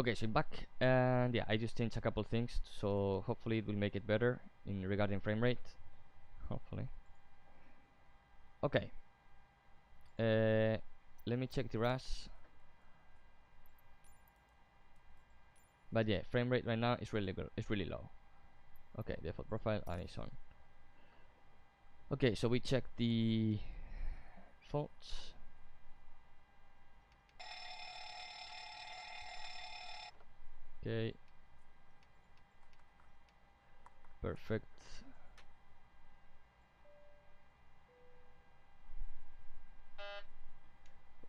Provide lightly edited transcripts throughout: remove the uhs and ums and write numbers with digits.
Okay, so I'm back, and yeah, I just changed a couple things, so hopefully it will make it better in regarding frame rate. Hopefully. Okay. Let me check the RAS. But yeah, frame rate right now is really good. It's really low. Okay, default profile and it's on. Okay, so we check the faults. Okay. Perfect.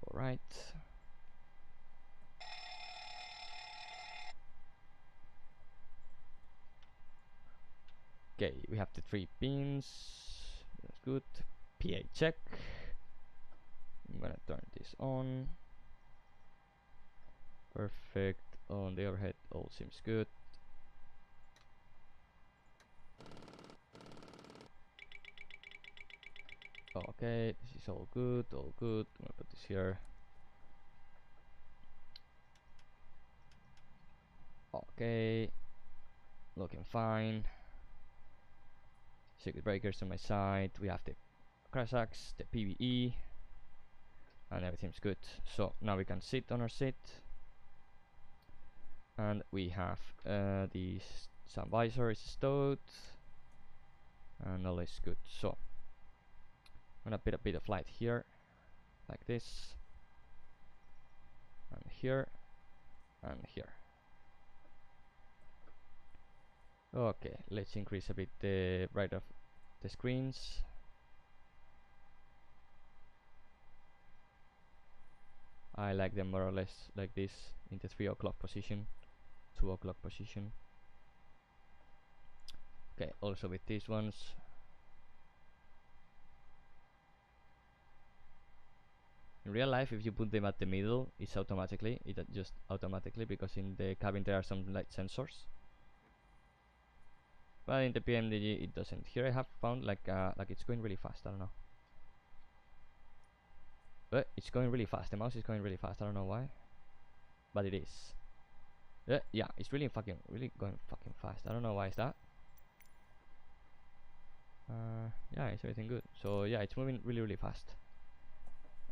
All right. Okay, we have the 3 pins. That's good. PA check. I'm gonna turn this on. Perfect. On the overhead, all seems good. Okay, this is all good, all good. I'm gonna put this here. Okay, looking fine. Circuit breakers on my side. We have the crash axe, the PVE, and everything's good. So now we can sit on our seat, and we have the sun visor is stowed, and all is good. So I'm gonna put a bit of light here, like this, and here, and here. Okay, let's increase a bit the bright of the screens. I like them more or less like this in the 3 o'clock position, 2 o'clock position. Okay, also with these ones. In real life, if you put them at the middle, it's automatically, just automatically, because in the cabin there are some light sensors. But in the PMDG it doesn't. Here I have found like it's going really fast. I don't know. But it's going really fast. The mouse is going really fast. I don't know why, but it is. Yeah, it's really going fucking fast. I don't know why is that. Yeah, it's everything good. So yeah, it's moving really fast.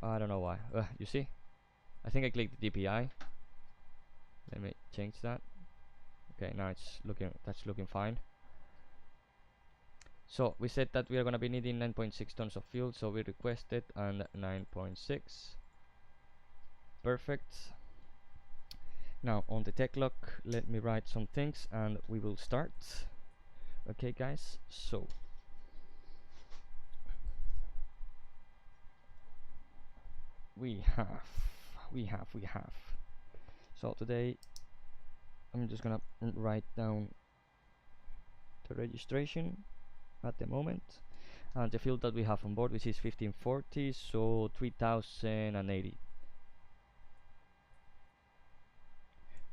I don't know why. You see? I think I clicked the DPI. Let me change that. Okay, now that's looking fine. So we said that we are gonna be needing 9.6 tons of fuel, so we requested and 9.6. Perfect. Now on the tech log, let me write some things and we will start. Okay guys, so we have. So today I'm just gonna write down the registration at the moment and the fuel that we have on board, which is 1540, so 3080.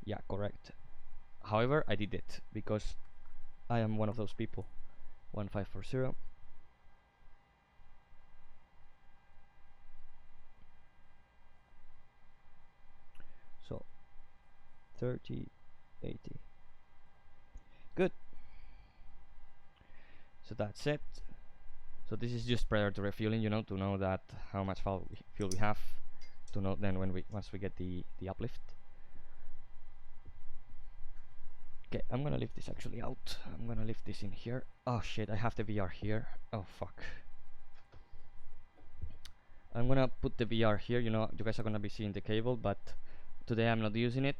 Yeah, correct. However, I did it because I am one of those people. 1540. So 3080. Good. So that's it. So this is just prior to refueling, you know, to know that how much fuel we have, to know then once we get the uplift. Okay, I'm gonna leave this actually out. I'm gonna leave this in here. Oh shit, I have the VR here. Oh fuck. I'm gonna put the VR here. You know, you guys are gonna be seeing the cable, but today I'm not using it.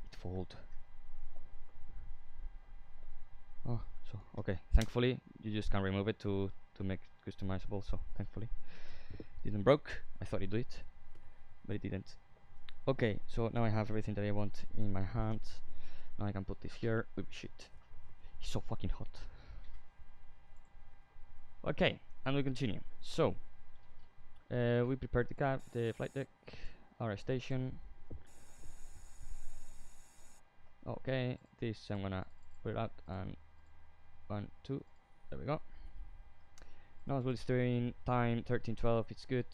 It fold. Oh, so okay. Thankfully, you just can remove it to make it customizable. So thankfully, didn't broke. I thought it did, but it didn't. Okay, so now I have everything that I want in my hands. Now I can put this here. Oh shit, it's so fucking hot. Okay, and we continue. So we prepared the flight deck, our station. Okay, this I'm gonna put it out and 1, 2, there we go. Nozzle steering time 1312, it's good.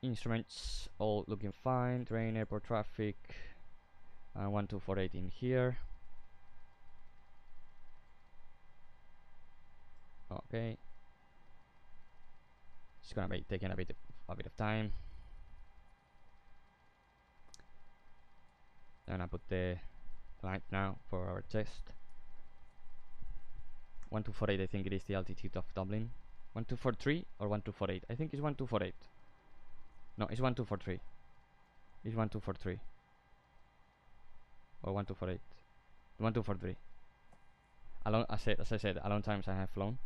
Instruments all looking fine. Train, airport traffic, and 1248 in here. Okay, it's gonna be taking a bit of time. And I put the light now for our test. 1248, I think it is the altitude of Dublin. 1243 or 1248? I think it's 1248. No, it's 1243. It's 1243 or 1248. 1243. As I said, a long times I have flown.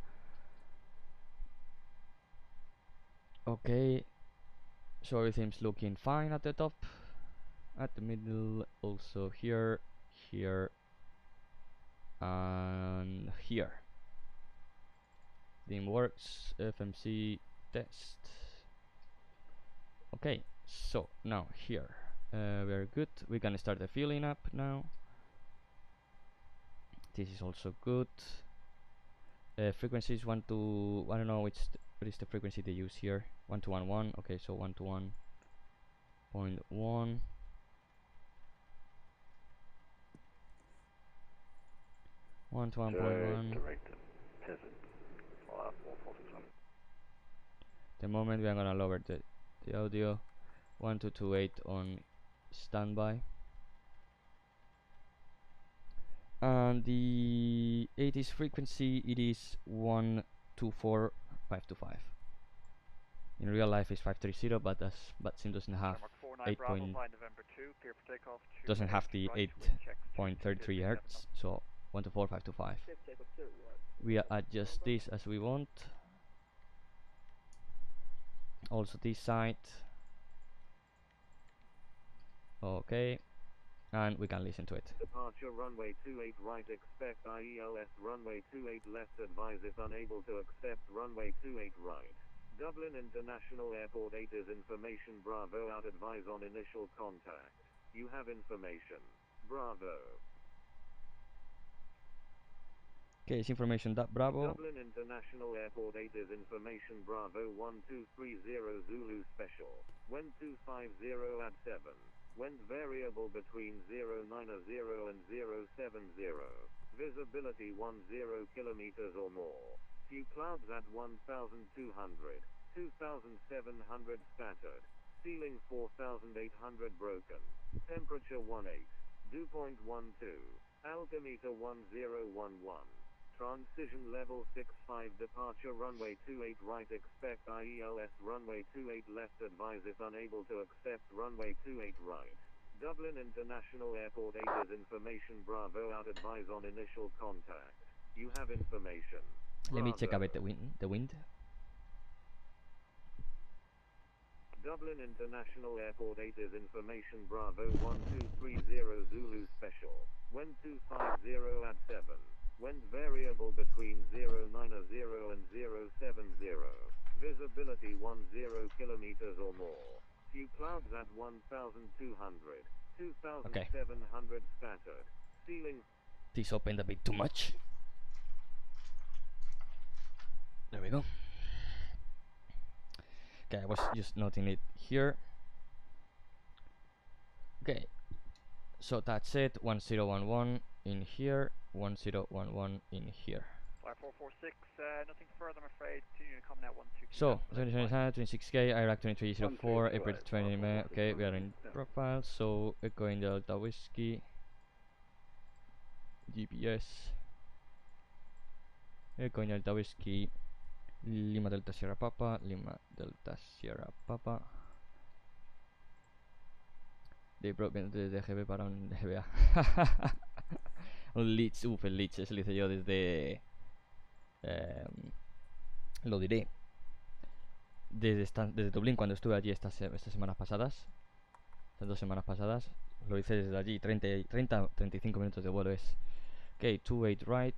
Okay, so everything's looking fine at the top, at the middle, also here, here, and here. Dim works, FMC test. Okay, so now here, we're good. We can start the filling up now. This is also good. Frequencies 1 to, I don't know what is the frequency they use here. 1211. Okay, so 121.1. 121.1. The moment we are gonna lower the audio. 1228 on standby. And the 80s frequency, it is 124525. In real life it's 530, but VATSIM doesn't have doesn't have the 8.33 Hz, so 124525. We adjust this as we want. Also this side. Okay. And we can listen to it. Departure runway 28 right, expect IELS runway 28 left, advise if unable to accept runway 28 right. Dublin International Airport 8 is information Bravo out, advise on initial contact. You have information. Bravo. Okay, it's information that Bravo. Dublin International Airport 8 is information Bravo 1230 Zulu special. Wind 250 at 7. Wind variable between 090 and 070. Visibility 10 kilometers or more. Few clouds at 1200, 2700 scattered. Ceiling 4800 broken. Temperature 18. Dew point 12. Altimeter 1011. Transition level 65. Departure runway 28 right, expect IELS runway 28 left, advise if unable to accept runway 28 right. Dublin International Airport 8 is information Bravo out, advise on initial contact. You have information. Bravo. Let me check a bit the wind. Dublin International Airport 8 is information Bravo 1230 Zulu special. Wind 250 at 7. Wind variable between 090 and 070. Visibility 10 kilometers or more. Few clouds at 1200, 2700 scattered. Ceiling. This opened a bit too much. There we go. Okay, I was just noting it here. Okay, so that's it. 1011 in here. 1011 in here. 5446, nothing further, I'm afraid. Continue to come now. 122. So 26K, Iraq 2304, April 20 May. Okay, we are in profile. So Echo in Delta Whiskey, GPS, Echo in Delta Whiskey, Lima Delta Sierra Papa, Lima Delta Sierra Papa. They brought me the DGB para un DGBA. Un Leeds, el Leeds, eso lo hice yo desde... lo diré. Desde Dublín, cuando estuve allí estas semanas pasadas. Estas 2 semanas pasadas. Lo hice desde allí, 35 minutos de vuelo es. Ok, 28 right.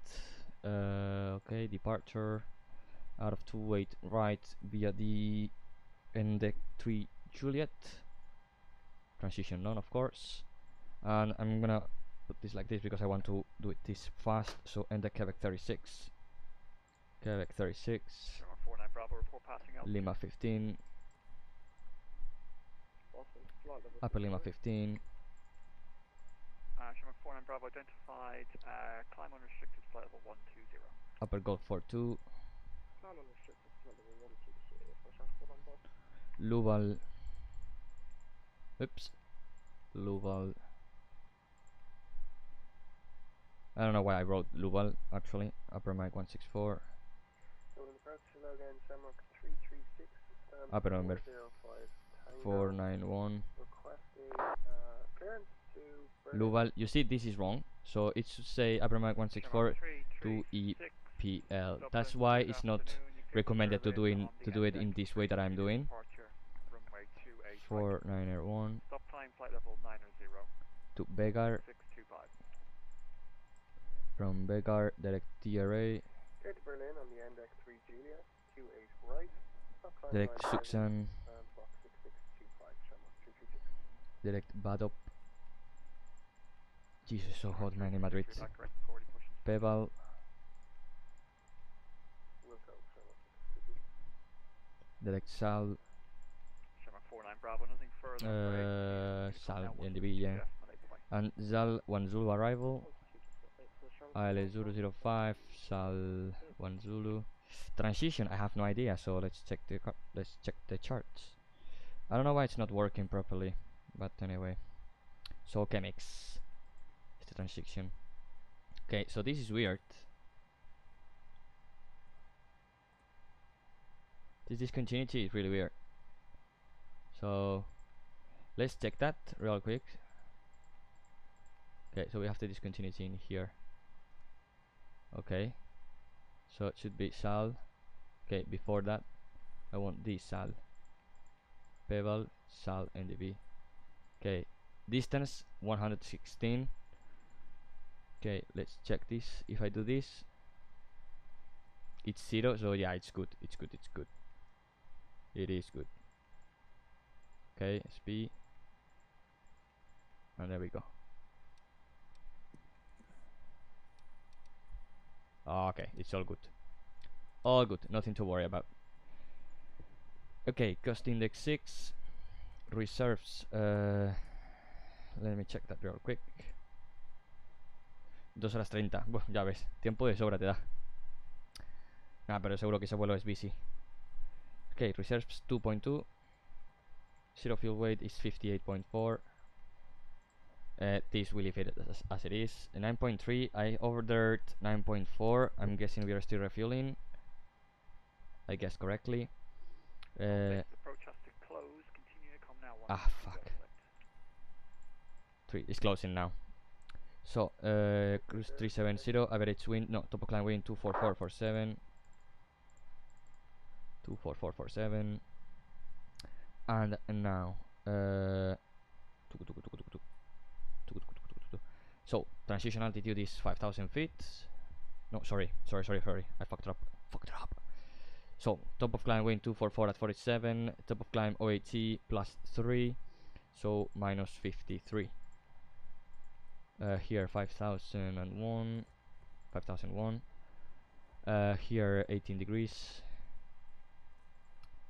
Ok, departure. Out of 28 right via the Envtex 3 Juliet. Transition none, of course. And I'm gonna put this like this because I want to do it this fast. So Envtex Quebec 36. Quebec 36. Sherman 49 Bravo, report passing out. Lima 15. Upper Lima 15. Sherman 49 Bravo identified, climb unrestricted, flight level 120. Upper Golf 42. Luval. Oops. Luval. I don't know why I wrote Luval actually. Upper Mike 164. Upper number 491. Luval. You see this is wrong. So it should say Upper Mike 164 to EPL. That's why it's not recommended to do it in this way that I'm doing. 4901 Stop climb flight level 90 to Begar. 625. From Begar direct TRA. Get to Berlin on the Envtex 3 Julia, Q8 right. Direct Suxan. Box 6625, channel 336. Direct Badop. Jesus, so hot man in Madrid. Peval. Wilco, channel 622. Direct Sal. Sherman 49 Bravo, nothing further. Sal NDB, yeah. And Zal 1 Zulu arrival. ILA 005. Sal 1 Zulu. Transition, I have no idea. So let's check the charts. I don't know why it's not working properly, but anyway. So chemics. It's the transition. Okay, so this is weird. This discontinuity is really weird. So let's check that real quick. Okay, so we have the discontinuity in here. Okay, so it should be Sal. Okay, before that I want this Sal. Peval, Sal, NDB. Okay, distance 116. Okay, let's check this. If I do this, it's 0, so yeah, it's good. It's good. It is good. Okay, SP. And there we go. Okay, it's all good. All good, nothing to worry about. Okay, cost index 6. Reserves. Let me check that real quick. 2 horas 30. Bueno, ya ves, tiempo de sobra te da. Nah, pero seguro que ese vuelo es busy. Okay, reserves 2.2. Zero fuel weight is 58.4. This will leave it as it is. 9.3. I ordered 9.4. I'm guessing we are still refueling. I guess correctly. Approach has to close. Continue to come now. Ah, fuck. 3 is closing now. So, cruise 370. Average wind. No, top of climb wind 24447. 24447. And now, so transition altitude is 5,000 feet. No, sorry. I fucked up. So top of climb wind 244 at 47. Top of climb OAT plus 3. So minus 53. Here 5001. Here 18 degrees.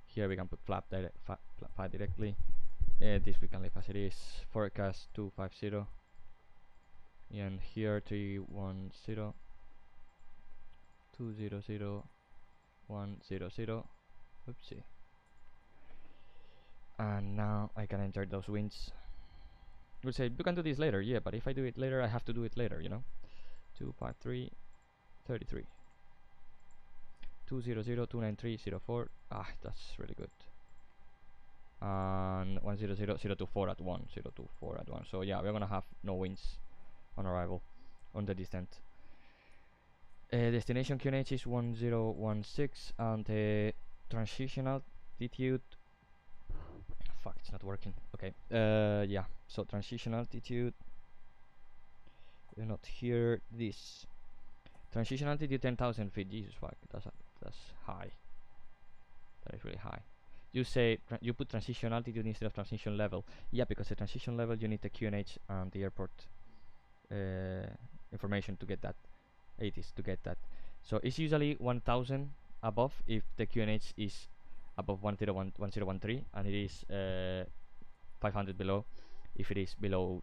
Here we can put flap directly. This we can leave as it is. Forecast 250. And here 310. 200. 100. Oopsie. And now I can enter those winds. We'll say you can do this later, yeah, but if I do it later, I have to do it later, you know. 253 33. 200 293 04. Ah, that's really good. And 100 024 at 1. 024 at 1. So yeah, we're gonna have no winds on arrival on the distant. Destination QNH is 1016 and the transition altitude. Fuck, it's not working. Okay. Yeah. So transition altitude. We're not here. This transition altitude 10,000 feet. Jesus fuck, that's high. That is really high. You say you put transition altitude instead of transition level. Yeah, because the transition level you need the QNH and the airport information to get that. 80s to get that. So it's usually 1000 above if the QNH is above 1013, and it is 500 below if it is below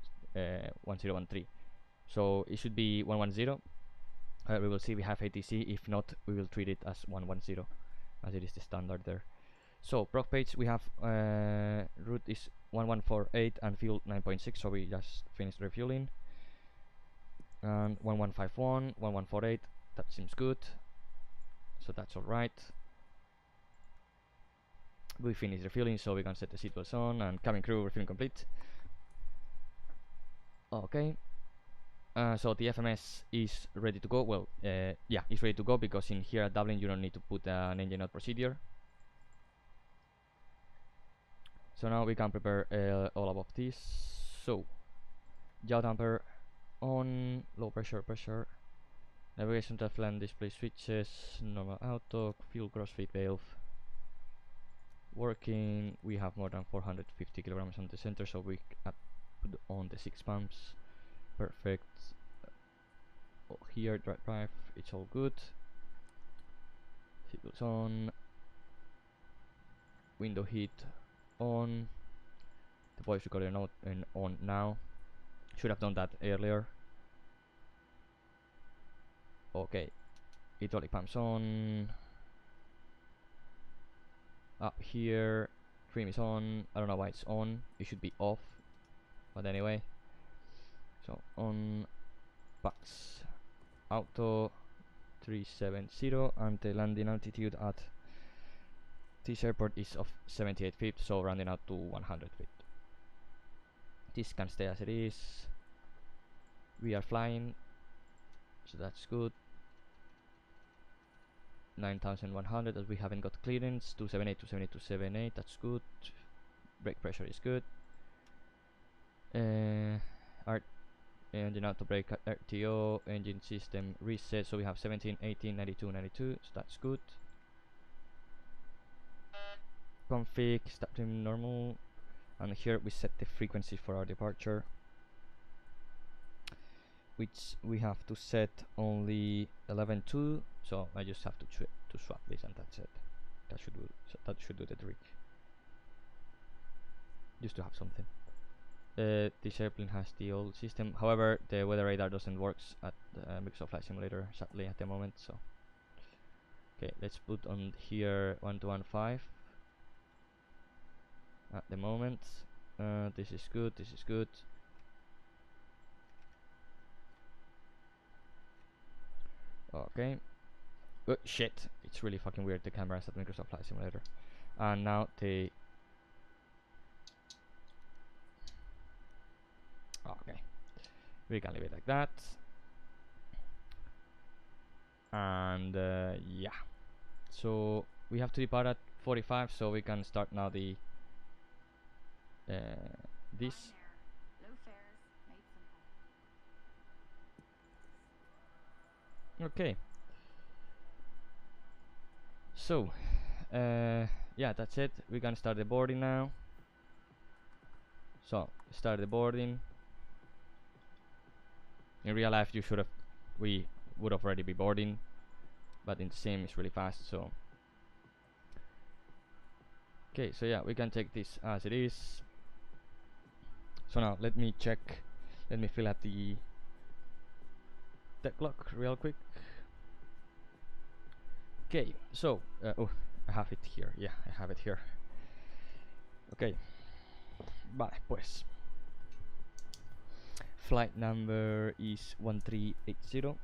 1013. So it should be 110. We will see we have ATC. If not, we will treat it as 110, as it is the standard there. So proc page, we have route is 1148 and fuel 9.6, so we just finished refueling. And 1151, 1148, that seems good, so that's alright. We finished refueling, so we can set the seatbelts on, and cabin crew refueling complete. Okay. So the FMS is ready to go. Well, yeah, it's ready to go, because in here at Dublin you don't need to put an engine out procedure. So now we can prepare all above this. So yaw damper on, low pressure, navigation T.Flight display switches, normal auto, fuel crossfeed valve working. We have more than 450 kilograms on the center, so we put on the 6 pumps. Perfect. Here drive, it's all good. Seatbelts on, window heat on, the voice recorder not on now. Should have done that earlier. Okay, hydraulic pumps on. Up here, trim is on. I don't know why it's on. It should be off, but anyway. So on, packs, auto 370, and the landing altitude at this airport is of 78 feet, so rounding out to 100 feet. This can stay as it is. We are flying, so that's good. 9100, as we haven't got clearance. 278, 278, 278, that's good. Brake pressure is good. Engine auto brake at RTO, engine system reset, so we have 17, 18, 92, 92, so that's good. Config, start trim normal, and here we set the frequency for our departure, which we have to set only 11.2, so I just have to swap this, and that's it. That should do the trick, just to have something. This airplane has the old system, however the weather radar doesn't work at Microsoft Flight Simulator, sadly, at the moment. So okay, let's put on here 1215 at the moment. This is good, this is good. Okay. Shit, it's really fucking weird, the cameras at Microsoft Flight Simulator. And now the okay, we can leave it like that. And yeah, so we have to depart at 45, so we can start now the this. Okay, so yeah, that's it. We can start the boarding now. So start the boarding. In real life, we would have already be boarding, but in the sim it's really fast. So okay, so yeah, we can take this as it is. So now let me check, let me fill out the tech clock real quick. Okay, so oh, I have it here. Yeah, I have it here. Okay, vale, pues flight number is 1380,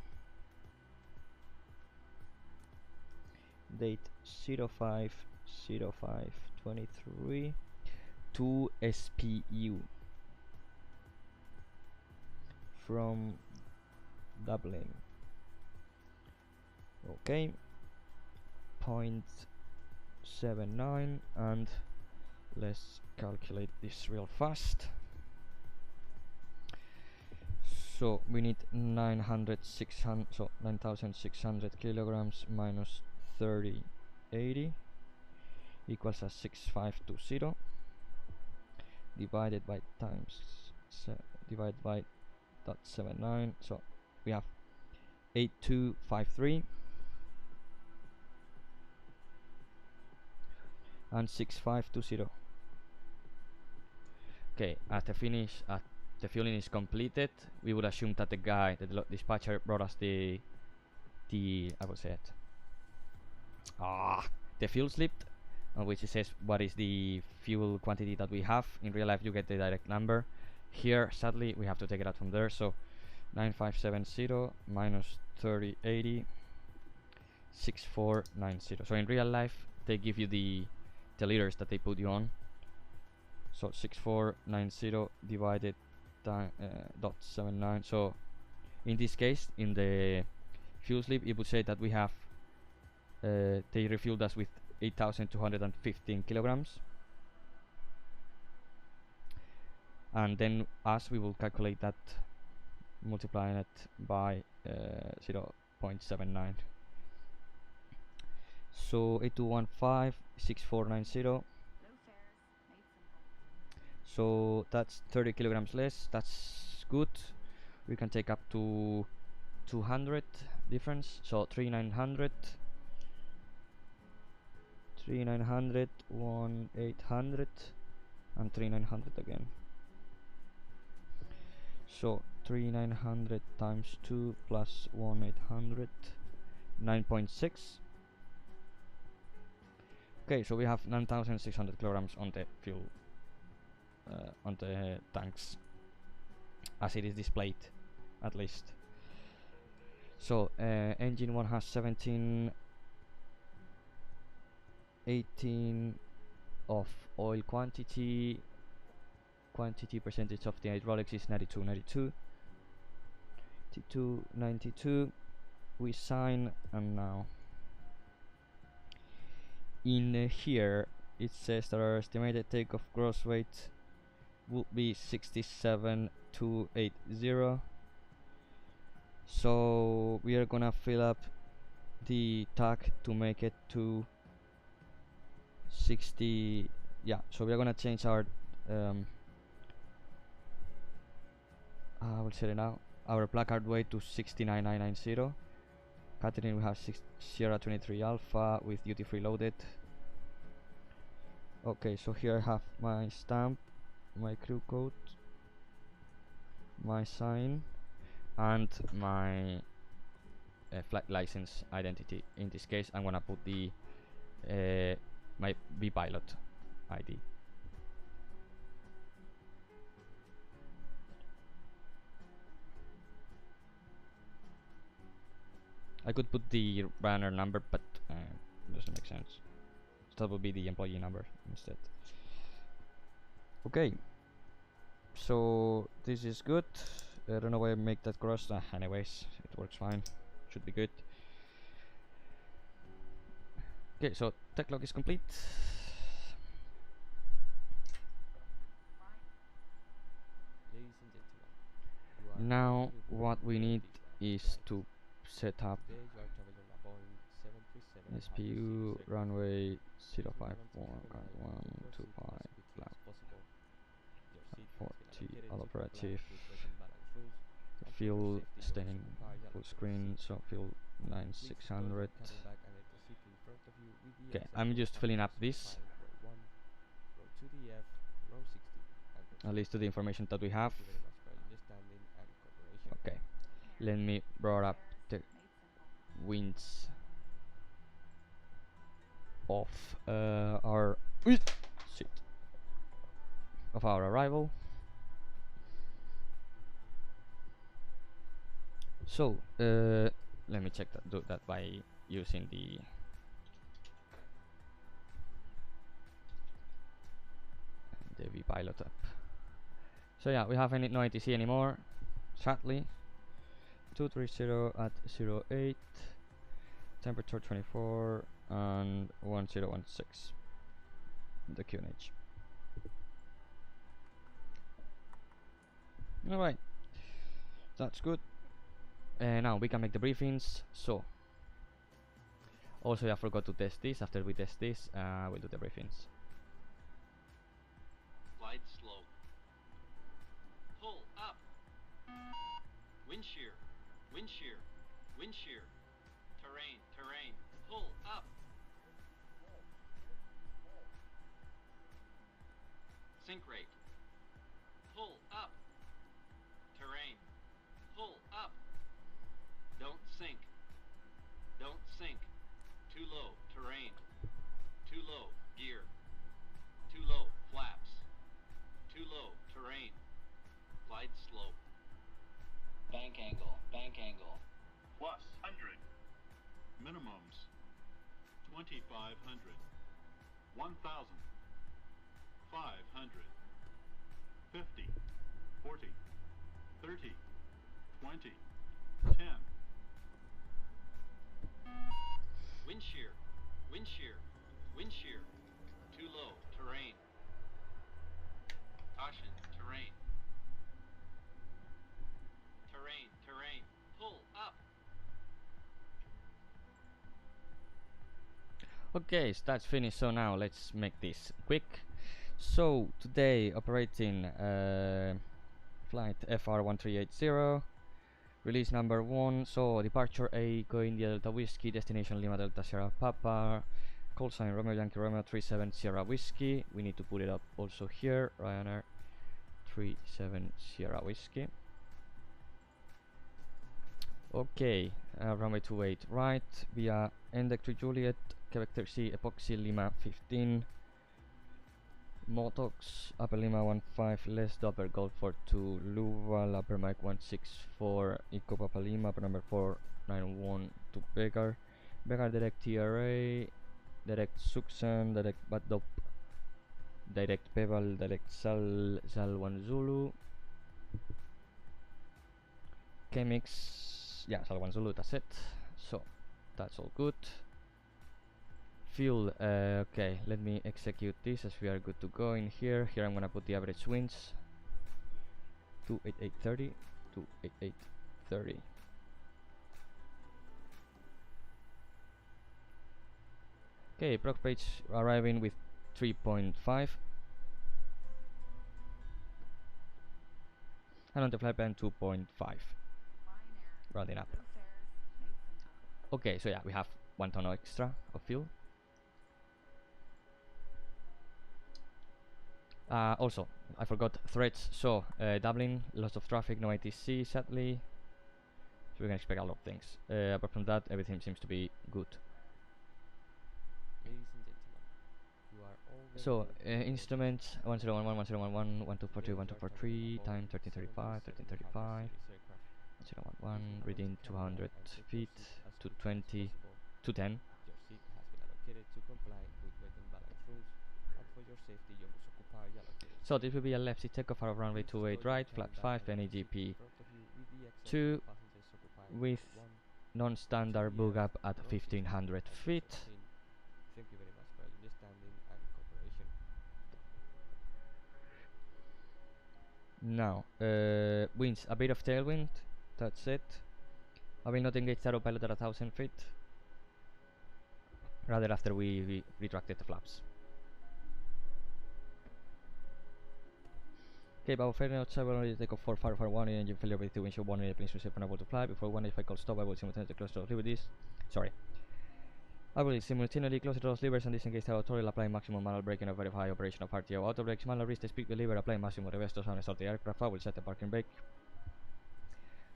date 05/05/23, to SPU from Dublin. Okay, 0.79, and let's calculate this real fast. So we need 9,600, so 9,600 kilograms minus 3080 equals a 6520 divided by divided by 0.79, so we have 8253. and 6520. Okay, at the fueling is completed, we would assume that the guy, the dispatcher, brought us the I will say it, the fuel slip, on which it says what is the fuel quantity that we have. In real life you get the direct number. Here sadly we have to take it out from there, so 9570 minus 3080 6490. So in real life they give you the liters that they put you on, so 6490 divided .79. So in this case, in the fuel slip it would say that we have they refueled us with 8,215 kilograms, and then we will calculate that, multiplying it by 0.79. So 8215 6490. So that's 30 kilograms less. That's good. We can take up to 200 difference. So 3900, 1800, and 3900 again. So 3900 times 2 plus 1800, 9.6. Okay, so we have 9600 kilograms on the fuel, on the tanks, as it is displayed, at least. So engine 1 has 18 of oil quantity. Quantity percentage of the hydraulics is 92. T292. We sign, and now in here it says that our estimated takeoff gross weight will be 67,280. So we are gonna fill up the tag to make it to 60. Yeah, so we are gonna change our I will say it now, our placard weight to 69,990. Catering we have Sierra 23 Alpha with duty free loaded. Okay, so here I have my stamp, my crew code, my sign, and my flight license identity. In this case I'm gonna put the my vPilot ID. I could put the Ryanair number, but it doesn't make sense. So that would be the employee number instead. Okay, so this is good. I don't know why I make that cross. Anyways, it works fine. Should be good. Okay, so tech log is complete. Now what we need is to set up SPU runway 054 125 flat 40 all operative, fuel staying full screen, so fuel 9600. Okay, I'm just filling up this, at least to the information that we have. Okay, let me bring up the winds of our arrival. So let me check that, do that by using the vPilot app. So yeah, we have no ATC anymore, sadly. 230 at 08, temperature 24, and 1016 the QNH. Alright, that's good. Now we can make the briefings. So also I forgot to test this. After we test this, we'll do the briefings. Glide slow. Pull up. Wind shear. Wind shear. Wind shear. Terrain. Terrain. Pull up. Sink rate. Pull up. Terrain. Pull up. Don't sink. Don't sink. Too low. Terrain. Too low. Gear. Too low. Flaps. Too low. Terrain. Glide slope. Bank angle. Bank angle. Plus 100. Minimums 2,500. 1,000. 500. 50. 40. 30. 20. 10. Wind shear. Wind shear. Wind shear. Too low. Terrain. Caution. Terrain. Terrain. Terrain. Pull up. Okay, so that's finished. So now let's make this quick. So today operating flight FR1380, release number 1. So departure A, going Delta Whiskey, destination Lima Delta Sierra Papa, call sign Romeo Yankee Romeo 37 Sierra Whiskey. We need to put it up also here, Ryanair 37 Sierra Whiskey. Okay, runway 28 right via Envtex 3 Juliet, Quebec 3C, Epoxy Lima 15, Motox, Upper Lima 15, Les Doppler Golf 42, Luval, Upper Mike 164, Eco Papa Lima, upper number 491 to Begar, Begar direct TRA, direct Suxan, direct Batdop, direct Peval, direct Sal 1 Zulu, Chemix, yeah, Sal 1 Zulu, that's it. So that's all good. Fuel, okay, let me execute this as we are good to go in here. Here I'm gonna put the average winds 28830, 28830. Okay, proc page arriving with 3.5 and on the flight plan 2.5, rounding up. Okay, so yeah, we have 1 ton extra of fuel. Also, I forgot threats. So Dublin, lots of traffic, no ATC sadly, so we can expect a lot of things. Apart from that, everything seems to be good. Ladies and gentlemen, you are all So instruments 1011, 1011, 1242, 1243, time 1335, 1335, 1011, reading 200 feet, 220, 210. Your seat has been allocated to comply with weight and balance rules, and for your safety you must occupy the allocated So this will be a left seat takeoff out of runway 28 right, flaps 5, NAGP 2 with non-standard book up at 1500 feet. Thank you very much for your understanding and cooperation. Now, winds, a bit of tailwind, that's it. I will not engage the autopilot at 1000 feet, rather after we retracted the flaps. Okay, Bravo failure outside, we'll only take off 4541, engine failure with 2 windshield warning, please receive unable to fly. Before 1, if I call stop, I will simultaneously close the doors liberties. Sorry. I will simultaneously close the doors levers and disengage the auto, apply maximum manual braking and verify operation of RTO auto brakes, manual release the speed lever, apply maximum reverse to and start the aircraft. I will set the parking brake.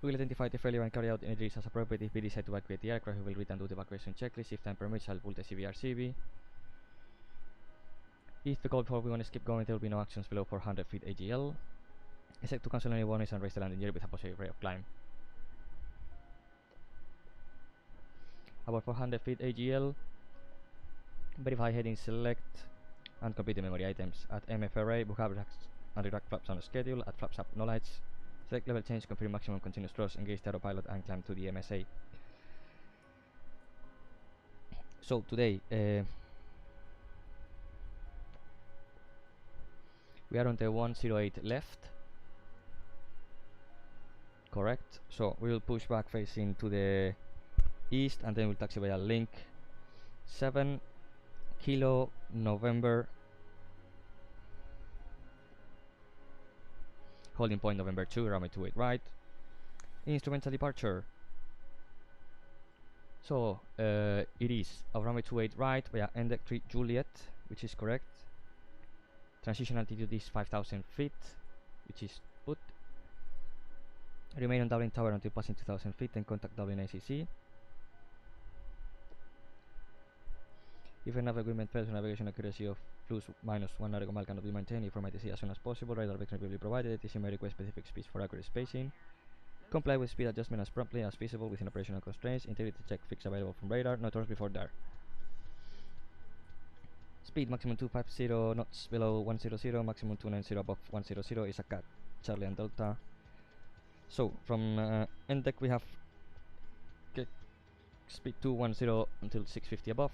We will identify the failure and carry out any drills as appropriate. If we decide to evacuate the aircraft, we will return to the evacuation checklist. If time permits, I'll pull the CVR-CV. If the call for we want to keep going, there will be no actions below 400 feet AGL. Except to cancel any warnings and raise the landing gear with a positive rate of climb. About 400 feet AGL. Verify heading select and complete the memory items. At MFRA, book average and retract flaps on schedule. At flaps up, no lights. Select level change, confirm maximum continuous thrust, engage the autopilot and climb to the MSA. So today, we are on the 108 left. Correct. So we will push back facing to the east and then we'll taxi via link 7 Kilo November, holding point November 2, runway 28 right, instrumental departure. So it is of runway 28 right via Envtex 3 Juliet, which is correct. Transition altitude is 5,000 feet, which is put. Remain on Dublin Tower until passing 2,000 feet, then contact Dublin ACC. If enough equipment fails, navigation accuracy of ±1 nautical mile cannot be maintained. Inform ITC as soon as possible. Radar vector will be provided. ITC may request specific speeds for accurate spacing. Comply with speed adjustment as promptly as feasible within operational constraints. Integrity check fix available from radar. No turns before there. Speed maximum 250 knots below 100, maximum 290 above 100 is a cat. Charlie and Delta. So from Envtex we have speed 210 until 650 above.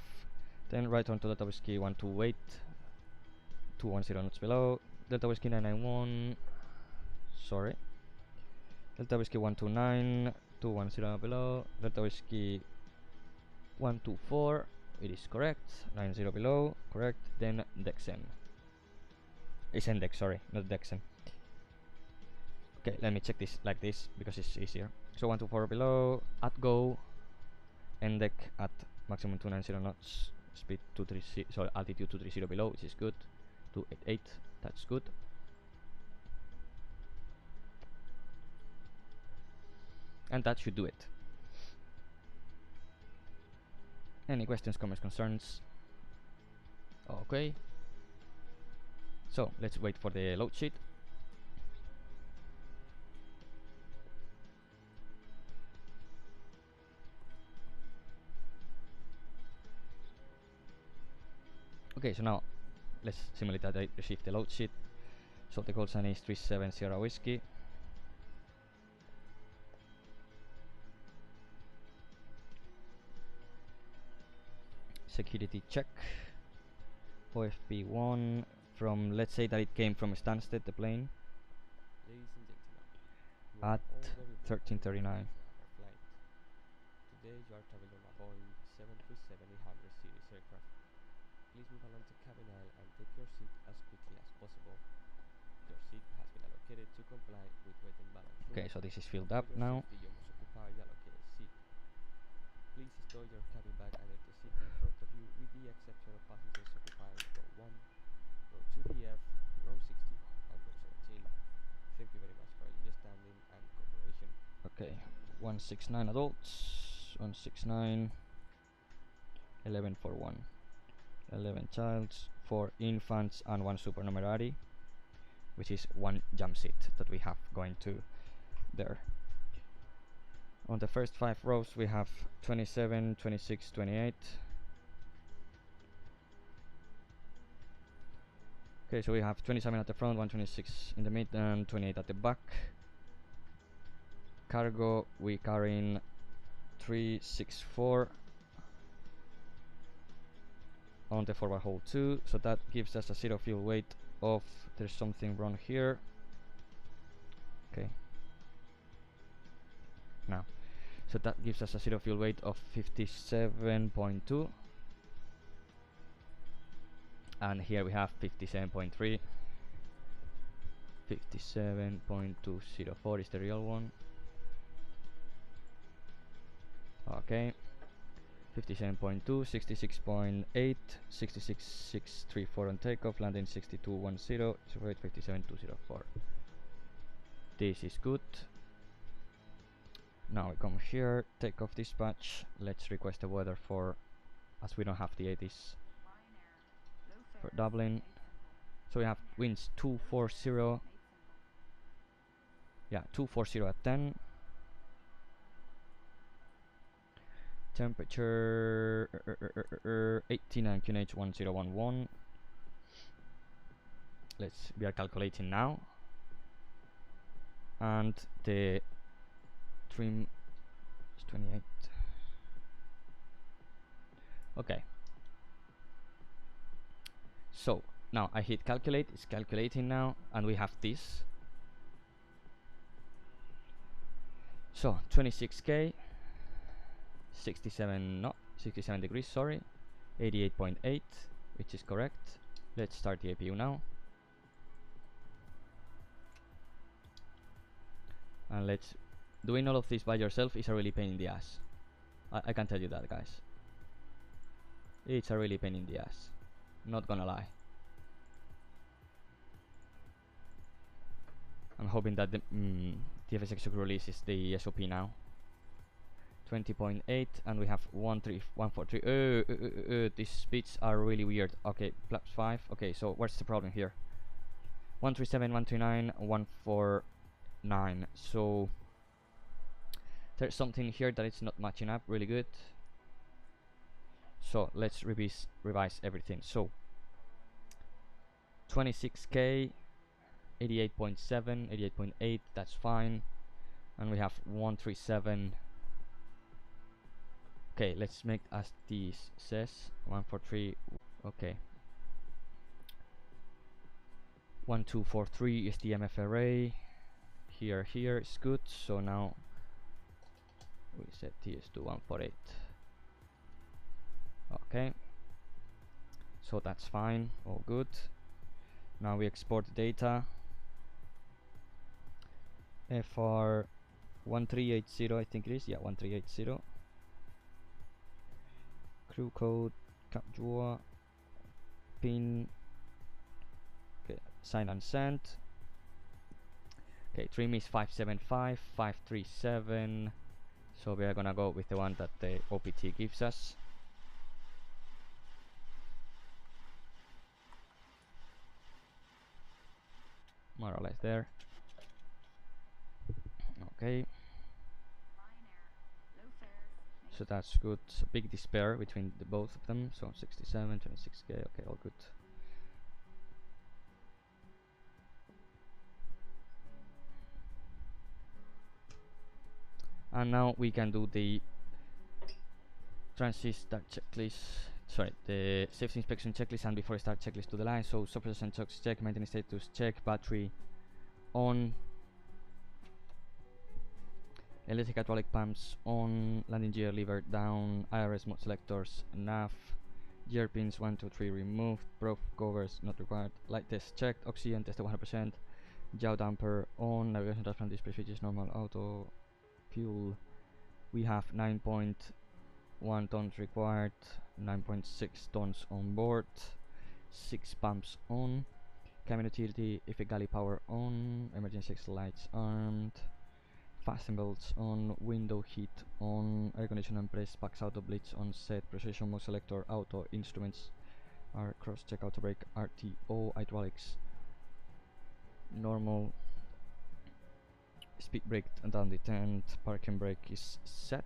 Then right on to Delta Whiskey 128, 210 knots below. Delta Whiskey 991, sorry. Delta Whiskey 129, 210 below. Delta Whiskey 124, it is correct. 90 below, correct. Then Dexen. It's Envtex, sorry, not Dexen. Okay, let me check this like this because it's easier. So 124 below, at go. Envtex at maximum 290 knots. Speed 230, sorry, altitude 230 below, which is good. 288, that's good. And that should do it. Any questions, comments, concerns? Okay. So let's wait for the load sheet. Okay, so now let's simulate that I received the load sheet. So the call sign is 37 Sierra Whiskey. Security check. OFP1 from, let's say that it came from Stansted, the plane, Ladies and gentlemen, you are at all very 13:39. flight. Today you are traveling on a Boeing 737-800 series aircraft. Please move along to cabin aisle and take your seat as quickly as possible. Your seat has been allocated to comply with weight and balance rules. Okay, so this is filled For up your now. safety, you must occupy the allocated seat. Please store your cabin bag under the seat in front of you, with the exception of passengers occupying row 1, row 2DF, row 60, and row 17. Thank you very much for your understanding and cooperation. Okay, 169 adults, 169, 11 for 1, 11 childs, 4 infants, and 1 supernumerary, which is 1 jump seat that we have going to there. On the first 5 rows we have 27, 26, 28. Okay, so we have 27 at the front, 126 in the mid, and 28 at the back. Cargo, we carrying 364 on the forward hold 2, so that gives us a zero fuel weight of, there's something wrong here. Okay, now, so that gives us a zero fuel weight of 57.2, and here we have 57.3. 57.204 is the real one. Okay, 57.2, 66.8, 66.634 on takeoff, landing 6210, so weight 57.204. This is good. Now we come here, takeoff dispatch. Let's request the weather for, as we don't have the 80s for Dublin. So we have winds 240. Yeah, 240 at 10. Temperature 89 QNH 1011. We are calculating now. And the trim is 28. Okay. So now I hit calculate, it's calculating now, and we have this. So 26K, 67 degrees, sorry, 88.8, which is correct. Let's start the APU now. And let's, doing all of this by yourself is a really pain in the ass. I can tell you that, guys. It's a really pain in the ass, not gonna lie. I'm hoping that the TFS execute releases the SOP now. 20.8 and we have 143. These speeds are really weird. Okay, flaps 5. Okay, so what's the problem here? 137, 139, 149. So there's something here that it's not matching up really good. So let's revise everything. So 26k, 88.7, 88.8, that's fine. And we have 137. Okay, let's make as this says 143. Okay, 1243 is the MF array. Here is good. So now we set TS to 148. Okay, so that's fine, all good. Now we export the data. FR 1380, I think it is. Yeah, 1380. Crew code, capture, pin. Okay, sign and send. Okay, trim is 575, 537. So we are gonna go with the one that the OPT gives us. More or less there. Okay. So that's good. So big despair between the both of them. So 67, 26k. Okay, all good. And now we can do the transit start checklist. Sorry, the safety inspection checklist and before start checklist to the line. So suppressor checks check, maintenance status check, battery on, electric hydraulic pumps on, landing gear lever down, IRS mode selectors, nav, gear pins 1, 2, 3 removed, probe covers not required, light test checked, oxygen tested 100%, yaw damper on, navigation transparent display features normal, auto, fuel. We have 9.1 tons required, 9.6 tons on board, 6 pumps on, cabin utility, if a galley power on, emergency exit lights armed, fasten belts on, window heat on, air conditioner and press, packs auto blitz on set, precision mode selector auto, instruments are cross check auto brake, RTO, hydraulics normal, speed brake and down the tent, parking brake is set,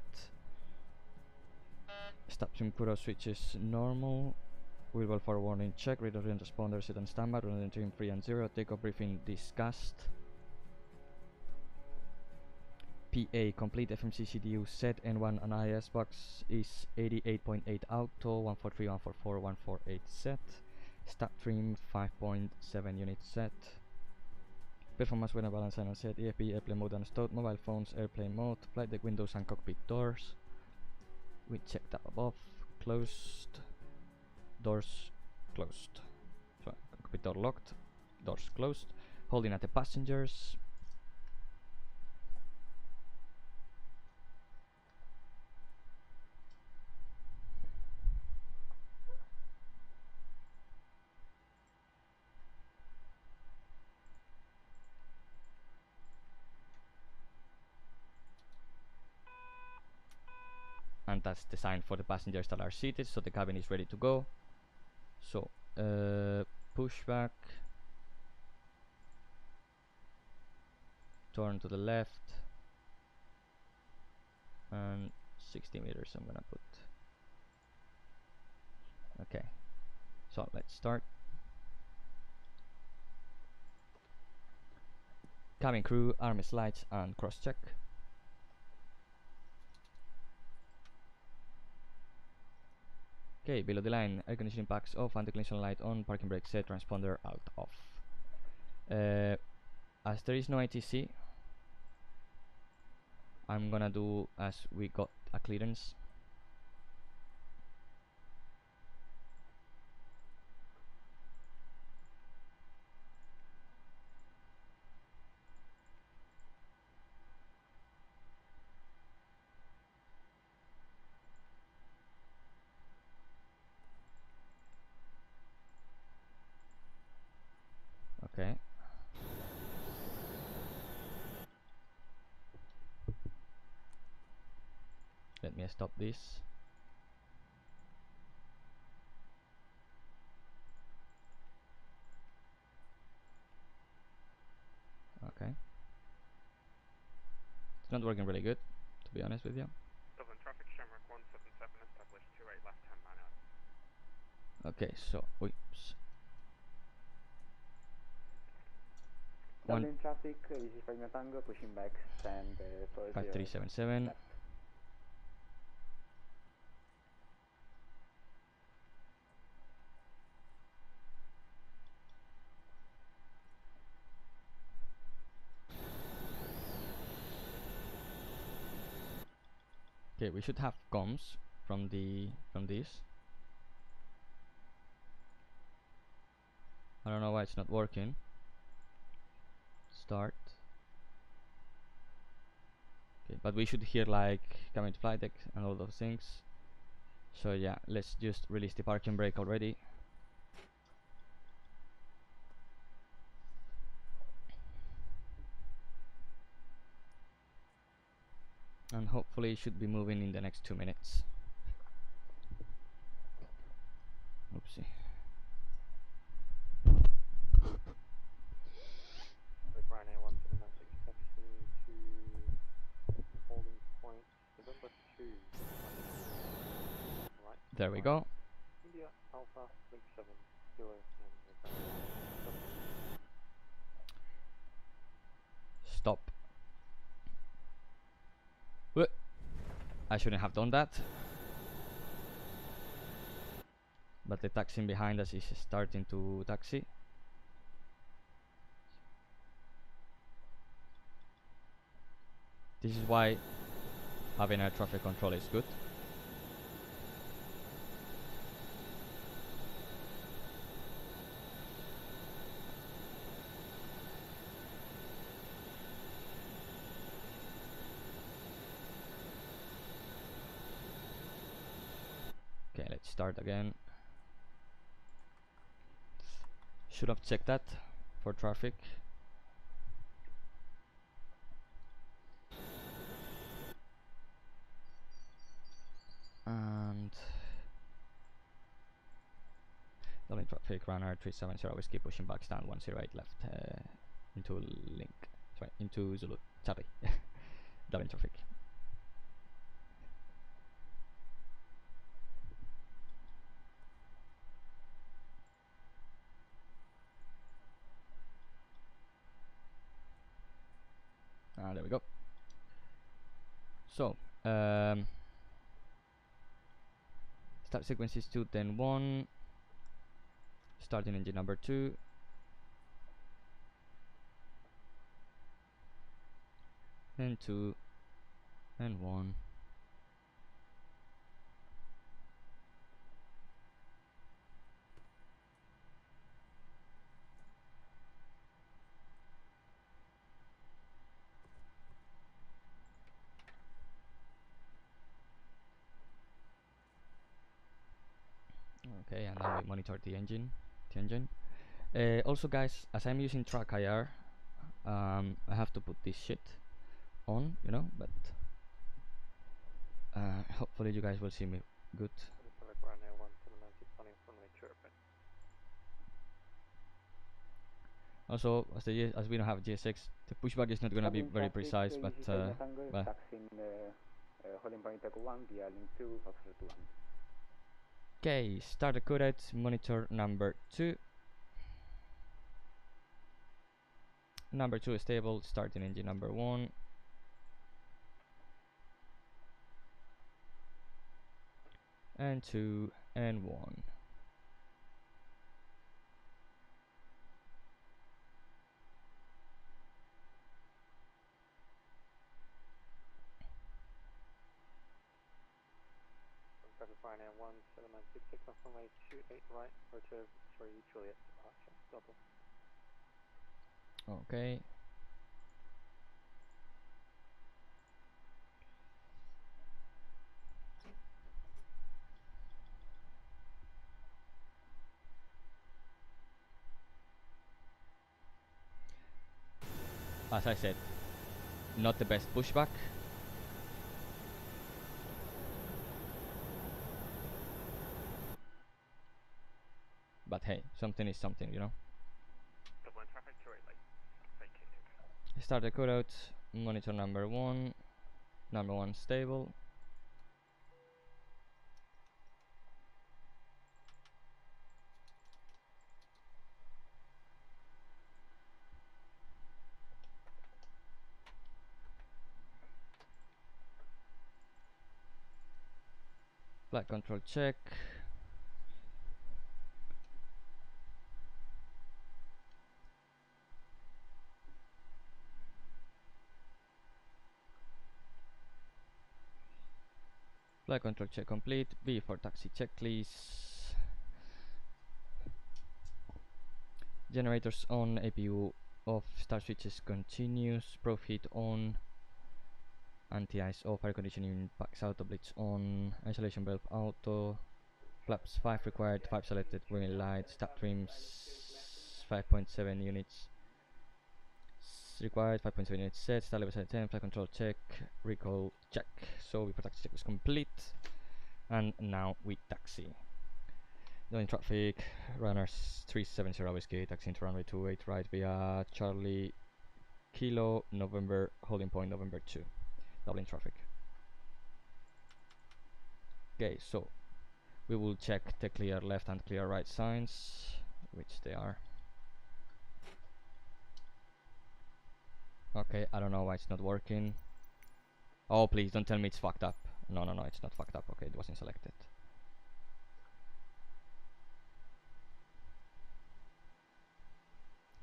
stop trim cutout switches normal, wheel well forward warning check, radar transponder set on standby, running trim 3 and 0, takeoff briefing discussed, PA complete, FMC CDU set, N1 and IS box is 88.8 auto, 143, 144, 148 set, stop trim 5.7 unit set, performance weather balance and set, EFB airplane mode and stowed, mobile phones airplane mode, flight deck windows and cockpit doors, we checked that above, closed, doors closed, so cockpit door locked, doors closed, holding at the passengers, and that's the sign for the passengers that are seated, so the cabin is ready to go. So push back, turn to the left, and 60 meters I'm gonna put. Okay, so let's start. Cabin crew, army slides and cross check. Okay, below the line, air conditioning packs off, anti-collision light on, parking brake set, transponder out off. As there is no ATC, I'm gonna do as we got a clearance. Okay. me stop this. Okay. It's not working really good, to be honest with you. Dublin traffic, Shamrock 177, established 28 left hand manual. Okay, so oops. Dublin traffic, this is Prime Tango, pushing back, and 5377. left. Okay, we should have comms from this. I don't know why it's not working. Start. Okay, but we should hear like coming to flight deck and all those things. So yeah, let's just release the parking brake already. And hopefully it should be moving in the next 2 minutes. Oopsie. Ryanair 179, taxiing to holding point November 2. Right. There we go. India Alpha 37 Kilo and Stop. Whoa. I shouldn't have done that. But the taxiing behind us is starting to taxi. This is why having air traffic control is good. Okay, let's start again. Should have checked that for traffic. And Dublin traffic, Ryanair 370, always keep pushing back, stand 108 left into link, sorry, into Zulu, Charlie. Dublin traffic. There we go. So, start sequence is 2-10-1. Starting engine number 2. And 2 and 1. Okay, and now we monitor the engine. Also, guys, as I'm using track IR, I have to put this shit on, you know, but hopefully you guys will see me good. Ryanair 179, planning for Cherokee. Also, as we don't have GSX, the pushback is not gonna be very precise, but well. Taxing holding point 1 via link 2, Foxtrot 21. Okay, start accurate, monitor number 2. Number 2 is stable, starting engine number 1. And 2 and 1. Ryanair 179, take off runway 28 right, rotor 3 Juliet departure, double. Okay. As I said, not the best pushback. but hey, something is something, you know. Double in traffic 28 late. Vacated. Start the cutout, monitor number 1 stable. Flight control check. Flight control check complete. V4 taxi checklist. Generators on, APU off, start switches continuous, probe heat on, anti-ice off, air conditioning packs auto, blitz on, isolation valve auto, flaps 5 required, 5 selected, green light, stop trims 5.7 units required, 5.7 units set, start level set 10, flight control check, recall check. So V4 taxi check is complete, and now we taxi. In traffic, runners 370 whiskey, taxi into runway 28 right via Charlie Kilo, November, holding point November 2, doubling traffic. Okay, so we will check the clear left and clear right signs, which they are. Okay, I don't know why it's not working. Oh, please don't tell me it's fucked up. No, it's not fucked up. Okay, it wasn't selected.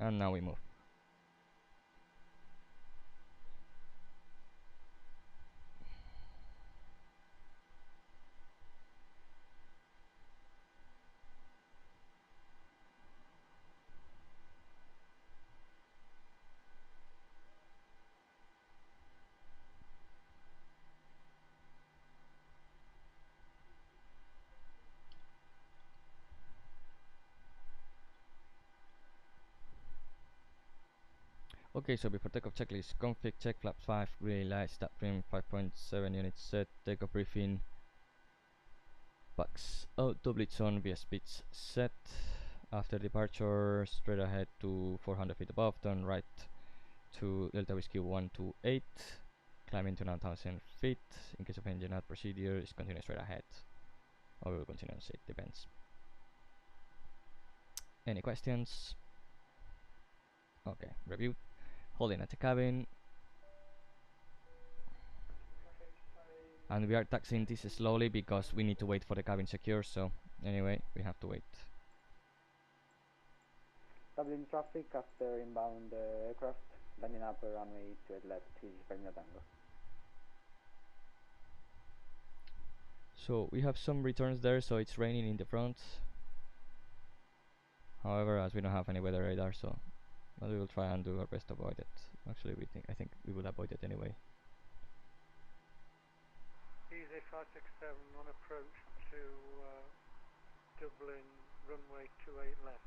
And now we move. Okay, so before takeoff checklist, config check flaps 5, green light, start trim 5.7 units set, takeoff briefing, packs auto, blitz on, via speeds set. After departure, straight ahead to 400 feet above, turn right to Delta Whiskey 128, climbing to 9,000 feet. In case of engine out procedure, is continue straight ahead, or we will continue on it, depends. Any questions? Okay, review. Holding at the cabin, and we are taxiing this slowly because we need to wait for the cabin secure, so anyway, we have to wait. Doubling traffic after inbound aircraft, landing up runway 28 left, easy for Tango. So we have some returns there, so it's raining in the front. However, as we don't have any weather radar, so but we will try and do our best to avoid it. Actually, I think we will avoid it anyway. Easy 567 on approach to Dublin, runway 28 left.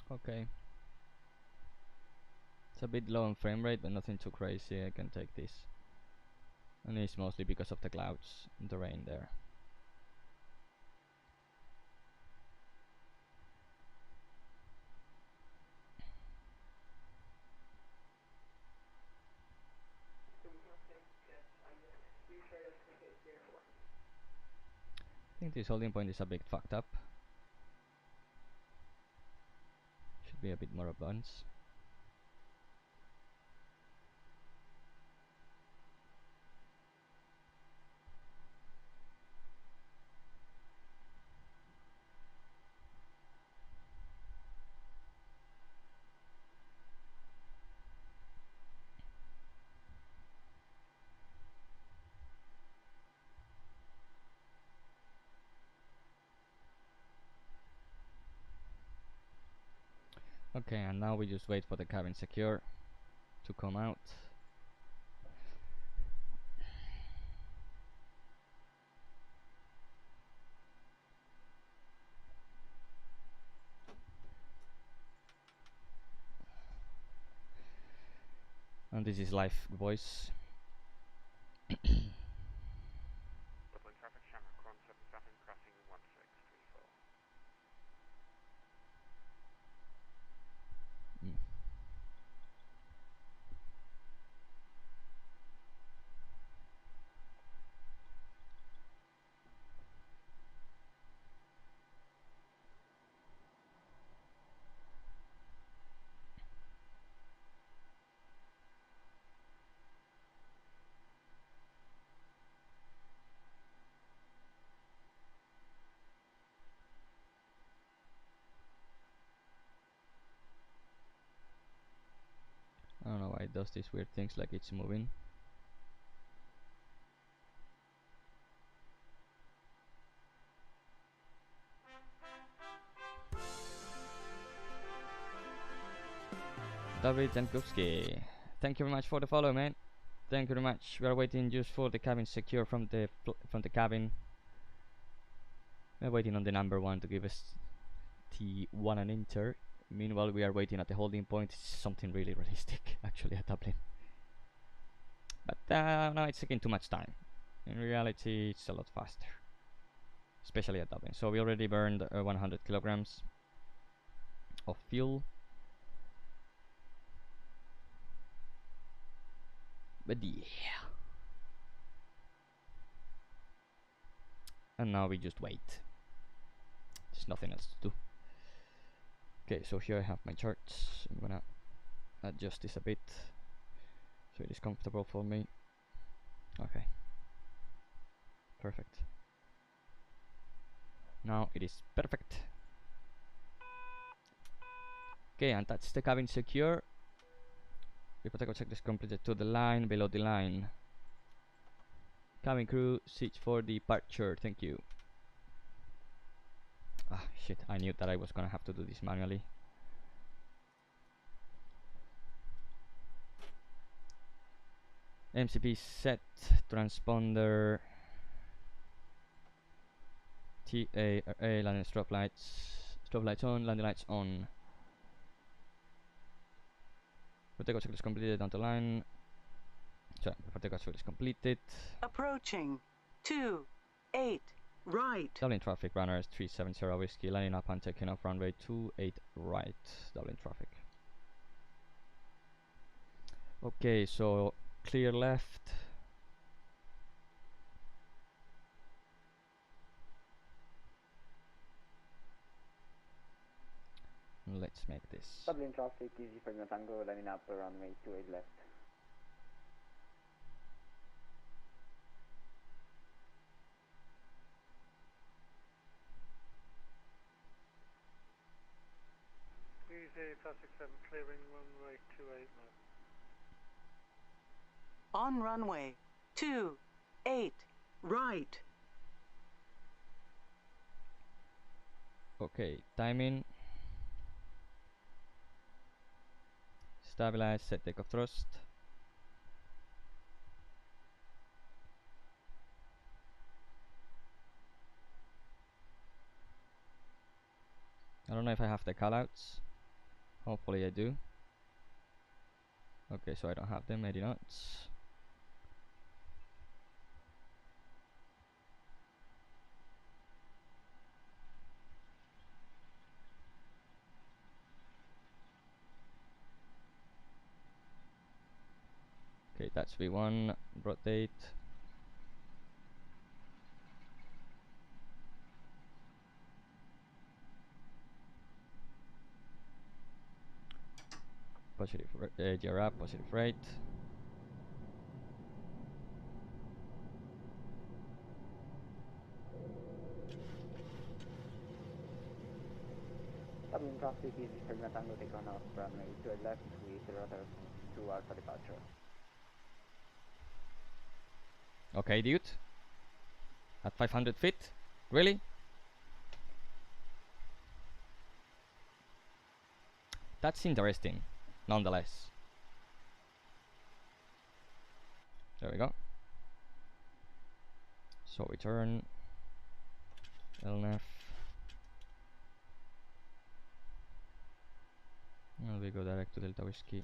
Okay. It's a bit low on frame rate, but nothing too crazy. I can take this. And it's mostly because of the clouds and the rain there. I think this holding point is a bit fucked up. Should be a bit more advanced. Okay, and now we just wait for the cabin secure to come out. And this is live voice. Dublin traffic, Shamrock 177 crossing 1634. I don't know why it does these weird things like it's moving. David Jankowski, thank you very much for the follow, man. Thank you very much. We are waiting just for the cabin secure from the cabin. We're waiting on the number 1 to give us T1 and enter. Meanwhile, we are waiting at the holding point. It's something really realistic, actually, at Dublin. But no, it's taking too much time. In reality, it's a lot faster, especially at Dublin. So we already burned 100 kilograms of fuel. But yeah. And now we just wait. There's nothing else to do. Okay, so here I have my charts. I'm gonna adjust this a bit so it is comfortable for me. Okay. Perfect. Now it is perfect. Okay, and that's the cabin secure. The protocol checklist completed to the line, below the line. Cabin crew, search for departure, thank you. Ah, shit, I knew that I was gonna have to do this manually. MCP set, transponder, TA, landing strobe lights on, landing lights on. Protocol checklist completed on the line. So, protocol checklist completed. Approaching 28 right. Dublin traffic, Ryanair 370 whiskey, lining up and taking off runway 28 right. Dublin traffic. Okay, so clear left. Let's make this. Dublin traffic, easy for Tango, lining up runway 28 left. Easy, Classic 7, clearing runway 28 left. On runway 28 right. Okay, timing. Stabilize, set takeoff thrust. I don't know if I have the callouts. Hopefully I do. Okay, so I don't have them, maybe not. Okay, that's V1, rotate. Positive, gear up, positive rate. Dublin traffic, easy for Tango, take on off runway 28 left with rudder to Alpha departure. Okay, dude. At 500 feet? Really? That's interesting, nonetheless. There we go. So we turn LNF. And we go direct to Delta Whiskey.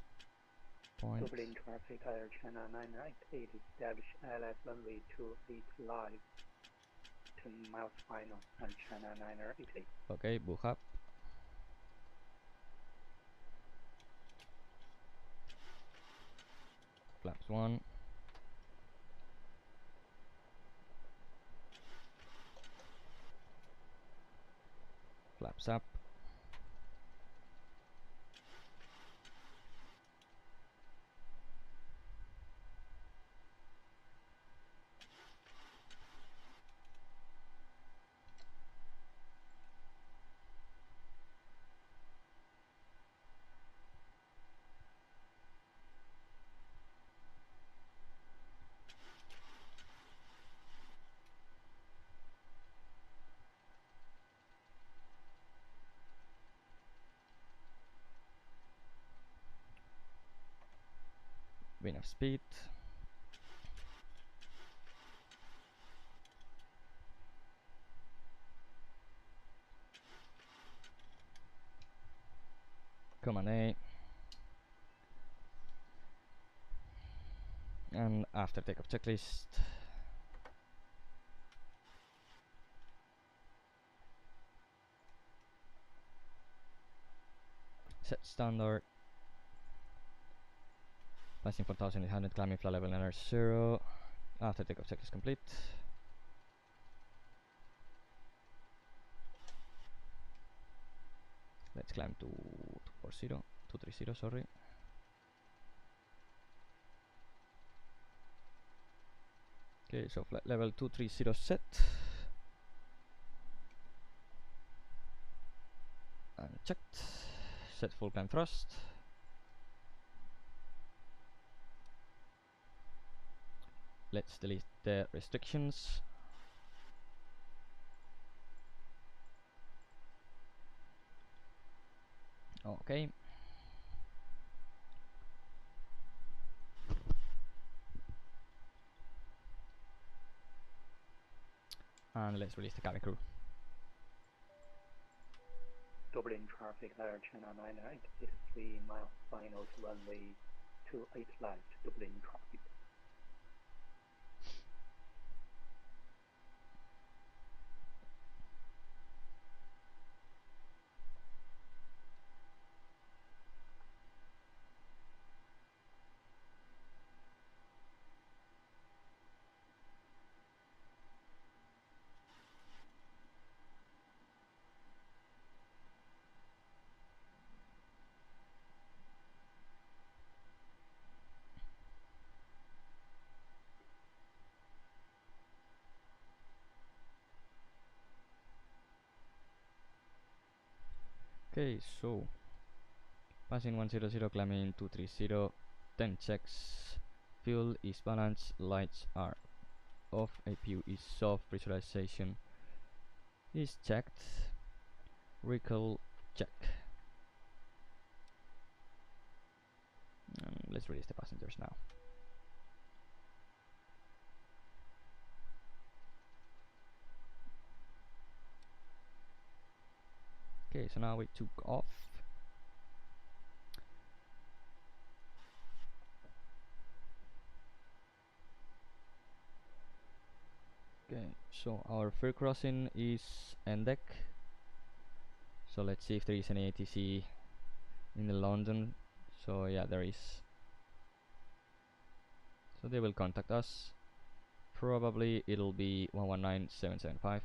point. Dublin traffic, Air China 998, establish ILS runway 28 live, 2 miles final, Air China 988. Okay, book up. Flaps 1. Flaps up. Enough speed. Command A. And after takeoff checklist. Set standard. Passing 4800, climbing flight level NR 0. After takeoff checklist complete. Let's climb to 230, sorry. Okay, so flight level 230 set. And checked. Set full climb thrust. Let's delete the restrictions. Okay. And let's release the cabin crew. Dublin traffic, Air China 998, 3 miles final to runway 28 left, Dublin traffic. Okay, so passing 100, climbing 230, 10 checks, fuel is balanced, lights are off, APU is soft, pressurization is checked, recall check. And let's release the passengers now. Okay, so now we took off. Okay, so our first crossing is Envtex. So let's see if there is any ATC in the London. So yeah, there is. So they will contact us. Probably it'll be 119775.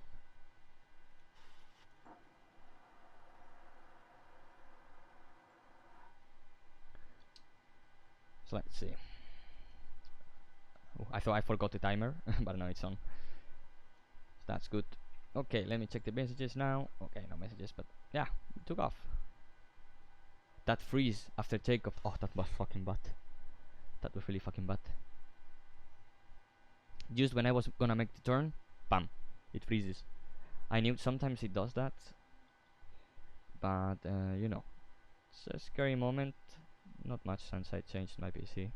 So let's see. Oh, I thought I forgot the timer, but now it's on. So that's good. Okay, let me check the messages now. Okay, no messages, but yeah, it took off. That freeze after takeoff. Oh, that was fucking bad. That was really fucking bad. Just when I was gonna make the turn, bam, it freezes. I knew sometimes it does that, but you know, it's a scary moment. Not much since I changed my PC.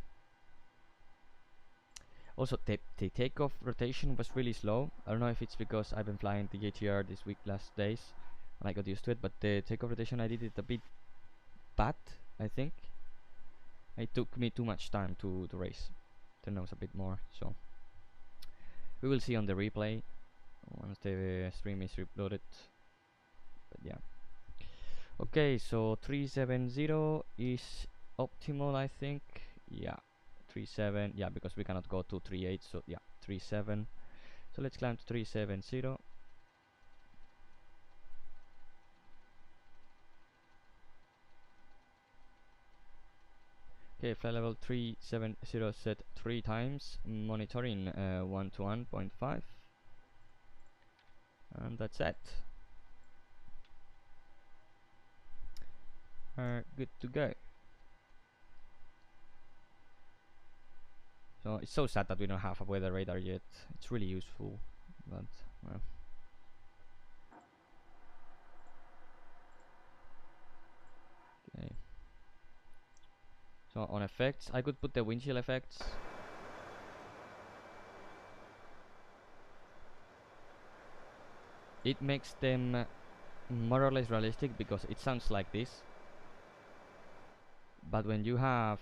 Also, the takeoff rotation was really slow. I don't know if it's because I've been flying the ATR this week, last days, and I got used to it, but the takeoff rotation I did it a bit bad, I think. It took me too much time to raise the nose a bit more, so we will see on the replay once the stream is uploaded. But yeah. Okay, so 370 is optimal, I think. Yeah, 37. Yeah, because we cannot go to 38. So yeah, 37. So let's climb to 370. Okay, flight level 370 set 3 times, monitoring 1 to 1.5, and that's it. Good to go. So it's so sad that we don't have a weather radar yet. It's really useful, but well. Okay. So on effects, I could put the windshield effects. It makes them more or less realistic because it sounds like this. But when you have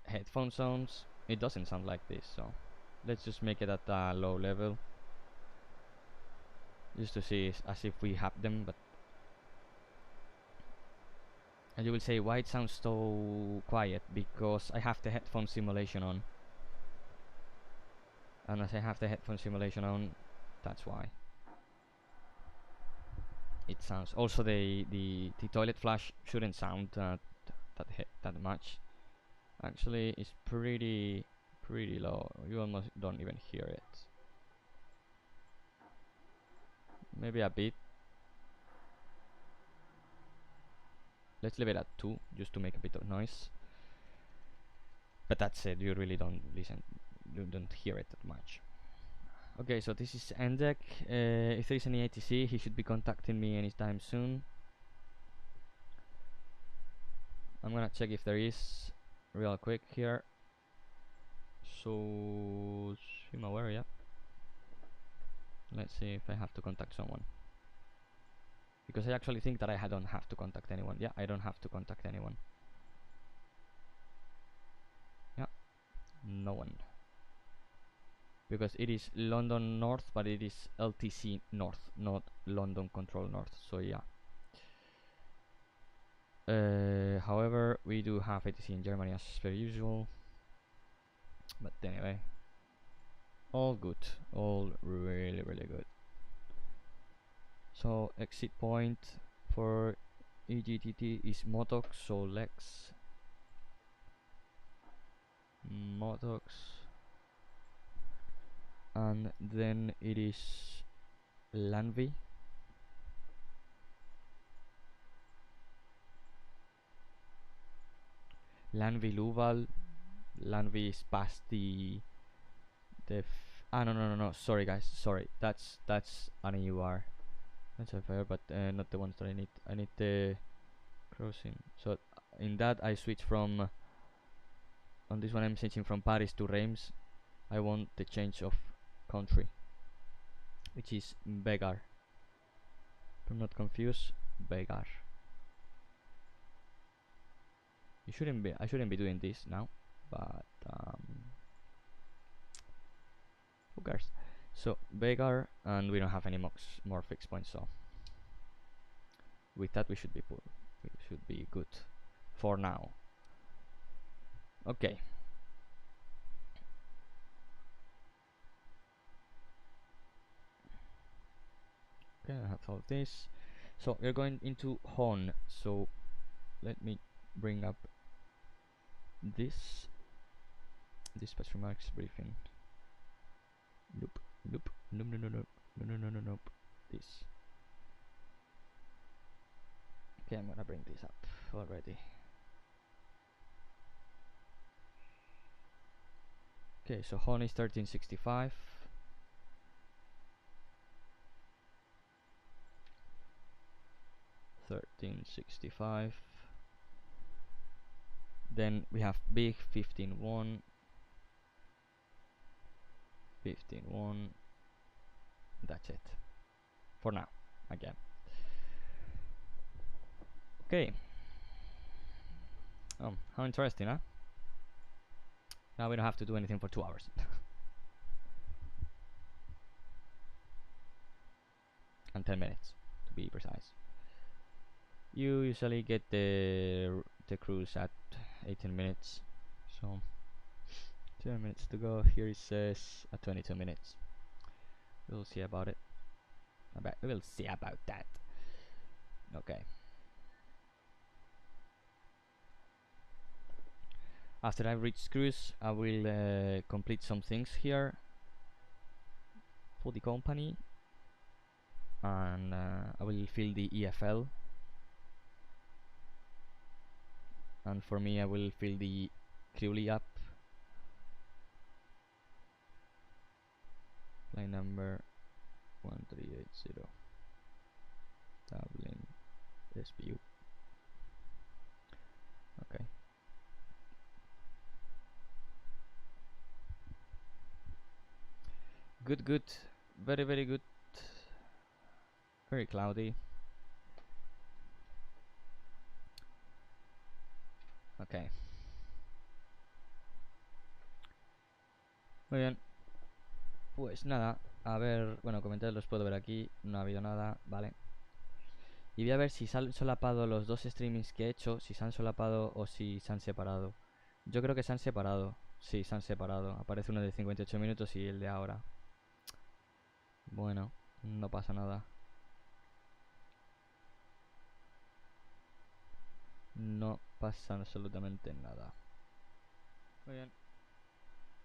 headphone sounds, it doesn't sound like this. So let's just make it at a low level, just to see as if we have them. But and you will say, why it sounds so quiet? Because I have the headphone simulation on, and as I have the headphone simulation on, that's why it sounds. Also, the toilet flush shouldn't sound that much. Actually, it's pretty low. You almost don't even hear it. Maybe a bit. Let's leave it at 2, just to make a bit of noise. But that's it. You really don't listen. You don't hear it that much. Okay, so this is Envtex. If there is any ATC, he should be contacting me anytime soon. I'm gonna check if there is real quick here. So I'm aware, yeah. Let's see if I have to contact someone, because I actually think that I don't have to contact anyone. Yeah, I don't have to contact anyone. Yeah, no one, because it is London North, but it is LTC North, not London Control North. So yeah. However, we do have ATC in Germany as per usual. But anyway, all good, all really good. So exit point for EGTT is Motox, so Lex Motox, and then it is Lanvi. Lanvi Luval. Lanvi is past the no, sorry guys, sorry, that's an EUR. That's a fair, but not the ones that I need. I need the crossing. So in that I switch from on this one I'm changing from Paris to Reims. I want the change of country, which is Begar. Do not confuse Begar. I shouldn't be doing this now, but who cares? So Begar, and we don't have any more fixed points, so with that we should be good for now. Okay. Okay, I have all this. So we're going into Hon. So let me bring up this dispatch remarks briefing. Nope. This. Okay, I'm gonna bring this up already. Okay, so Hon is 1365. Then we have big 15.1. 15.1. That's it for now. Again. Okay. Oh, how interesting, huh? Now we don't have to do anything for 2 hours. And 10 minutes, to be precise. You usually get the cruise at 18 minutes. So, 10 minutes to go. Here it says at 22 minutes. We'll see about it. We'll see about that. Okay. After I reach cruise, I will complete some things here for the company, and I will fill the EFL, and for me I will fill the Crewly app, line number 1380, Dublin SPU. Okay. Good. Very good. Very cloudy. Okay. Muy bien. Pues nada, a ver, bueno, comentarios los puedo ver aquí, no ha habido nada, vale. Y voy a ver si se han solapado los dos streamings que he hecho, si se han solapado o si se han separado. Yo creo que se han separado, sí, se han separado. Aparece uno de 58 minutos y el de ahora. Bueno, no pasa nada. No pasa absolutamente nada. Muy bien.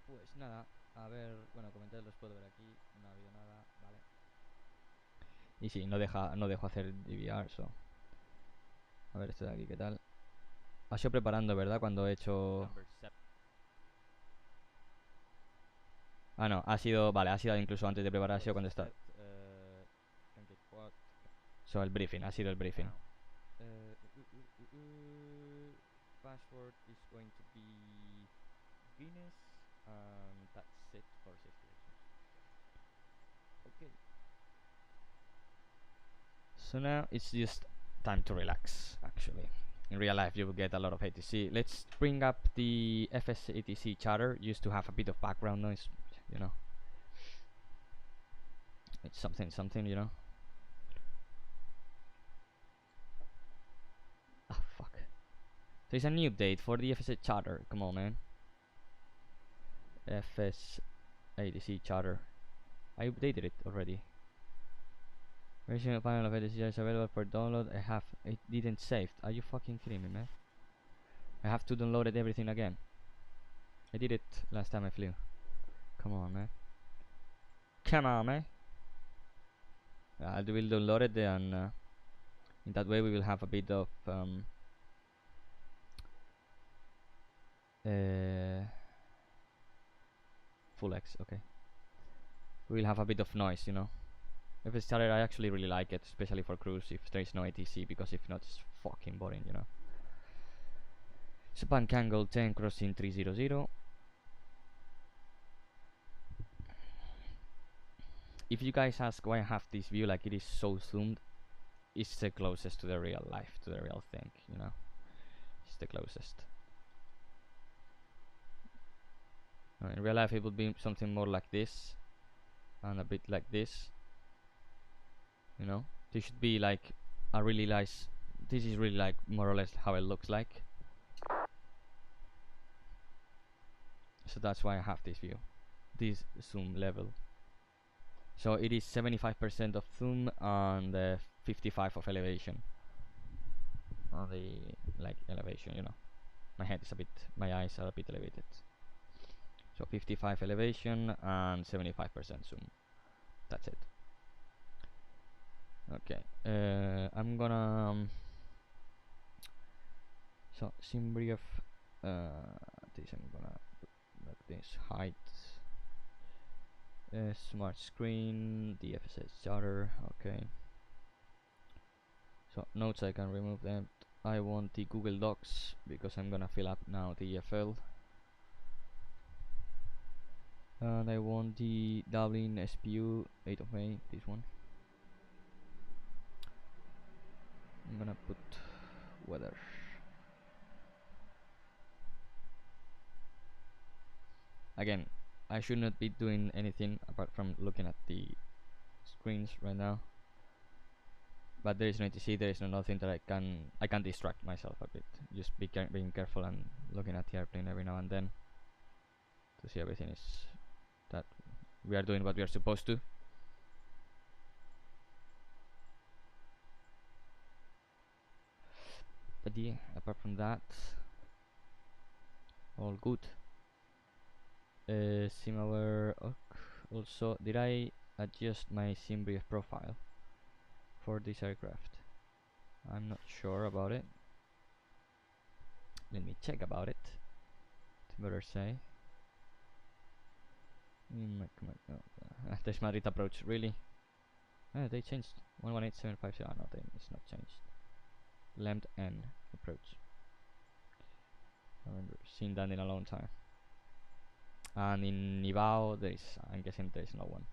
Pues nada, a ver, bueno, comentarios los puedo ver aquí, no ha habido nada, vale. Y sí, no dejo hacer DVR, so. A ver esto de aquí, ¿qué tal? Ha sido preparando, ¿verdad? Cuando he hecho... Ah, no, ha sido, vale, ha sido incluso antes de preparar, ha sido cuando está... So, el briefing, ha sido el briefing. Password is going to be Venus, and that's it for safety reasons. Okay. So now it's just time to relax, actually. In real life you will get a lot of ATC. Let's bring up the FS ATC chatter, used to have a bit of background noise, you know. It's something, you know. Ah, fuck. There's a new update for the FS chatter, come on, man. FS ATC chatter. I updated it already. Version of panel of ATC is available for download. It didn't save. Are you fucking kidding me, man? I have to download it everything again. I did it last time I flew. Come on, man. Come on, man. I will download it, and in that way we will have a bit of full X. Okay. We will have a bit of noise, you know. If it's started, I actually really like it, especially for cruise if there is no ATC, because if not, it's fucking boring, you know. Span Kangle 10 crossing 300. If you guys ask why I have this view like it is so zoomed, it's the closest to the real life, to the real thing, you know. It's the closest. In real life it would be something more like this, and a bit like this. You know, this should be like a really nice. This is really like more or less how it looks like. So that's why I have this view, this zoom level. So it is 75% of zoom and 55 of elevation. On the like elevation, you know. My head is a bit, my eyes are a bit elevated. So 55 elevation and 75% zoom. That's it. Okay, I'm gonna so SimBrief this I'm gonna put like this height, smart screen, the FSS charter. Okay, so notes I can remove them. I want the Google Docs because I'm gonna fill up now the EFL, and I want the Dublin SPU 8th of May, this one. I'm gonna put weather. again, I should not be doing anything apart from looking at the screens right now. But there is no ATC, there is no nothing that I can distract myself a bit. Just being careful and looking at the airplane every now and then to see everything is that we are doing what we are supposed to. But yeah, apart from that, all good. SimAware. Also, did I adjust my SimBrief profile for this aircraft? I'm not sure about it. Let me check about it to better say. There's Madrid approach, really? They changed 118750. No, it's not changed. Lambda N approach. I haven't seen that in a long time. And in Nivao, I'm guessing there's no one.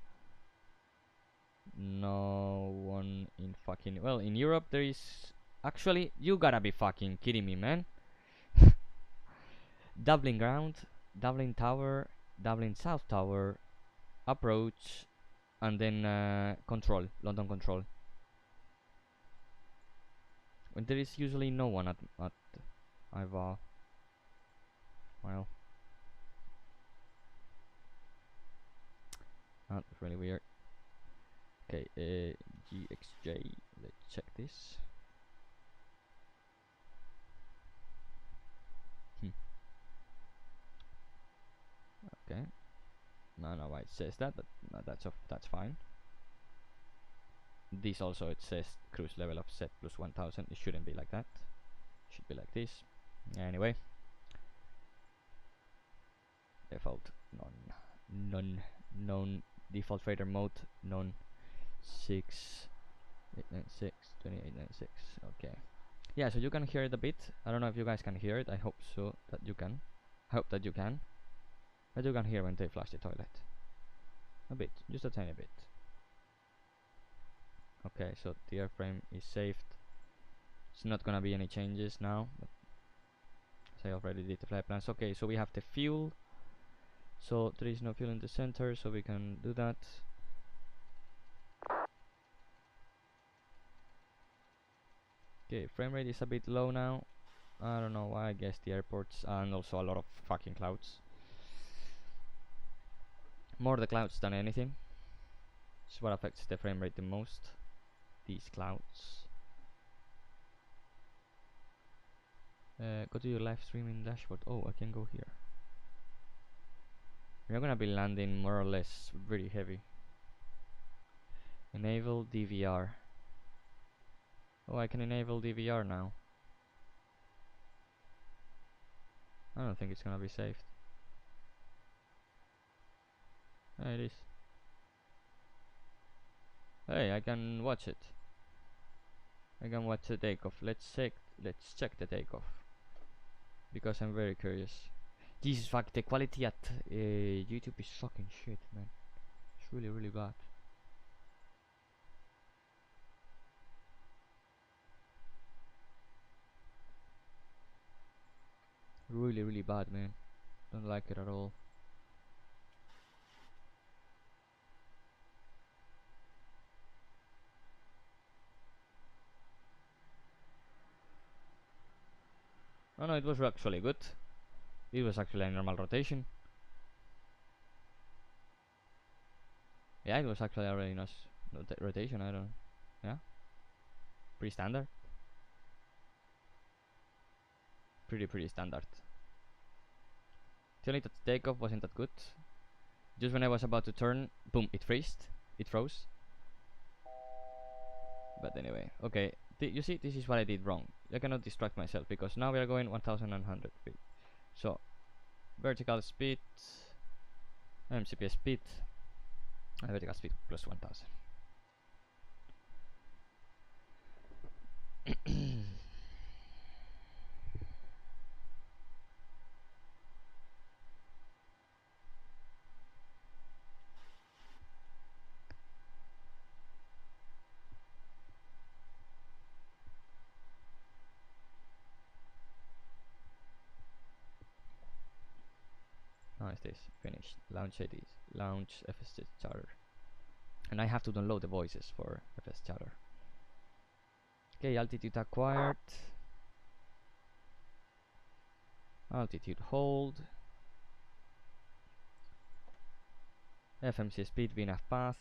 No one in fucking... Well, in Europe there is... Actually, you gotta be fucking kidding me, man. Dublin ground, Dublin tower, Dublin South tower, approach, and then control, London control. When there is usually no one at IVA. Well, that was really weird. Okay, GXJ, let's check this. Okay, I don't know why it says that, but that's fine. This also, it says cruise level of set plus 1000. It shouldn't be like that. It should be like this. Anyway, default none default freighter mode none 6896 2896. Okay, yeah, so you can hear it a bit. I don't know if you guys can hear it. I hope so that you can. I hope that you can. But you can hear when they flush the toilet a bit, just a tiny bit. Okay, so the airframe is saved. It's not gonna be any changes now, but I already did the flight plans. Okay, so we have the fuel. So there is no fuel in the center, so we can do that. Okay, frame rate is a bit low now. I don't know why. I guess the airports and also a lot of fucking clouds. More the clouds than anything. It's what affects the frame rate the most. These clouds. Go to your live streaming dashboard. Oh, I can go here. We're gonna be landing more or less pretty heavy. Enable DVR. Oh, I can enable DVR now. I don't think it's gonna be saved. There it is. Hey, I can watch it. I can watch the takeoff. Let's check the takeoff, because I'm very curious. Jesus fuck, the quality at YouTube is fucking shit, man. It's really, really bad. Really, really bad, man. Don't like it at all. Oh no, it was actually good. It was actually a normal rotation. Yeah, it was actually a really nice rotation. I don't... Yeah, pretty standard. Pretty standard. The only that the takeoff wasn't that good. Just when I was about to turn, boom, it froze. But anyway, okay. You see, this is what I did wrong. I cannot distract myself, because now we are going 1100 feet. So, vertical speed, MCPS speed, and vertical speed plus 1000. Nice. of this. Finished. Launch IDs. Launch FS charter. And I have to download the voices for FS charter. Okay, altitude acquired. Altitude hold. FMC speed, VNAV path.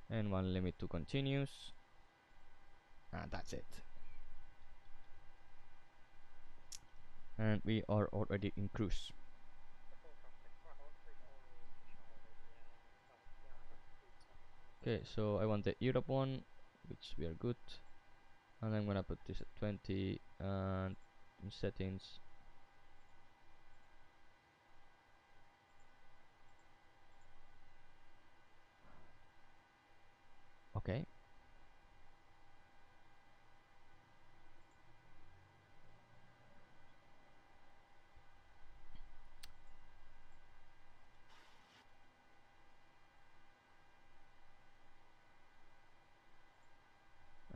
And one limit to continuous. And that's it. And we are already in cruise. Okay, so I want the Europe one, which we are good. And I'm gonna put this at 20 and in settings. Okay.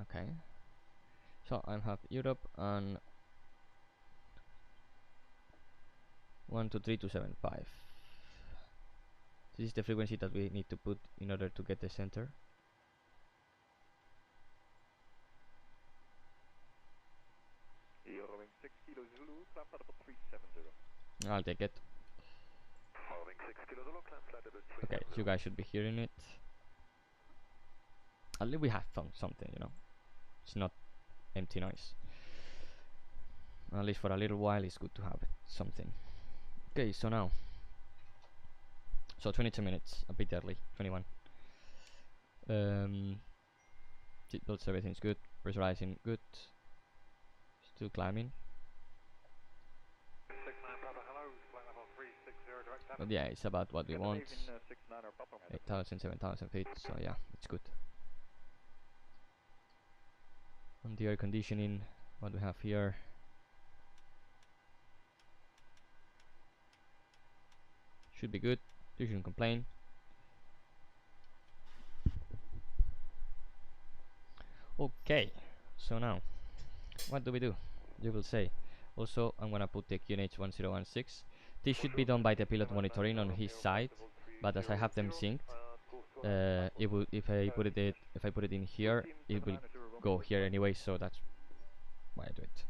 Okay. So I have Europe and 123.275. This is the frequency that we need to put in order to get the center. Rolling 6 Kilo Zulu, climb flight level 370. I'll take it. Rolling 6 Kilo Zulu, climb flight level 370. Okay, you guys should be hearing it. At least we have something, you know. It's not empty noise. At least for a little while, it's good to have something. Okay, so now. So 22 minutes, a bit early, 21. Seatbelts, everything's good. Pressurizing, good. Still climbing. But yeah, it's about what we want. 8,000, 7,000 feet, so yeah, it's good. On the air conditioning, what we have here. Should be good, you shouldn't complain. Okay, so now, what do we do? You will say. Also, I'm gonna put the QNH 1016. This should be done by the pilot monitoring on his side, but as I have them synced, it will, if I put it in here, it will go here anyway, so that's why I do it.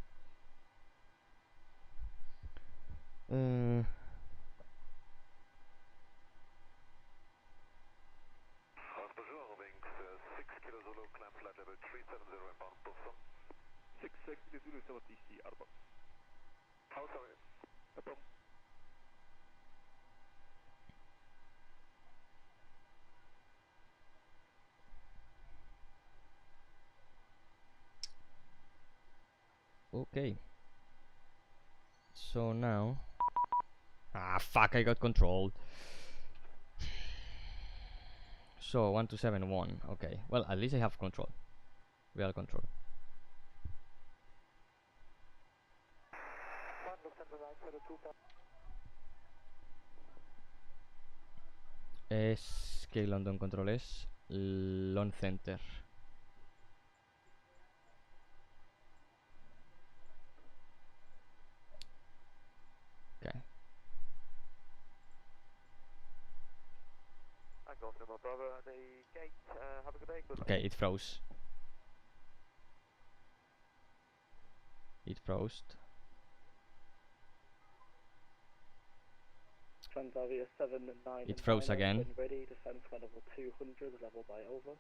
Okay. So now, fuck! I got controlled. So 1271. Okay. Well, at least I have control. Real control. Es que London control es Lone Center. Okay. Okay, it froze. It froze. It froze again. Ready, descend to level 200, level by over.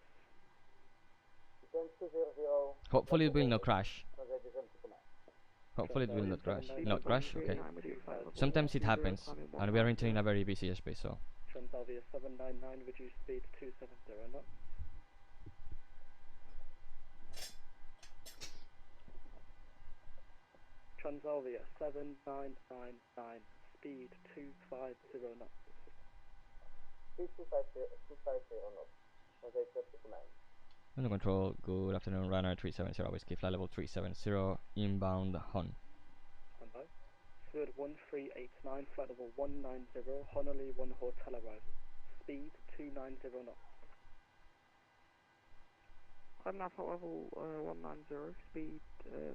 Hopefully it will not crash. Hopefully it will not crash. Not crash? Okay. Sometimes it happens, and we are entering a very busy airspace, so. Transavia 799, reduce speed to 270 knots. Transavia 7999, speed 250 knots. Speed 250 knots. SaitekPRO command. Under control, good afternoon, Ryanair 370, whiskey flight level 370, inbound HON. Standby. Third 1389, flight level 190, Honolulu 1 hotel arrival. Speed 290 knots. I'm now flight level 190, speed,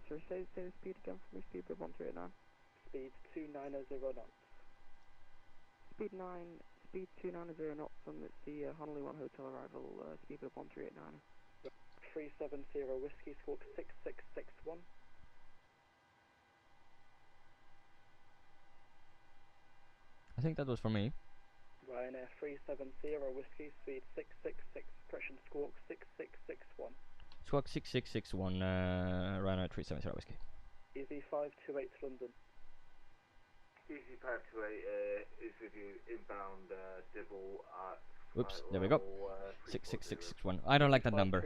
sorry, say the speed again for me, speed with 1389. Speed 290 knots. speed 290 knots, and it's the Honolulu 1 hotel arrival, speed of 1389. 370 Whiskey, squawk 6661. I think that was for me. Ryanair 370 Whiskey, speed 666, correction, squawk 6661. Squawk 6661, Ryanair 370 Whiskey. Easy 528 to London. Easy 528 is with you inbound Dibble at Oops, there we go. 66661. I don't like that number.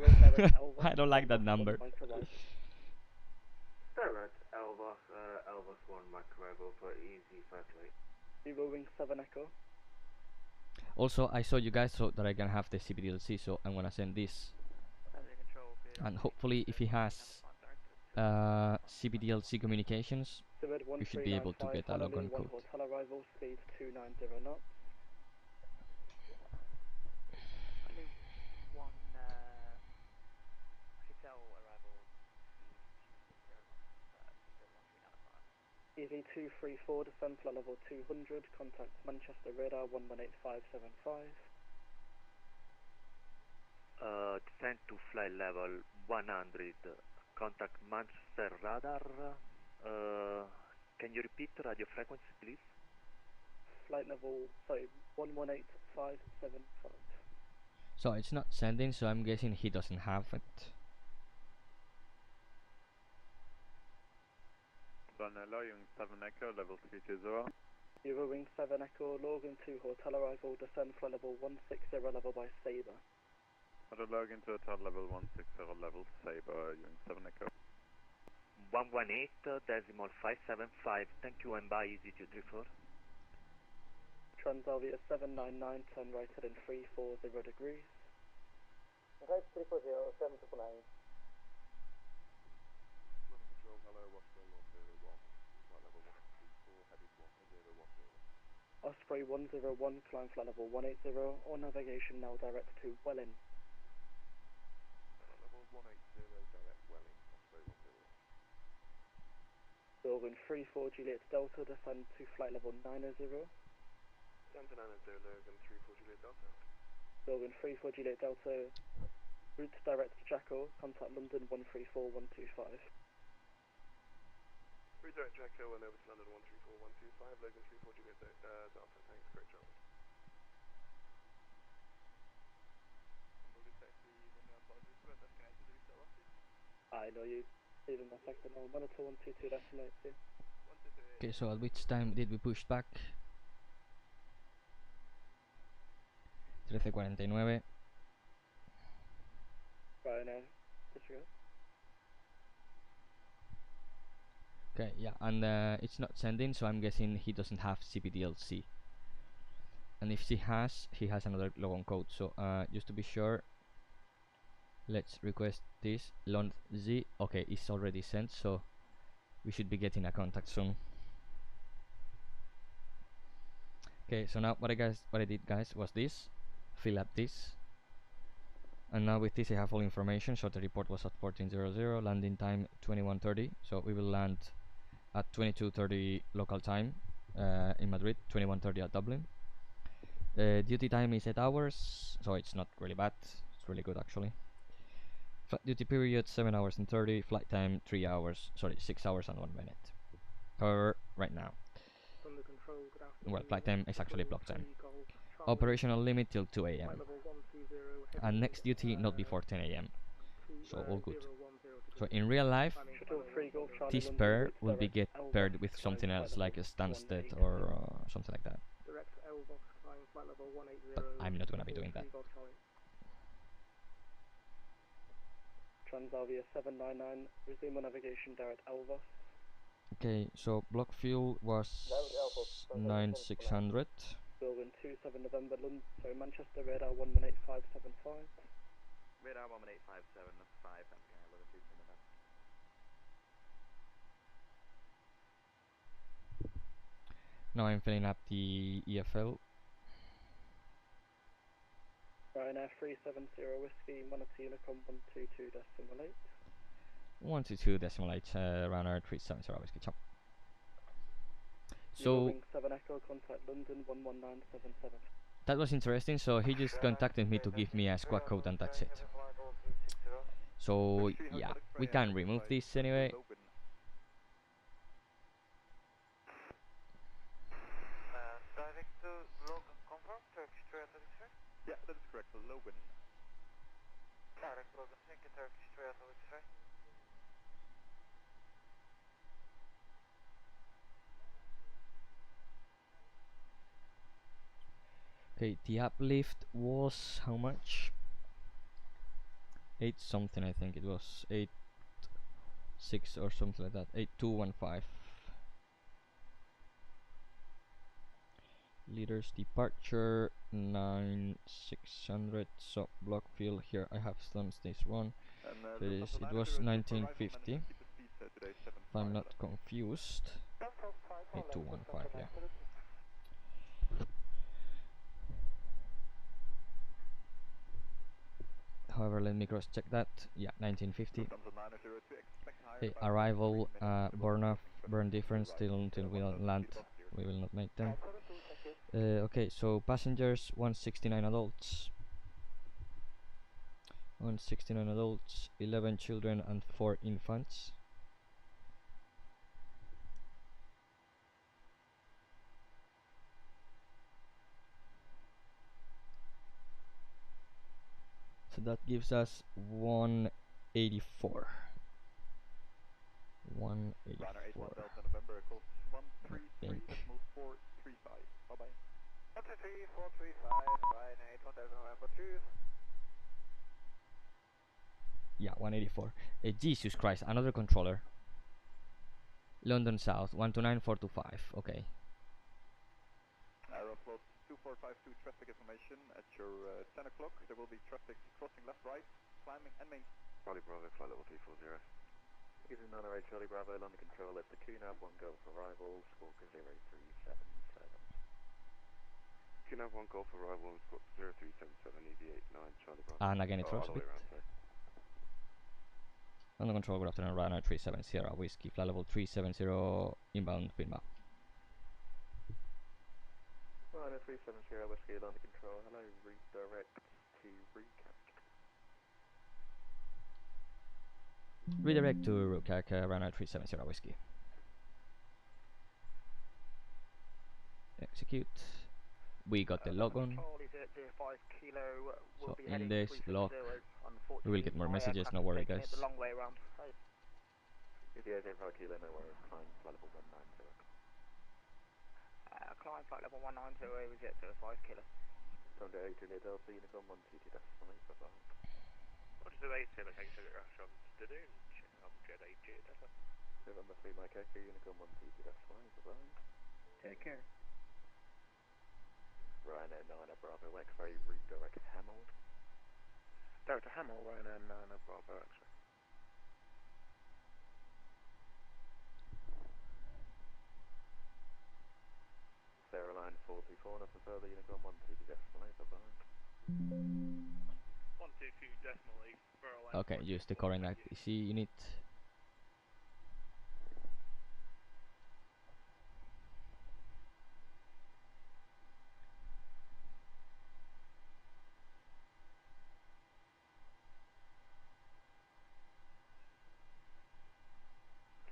I don't like that number. Direct Elvas, Elvas 1 microwave for easy 528. Zero wing 7 Echo. Also, I saw you guys so that I can have the CPDLC, so I'm gonna send this. And hopefully, if he has CPDLC communications, you should be able to get a logon code. Hotel arrival, speed 290 knots. Easy 234, descend flight level 200, contact Manchester radar 118575. Descend to flight level 100, contact Manchester radar. Can you repeat radio frequency, please? Flight level, sorry, 118575. So it's not sending, so I'm guessing he doesn't have it. Logan 7 Echo, level 320. Euro wing 7 Echo, Logan 2 hotel arrival, descend flight level 160, level by Sabre. Logan to hotel level 160, level Sabre, Ewing 7 Echo. 118, decimal 575, thank you and bye, easy 234. Transalvia 799, turn right heading 340 degrees. Right 340, 799. Control, hello, Osprey 101, flight level 134, heading 1010. Osprey 101, climb flight level 180, or navigation now direct to Welling. Level 180, direct Welling, Osprey 10. Logan 34 Juliet Delta, descend to flight level 90. Descend to 90, Logan 34 Juliet Delta. Logan 34 Juliet Delta, route direct to Jacko, contact London 134125. Redirect Jacko and over to London 134125, Logan 34 Juliet Delta, thanks, great job. I know you. Even my sector now, monitor 122 decimal 82. Okay, so at which time did we push back? 13:49. Ryanair, disregard. Okay, yeah, and it's not sending, so I'm guessing he doesn't have CPDLC. And if he has another logon code. So just to be sure, let's request this Lond Z. Okay, it's already sent, so we should be getting a contact soon. Okay, so now what I did, guys, was this: fill up this, and now with this I have all information. So the report was at 14:00, landing time 21:30. So we will land at 22:30 local time in Madrid, 21:30 at Dublin. Duty time is 8 hours, so it's not really bad. It's really good actually. Duty period 7 hours and 30. Flight time 3 hours. Sorry, 6 hours and 1 minute. However, right now, well, flight time is actually block time. Operational limit till 2 AM. And next duty not before 10 AM. So all good. So in real life, this pair will be get paired with something else like a Stansted or something like that. But I'm not gonna be doing that. Transalvia 799, resume on navigation direct Elvas. Okay, so block fuel was 9600. Building 27 November, London, sorry, Manchester, radar 118575. Radar 11857, that's 5, I'm going to 11 November. Now I'm filling up the EFL. Ryanair 370 Whiskey, Monitor Unicom 122.8. 122.8, Ryanair 370 Whiskey, chop. So 7 Echo, contact London 11977. that was interesting. So he just contacted me to give me a squad code and that's it. So yeah, we can remove this anyway. Direct to Logan, confirm, Turkish 333? Yeah, that is correct, Logan. Direct Logan, thank you, Turkish 333. Okay, the uplift was how much? 8 something, I think it was 8.6 or something like that. 8.215. Leaders departure 9,600. So block fill here. I have stunts this one. So it was 1950. If I'm not confused. 8.215, yeah. However, let me cross check that. Yeah, 1950. Okay, arrival, burn difference still until we don't land. We will not make them. Okay, so passengers 169 adults. 169 adults, 11 children and 4 infants. So that gives us 184. 184. I think. 435. Bye-bye. 123, 435, Ryanair 1 November 2. Yeah, 184. Jesus Christ, another controller. London South, 129425. Okay. Aeroflot 2452 traffic information at your 10 o'clock. There will be traffic crossing left, right, climbing and main. Charlie Bravo, flight level 240. Using 908 Charlie Bravo, London Control at the QNAV 1 Golf arrival, Squawk 0377. QNAV 1 Golf arrival, Squawk 0377, EV89 Charlie Bravo. And again it drops a bit. London Control, good afternoon, Ryanair 370 Sierra Whiskey, flight level 370, inbound Finma. Ryanair 370 Whiskey, London Control, hello, redirect to recap. Redirect to Rukak, Ryanair 370 Whiskey. Execute. We got the log on. So index, log. We will get more messages, no worry guys. The long way around. Yeah, 05 kilo, no worries, climb flight level 190. Climb flight level 190, was it 5 kilo? Thunder 8 Juliet Delta, Unicorn 122, decimal 8, bye-bye. What is the base here? I take it rush on Stadun, Jet 8 Jet, that's it. November 3 Mike Echo, Unicorn 122, decimal 8, bye-bye. Take care. Ryanair 9 Bravo X-ray, redirect Hamel. Direct to Hamel, Ryanair 9 Bravo X-ray. Sarah line 424, nothing further, Unicorn 122, decimal 8, bye-bye. 122 decimal 8, Sarah line. Okay, use the coordinate EC unit.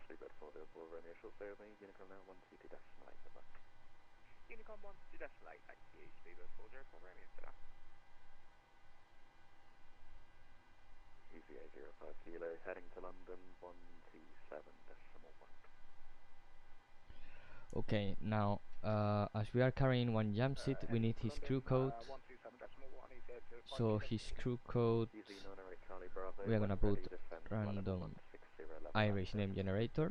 Seabird 4 Liverpool, Romeo short stay with me, Unicorn now 122, decimal 8, bye-bye. Unicorn 122 decimal 8, thank you, Seabird 4 Liverpool, Romeo for that. EVA 05 kilo, heading to London 127, decimal 1. Okay, now as we are carrying one jump seat, we need his crew code. So his crew code, we are gonna put random Irish name generator.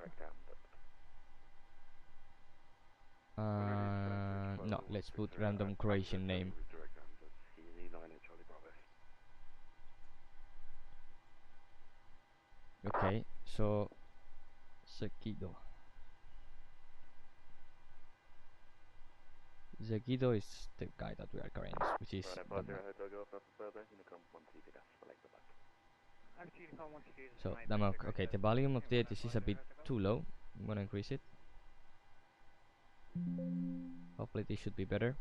No, let's put random Croatian name. Okay, so Zekido. Zekido is the guy that we are carrying, which is so Damok. Okay, the volume of this is a bit too low. I'm gonna increase it. Hopefully this should be better.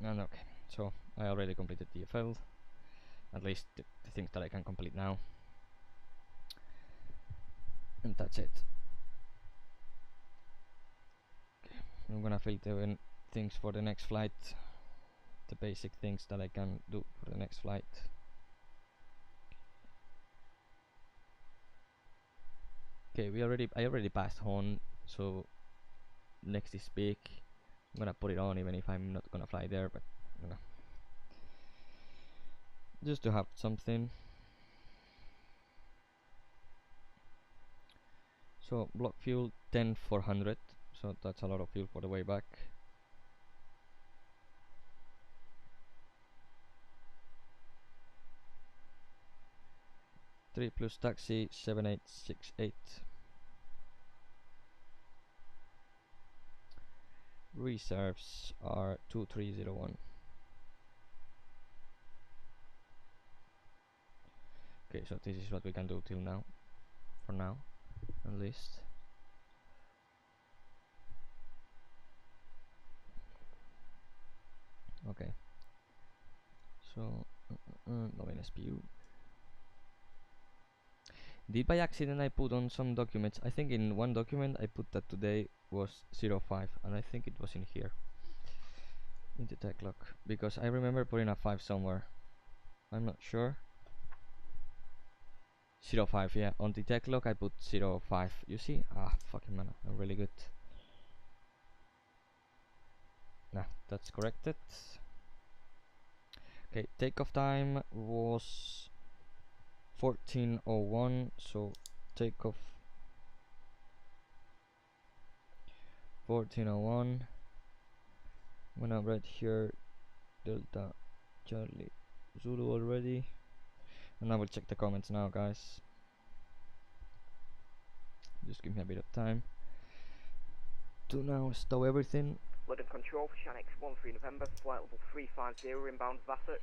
And okay, so I already completed the FL, at least the things that I can complete now, and that's it. Okay, I'm gonna filter in things for the next flight, the basic things that I can do for the next flight. Okay, I already passed on, so next is big. I'm gonna put it on even if I'm not gonna fly there, but you know, just to have something. So block fuel 10,400, so that's a lot of fuel for the way back. Three plus taxi 7868. Reserves are 2301. Okay, so this is what we can do till now, for now at least. Okay, so login SPU. Did by accident I put on some documents? I think in one document I put that today was 05, and I think it was in here, in the tech log, because I remember putting a 5 somewhere. I'm not sure. 05, yeah, on the tech log I put 05. You see? Ah, fucking man, I'm really good. Nah, that's corrected. Okay, takeoff time was 14:01, so takeoff 14:01. I'm gonna write here Delta Charlie Zulu already, and I will check the comments now, guys. Just give me a bit of time to now stow everything. London Control for Shanix 13 November, flight level 350 inbound VATSIM.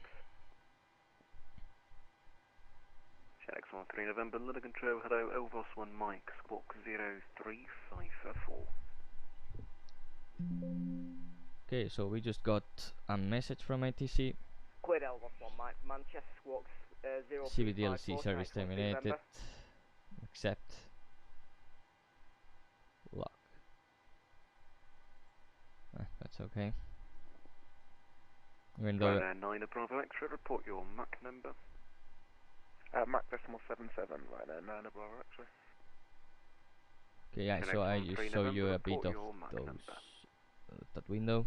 Shanix 13 November, London Control, hello, Ovos 1 Mike, squawk 0354. Okay, so we just got a message from ATC. Cleared Ovos 1 Mike, Manchester squawk 0354. CVDLC service terminated. Accept. Lock. That's okay. Even though Ryanair 9 Bravo Extra, report your MAC number. MAC decimal 77, Ryanair 9 Bravo Extra. okay, yeah, so I just show you a bit of those that window.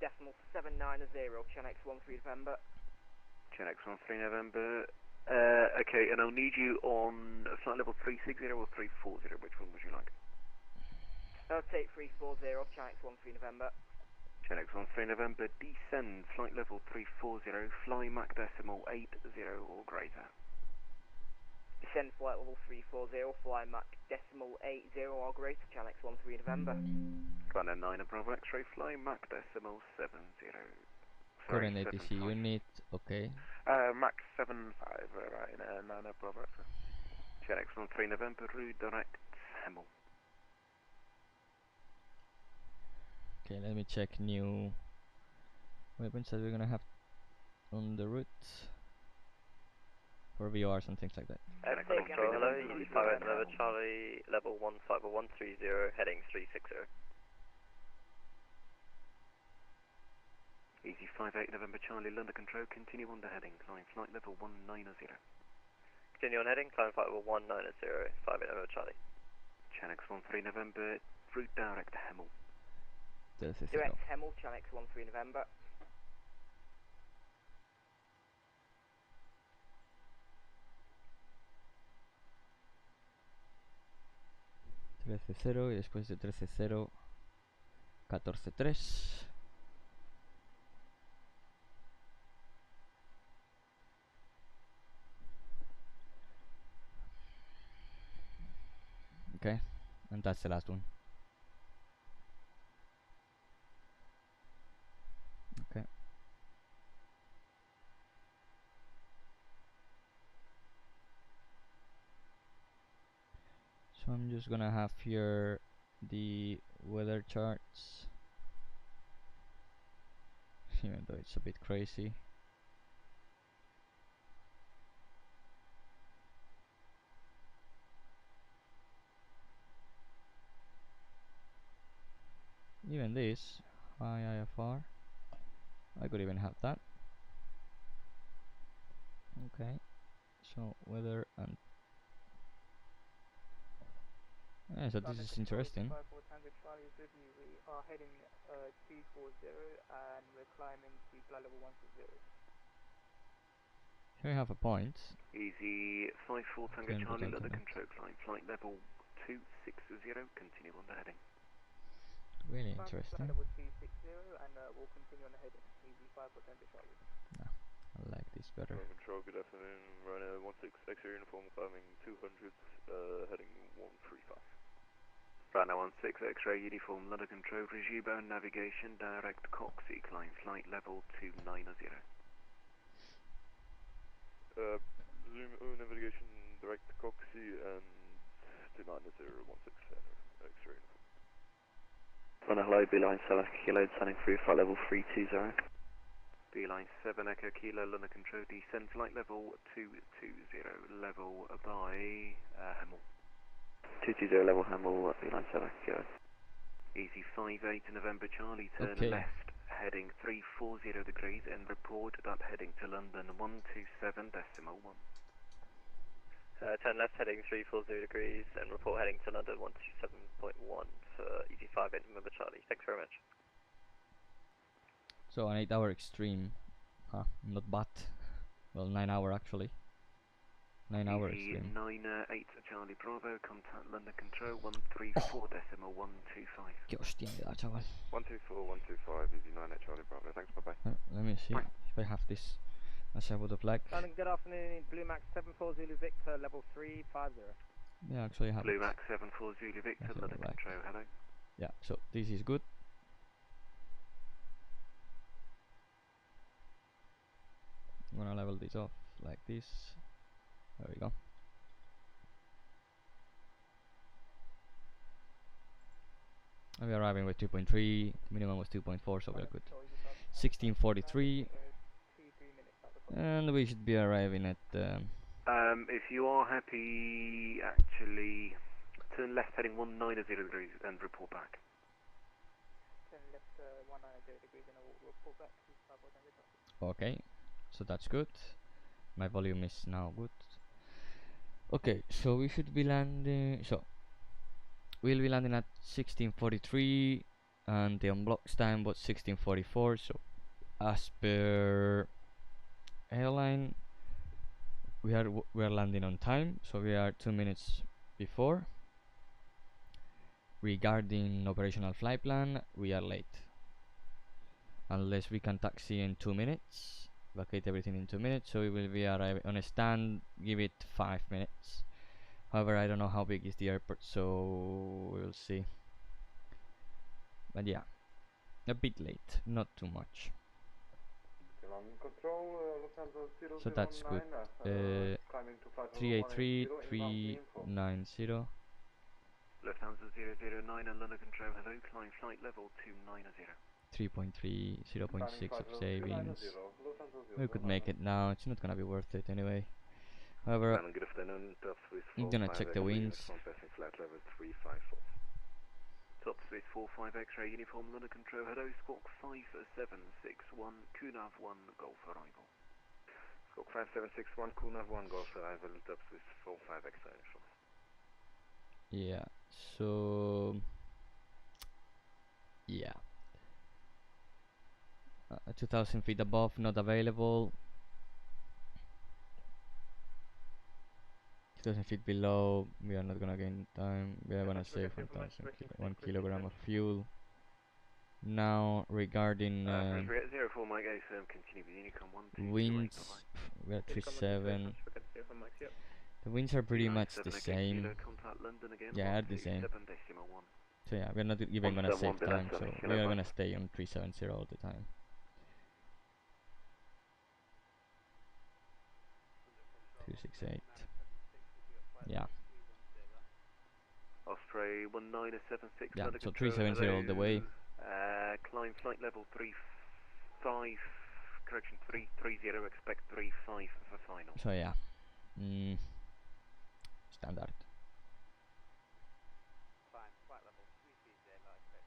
Decimal 790, Chanex 13 November. Chanex 13 November. Okay, and I'll need you on flight level 360 or 340. Which one would you like? I'll take 340, Chanex 13 November. Chanex 13 November, descend flight level 340, fly Mach decimal 80 or greater. Descend flight level 340, fly Mach decimal 80 or greater, Chanex 13 November. Ryanair 9 Bravo X-ray, fly Mach decimal 70. Current ATC unit, okay. Mach 75, Ryanair 9 Bravo X-ray. Chanex 13 November, redirect Hemel. Okay, let me check new weapons that we're gonna have on the route for VRs and things like that. Control, hello, Easy 58 November, Charlie, level 15130, heading 360. Easy 58 November, Charlie, London Control, continue on the heading, climb flight level 190. Continue on heading, climb flight level 190, 58 November, Charlie. Chanex 13 November, route direct Hemel. Direct Hemel, Chanex 13 November. $13.0 y después de 13.0 14.3. Okay, and that's the last one. Okay. So I'm just gonna have here the weather charts, even though it's a bit crazy. Even this high IFR, I could even have that. Okay, so weather and yeah, so this is interesting. 54 Tango Charlie is with you. We are heading 240 and we're climbing to flight level 160. Here we have a point. Easy 54 Tango Okay, Charlie, okay, let the okay. control climb. Flight level 260, continue on the heading. Really Flight interesting. level 260 and we'll continue on the heading. Easy 54 Tango Charlie. Nah, I like this better. Control, good afternoon. Ryanair 16 X-ray uniform climbing 200, heading 135. Ryanair 16 X-ray uniform, London Control, resume own navigation, direct Coxie, climb flight level 290. Zoom O navigation, direct Coxie and 290 16 X-ray uniform. Runner hello, beeline 7 Echo Kilo, descending through flight level 320. Beeline 7 Echo Kilo, London Control, descend flight level 220, level by Hemel. 220 level Hemel, beeline 7 Echo Kilo. Easy 58 November Charlie, turn Okay. left, heading 340 degrees and report that heading to London 127.1. Turn left heading 340 degrees and report heading to London 127.1 for easy 58 November Charlie. Thanks very much. So an 8-hour extreme. Not bad. Well, 9 hour actually. 9 hour Easy extreme. 98 Charlie Bravo, contact London Control 134.125. Qué hostia me da, chaval. 124, 125, easy 98 Charlie Bravo. Thanks, bye bye. Let me see if I have this as I would have liked. Good afternoon, Blue Max 74 Zulu Victor, level 350. Yeah, actually I have Blue it. Max 74 Zulu Victor, That's London what I like. Control, hello. Yeah, so this is good. I'm gonna level this off like this. There we go. And we're arriving with 2.3. The minimum was 2.4, so we're good. 1643. And we should be arriving at If you are happy, actually, turn left heading 190 degrees and report back. Turn left 190 degrees and we'll report back to 54 Tango Charlie. okay, so that's good. My volume is now good. Okay, so we should be landing. So we'll be landing at 1643, and the unblocks time was 1644. So as per airline, we are landing on time. So we are 2 minutes before. Regarding operational flight plan, we are late. Unless we can taxi in 2 minutes, vacate everything in 2 minutes, so we will be arriving on a stand, give it 5 minutes. However, I don't know how big is the airport, so we'll see. But yeah, a bit late, not too much. So that's good. 383, 390. Lufthansa 009 and London Control, hello, climb flight level 290. 3.3, 0.6 of savings. We could make it now, it's not gonna be worth it anyway. However, Good afternoon, Top Swiss I'm gonna check the winds. passing flight level 354. Top Swiss 45 X-ray uniform, London Control, hello, squawk 5761, QNAV 1, Golf arrival. Squawk 5761, QNAV 1, Golf arrival, Top Swiss 45 X-ray uniform. Yeah, so yeah, 2000 feet above, not available. 2000 feet below, we are not gonna gain time. We are gonna save 1 kilogram of fuel. Now regarding 04 Mike A continue with Unicom 1 winds, we are 37. The winds are pretty much the same. Yeah, the same. So yeah, we're not even gonna save time, so we are gonna stay on 370 all the time. Two 6 8. Yeah. Osprey 1976. Yeah, under so control, 370 all the way. Climb flight level 35, correction 330, expect 35 for final. So yeah, standard. Climb flight level 330, expect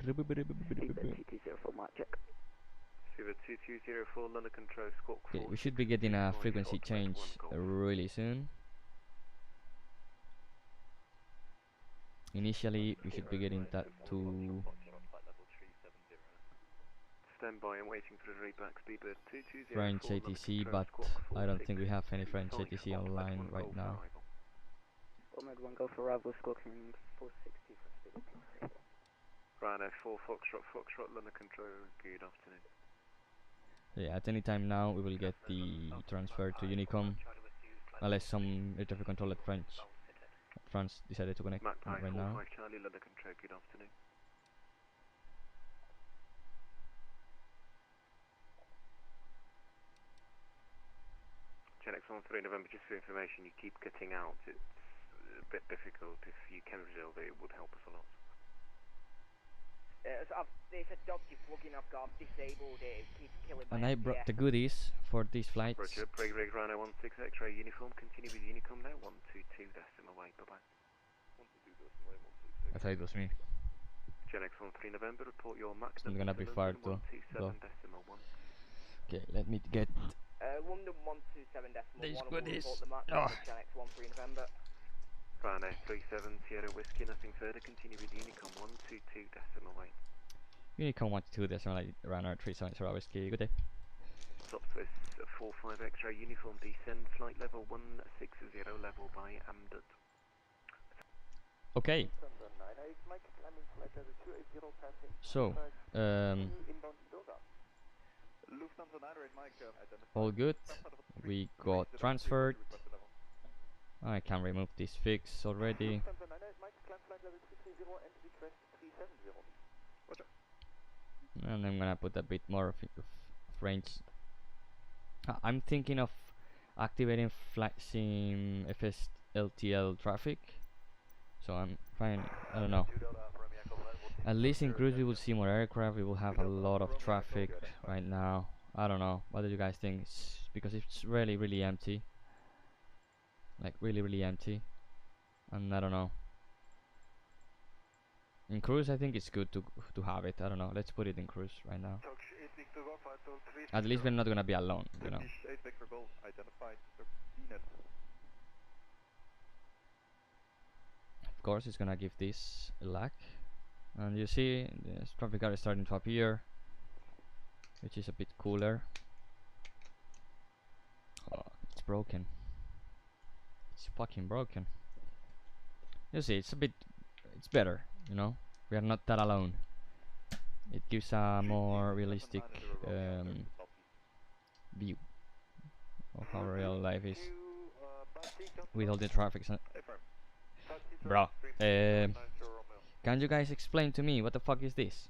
2204 mark check. Super 2204, London control, squawk 4. Okay, we should be getting a frequency change really soon. Initially, we should be getting that to stand by and waiting for the readback. Speedbird 2204 French ATC, but I don't think we have any French ATC online right now. Omeg 1 Golf arrival, squawking 460 for speed. Ryanair 4 Foxtrot, London control, good afternoon. Yeah, at any time now we will get the transfer to Unicom, unless some air traffic control at France decided to connect right now. Charlie, London control, good afternoon. Genex 13 November, just for information, you keep cutting out. It's a bit difficult. If you can resolve it, it would help us a lot. So there's a dodgy plugin I've got disabled. It keeps killing my And I brought the goodies for these flights. Roger, Break Rhino 16 X-ray uniform. Continue with Unicom now. 122 decimal way. Bye bye. 122 decimal way, 166. I thought it was me. Genex 13 November, report your Mac. It's not gonna be far though. 127 decimal 1. Okay, let me get London 127 decimal these 1. goodies. Report the Mac. Genex 13 November. Ryanair 37 Sierra Whiskey, nothing further. Continue with Unicom 122 decimal 8. Unicom 122 decimal 8. Ryanair 37 Sierra Whiskey. Good day. Stop Swiss 45 X-ray uniform. Descend flight level 160 level by Amdut. Okay. So, all good. We got transferred. I can remove this fix already. And I'm gonna put a bit more of range. I'm thinking of activating FlightSim FS LTL traffic. So I'm trying, I don't know. At least in cruise we will see more aircraft, we will have a lot of traffic right now. I don't know, what do you guys think? Because it's really empty. Like really empty. And I don't know. In cruise I think it's good to have it, I don't know. Let's put it in cruise right now. At least we're not gonna be alone, you know. Of course it's gonna give this a lag. And you see the traffic guard is starting to appear, which is a bit cooler. Oh, it's broken. It's fucking broken. You see, it's better, you know. We are not that alone. It gives a more realistic view of how real life is with all the traffic. Bro, can you guys explain to me what the fuck is this?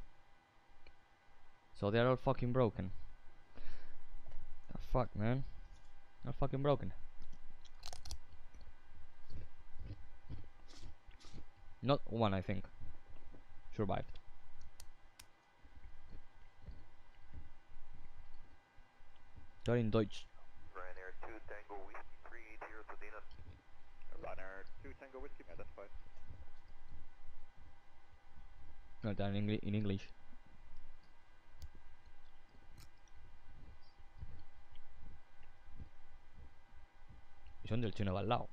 So they are all fucking broken. The fuck, man? They're fucking broken. Not one, I think, survived. They're in Deutsch. Ryanair 2 Tango Whiskey 380 to Dinan. Ryanair 2 Tango Whiskey, identified. No, they're in English. Y son del chino al lado.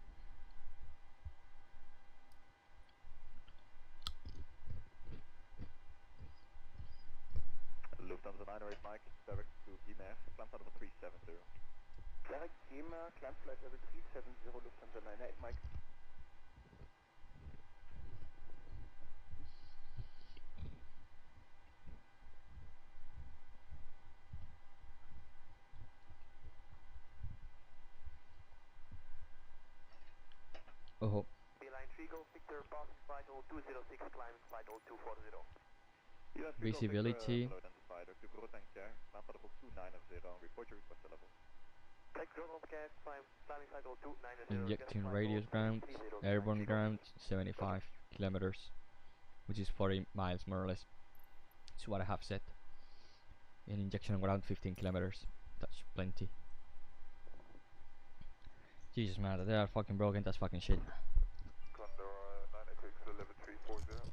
Lufthansa 908 Mike, direct to Guimaire, climb flight level 370. Direct Guimaire, climb flight level 370, Lufthansa 908 Mike. Oh. Beeline 3 Golf Victor, passing flight level 206, climbing flight level 240. Visibility. Report your request level. Injecting radius ground, airborne ground 75 kilometers, which is 40 miles more or less. That's what I have set. In injection ground 15 kilometers. That's plenty. Jesus man, they are fucking broken. That's fucking shit. Condor 9 Echo level 340.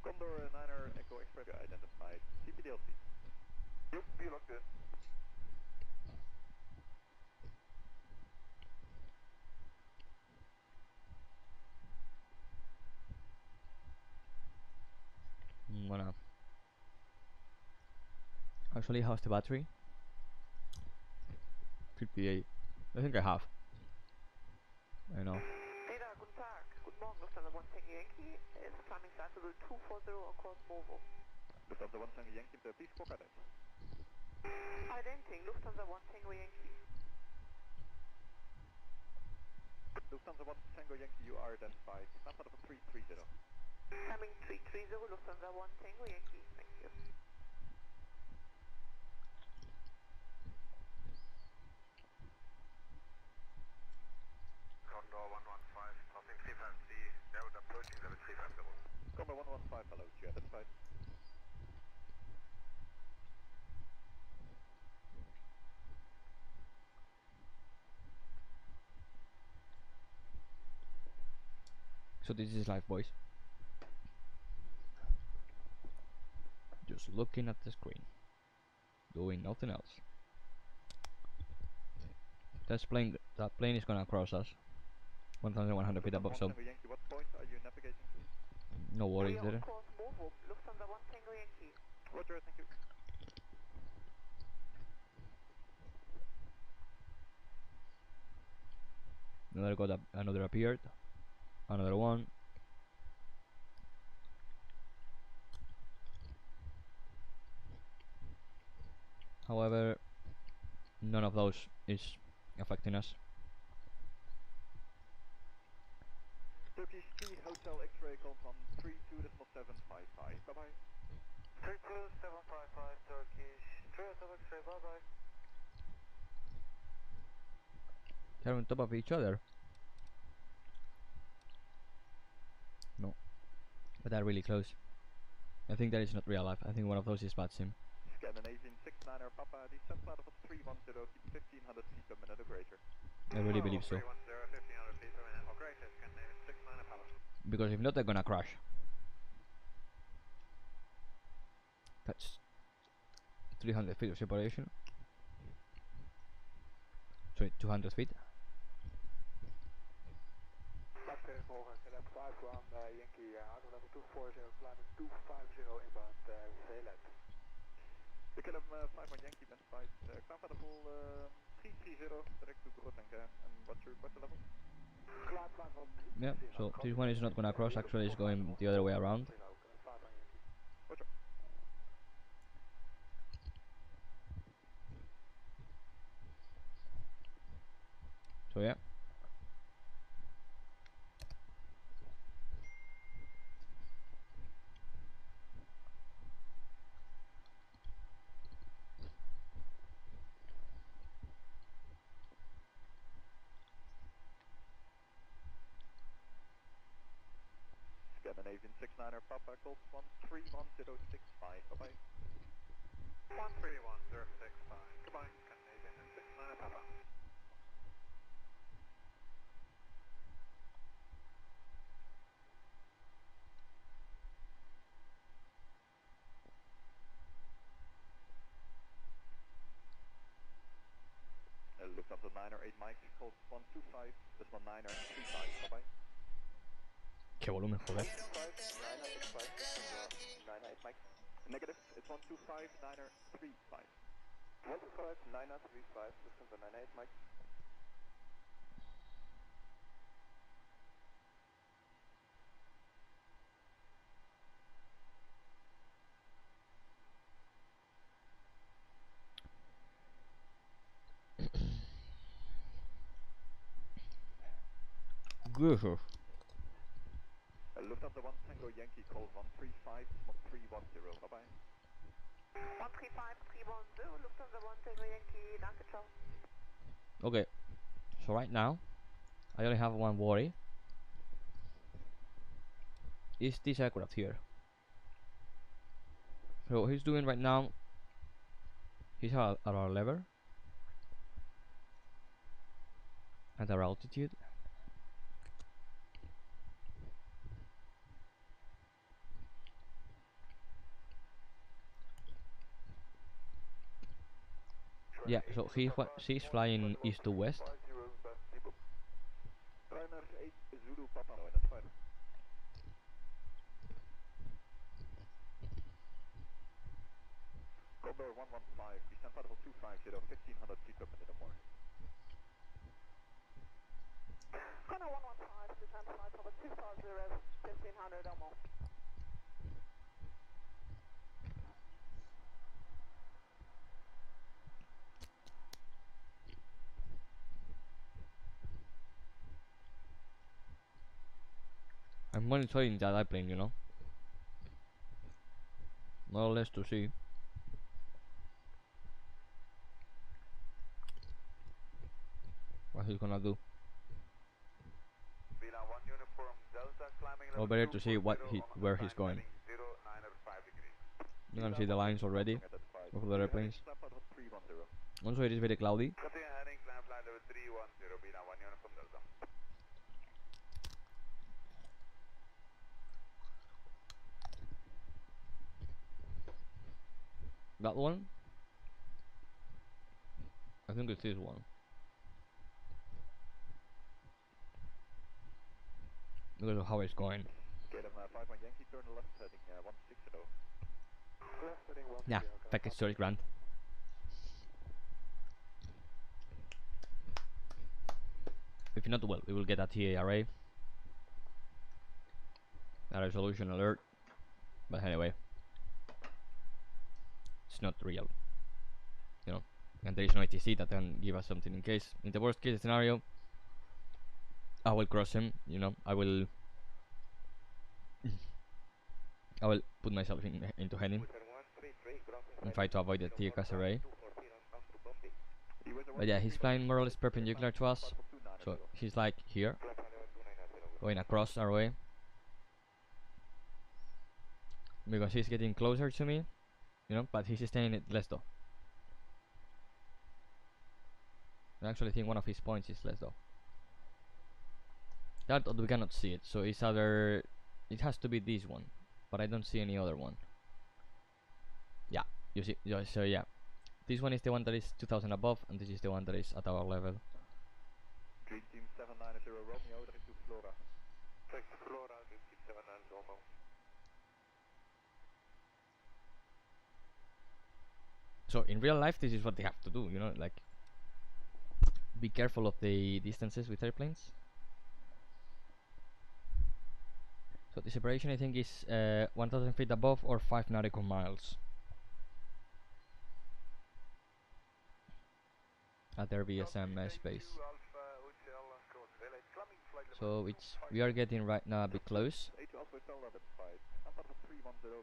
Condor 9 Echo Express identified. CPDLC. Yep, be locked in. Wanna actually, how's the battery? 58. I think I have. I know. Peter, guten Tag. Guten Morgen, Lufthansa 1 Tango Yankee. It's climbing altitude 240 across Movo. Lufthansa 1 Tango Yankee, please squawk at it. Identing, Lufthansa 1 Tango Yankee. Lufthansa 1 Tango Yankee, you are identified. Climb out of a 330. Climbing 330, Lufthansa 1 Tango Yankee. Thank you. Condor 115, passing 353, narrowed approaching level 350. Condor 115, hello, you identified. So this is live, boys. Just looking at the screen, doing nothing else. That plane is gonna cross us. 1,100 feet above, so Yankee, what point are you navigating to? no worries there. Course Movo, Lufthansa 1 Tango Yankee. Roger, thank you. Another appeared. Another one. However, none of those is affecting us. Turkish T Hotel X-ray confirm 32.755. Bye bye. 32755 Turkish. 3 Hotel X-ray, bye bye. They're on top of each other. No, but they're really close. I think that is not real life. I think one of those is VATSIM. Scandinavian 69er Papa, descent flight of 310, keep 1500 feet per minute or greater. I really believe so. 310, 1500 feet per minute or greater, Scandinavian 69er Papa. Because if not, they're gonna crash. That's 300 feet of separation. Sorry, 200 feet. Yankee, auto level 240, climbing 250 inbound, VLAP. The KLM 51 Yankee been flight, climb for the full 330, direct to Groningen, and what's your request level? Yeah, so this one is not gonna cross, actually it's going the other way around. So yeah. Scandinavian 69er Papa, called 131065, bye bye. 131065, goodbye, Scandinavian 69er Papa. Lufthansa 9er 8 Mike, called 125, this one 9er 35, bye bye. Qué volumen, joder. 9er 8 Mike. Negative, it's 125, 9er 35. 125, 9er 35, Lufthansa 9er 8 Mike. Good. Lufthansa 1 Tango Yankee, call 135, 310, bye bye. 135, 310, Lufthansa 1 Tango Yankee, danke, ciao. Okay, so right now I only have one worry. Is this aircraft here? So what he's doing right now, he's at our level, at our altitude. Yeah, so she's flying east to west. Ryanair 8 Zulu Papa, no, that's fine. Condor 115, descent level 250, 1500 feet per minute or more. Condor 115, descent flight level 250, 1500 or more. I'm monitoring that airplane, you know, more or less to see what he's gonna do. Or better to see where he's going. You can see the lines already of the airplanes. Also, it is very cloudy. That one? I think it's this one. Because of how it's going. Yeah, package storage grand. If not, well, we will get a TA array, a resolution alert, but anyway, it's not real, you know, and there is no ATC that can give us something in case. In the worst case scenario, I will cross him, you know, I will put myself into heading and try to avoid the TCAS array. But yeah, he's flying more or less perpendicular to us, so he's like here, going across our way, because he's getting closer to me, you know, but he's staying at less though. I actually think one of his points is less though. That we cannot see it, so it's either, it has to be this one, but I don't see any other one. Yeah, you see, so yeah, this one is the one that is 2000 above, and this is the one that is at our level. Dream Team 790 Romeo, direct to Flora. Direct to Flora, Dream Team 790 Romeo. So in real life, this is what they have to do, you know, like, be careful of the distances with airplanes. So the separation, I think, is 1000 feet above or 5 nautical miles at their VSM space. So we are getting right now a bit close.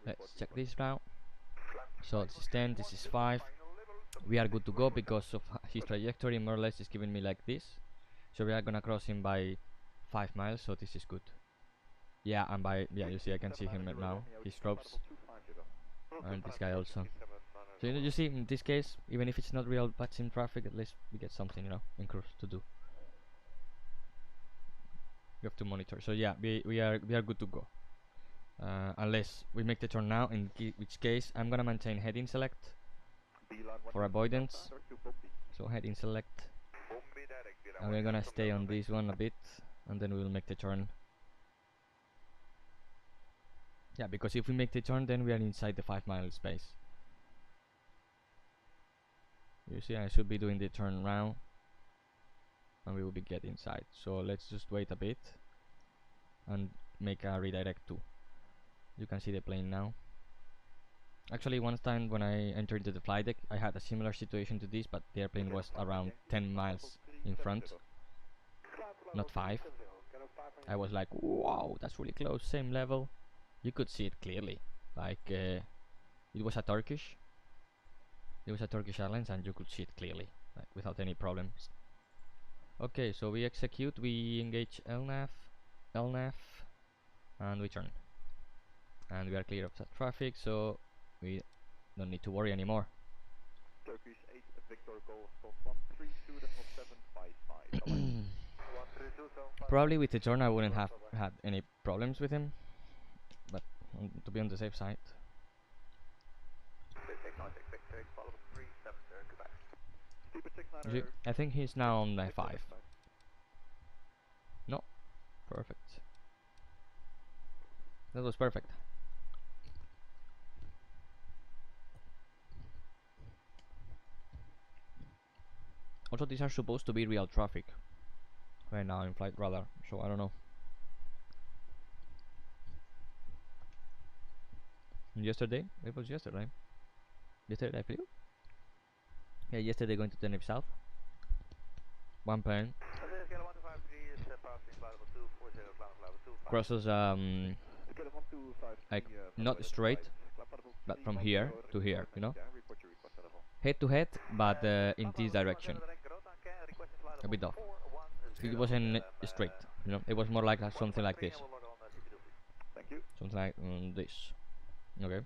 Let's check this now. So this is 10, this is 5. We are good to go because of his trajectory, more or less is giving me like this. So we are gonna cross him by 5 miles, so this is good. Yeah, and by, yeah, you see, I can see him right now, his strobes, and this guy also. So you see, in this case, even if it's not real VATSIM traffic, at least we get something, you know, in cruise to do. We have to monitor. So yeah, we are good to go. Unless we make the turn now, in which case I'm gonna maintain heading select for avoidance. So heading select, and we're gonna stay on this one a bit, and then we will make the turn. Yeah, because if we make the turn, then we are inside the 5 mile space. You see, I should be doing the turn now, and we will be getting inside. So let's just wait a bit and make a redirect too. You can see the plane now. Actually, one time when I entered into the flight deck, I had a similar situation to this, but the airplane was around 10 miles in front, not 5. I was like, wow, that's really close, same level. You could see it clearly, like it was a Turkish. It was a Turkish Airlines, and you could see it clearly, like without any problems. Okay, so we execute, we engage LNAV, and we turn. And we are clear of that traffic, so we don't need to worry anymore. Turkish 8 Victor Golf Golf 132.755. Probably with the turn I wouldn't have had any problems with him, but to be on the safe side. I think he's now on the 5. No, perfect. That was perfect. Also, these are supposed to be real traffic right now in flight radar, so I don't know. Yesterday? It was yesterday. Yesterday I flew? Yeah, yesterday going to Tenerife South. One plane. Crosses like not straight, but from here to here, you know? Head to head, but in this direction. A bit off. It wasn't straight, you know? It was more like something like this. Something like this. Okay.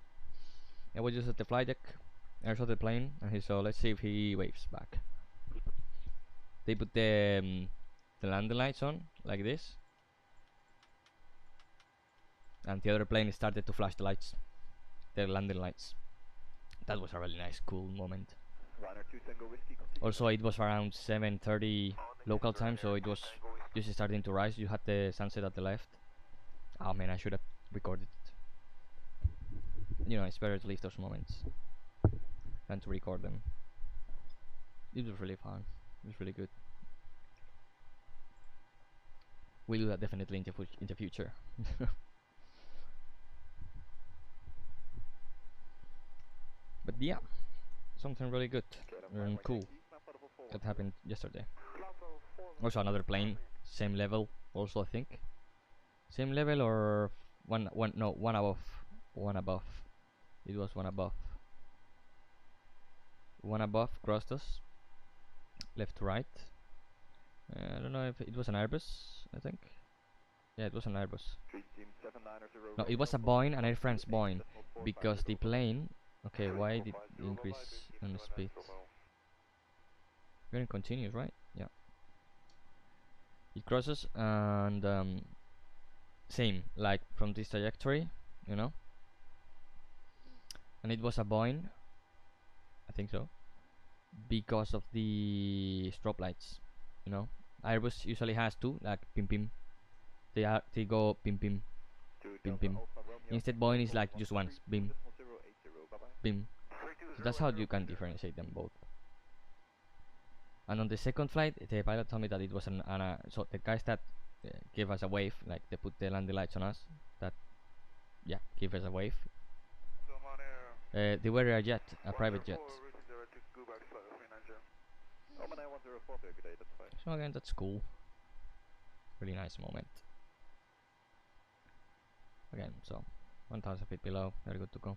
I was just at the flight deck. I saw the plane, and he saw. Let's see if he waves back. They put the landing lights on like this, and the other plane started to flash the lights, the landing lights. That was a really nice, cool moment. Also, it was around 7:30 local time, so it was just starting to rise. You had the sunset at the left. Oh man, I should have recorded it. You know, it's better to leave those moments than to record them. It was really fun. It was really good. We'll do that definitely in the future. But yeah, something really good and cool that happened yesterday. Also another plane, same level. Also I think same level or one above. One above. It was one above. One above crossed us, left to right. I don't know if it was an Airbus, I think. Yeah, it was an Airbus. No, it was a Boeing, an Air France Boeing, because the plane... Okay, why did it increase on the speed? We're in continuous, right? Yeah. It crosses and same, like from this trajectory, you know? And it was a Boeing, I think so, because of the strobe lights, you know. Airbus usually has two, like pim pim. They go pim pim, pim pim. Instead, Boeing is like just once, bim, bim. So that's how you can differentiate them both. And on the second flight, the pilot told me that it was so the guys that gave us a wave, like they put the landing lights on us, that yeah, give us a wave. They were a jet, a private jet. So again, that's cool. Really nice moment. Again, so 1,000 feet below, very good to go.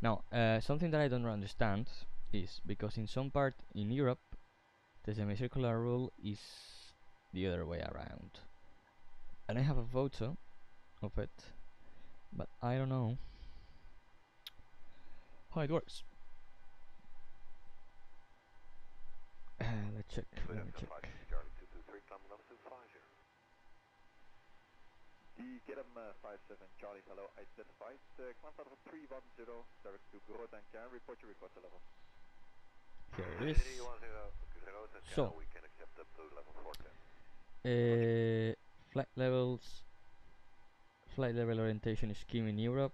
Now, something that I don't understand is because in some part in Europe, the semicircular rule is the other way around. And I have a photo of it, but I don't know how it works. Let's check. Let me check. Get him 57 Charlie, hello, identified. Climb out of 310, direct to Grotanka, report your request level. Here it is. So, we can accept up to level 410. flight level orientation scheme in Europe,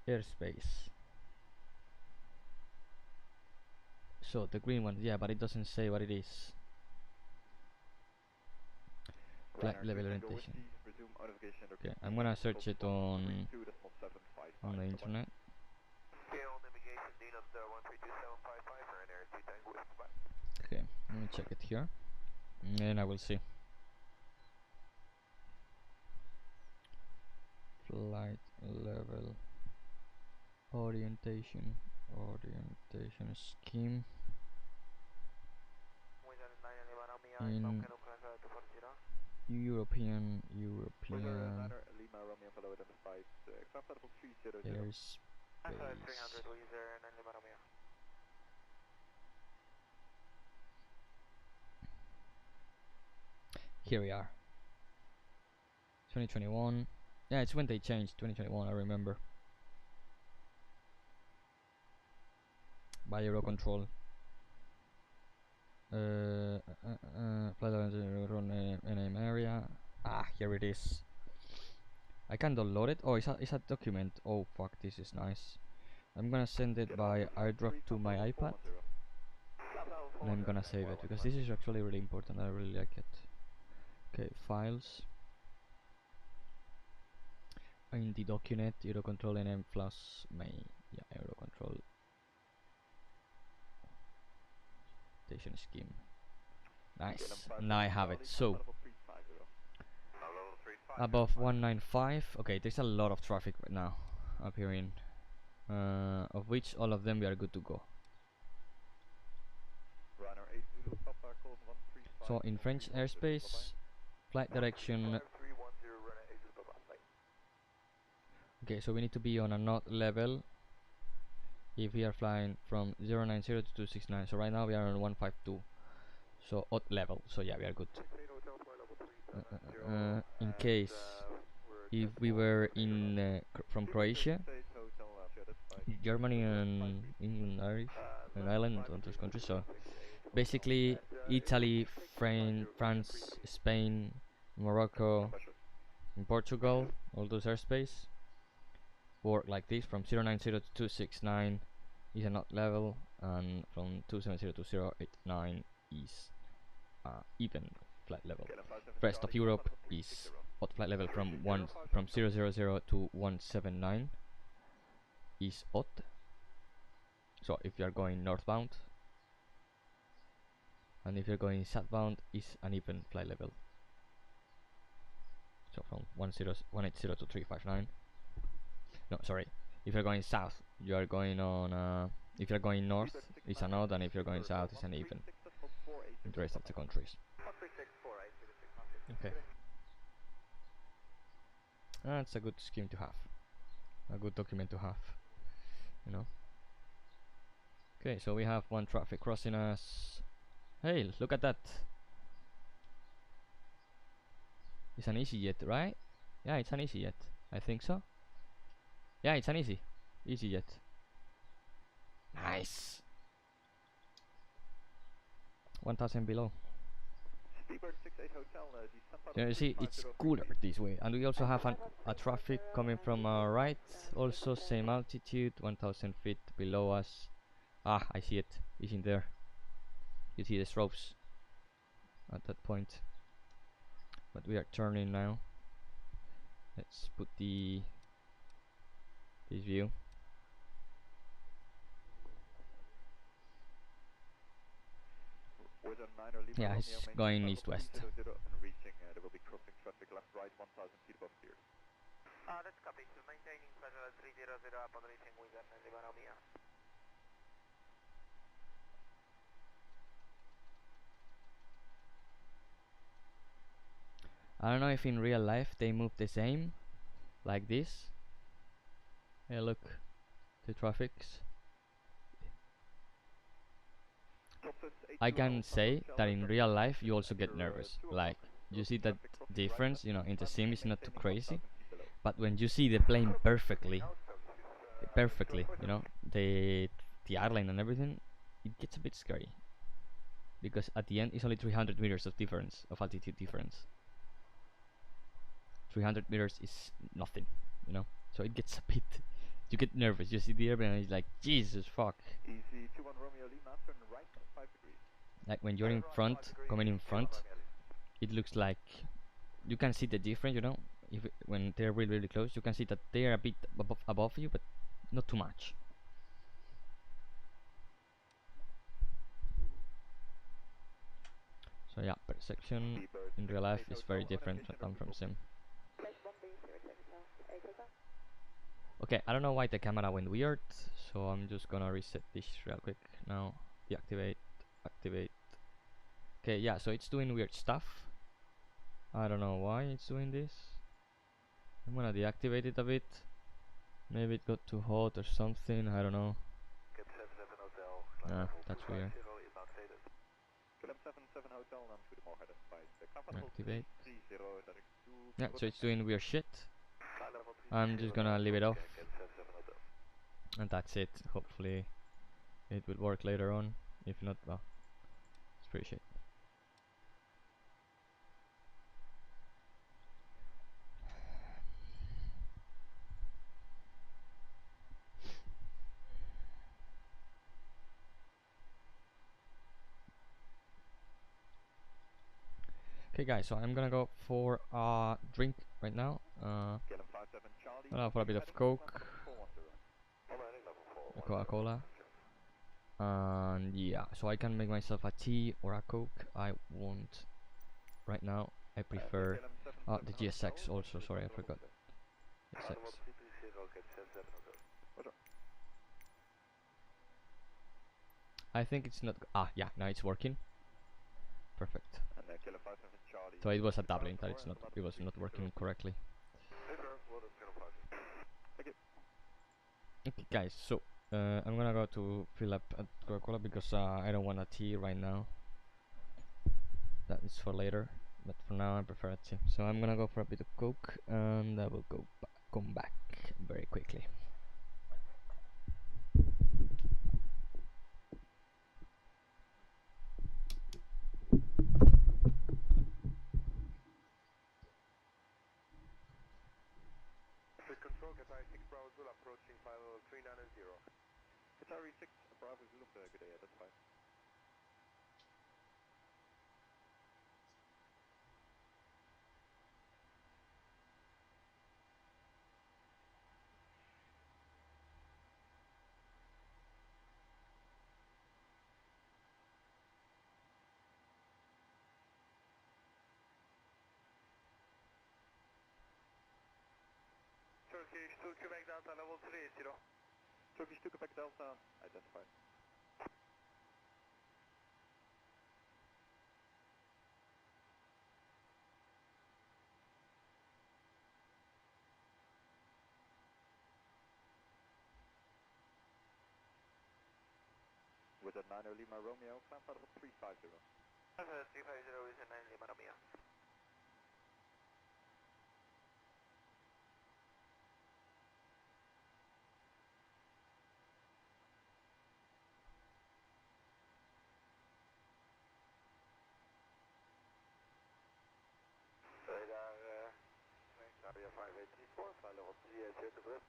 airspace. So the green one, yeah, but it doesn't say what it is. Flight level orientation. Okay, I'm gonna search it on the internet. Okay, let me check it here, and then I will see. Flight level orientation scheme. European Lima Romeo follow it on the 5 exam level 300 airspace. 300 Weezer 9 Lima Romeo. Here we are. 2021. Yeah, it's when they changed. 2021, I remember. By Eurocontrol. Flight name area. Ah, here it is. I can download it. Oh, it's a document. Oh fuck, this is nice. I'm gonna send it by airdrop to my iPad, and I'm gonna save it because this is actually really important. I really like it. Okay, files. In the document, Eurocontrol NM plus main. Yeah, Eurocontrol station scheme. Nice. Now I have it. So above 195. Okay, there's a lot of traffic right now appearing, of which all of them we are good to go. So in French airspace, flight direction. Okay, so we need to be on a knot level if we are flying from 090 to 269. So right now we are on 152, so odd level. So yeah, we are good. In case if we were in from Croatia, Germany and England, Irish and Ireland, and those countries. So basically Italy, France, Spain, Morocco, and Portugal, all those airspace work like this. From 090 to 269 is a knot level, and from 270 to 089 is even flight level. Rest of Europe is odd flight level. From 000 to 179 is odd. So if you are going northbound, and if you're going southbound is an even flight level. So from 180 to 359. No, sorry. If you're going south, you are going on. If you're going north, it's an odd, and if you're going south, it's an even. In the rest of the countries. Okay. That's a good scheme to have. A good document to have. You know. Okay, so we have one traffic crossing us. Hey, look at that. It's an EasyJet, right? Yeah, it's an EasyJet. I think so. Yeah, it's an EasyJet. Nice. 1000 below. So you see, it's cooler this way, and we also have a traffic coming from our right. Also same altitude, 1000 feet below us. Ah, I see it. It's in there. You see the strobes at that point. But we are turning now. Let's put this view. Yeah, he's going east-west. There will be crossing traffic left-right 1000 feet above here. That's copy. So maintaining pressure at 300 up on reaching with Lima Romeo. I don't know if in real life they move the same, like this. Hey, look, the traffics. I can say that in real life you also get nervous. Like, you see that difference, you know, in the sim is not too crazy, but when you see the plane perfectly, you know, the airline and everything, it gets a bit scary. Because at the end it's only 300 meters of difference, of altitude difference. 300 meters is nothing, you know, so it gets a bit, you get nervous. You see the airplane and it's like, Jesus fuck. Easy 21 Romeo Lima, turn right 5 degrees. Like when you're in front, coming in front, it looks like you can see the difference, you know. If when they're really, really close, you can see that they're a bit above you, but not too much. So yeah, perception in real life is very different from sim. Okay, I don't know why the camera went weird, so I'm just gonna reset this real quick now. Deactivate, activate, Okay, yeah, so it's doing weird stuff. I don't know why it's doing this. I'm gonna deactivate it a bit. Maybe it got too hot or something, I don't know. That's weird. Activate. Yeah, so it's doing weird shit. I'm just gonna leave it off. And that's it. Hopefully it will work later on. If not, well, it's pretty shit. Okay guys, so I'm gonna go for a drink right now. For a bit of Coke, a Coca-Cola, and yeah, so I can make myself a tea or a Coke. I won't right now. I prefer the GSX also. Sorry, I forgot. GSX. I think it's not. Yeah, now it's working. Perfect. So it was a doubling that it's not. It was not working correctly. Okay, guys. So I'm gonna go to fill up at Coca-Cola because I don't want a tea right now. That is for later. But for now, I prefer a tea. So I'm gonna go for a bit of Coke, and I will come back very quickly. Control, SaitekPRO Zulu approaching final 390. Qatari 6 Bravo Zulu, good day, that's fine. Turkish 2 Quebec Delta level 30. Turkish 2 Quebec Delta identified. With a 90 Lima Romeo, climb out of 350. 350 is a 9 Lima Romeo. Via 5834, fly level 380 to Brest.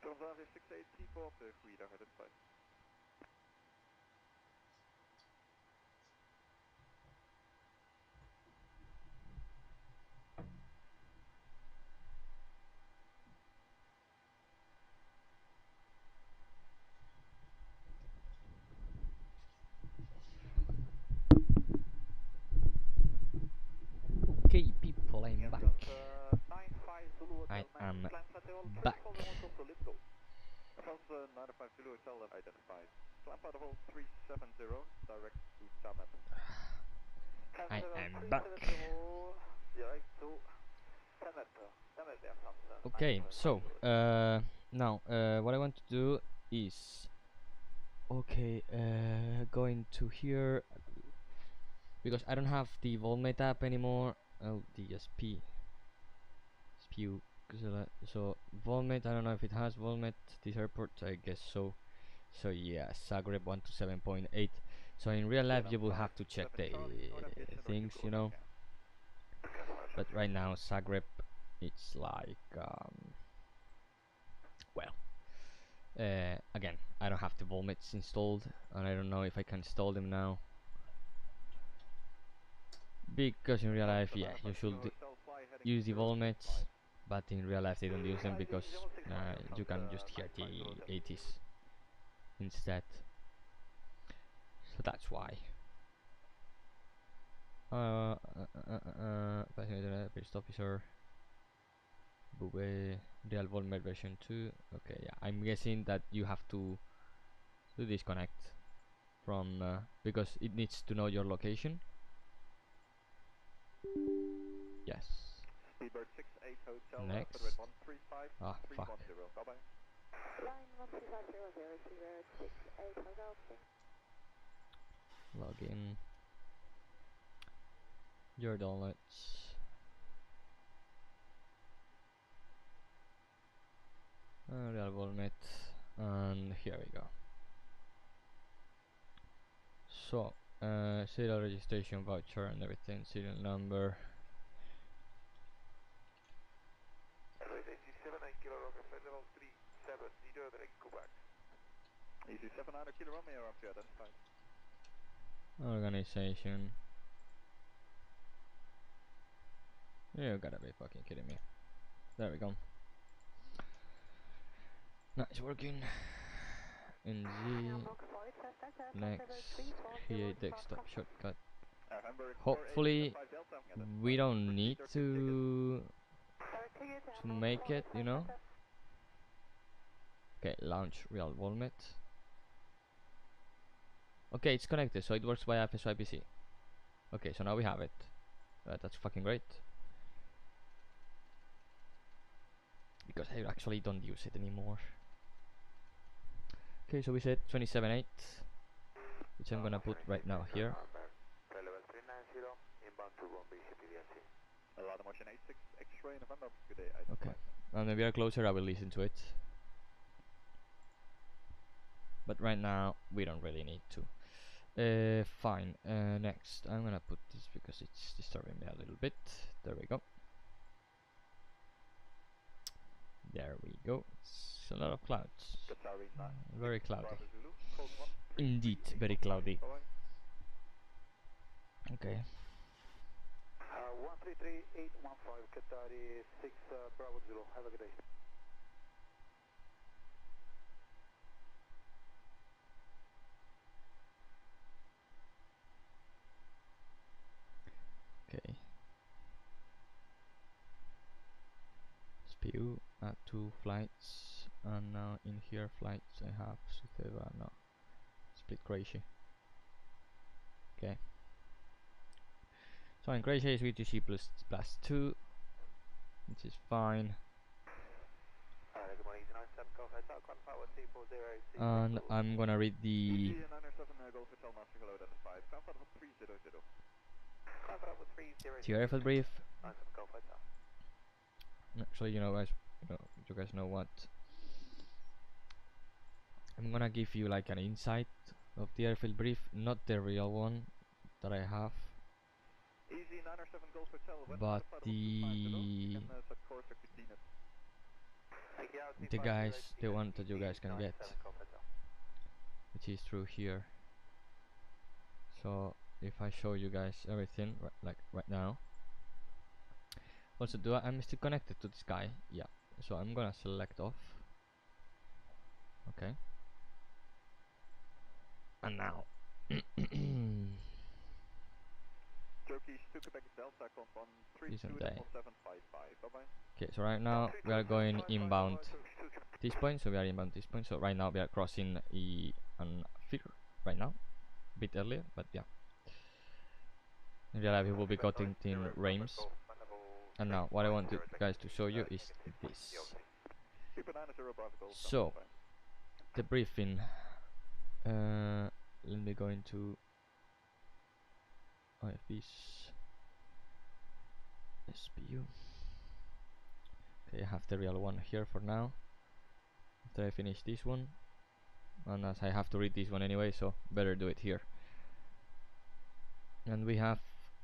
Transavia 6834, goeiedag, identified. Okay, people, I'm back. I am back. I am back. Okay, so now what I want to do is going to here because I don't have the volmate app anymore. Oh, the SPU. So volmate, I don't know if it has volmate. This airport, I guess so. So yeah, Zagreb 127.8. So in real life, you will have to check the things, you know. But right now, Zagreb, it's like again, I don't have the volmates installed, and I don't know if I can install them now. Because in real life, yeah, you should use the volmates, but in real life they don't use them because you can just hear the 80s instead. So that's why. First officer. Bube, real volmate version 2. Okay, yeah, I'm guessing that you have to disconnect from because it needs to know your location. Yes. Speedbird 68 Hotel, Next. Federate 135, Ah, fuck. 310. Bye bye. Line 13500, Speedbird 68 Hotel, Log in. Your downloads. Real volmet. And here we go. So, serial registration voucher and everything, serial number. Easy 700 Kilo Romeo up to identified. Organization. You gotta be fucking kidding me. There we go. Nice working. NG. Next. Create desktop shortcut. Hopefully we don't need to make it, you know. Okay, launch real volmet. Okay, it's connected, so it works by FSYPC. Okay, so now we have it. That's fucking great. Because I actually don't use it anymore. Okay, so we said 27.8, which I'm gonna put right now here. Okay, and when we are closer I will listen to it. But right now we don't really need to. Fine, next I'm gonna put this because it's disturbing me a little bit. There we go. There we go. It's a lot of clouds. Very cloudy. Indeed, very cloudy. Okay. 133815 Qatari 6 Bravo Zulu. Have a good day. Okay. SPU at 2 flights, and now in here flights I have Suteva, no, split crazy. Okay. So in crazy is VTC plus 2, which is fine. And I'm gonna read the TRFL brief. Actually, you guys know what? I'm gonna give you like an insight of the airfield brief, not the real one that I have, but the guys, the one that you guys can get, which is through here. So if I show you guys everything right now. Also, I'm still connected to this guy? Yeah. So I'm gonna select off. Okay. And now. Okay, so right now we are going inbound this point, so we are inbound this point. So right now we are crossing an figure right now, a bit earlier, but yeah. In real life we will be cutting in Reims. And now what I want you guys to show you is this. So the briefing, let me go into IFB's SPU. Okay, I have the real one here for now. After I finish this one, and as I have to read this one anyway, so better do it here. And we have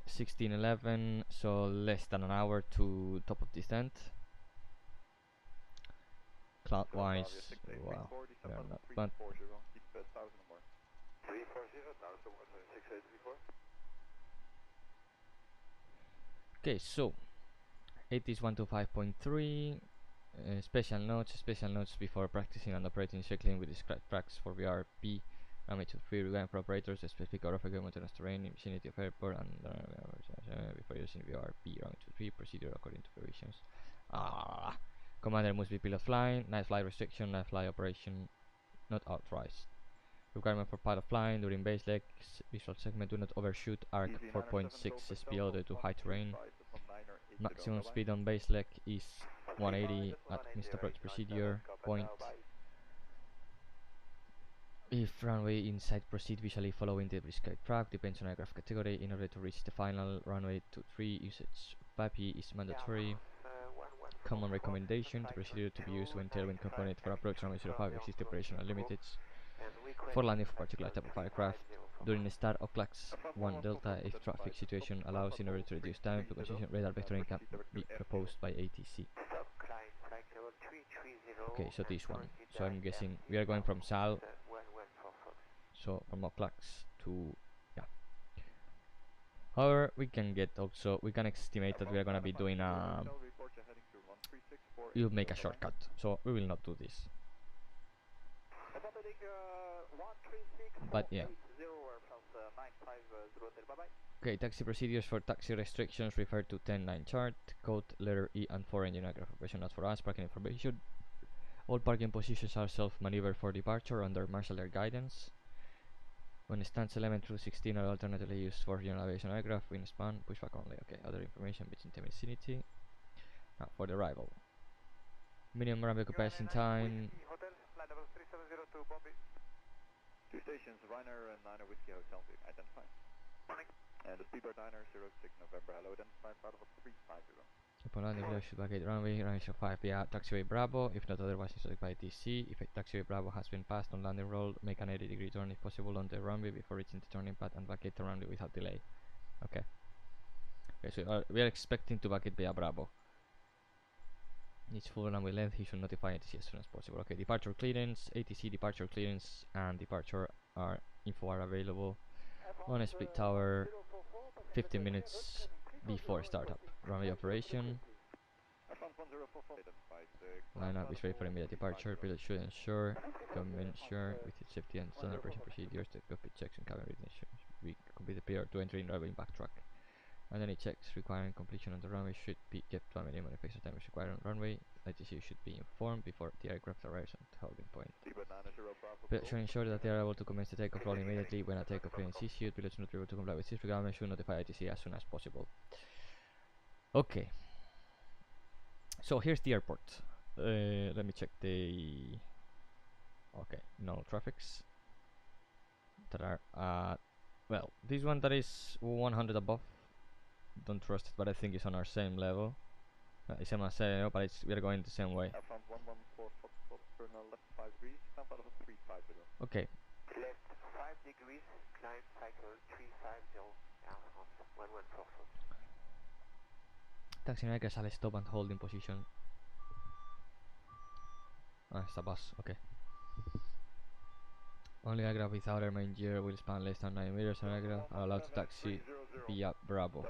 16:11, so less than an hour to top of descent. Cloud wise, wow, we are not bad. Okay, so 80.125.3. Special notes before practicing and operating circling with the tracks for VRP. Amateur free rewind for operators, a specific order for mountainous terrain in vicinity of airport, and before using VRP, round 2-3 procedure according to provisions. Commander must be pilot flying, night flight restriction, night flight operation not authorized. Requirement for pilot flying during base legs. Visual segment, do not overshoot arc 4.6 SPU due to high terrain. Maximum speed on base leg is 180 at missed approach procedure point. If runway inside, proceed visually following the prescribed track, depends on aircraft category. In order to reach the final runway 23, usage of VAP is mandatory. Common recommendation, the procedure to be used when tailwind component for approach runway 05 exceeds the operational limits. For landing for particular type of aircraft, during the start of class 1 Delta, if traffic situation allows, in order to reduce time to position, radar vectoring can be proposed by ATC. Okay, so this one. So I'm guessing we are going from SAL, so from OCLAX to, yeah. However, we can get also, we can estimate that we are gonna be doing you'll make a shortcut, so we will not do this. But yeah. Okay, taxi procedures. For taxi restrictions, refer to 10.9 chart, code letter E and 4 engine aircraft operation. Not for us. Parking information. All parking positions are self-maneuvered for departure under marshal air guidance. When stance element through 16 are alternatively used for general aviation aircraft, wind span, pushback only. Okay, other information between the vicinity. Now for the arrival. Minimum runway occupation time. Two stations, Ryanair and 9 Whiskey Hotel, identified. Morning. And the Speedbird 906 November, hello, identified, part of 350. Upon landing, should vacate runway 5 via taxiway Bravo, if not otherwise instructed by TC. If a taxiway Bravo has been passed on landing roll, make an 80-degree turn if possible on the runway before reaching the turning path and vacate the runway without delay. Okay. Okay, so we are expecting to vacate via Bravo. Needs full runway length, he should notify ATC as soon as possible. Okay, departure clearance, ATC departure clearance and departure info are available on a split tower 15 minutes before startup. Runway operation. Lineup is ready for immediate departure. Pilot should ensure, with its safety and standard operation procedures, the cockpit checks and cabin readiness should be completed prior to entering runway backtrack. And any checks requiring completion on the runway should be kept to a minimum if extra time is required on runway. ATC should be informed before the aircraft arrives at the holding point. Pilots should ensure that they are able to commence the takeoff roll immediately when a takeoff clearance is issued. Pilots not able to comply with this requirement should notify ATC as soon as possible. Okay. So here's the airport. Let me check the... Okay, no traffics. There are... well, this one that is 100 above. Don't trust it, but I think it's on our same level. It's on our same level, but we are going the same way. Okay. Left 5 degrees, climb cycle 350, Air France 1144. Taxi aircraft shall stop and hold in position. Ah, it's a bus, okay. Only aircraft without air main gear will span less than 9 meters. An aircraft are allowed to taxi via Bravo.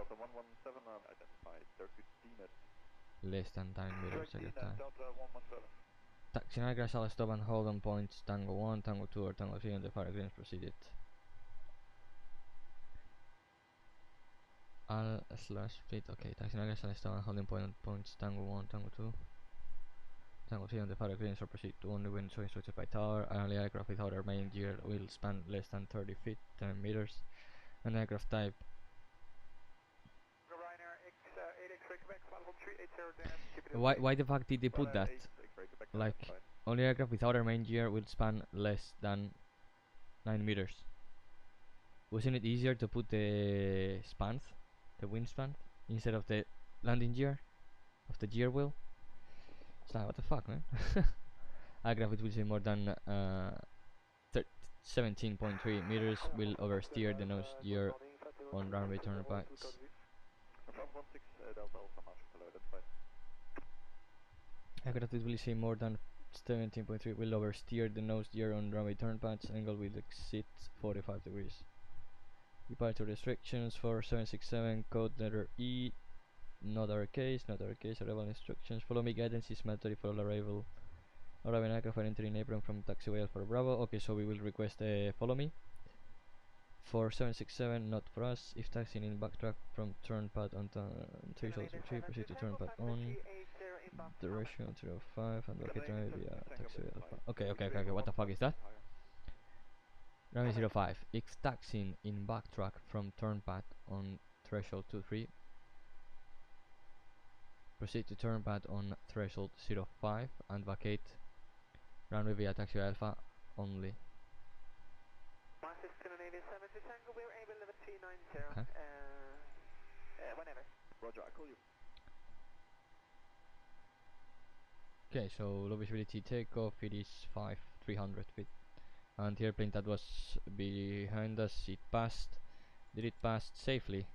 Less than 9 meters at a time. Taxi aircraft shall stop and hold on points Tango 1, Tango 2 or Tango 3 and the fire agreement proceeded. Al/split, okay. Taxi aircraft shall stop and hold on points Tango 1, Tango 2. Tango 3 on the fire agreement or proceed to only when so instructed by tower. An only aircraft without air main gear will span less than 30 feet, 10 meters. An aircraft type. Why the fuck did they put that? Like, only aircraft without air main gear will span less than 9 meters. Wasn't it easier to put the spans, the wingspan, instead of the landing gear, of the gear wheel? It's like, what the fuck, man? Aircraft which will say more than 17.3 meters will oversteer the nose gear on runway turnbacks. Aircraft which will say more than 17.3 will oversteer the nose gear on runway turnbacks. Angle will exceed 45 degrees. Departure restrictions for 767 code letter E. Not our case, not our case. Arrival instructions. Follow me guidance is mandatory for all arriving aircraft are entering apron from taxiway Alpha Bravo. Okay, so we will request a follow me. For 767, not for us. If taxiing in backtrack from turn pad on 303, proceed to turn pad on. Duration 05 and okay, drive via taxiway Alpha. Okay, what the fuck is that? Runway 05, X-taxing in backtrack from turn path on threshold 23. Proceed to turn path on threshold 05 and vacate runway via taxi alpha only. Okay. Whenever. Roger, I call you. Okay, so low visibility takeoff, it is 300 feet. And the airplane that was behind us, it passed. Did it pass safely?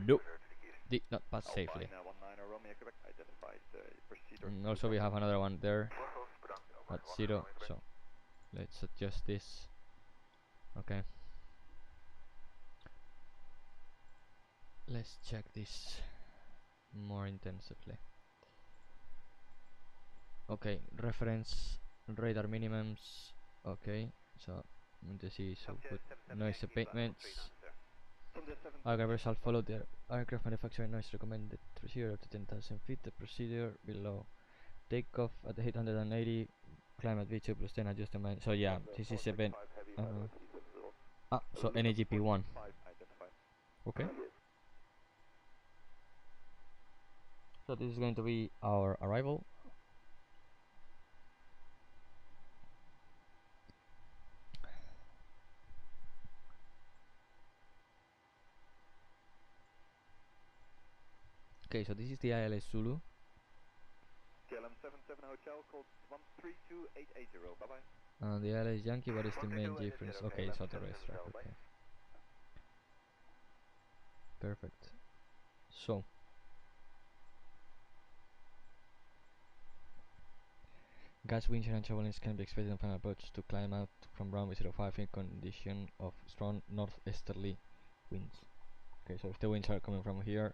Nope, did not pass safely. And also we have another one there at 0, so let's adjust this. Okay. Let's check this more intensively. Okay, reference radar minimums. Okay, so to see, so put noise abatements. Aircraft shall follow the aircraft manufacturer noise recommended procedure up to 10,000 feet. The procedure below takeoff at 880, climb at V2 plus 10, adjust the mind. So yeah, this is a bit. So NAGP1. Okay. So this is going to be our arrival. Okay, so this is the ILS Zulu. KLM 77 Hotel code 132880. Bye bye. And the ILS Yankee, what is the main difference? Okay, it's auto racetrack. Okay. Perfect. So gas, winch and turbulence can be expected on final approach to climb out from runway 05 in condition of strong northeasterly winds. Okay, so if the winds are coming from here,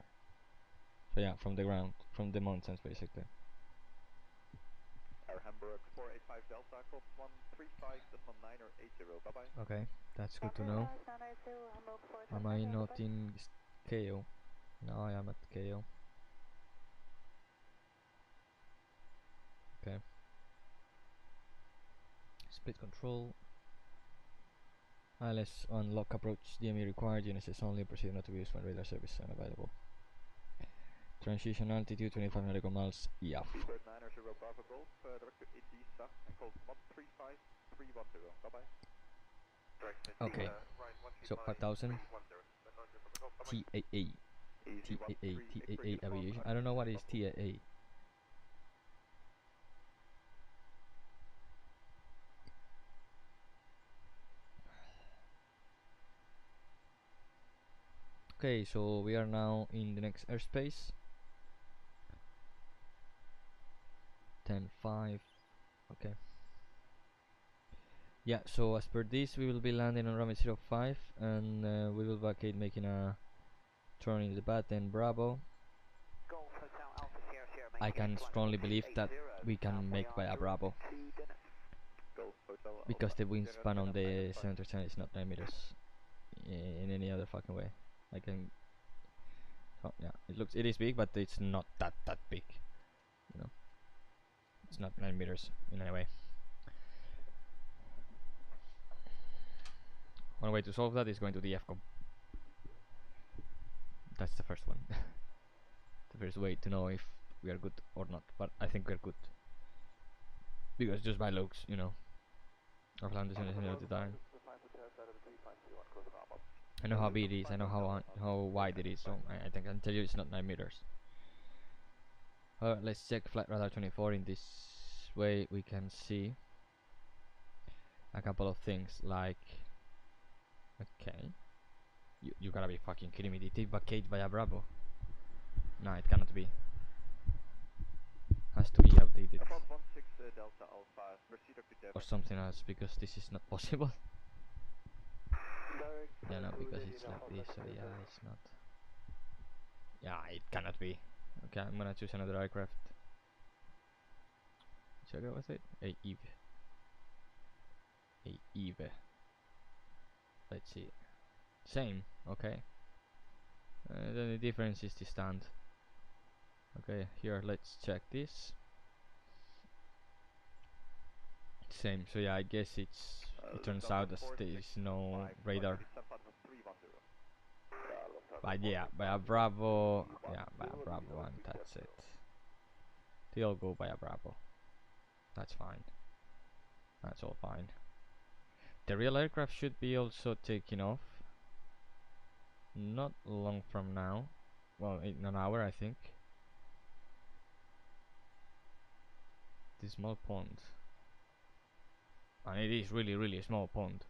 so yeah, from the ground, from the mountains basically. Air Hamburg 485 Delta, code 135.980. Bye bye. Okay, that's good to know. Am I not in KO? No, I am at KO. Okay. Split control. ILS on lock approach. DME required. GNSS only. Proceed not to be used when radar service is unavailable. Transition altitude 25 nautical miles. Yeah. Bird 900 Bravo Golf, direct to Ibiza, and code 135310. Bye bye. Okay. So 5000. TAA. TAA aviation. I don't know what is TAA. Okay, so we are now in the next airspace. 10-5. Okay. Yeah, so as per this, we will be landing on runway 05 and we will vacate, making a turn in the bat and Bravo. I can strongly believe that we can make by a Bravo because the wingspan on the center channel is not 9 meters in any other fucking way. I can. Oh yeah, it is big, but it's not that big. You know, it's not 9 meters in any way. One way to solve that is going to the FCOM. That's the first one. The first way to know if we are good or not, but I think we're good. Because just by looks, you know. I've landed in the time. I know how big it is, I know how wide it is, so I think I can tell you it's not 9 meters. Let's check flight radar 24. In this way we can see a couple of things like, okay, you gotta be fucking kidding me. Did they vacate by a Bravo? No, it cannot be. Has to be outdated or something else, because this is not possible. Yeah, no, because it's like this, so yeah, it's not. Yeah, it cannot be. Okay, I'm gonna choose another aircraft. Which aircraft was it? A Eve. Let's see. Same, okay. Then the difference is the stand. Okay, here let's check this. Same. So yeah, I guess it turns out as there is no radar. But yeah, by a Bravo, and that's it. They all go by a Bravo. That's fine. That's all fine. The real aircraft should be also taking off. Not long from now. Well, in an hour, I think. The small pond. And it is really, really a small pond.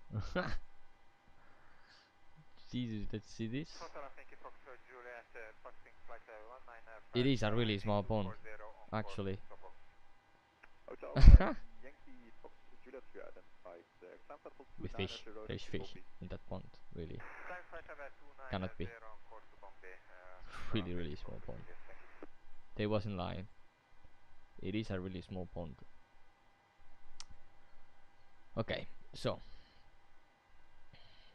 Jesus, let's see this. It is a really small pond, actually. With fish. There's fish in that pond, really. Cannot be. Really, really small pond. They wasn't lying. It is a really small pond. Okay, so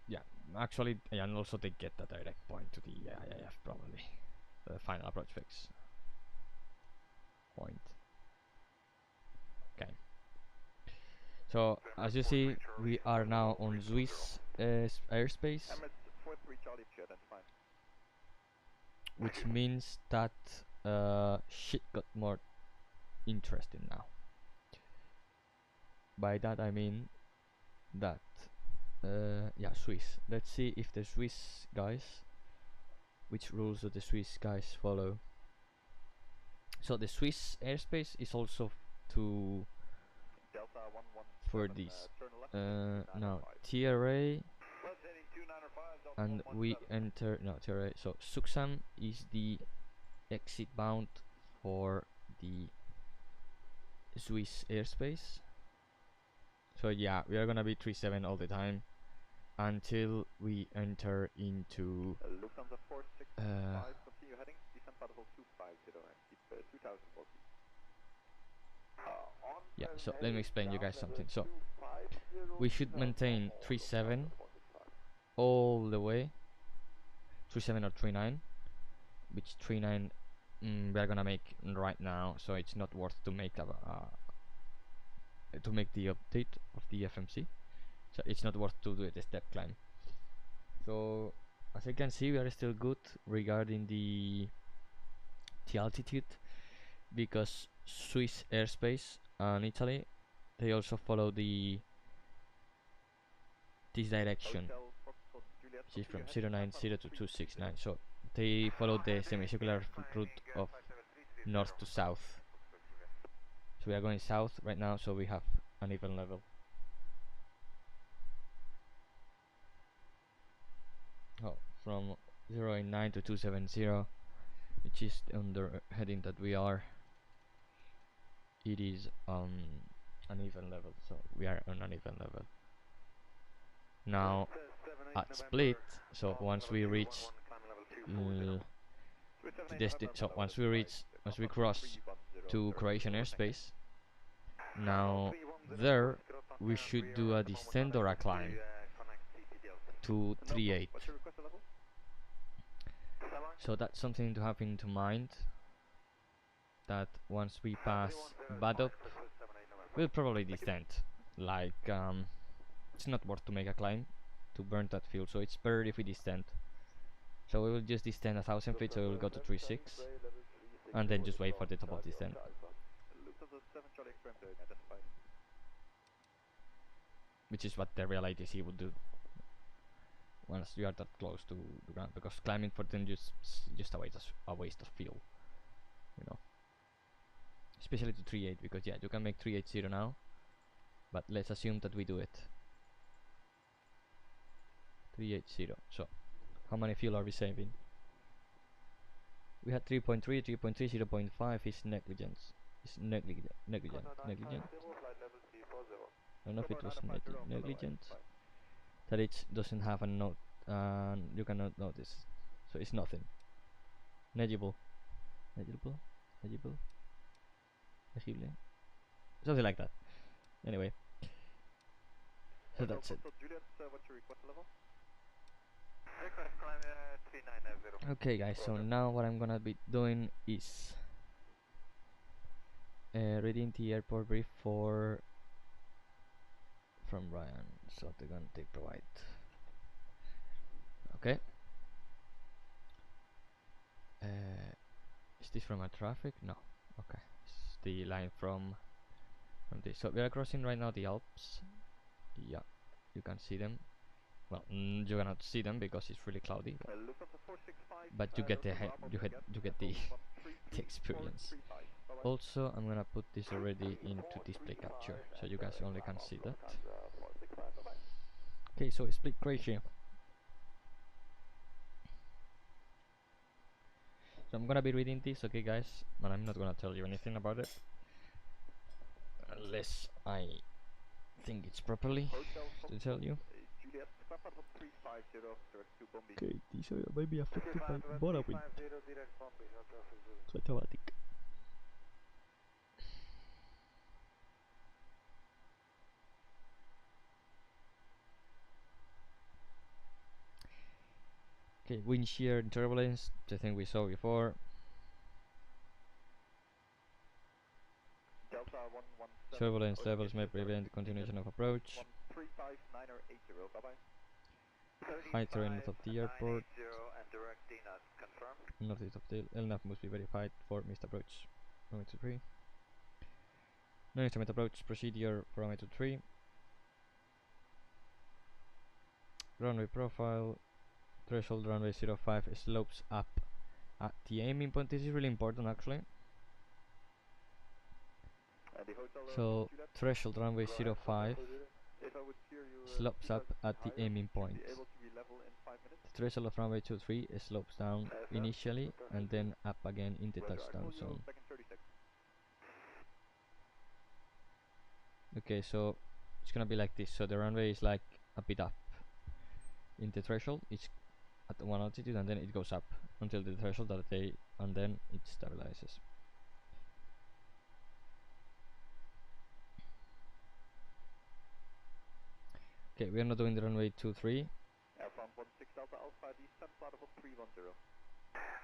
yeah, actually, and also they get a direct point to the IIF probably, the final approach fix point. Okay, so as you see, we are now on Swiss airspace, which means that shit got more interesting now. By that I mean that yeah, Swiss. Let's see if the Swiss guys, which rules do the Swiss guys follow. So the Swiss airspace is also to for this now TRA, and we enter TRA. So Suxan is the exit bound for the Swiss airspace. So yeah, we are gonna be 37 all the time until we enter into continue heading, descent particle 250 and keep 2000 volts. yeah, so let me explain you guys something. So we should maintain 37 all the way, 37 or 39, which 39 we are gonna make right now, so it's not worth to make the update of the FMC, so it's not worth to do the step climb. So as you can see, we are still good regarding the altitude, because Swiss airspace and Italy, they also follow this direction, which is from 090 to 269. So they follow the semicircular route of north to south. So we are going south right now, so we have an even level. Oh, from 089 to 270, which is on the heading that we are, it is an even level, so we are on an even level. Now at split, so once we reach once we cross to Croatian airspace, now there we should do a descent or a climb to 38. So that's something to have into mind, that once we pass VATSIM, we'll probably descend. Like it's not worth to make a climb to burn that fuel, so it's better if we descend. So we will just descend 1000 feet, so we'll go to 36 and then just wait for the top of descent. Which is what the real ATC would do once you are that close to the ground, because climbing for them just a waste of fuel, you know. Especially to 38, because yeah, you can make 380 now, but let's assume that we do it. 380. So how many fuel are we saving? We had 3.3, 3.3, 0.5 is negligence. It's negligent. I don't know if it was negligent. That it doesn't have a note, and you cannot notice. So it's nothing. Negligible. Something like that. Anyway. So that's it. Okay guys, so now what I'm gonna be doing is reading the airport brief for from Ryan, so they're gonna take provide. Okay. Is this from a traffic? No. Okay. It's the line from this. So we are crossing right now the Alps. Yeah, you can see them. Well, you cannot see them because it's really cloudy. But you get the the experience. Also, I'm gonna put this already into display capture, so you guys only can see that. Okay, so split ratio. So I'm gonna be reading this, okay, guys, and I'm not gonna tell you anything about it unless I think it's properly to tell you. Okay, these are maybe affected by Borawind. Automatic. Okay, wind shear and turbulence, the thing we saw before. Turbulence levels may prevent continuation of approach. High terrain north of the airport. Northeast of the LNAV must be verified for missed approach. Parameter 3. Non-instrument approach procedure, parameter 3. Runway profile. Threshold runway 05 slopes up at the aiming point. This is really important actually. So threshold runway 05 slopes up at the aiming point. The threshold of runway 23 slopes down initially and then up again in the touchdown zone. Okay, so it's gonna be like this. So the runway is like a bit up in the threshold. It's at one altitude and then it goes up until the threshold that they, and then it stabilizes. Okay, we are not doing the runway 23. Airfront 16 Delta Alpha, descent platform 310.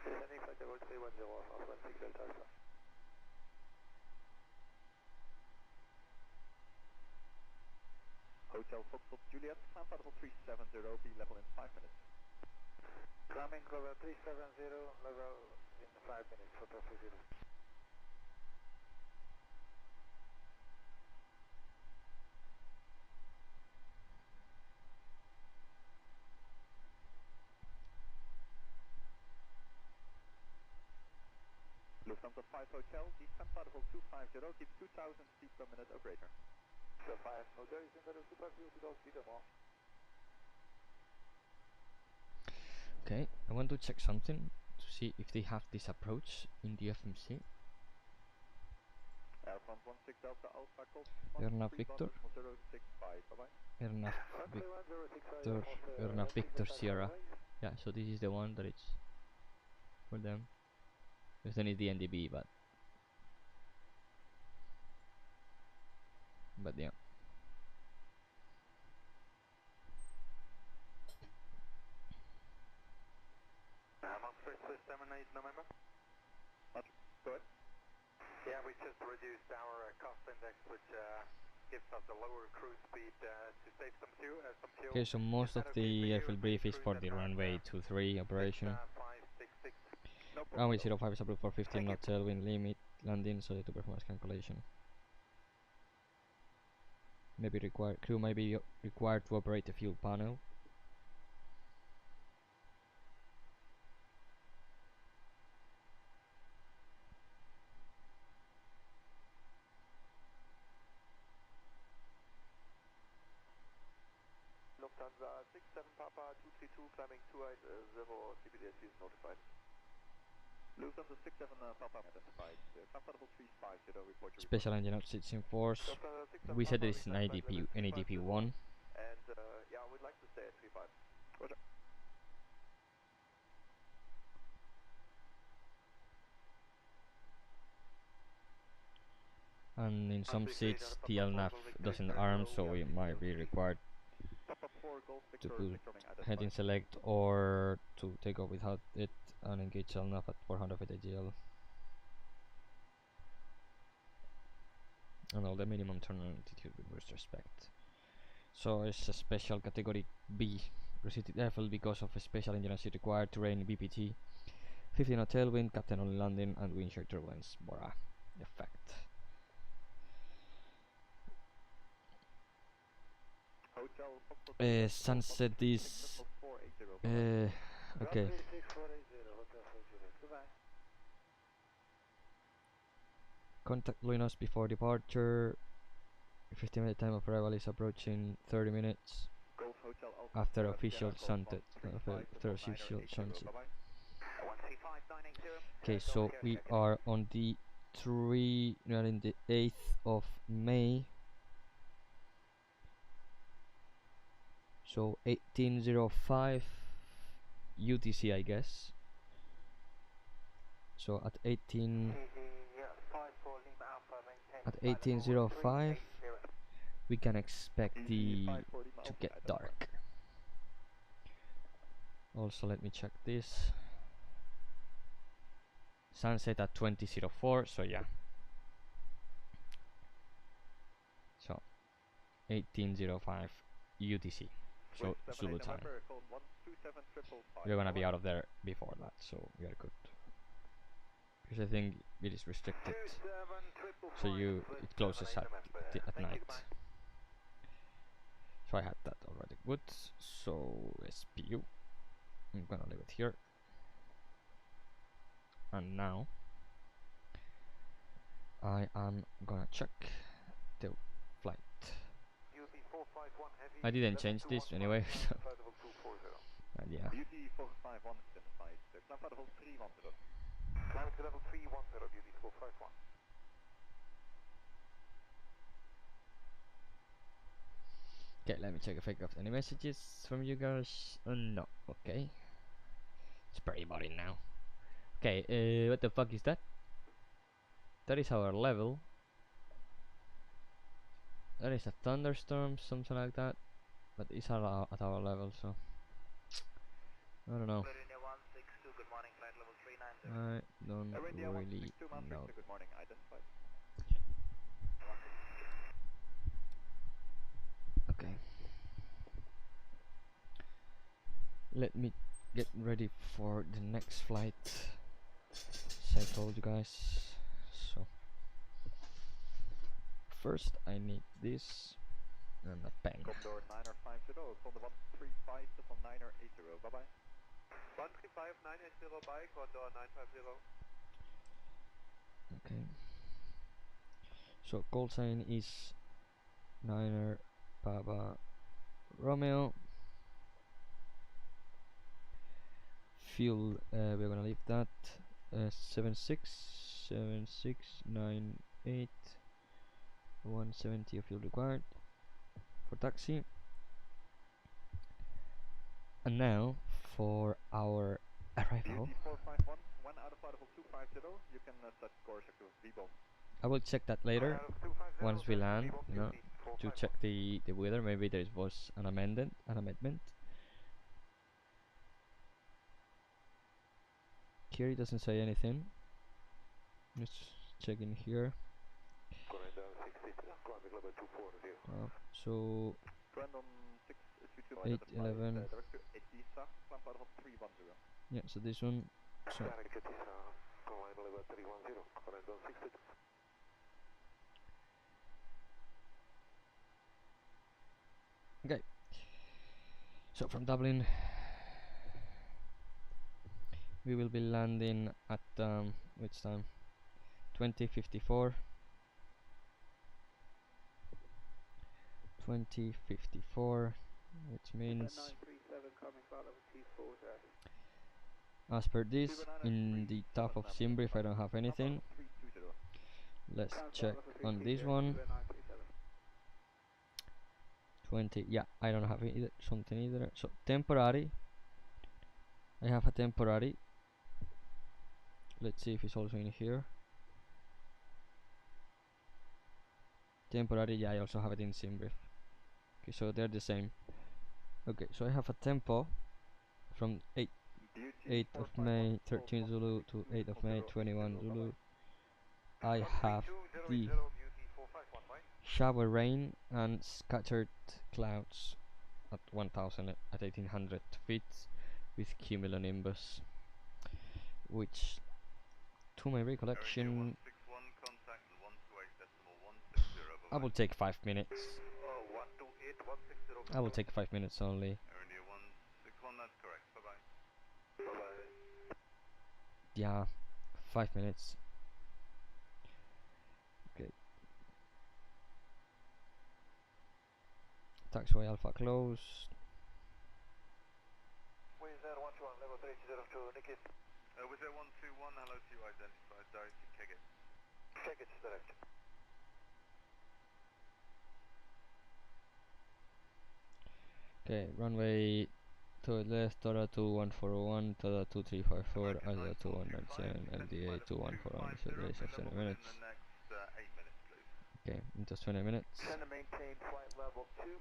Descending flight level 310, Alpha 16 Delta Alpha. Hotel Foxtrot Juliet, climb platform 370, be level in 5 minutes. Climbing level 370, level in 5 minutes, Hotel Juliet. Lufthansa 5 Hotel, descent platform 250, keep 2000 feet per minute or greater. So 5 Hotel, descent platform 250, 2000 feet or more. Okay, I want to check something to see if they have this approach in the FMC. Airfront 16 Delta Alpha, Airnav Victor. Airnav Victor. Airnav Victor Sierra. Yeah, so this is the one that it's for them. Because then it's the NDB, but yeah. Swiss 78 November. Go ahead. Yeah, we just reduced our cost index, which gives us a lower cruise speed to save some fuel. Okay, so most of the FL brief is for the runway 23 operation. Runway 05 is approved for 15 knot tailwind limit landing, so to performance calculation. Maybe crew may be required to operate the fuel panel. Lufthansa 67 Papa 232 climbing 280 TPDSC is notified. Lufthansa 67 Papa identified. Comfortable 350 report your Special engine outsits in force. We said there is an ADP 1. And yeah, we'd like to stay at 35. Roger. And in some seats the LNAV doesn't arm, so we might be required to put heading select or to take off without it and engage LNAV at 400 feet AGL. And all the minimum turn altitude with respect. So it's a special category B. Restricted airfield because of a special engineering required terrain BPT. 15 knot tailwind, captain only landing, and wind shear turbulence. Bora effect. Sunset is okay. Contact Luinos before departure. 15-minute time of arrival is approaching 30 minutes after official sunset. After official sunset. Okay, so we are on the we are in the 8th of May. So 1805 UTC, I guess. So at 1805 we can expect to get dark. Also, let me check this. Sunset at 2004, so yeah. So 1805 UTC. So Zulu time. We're gonna be out of there before that, so we are good. Because I think it is restricted, so it closes at night. So I had that already good. So SPU, I'm gonna leave it here. And now I am gonna check the flight. I didn't change this anyway, so yeah. Okay, let me check if I got any messages from you guys. No, okay. It's pretty boring now. Okay, what the fuck is that? That is our level. That is a thunderstorm, something like that. But it's at our level, so I don't know. I don't really know. Okay. Let me get ready for the next flight. As I told you guys. So first I need this and a pen. Commodore 9050, Commodore 135 from 9080, bye bye. 135 980, bye, Commodore 950. Okay. So call sign is Niner Papa Romeo. Fuel, we're gonna leave that 7698 170 of fuel required for taxi. And now for our arrival. I will check that later once we land, you know, to check the weather. Maybe there was an amendment. Here it doesn't say anything. Let's check in here. So 811. Yeah, so this one. So okay. So from Dublin we will be landing at which time? 2054. 2054, which means as per this, in the top of Simbri, if I don't have anything. Let's check on this one. 20, yeah, I don't have something either. So temporary, I have a temporary. Let's see if it's also in here. Temporary, yeah, I also have it in Simbri. Okay, so they're the same. Okay, so I have a tempo from 8th of May 13 Zulu to 8th of May 21 Zulu. I have the shower rain and scattered clouds at 1000 at 1800 feet with cumulonimbus, which to my recollection I will take 5 minutes. I will take 5 minutes only. Yeah, 5 minutes. Okay. Taxiway Alpha closed. Wizz Air 121, level 302, Nikki. Wizz Air 121, hello to you, identified, direct to Kegit. Kegit direct. Okay, runway to the left, Tora 2141, Tora 2354, Ida 2197, LDA 2141, acceleration of 20 minutes. Okay, into 20 minutes. Trying to maintain flight level 250,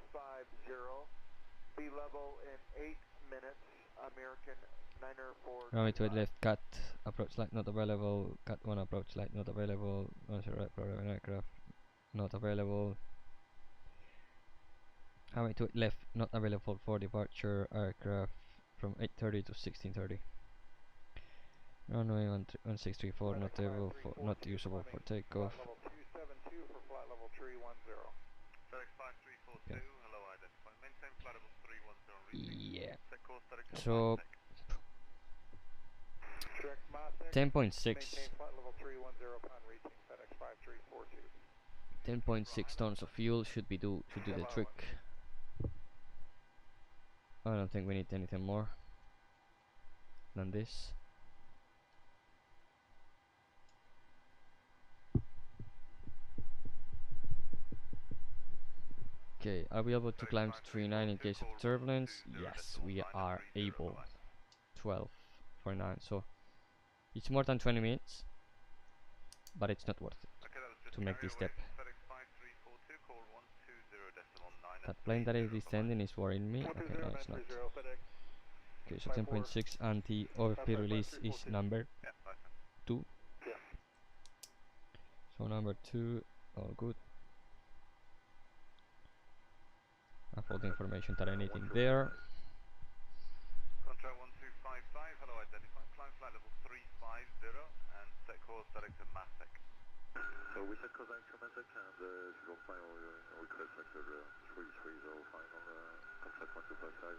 be level in 8 minutes, American 904. Runway to the left, cut, approach light not available, cut 1 approach light not available, right program aircraft not available. Runway to the left, not available for departure, aircraft from 8:30 to 16:30. Runway 1634 not able for, not usable for takeoff. Level 272 for flight level 310. FedEx 5342, Okay. hello, identified. Maintain flight level 310. Yeah. Set course direct to So 10.6. Maintain flight level 310 upon reaching FedEx 5342. 10.6 tons of fuel should do the trick. I don't think we need anything more than this. Okay, are we able to climb to 39 in case of turbulence? Yes, we are able. 12:49. So it's more than 20 minutes, but it's not worth it to make this step. That plane that is descending is worrying me. Okay, no, it's not. Okay, so 10.6 and the OFP release is number 2. So number 2, all good. I have all the information that I need in there. Contract 1255, hello, identified. Climb flight level 350 and set course direct to Masek. We set course direct to Masek and your final request sector 3305 on contract 1255.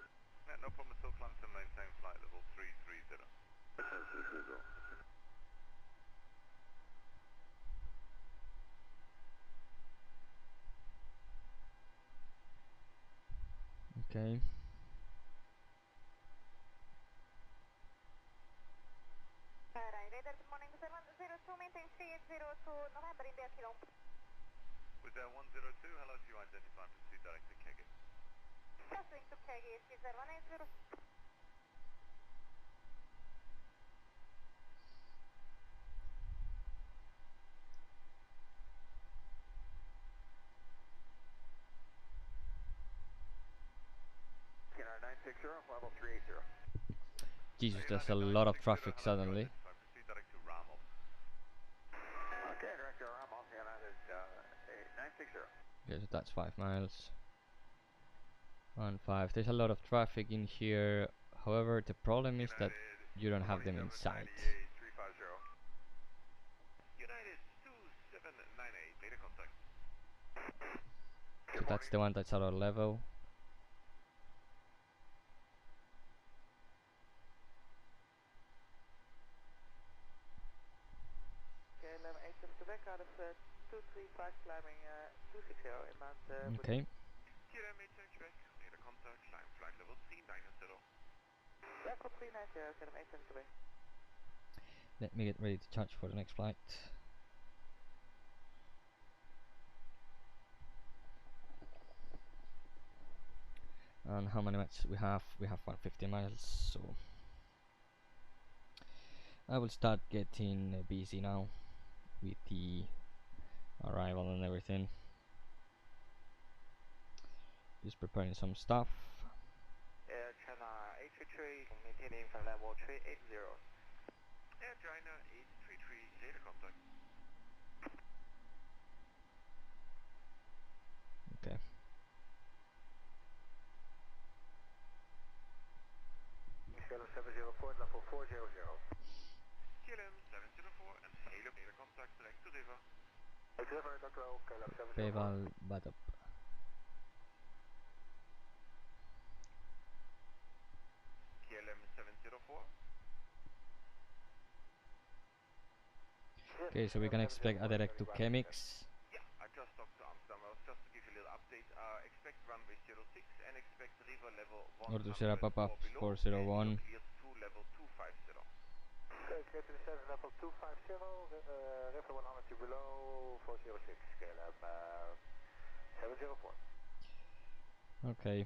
Yeah, no problem at all. Climb to maintain flight level 330. Okay, 330. Okay. Radar, good morning, 0102, maintain 302, November, India, Kilo. With 102, hello to you, identified, proceed direct to Kegit. Crossing to Kegit, 180. KNR 960, level 380. Jesus, there's a lot of traffic suddenly. Proceed direct to Ramos. Okay, direct to Ramos, United 960. Okay, so that's 5 miles. 1-5. There's a lot of traffic in here. However, the problem is that you don't have them in sight. United 2798, data contact. So that's the one that's at our level. Okay, 1187 Quebec out of 235 climbing 260 inbound. Okay. Kira maintain Quebec, data contact, climb flight level 390. Level 390, 787 Quebec. Let me get ready to charge for the next flight. And how many miles we have? We have 150 miles, so I will start getting busy now with the arrival and everything. Just preparing some stuff. Air China 833, maintaining flight level 380. Air China 833, data contact. Peval Batop. Okay, so we can expect a direct to Chemix. Yeah, I just talked to Amsterdam. Just to give you a little update, expect runway 06 and expect river level 1. Or to Sierra Papa 401. Clear to level 250. Okay, clear to descend level 250, river 100 to below 406, KLM 704. Okay.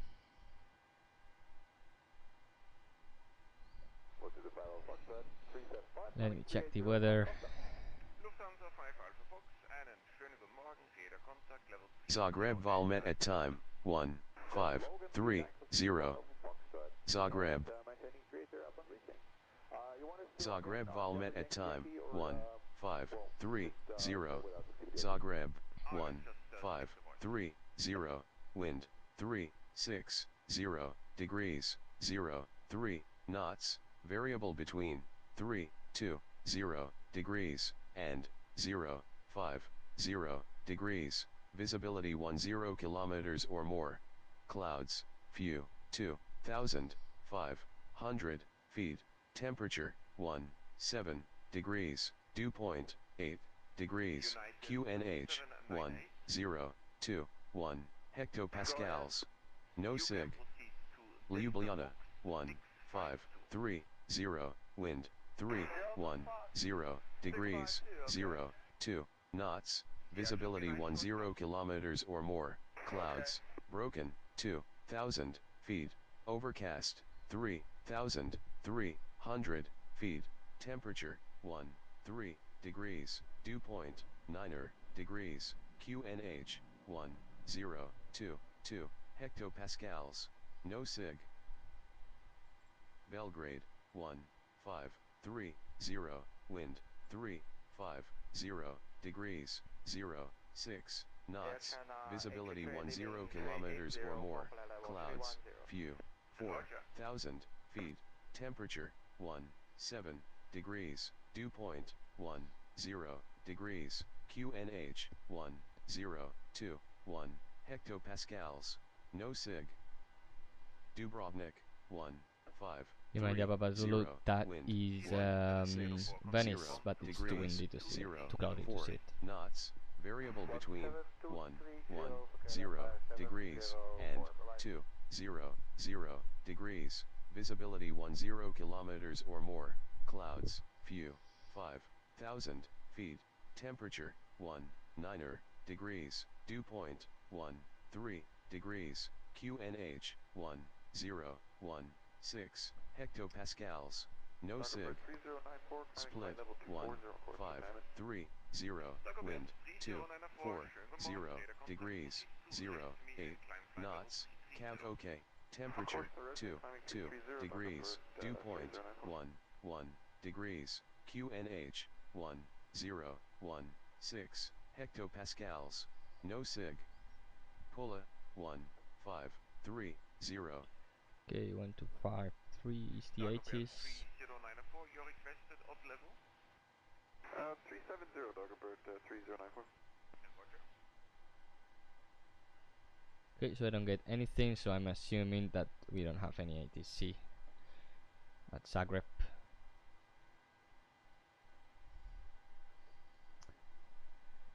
Let me check the weather. Lufthansa 5 Alpha Fox, einen schönen guten Morgen, Radar Contact level 3. Zagreb Valmet at time 1530. Zagreb. Zagreb Valmet at time 1530. Zagreb 1530. Wind 360 degrees 03 knots. Variable between 320 degrees and 050 degrees. Visibility 10 kilometers or more. Clouds, few, 2,500 feet. Temperature 17 degrees. Dew point 8 degrees. QNH 1021 hectopascals. No sig. Ljubljana 1530. Wind 310 degrees 02 knots. Visibility 10 kilometers or more. Clouds, broken 2,000 feet. Overcast 3,300 feet. Temperature 13 degrees. Dew point 9 degrees. QNH 1022 hectopascals. No sig. Belgrade 1530. Wind 350 degrees 06 knots. Visibility 10 kilometers or more. Clouds, few, 4,000 feet. Temperature 17 degrees. Dew point 10 degrees. QNH 1021 hectopascals. No sig. Dubrovnik 15. Imagine Papa Zulu, that is Venice, but it's too windy to see it, too cloudy to see it. Knots, variable between 110 degrees and 200 degrees. Visibility 10 kilometers or more. Clouds, few, 5,000 feet. Temperature 19 degrees. Dew point 13 degrees. QNH 1016 hectopascals. No sig. Split 1530. Wind 240 degrees 08 knots. Cav OK. Temperature 2 degrees. Dew point 11 degrees. QNH 1016 hectopascals. No sig. Pula 1530. Okay, 1253 is the 80s. 3094, you're requested off level. 370, Doggerbird 3094. Okay, so I don't get anything, so I'm assuming that we don't have any ATC at Zagreb.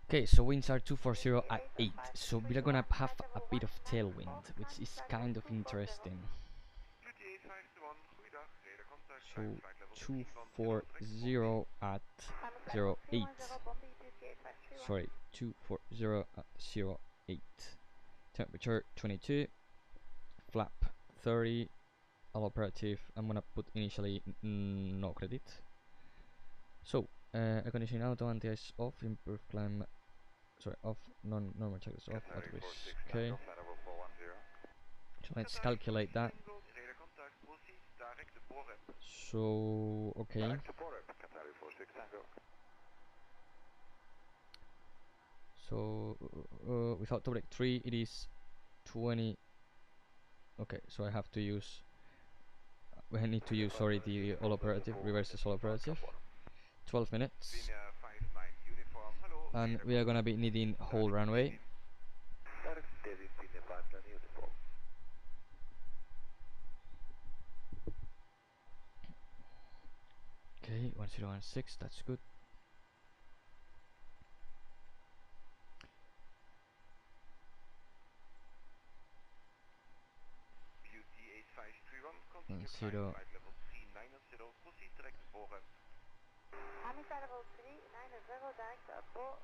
Okay, so winds are 240 at 8, so we're gonna have a bit of tailwind, which is kind of interesting. So 240 at 08. Sorry, 240 at 08. Temperature 22. Flap 30. All operative. I'm gonna put initially no credit. So air conditioning auto, anti-ice off, improve climb. Sorry, off, normal checkers off, auto risk. Okay. So let's calculate that. So okay. So without to break 3, it is 20. Okay, so I have to use. We need to use, sorry, the all operative, reverse the all operative. 12 minutes. and we are gonna be needing whole runway. Okay, 1016, that's good. Continue climb flight level 390, proceed direct above. Hamilton level 390, direct above,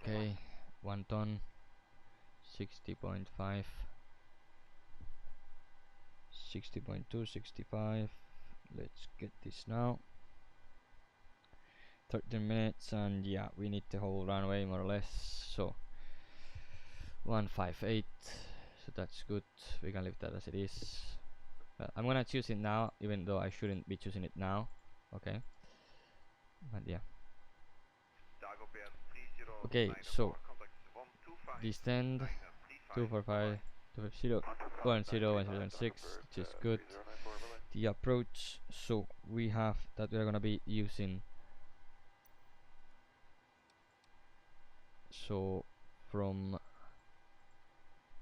Okay, 1 ton, 60.5, 60.2, 65. Let's get this now. 13 minutes, and yeah, we need the whole runway more or less. So 158, so that's good. We can leave that as it is. I'm gonna choose it now, even though I shouldn't be choosing it now. Okay, but yeah. Okay, so descend 245 250 1016, which is good. The approach, so we have that we're gonna be using, so from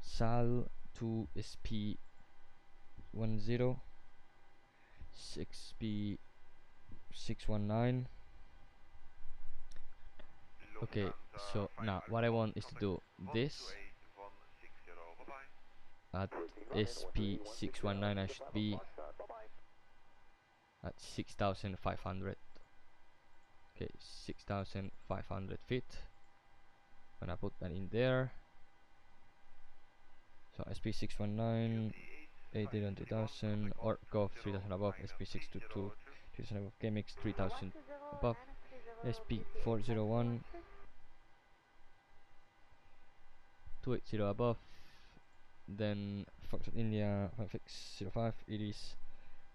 SAL to SP10 6P619. Okay, so now what I want is to do this at SP619. I should be at 6,500. Okay, 6,500 feet. Gonna put that in there. So SP619 80 2000, ORBX 3000 above, SP622 3000 above, KMX 3000 above, SP401 280 above, then Foxtrot India 5605, it is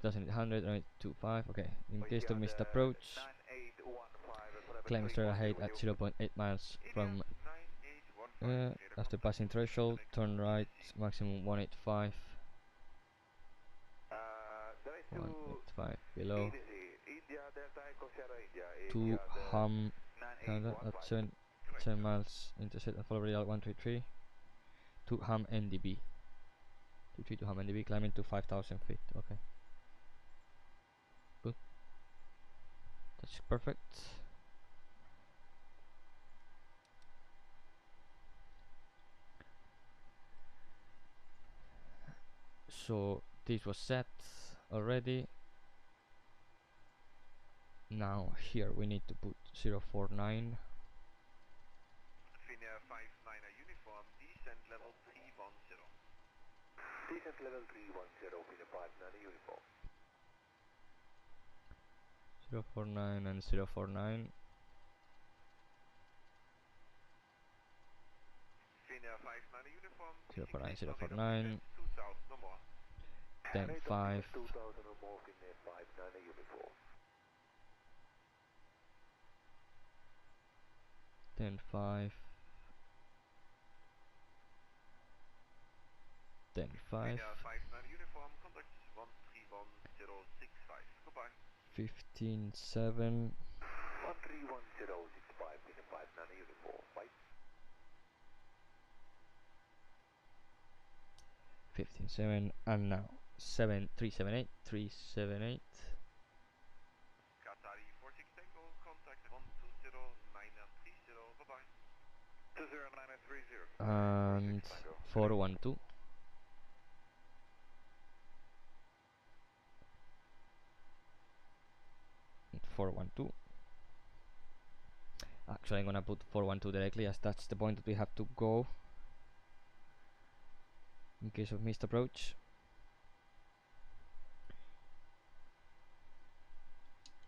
2800 and 25. Okay, in case of missed approach, climb straight ahead at 0.8 miles from after passing threshold, turn right, maximum 185. 185 below. To hum at 7 miles, intercept and follow radial 133. To hum NDB. 23 to hum NDB, climbing to 5,000 feet. Okay. Good. That's perfect. So this was set already. Now here we need to put 049. Finnair 59 uniform, descent level 310. Descent level 310, Finnair 59 uniform. 049 and 049. Finnair 59 uniform, 049, 049. 2000 no more. Then 5. 2000 or more, Finnair 59 uniform. Then 5. Then 5. 59 uniform, contact 131065. Goodbye. 15 7. 131065, Finnair 59 uniform. Bye. 15 7, and now 378 378. Qatari 46 Tango, contact 120 930. Bye bye. 20930. And 412. And 412. Actually, I'm gonna put 412 directly, as that's the point that we have to go in case of missed approach.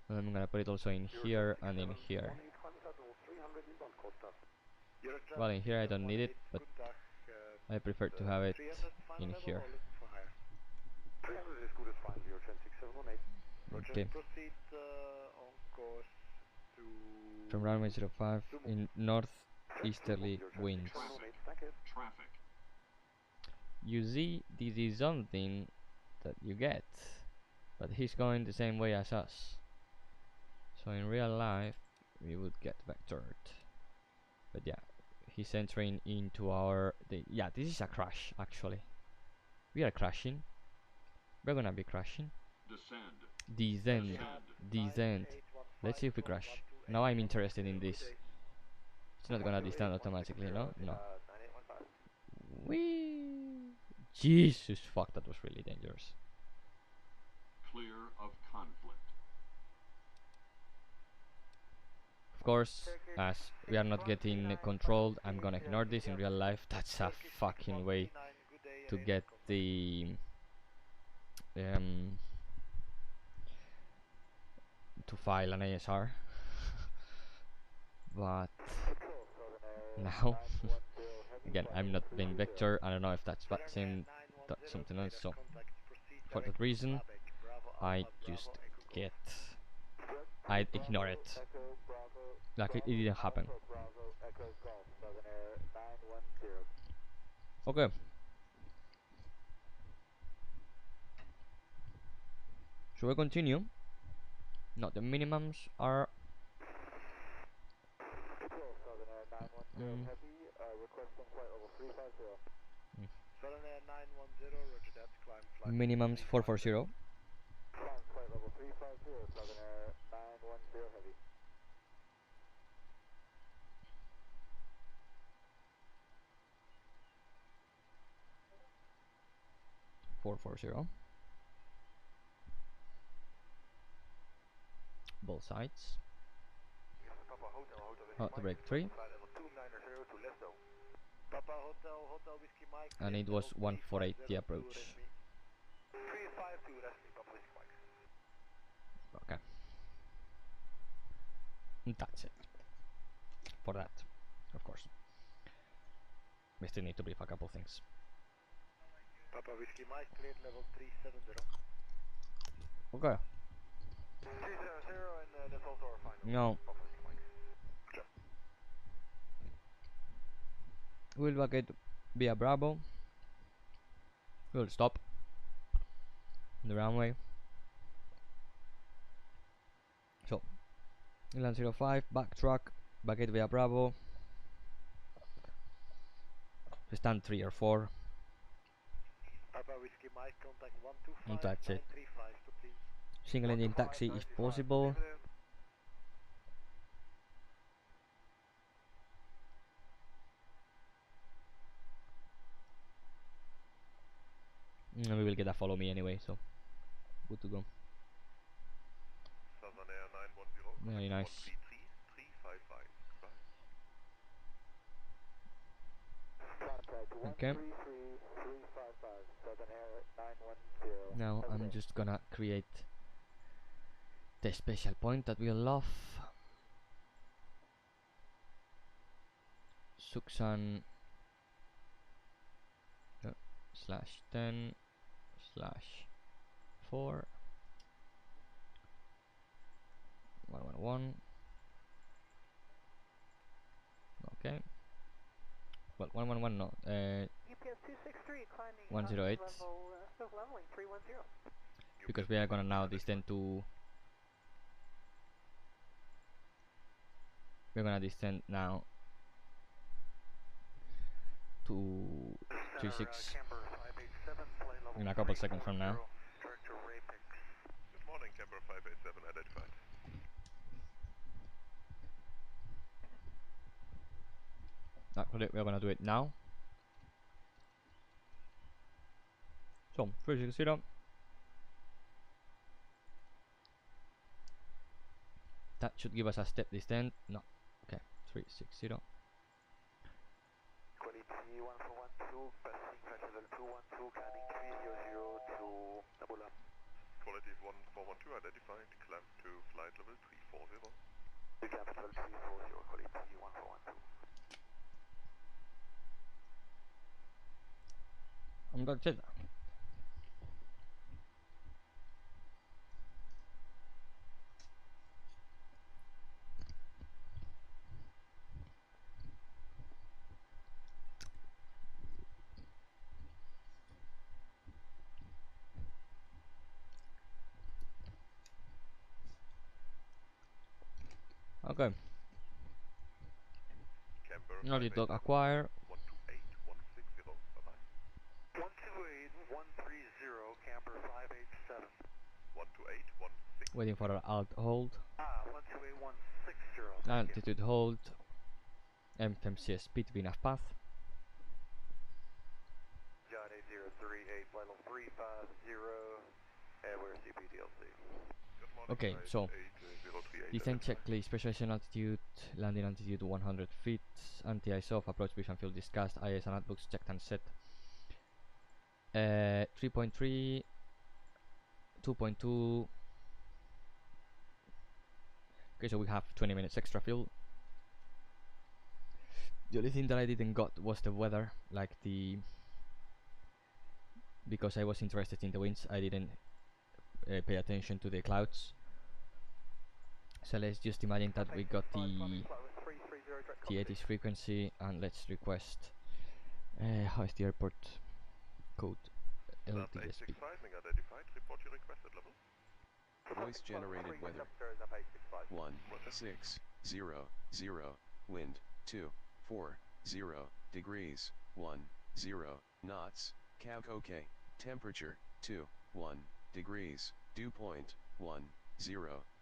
And I'm gonna put it also in here and in here. Well, in here I don't need it, but I prefer to have it in here. Okay. From runway 05 in northeasterly winds. Traffic. You see, this is something that you get, but he's going the same way as us. So in real life, we would get vectored. But yeah, he's entering into our... yeah, this is a crash, actually. We are crashing. We're gonna be crashing. Descend. Descend. Let's see if we crash. Now I'm interested in this. It's not gonna descend automatically, no? No. Whee! Jesus, fuck, that was really dangerous. Clear of conflict. Of course, as we are not getting controlled, I'm gonna ignore this in real life. That's a fucking way to get the to file an ASR. But now again, I'm not being Vector. I don't know if that's VATSIM, that's something else. So for that reason, I ignore it. Like it didn't happen. Okay. Should we continue? No, the minimums are... minimums 440. Both sides. To break 3. And it was 148 the approach. Okay. That's it. For that, of course. We still need to brief a couple things. Papa Whiskey Mike, cleared level 370. Okay. 300 and that's also our final. No. We'll vacate via Bravo. We'll stop the runway. So, inland 05, backtrack, vacate via Bravo. Stand 3 or 4. Papa Whiskey Mike, contact 125. And that's it. Single engine taxi if possible. And we will get a follow me anyway, so good to go. Very nice. Okay. Now I'm just gonna create the special point that we love. Suxan /10/4 111. Okay. Well, 111 no. UPS 263 climbing 108. Leveling 310. Because we are gonna now descend to... we're gonna descend now to 36 in a couple seconds from now. Good morning, Camber 587 identified. Actually, we're gonna do it now. So, 360. That should give us a step descent. No. Okay, 360. Quality 1412, passing flight level 212, climbing 300 to Nabula. Quality 1412 identified, climb to flight level 340. Capital 340, quality 1412. And that's it. Okay. Camber Now you dog acquire. 128160. Bye-bye. 128130, camper 587. 128160. Waiting for an alt hold. 128160. Altitude hold. MFS speed VNAV path. John 8038, flight level 350, and we're CPDLC. Okay, so descent checklist, specialization altitude, landing altitude 100 feet, anti-ice off, approach vision field discussed, IS and outbooks checked and set. 3.3, 2.2. Okay, so we have 20 minutes extra fuel. The only thing that I didn't got was the weather, like because I was interested in the winds, I didn't pay attention to the clouds. So let's just imagine that we got the 80s frequency, and let's request how is the airport code? LTSP. Voice generated weather 1600, wind 240 degrees 10 knots, cab OK, temperature 21 degrees, dew point 10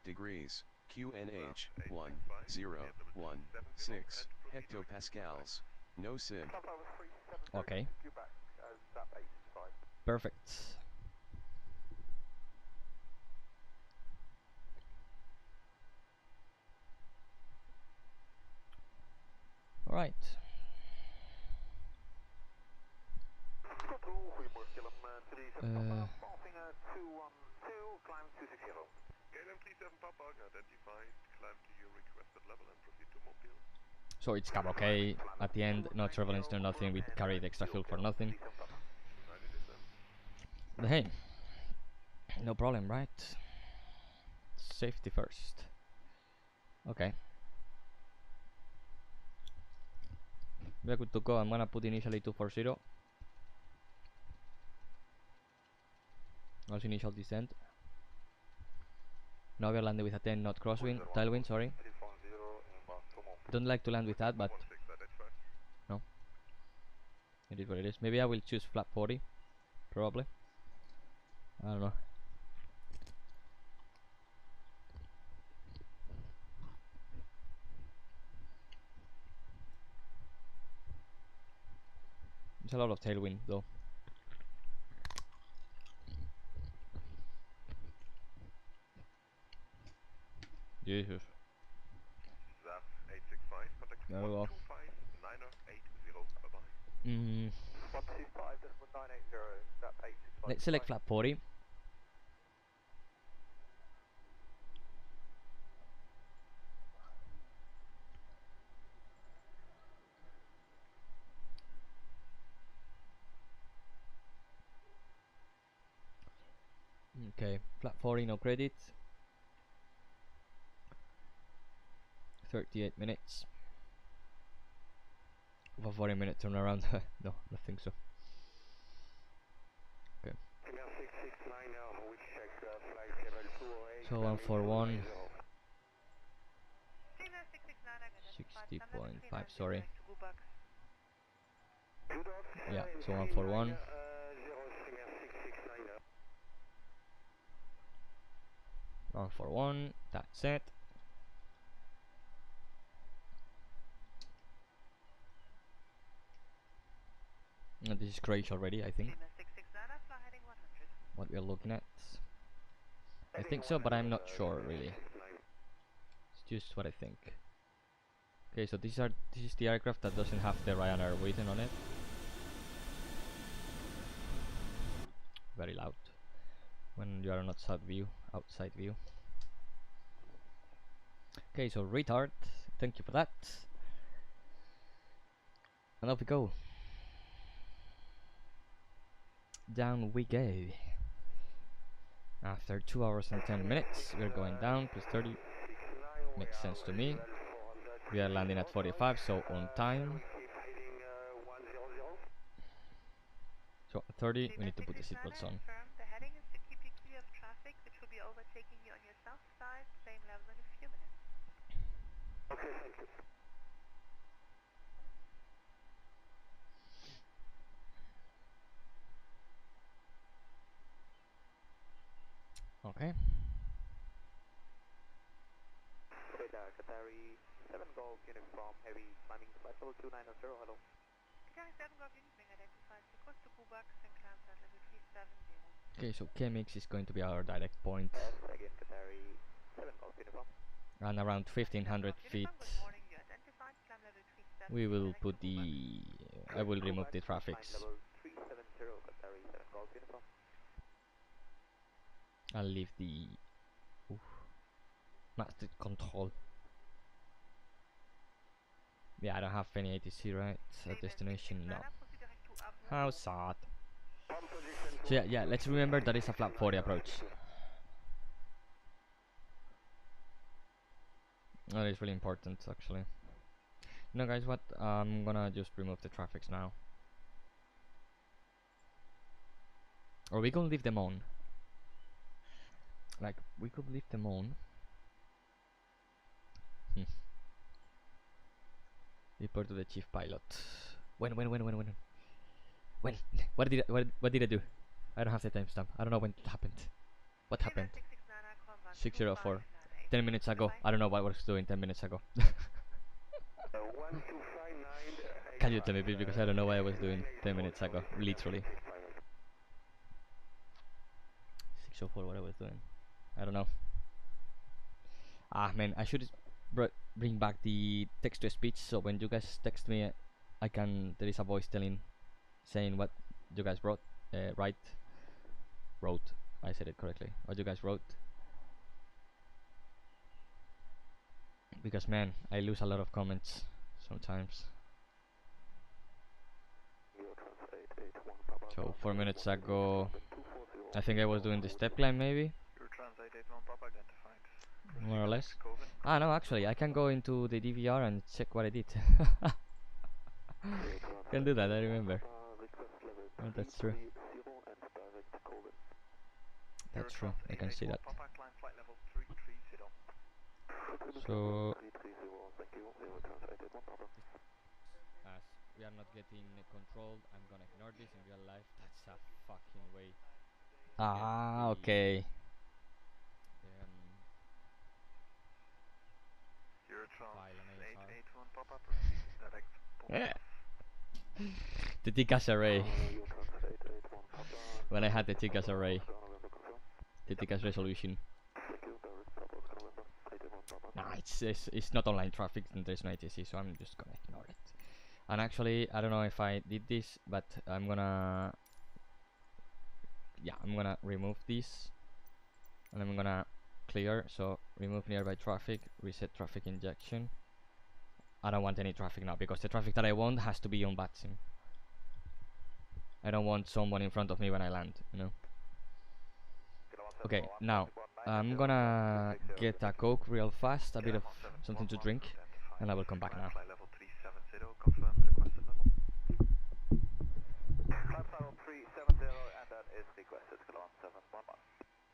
degrees, QNH 1016 hectopascals, no sim. Okay. Perfect. All right. So it's cab okay at the end, no turbulence, no nothing, we carried extra fuel for nothing. But hey, no problem, right? Safety first. Okay. We are good to go. I'm gonna put initially 240. Also initial descent. Now we are landing with a 10 knot crosswind, tailwind, sorry. Don't like to land with that, but no. It is what it is. Maybe I will choose flap 40, probably. I don't know. There's a lot of tailwind though. Jesus. There we go. Let's select flap 40. Okay, flap 40, no credit. 38 minutes. For 40-minute turnaround. No, I think so. Okay. So 141. 60.5, sorry. Yeah, so 141. For one, that's it. And this is Croatia already, I think. What we are looking at. I think so, but I'm not sure really. It's just what I think. Okay, so this is the aircraft that doesn't have the Ryanair written on it. Very loud when you are on outside view. Okay, so retard, thank you for that. And off we go. Down we go. After 2 hours and 10 minutes, we're going down, plus 30. Makes sense to me. We are landing at 45, so on time. So at 30, we need to put the seatbelts on. The heading is to keep you clear of traffic, which will be overtaking you on your south side, same level in a few minutes. Okay, thank you. Okay. Radar, Qatari 7 Golf Uniform Heavy climbing flight level 290, hello. Qatari 7 Golf Uniform identified request to pull back and climb flight level 370. Okay, so KMX is going to be our direct point. Again, Qatari 7 Golf Uniform. And around 1500 feet we will put the I will remove the traffics. I'll leave the master control. Yeah, I don't have any ATC right at destination, no. How sad. So yeah, let's remember that it's a flat 40 approach. That is really important, actually. You know, guys, what? I'm gonna just remove the traffics now. Or we can leave them on. Like, we could leave them on. Report to the chief pilot. When? What did I do? I don't have the timestamp. I don't know when it happened. What happened? 604. 10 minutes ago. I don't know what I was doing 10 minutes ago. Can you tell me, please? Because I don't know what I was doing 10 minutes ago. Literally. 604, what I was doing. I don't know. Ah, man, I should bring back the text-to-speech, so when you guys text me, I can. There is a voice saying what you guys wrote. Wrote. I said it correctly. What you guys wrote. Because, man, I lose a lot of comments sometimes. So 4 minutes ago, I think I was doing the step climb, maybe. More or less. Ah, no, actually, I can go into the DVR and check what I did. Can do that, I remember. Oh, that's true. That's true, I can see that. So, as we are not getting controlled, I'm gonna ignore this in real life. That's a fucking way. Ah, okay. The TCAS array. When I had the TCAS array, the TCAS resolution. Nah, it's not online traffic and there's no ATC, so I'm just gonna ignore it. And actually, I don't know if I did this, but I'm gonna remove this, and I'm gonna clear. So remove nearby traffic, reset traffic injection. I don't want any traffic now, because the traffic that I want has to be on VATSIM. I don't want someone in front of me when I land, you know. Okay, now I'm gonna get a Coke real fast, a bit of something to drink, and I will come back now.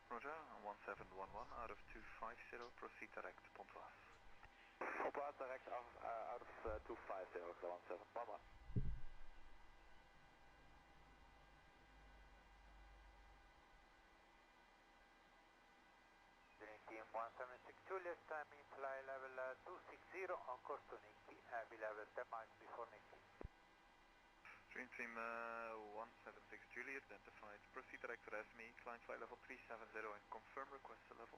Roger, 1711 out of 250, proceed direct to Pontoise. Pontoise direct out of 250, 1711. 176 Juliet, timing fly level 260 on course to Nikki, heavy level 10 miles before Nikki. Dream Team 176 Juliet, identified, proceed direct to RESME, climb flight level 370 and confirm request level.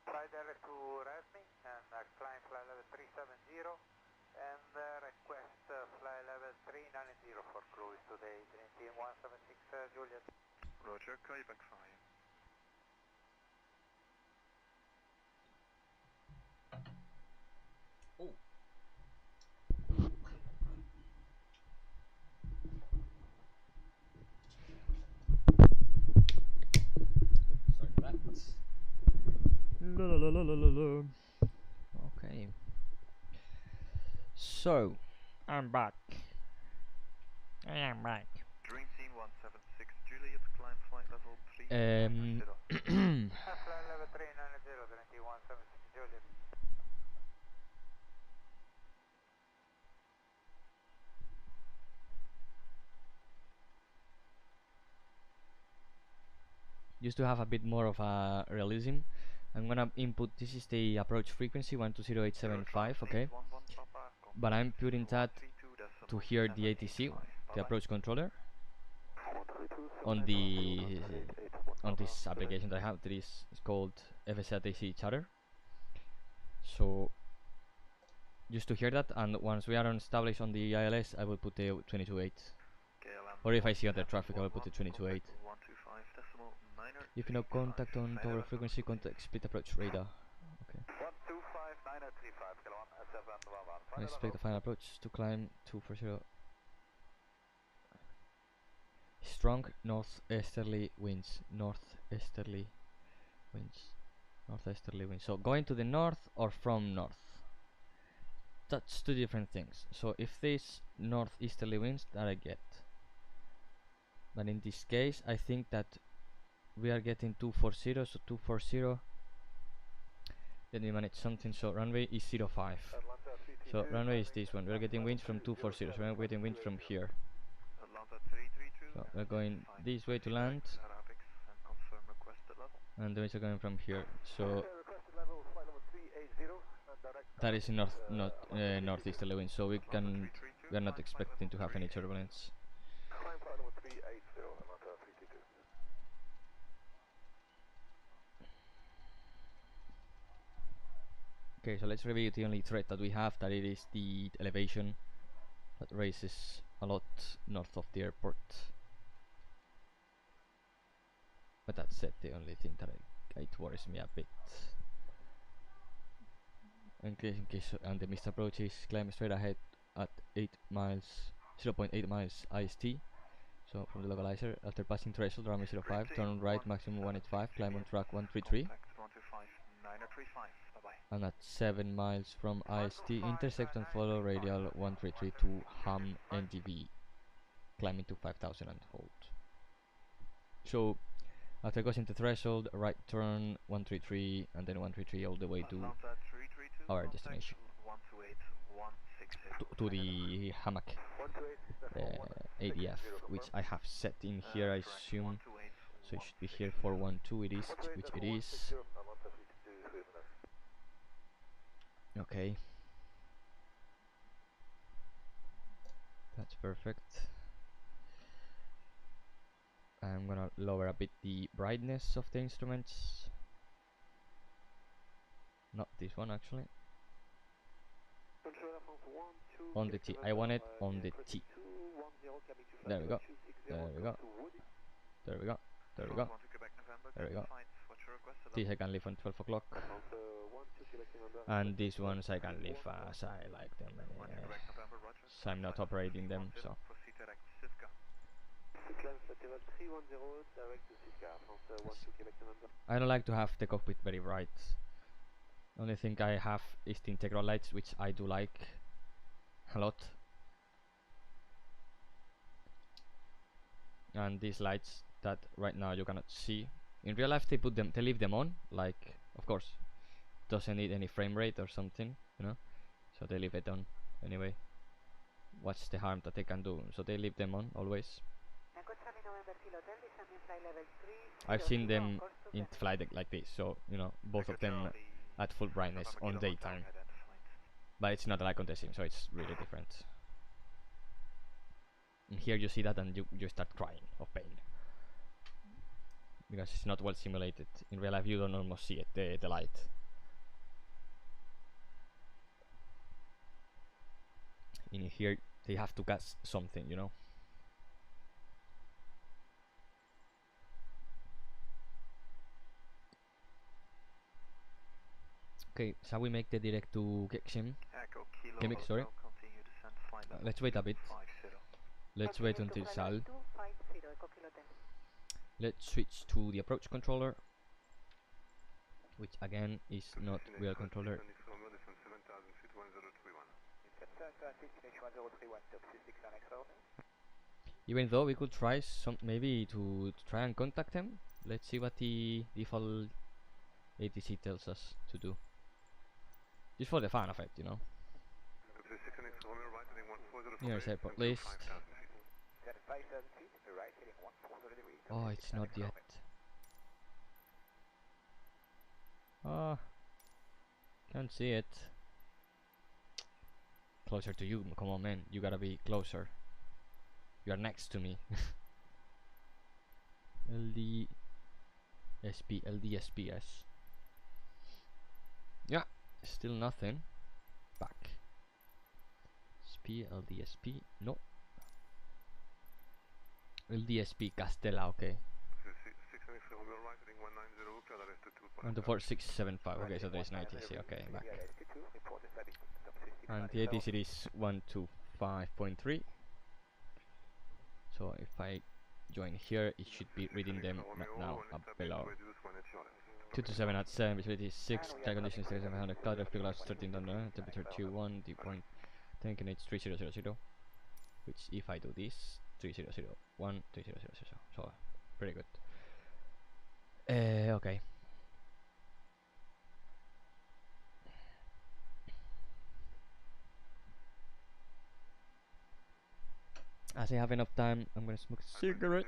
Fly direct to RESME and climb flight level 370 and request fly level 390 for cruise today, Dream Team 176 Juliet. Roger, call you back fire. Oh. Sorry for that. Okay. So, I'm back. I am back. Dream Team 176 Juliet, climb flight level 390. Flight level 390, Dream Team 176 Juliet. just to have a bit more of a realism. I'm gonna input, this is the approach frequency 120875, okay, but I'm putting that to hear the ATC, the approach controller, on this application that I have. That is called FSATC chatter. So just to hear that, and once we are established on the ILS, I will put the 22.8. Or if I see other traffic, I will put the 22.8. If no contact on tower frequency, contact speed approach radar. Okay. I expect the final approach to climb 240. Strong northeasterly winds. Northeasterly winds. So going to the north or from north. That's two different things. So if this northeasterly winds, that I get. But in this case, I think that we are getting 240, so 240. Let me manage something. So runway is 05. So runway is this one. We're getting winds from 240, so we're getting winds from here. So we're going this way to land, and the winds are going from here. So that is northeasterly wind. So we're not expecting to have any turbulence. Okay, so let's review the only threat that we have, that it is the elevation that raises a lot north of the airport. But that's it, the only thing that it worries me a bit. In case and the missed approach is climb straight ahead at 8 miles, 0.8 miles IST. So from the localizer, after passing threshold runway 05, turn right maximum 185, climb on track 133. And at 7 miles from IST, intersect and follow radial 133 to Ham NDV, climbing to 5000 and hold. So after crossing the threshold, right turn 133 and then 133 all the way to our destination, to the hammock ADF, which I have set in here, I assume. So it should be here for 12, it is, which it is. Okay, that's perfect. I'm gonna lower a bit the brightness of the instruments. Not this one actually. On the T. I want it on the T. There we go. There we go. There we go. There we go. There we go. This I can leave on 12 o'clock. And these ones I can leave as I like them. So I'm not operating them, so. I don't like to have the cockpit very bright. Only thing I have is the integral lights, which I do like a lot. And these lights that right now you cannot see. In real life they leave them on, like, of course, doesn't need any frame rate or something, you know, so they leave it on anyway. What's the harm that they can do? So they leave them on always. I've seen them in flight like this, so you know, both of them at full brightness on daytime, but it's not like on the sim, so it's really different. And here you see that and you start crying of pain, because it's not well simulated. In real life you don't almost see it, the light. In here they have to cast something, you know. Okay, shall we make the direct to Gimmick, sorry. Let's wait a bit. Let's wait until Sal. Let's switch to the approach controller, which again is not real controller. Even though we could try maybe to try and contact him. Let's see what the default ATC tells us to do. Just for the fun of it, you know. Here's airport list. Oh, it's not yet. Ah, can't see it. Closer to you, come on man, you gotta be closer. You are next to me. LD SP, LD SPS. Yeah, still nothing. Back. SP, LDSP, no. LDSP Castella, okay. 124.675, okay, so there's no ATC, okay, back. And the ATC is 125.3. So if I join here, it should be reading them right now up below. 227 at 7, visibility 6, air conditions 700, cloud air clouds 13 under, temperature 21, dew point 10 knh 3000, which if I do this, 3001, 3000, so pretty good. Okay. As I have enough time, I'm gonna smoke a cigarette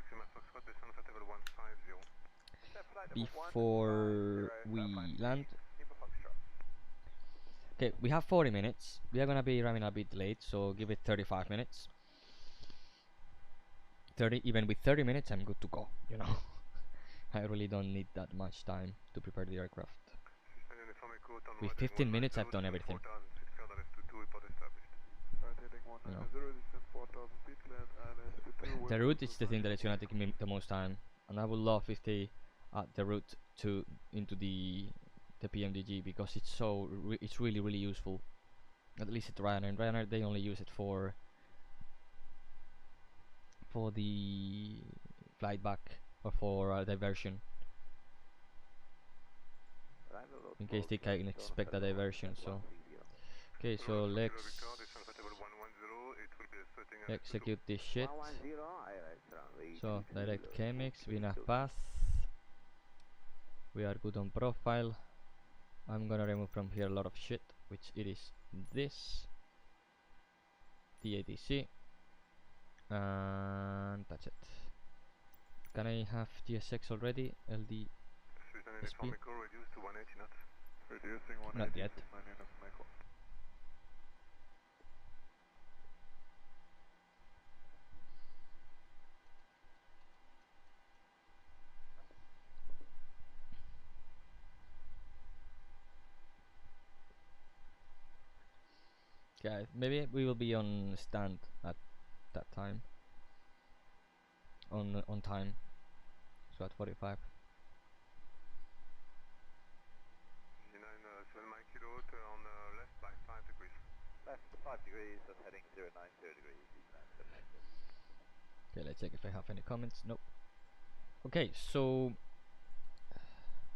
before we land. Okay, we have 40 minutes. We are gonna be running a bit late, so give it 35 minutes. 30, even with 30 minutes, I'm good to go, you know. I really don't need that much time to prepare the aircraft. With 15 minutes, I've done everything. You know. The route is the thing that is gonna take me the most time, and I would love if they add the route to into the PMDG, because it's so it's really useful. At least at Ryanair. Ryanair they only use it for the flight back or for diversion. In case they can expect a diversion, so okay, so let's execute this shit. So direct chemics, VNAV path. We are good on profile. I'm gonna remove from here a lot of shit, which it is this, the ATC, and that's it. Can I have TSX already? LD SP? Not yet. Okay, maybe we will be on stand at that time. On time. So at 45. Left 5 degrees and heading 090 degrees. Okay, let's check if I have any comments. Nope. Okay, so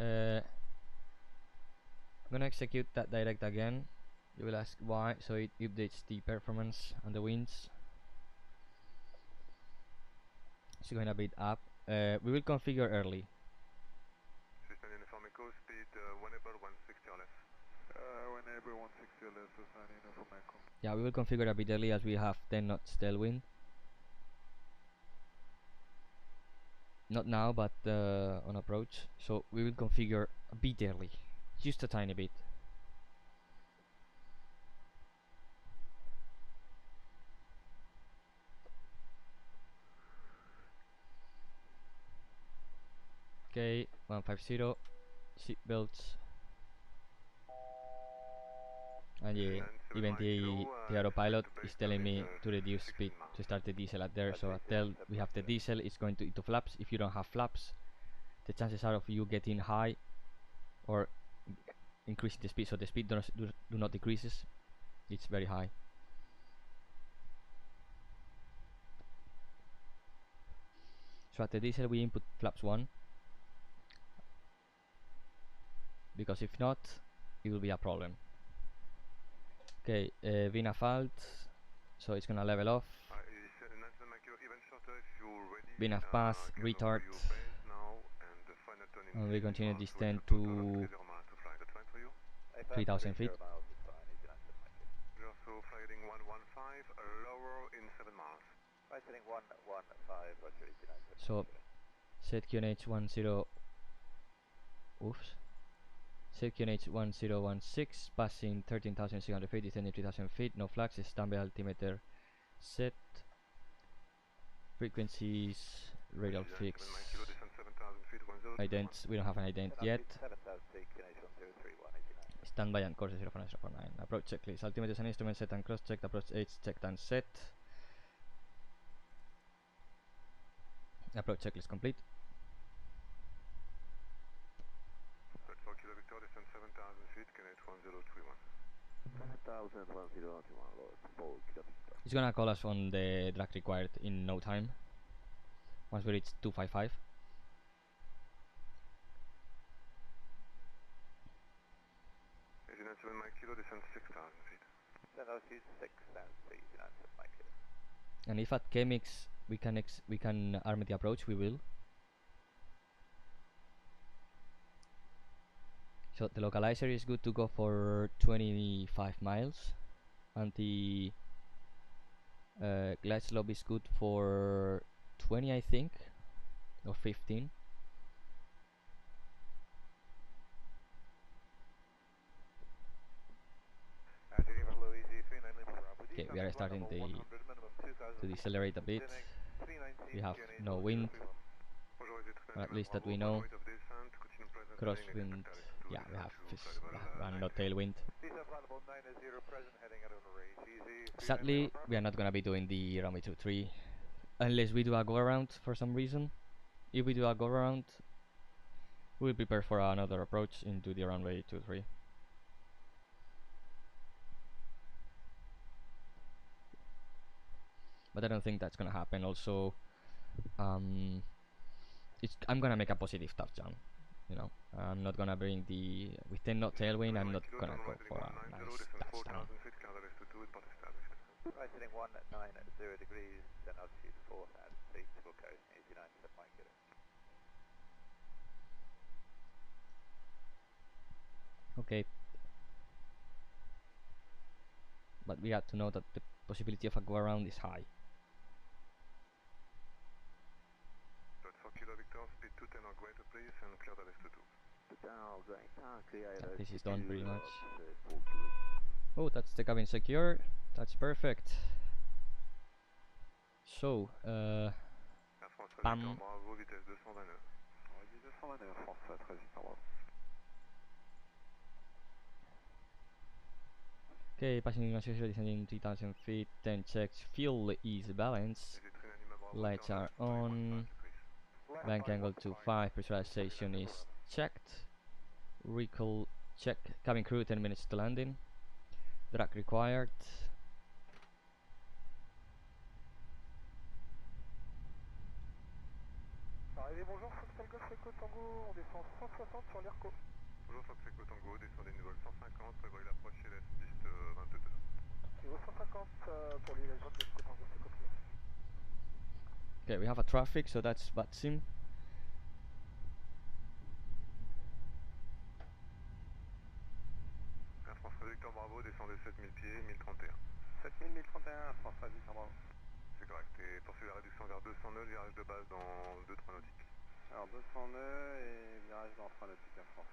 I'm gonna execute that direct again. You will ask why, so it updates the performance and the winds. It's going a bit up. We will configure early. Whenever 160 or less, so sign in for Macron. Yeah, we will configure a bit early as we have 10 knots tailwind. Not now, but on approach. So we will configure a bit early, just a tiny bit. Okay, 150, seat belts. And yeah, even the autopilot is telling me to reduce speed to start the diesel at there. So we have the diesel, it's going to into flaps. If you don't have flaps, the chances are of you getting high or increasing the speed. So the speed do not decreases, it's very high. So at the diesel we input flaps 1, because if not, it will be a problem. Okay, VNAV alt, so it's gonna level off. VNAV path, retard, and we continue descent to 3000 feet. So set QNH 10. Oops. Set QNH 1016, passing 13,600 feet, descending 3,000 feet, no flags, standby altimeter set, frequencies, radial fix, ident, we don't have an ident yet, standby and course 049. Approach checklist, altimeters and instruments set and cross checked, approach H checked and set, approach checklist complete. It's gonna call us on the drag required in no time. Once we reach 255. And if at chemics we can arm the approach, we will. So the localizer is good to go for 25 miles, and the glide slope is good for 20, I think, or 15. Okay, we are starting to decelerate a bit. We have no wind, or at least that we know. Crosswind, yeah, we have and no tailwind. Sadly, we are not gonna be doing the runway 23 unless we do a go around for some reason. If we do a go around, we'll prepare for another approach into the runway 23. But I don't think that's gonna happen. Also, I'm gonna make a positive touch jump. You know, I'm not gonna bring the with 10 knot tailwind. I'm not gonna go for a nice touchdown. Right, sitting 190 degrees, then altitude 4,000 feet, typical coast, 89 to 5 kilo. Okay. But we have to know that the possibility of a go around is high. This is done pretty much. Oh, that's the cabin secure. That's perfect. So, bam. Okay, passing atmosphere, descending 3,000 feet, 10 checks, fuel is balanced, lights are on, bank angle to 5, pressurization is checked, recall check, cabin crew 10 minutes to landing, drag required. Arrivé, bonjour, Foxtrot Golf Echo Tango, on descend 160 sur l'IRCO. Bonjour, Fox Echo Tango, descendez niveau 150, prévoyez l'approche céleste, piste 22. Niveau 150 pour les droite de Echo Tango, c'est compris. Okay, we have a traffic, so that's VATSIM. Air France Victor Bravo, descendez 7000 pieds, 1031. 7000, 1031, Air France Victor Bravo. C'est correct, et poursuivez la réduction vers 200 nœuds, virage de base dans 2-3 nautiques. Alors 200 nœuds et virage dans 3 nautiques, Air France.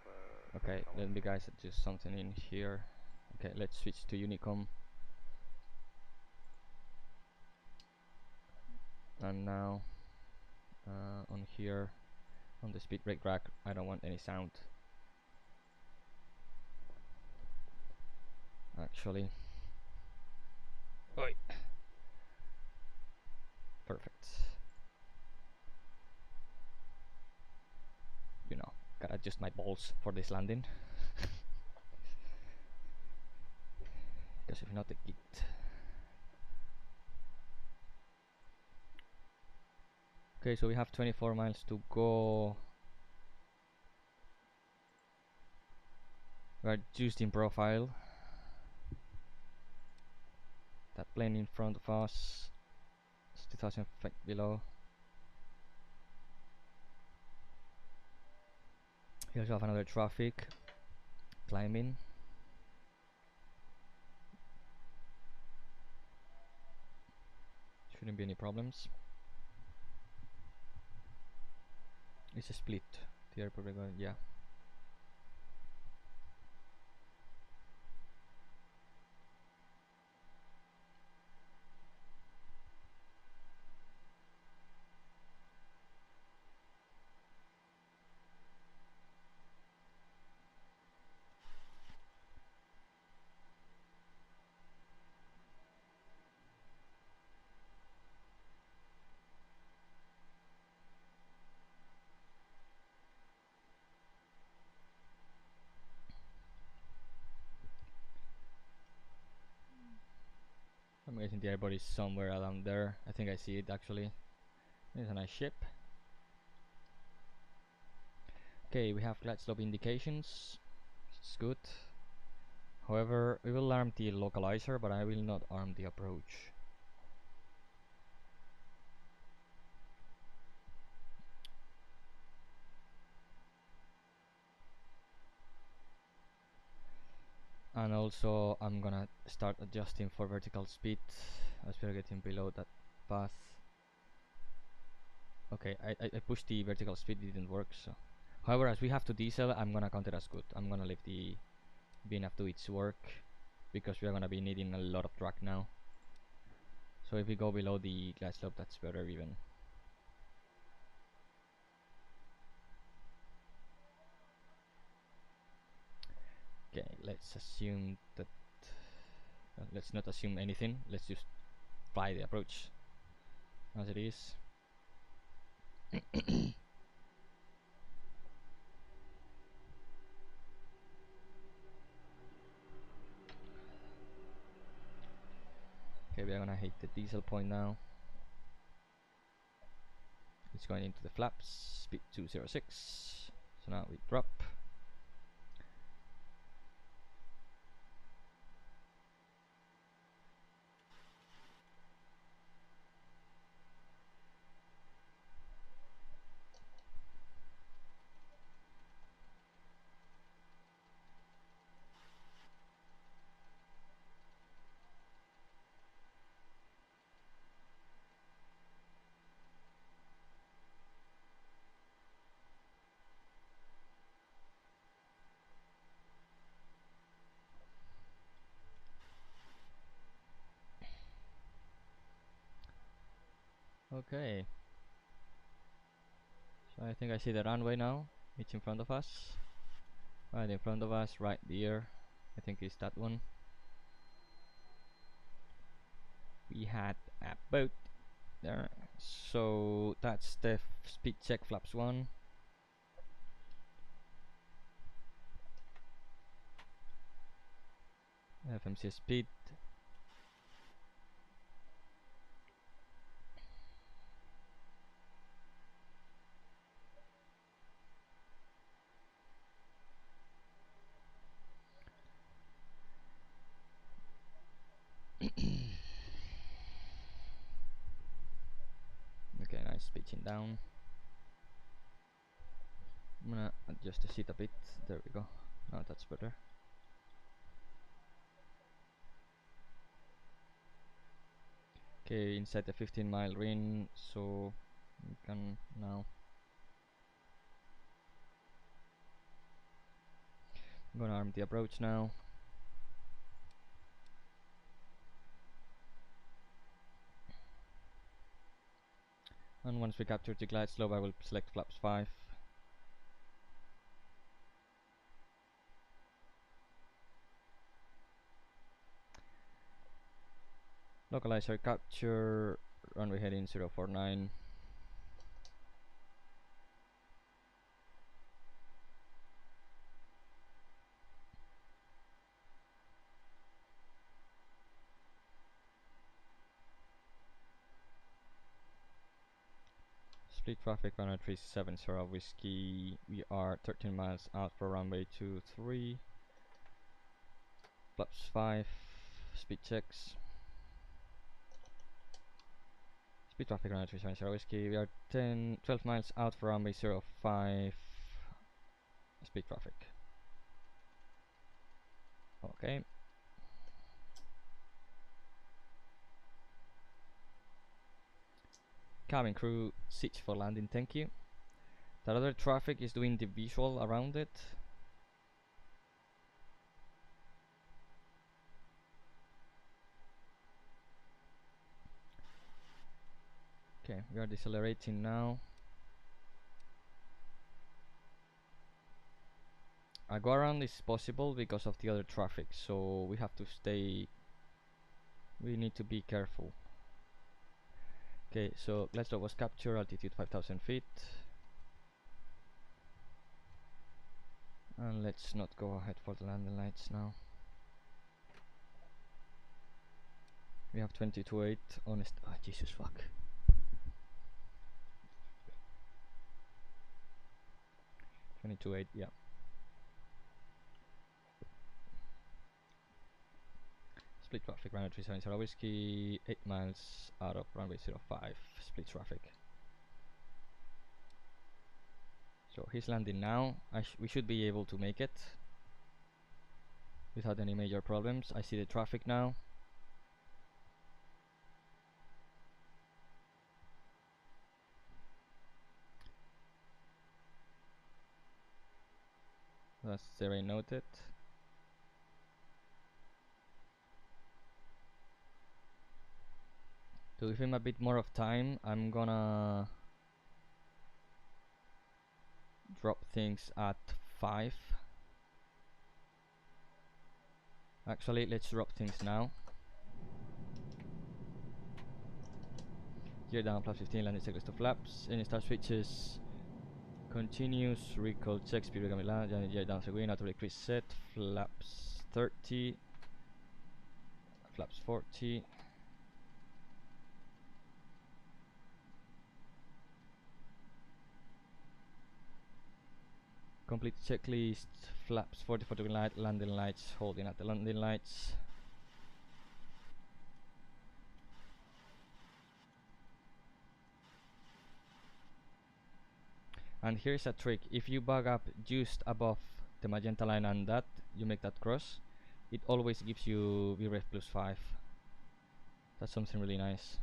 Okay, let me guys adjust something in here. Okay, let's switch to Unicom. And now, on here, on the speed brake rack, I don't want any sound. Actually. Oi. Perfect. You know, gotta adjust my balls for this landing. Because if not, the git. Okay, so we have 24 miles to go. We are just in profile. That plane in front of us is 2,000 feet below. We also have another traffic climbing. Shouldn't be any problems. It's a split. The airport, yeah. I'm guessing the airport is somewhere around there. I think I see it actually. There's a nice ship. Okay, we have glide slope indications. It's good. However, we will arm the localizer, but I will not arm the approach. And also I'm gonna start adjusting for vertical speed as we're getting below that path. Okay, I pushed the vertical speed, it didn't work, so. However, as we have to diesel, I'm gonna count it as good. I'm gonna leave the VNAV do its work, because we are gonna be needing a lot of drag now. So if we go below the glide slope, that's better even. Okay, let's assume that let's not assume anything, let's just fly the approach as it is. Okay, we are gonna hit the diesel point now. It's going into the flaps, speed 206. So now we drop. Okay. So I think I see the runway now. It's in front of us. Right in front of us, right there. I think it's that one. We had a boat there. So that's the speed check flaps 1. FMC speed. Okay, nice pitching down. I'm gonna adjust the seat a bit. There we go. Now that's better. Okay, inside the 15-mile ring, so we can now. I'm gonna arm the approach now. And once we capture the glide slope, I will select flaps 5. Localizer capture, runway heading 049. Split traffic runway 370 whiskey. We are 13 miles out for runway 23. Flaps 5. Speed checks. Speed traffic runway 370 whiskey. We are 12 miles out for runway 05. Speed traffic. Okay. Cabin crew, seats for landing, thank you. That other traffic is doing the visual around it. Okay, we are decelerating now. A go around is possible because of the other traffic, so we have to stay. We need to be careful. Okay, so glide slope was captured, altitude 5,000 feet. And let's not go ahead for the landing lights now. We have 22.8 honest. Oh, Jesus fuck. (22.8), yeah. Split traffic, runway 370 whiskey, 8 miles out of runway 05, split traffic. So he's landing now. We should be able to make it without any major problems. I see the traffic now. That's terrain noted. To give him a bit more of time, I'm gonna drop things at 5. Actually, let's drop things now. Gear down, flaps 15, landing sequence to flaps. Any start switches. Continuous recall check speed land, gear down green, auto decrease set, flaps 30, flaps 40. Complete checklist, flaps 40 for the light, landing lights, holding at the landing lights. And here's a trick: if you bug up just above the magenta line and that, you make that cross, it always gives you vREF +5. That's something really nice.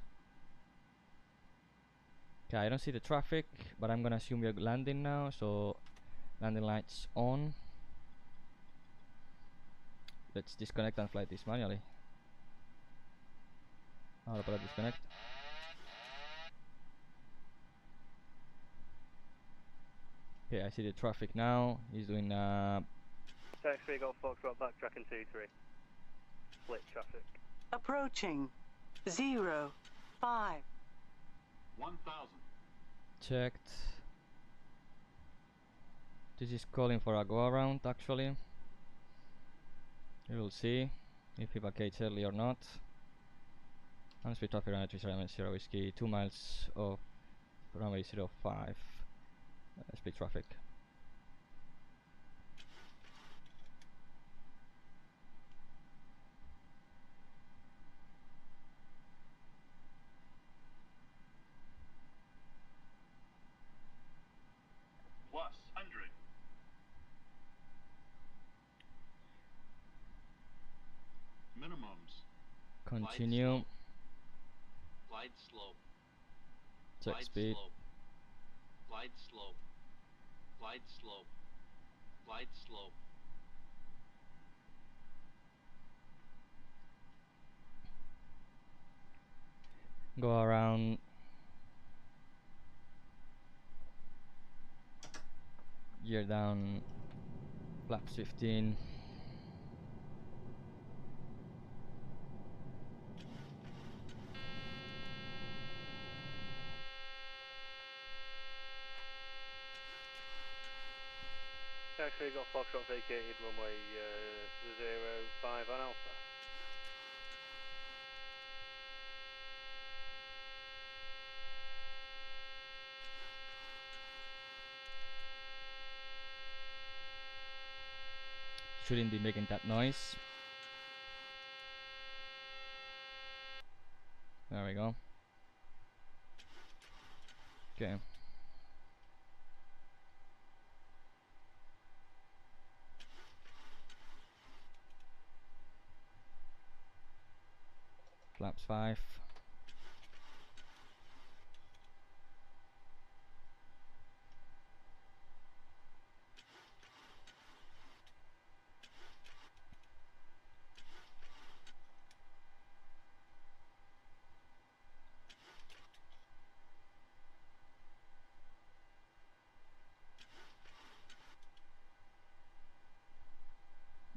Okay, I don't see the traffic, but I'm gonna assume we're landing now, so landing lights on. Let's disconnect and fly this manually. Autopilot disconnect. Okay, I see the traffic now. He's doing Tax 3 Golf Foxtrot, backtrack and 2-3. Split traffic. Approaching 0, 5. 1,000. checked. This is calling for a go around actually. We will see if he vacates early or not. And speed traffic runway 370 whiskey, 2 miles of runway 05. Split traffic. Plus 100. Minimums. Continue. Glide slope. Check Glide speed. slope. Glide slope. Glide slope. Glide slope. Go around. Gear down. Flaps 15. Tax 3 Golf Foxtrot vacated runway 05 on Alpha. Shouldn't be making that noise. There we go. Okay. Flaps 5.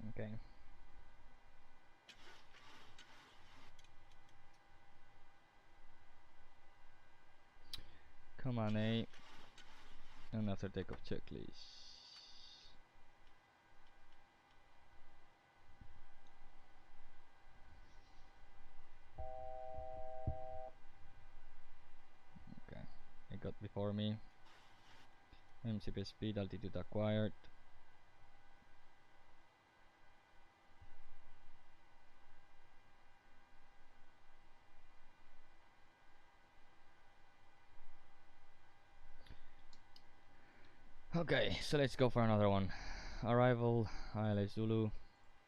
Okay. Come on, A. Another takeoff checklist. got before me. MCP speed, altitude acquired. Okay, so let's go for another one. Arrival, ILS Zulu,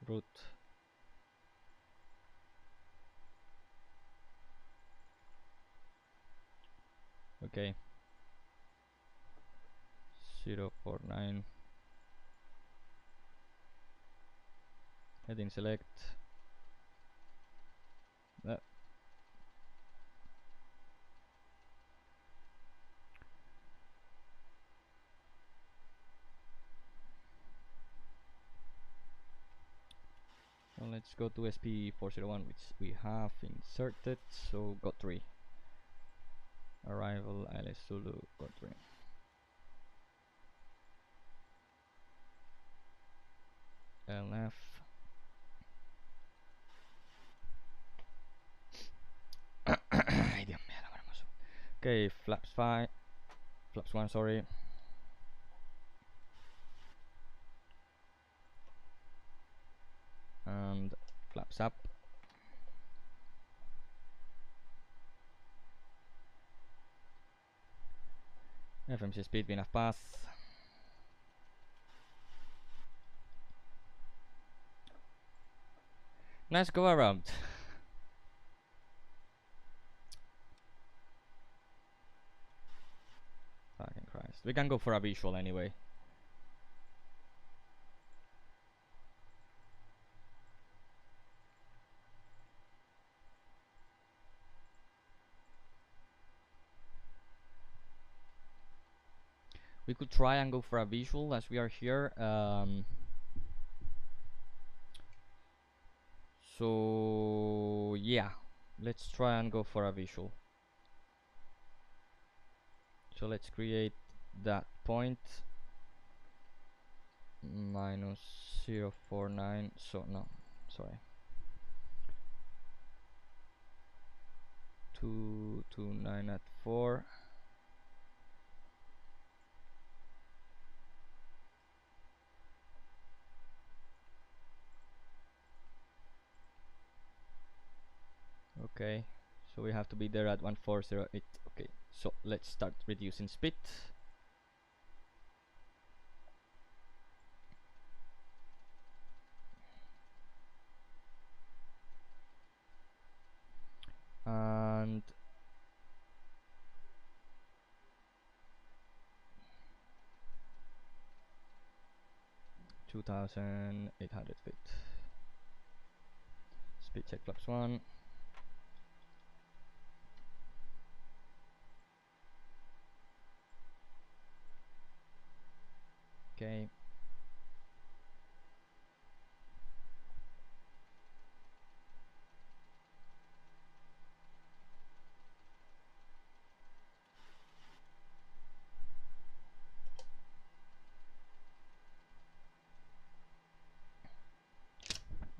route. Okay. 049. Heading select. That. Well, let's go to SP401, which we have inserted. So got 3. Arrival, ILS Zulu, got 3. LF. Ay, Dios mío, lo hermoso. Okay, flaps 1, sorry. And flaps up. FMC speed, enough path. Nice go around. Fucking Christ. We can go for a visual anyway. We could try and go for a visual as we are here. So yeah, let's try and go for a visual. So let's create that point minus 049. So no, sorry, 229 at 4. Okay, so we have to be there at 1408. Okay, so let's start reducing speed. And 2,800 feet. Speed check flaps 1. Okay.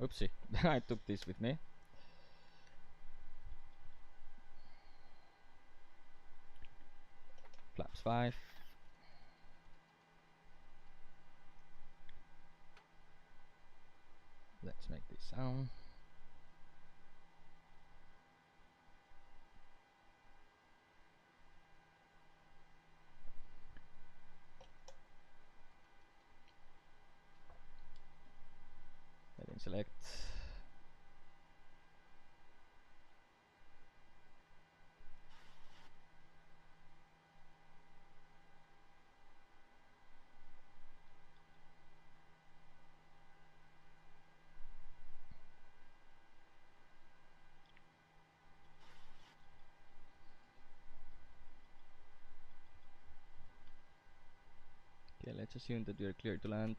Oopsie, I took this with me. Flaps 5. Let's make this sound. Heading select. Okay, let's assume that we are clear to land.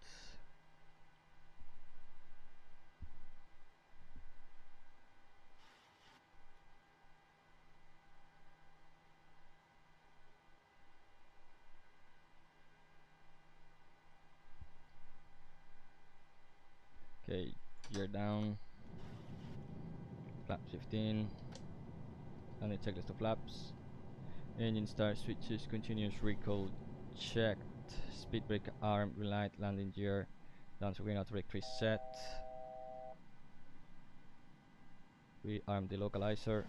Okay, gear down. Flaps 15. Landing checklist of flaps. Engine start, switches, continuous recall, checked. Speed brake arm, relight, landing gear, down to green auto brake reset. Rearm the localizer.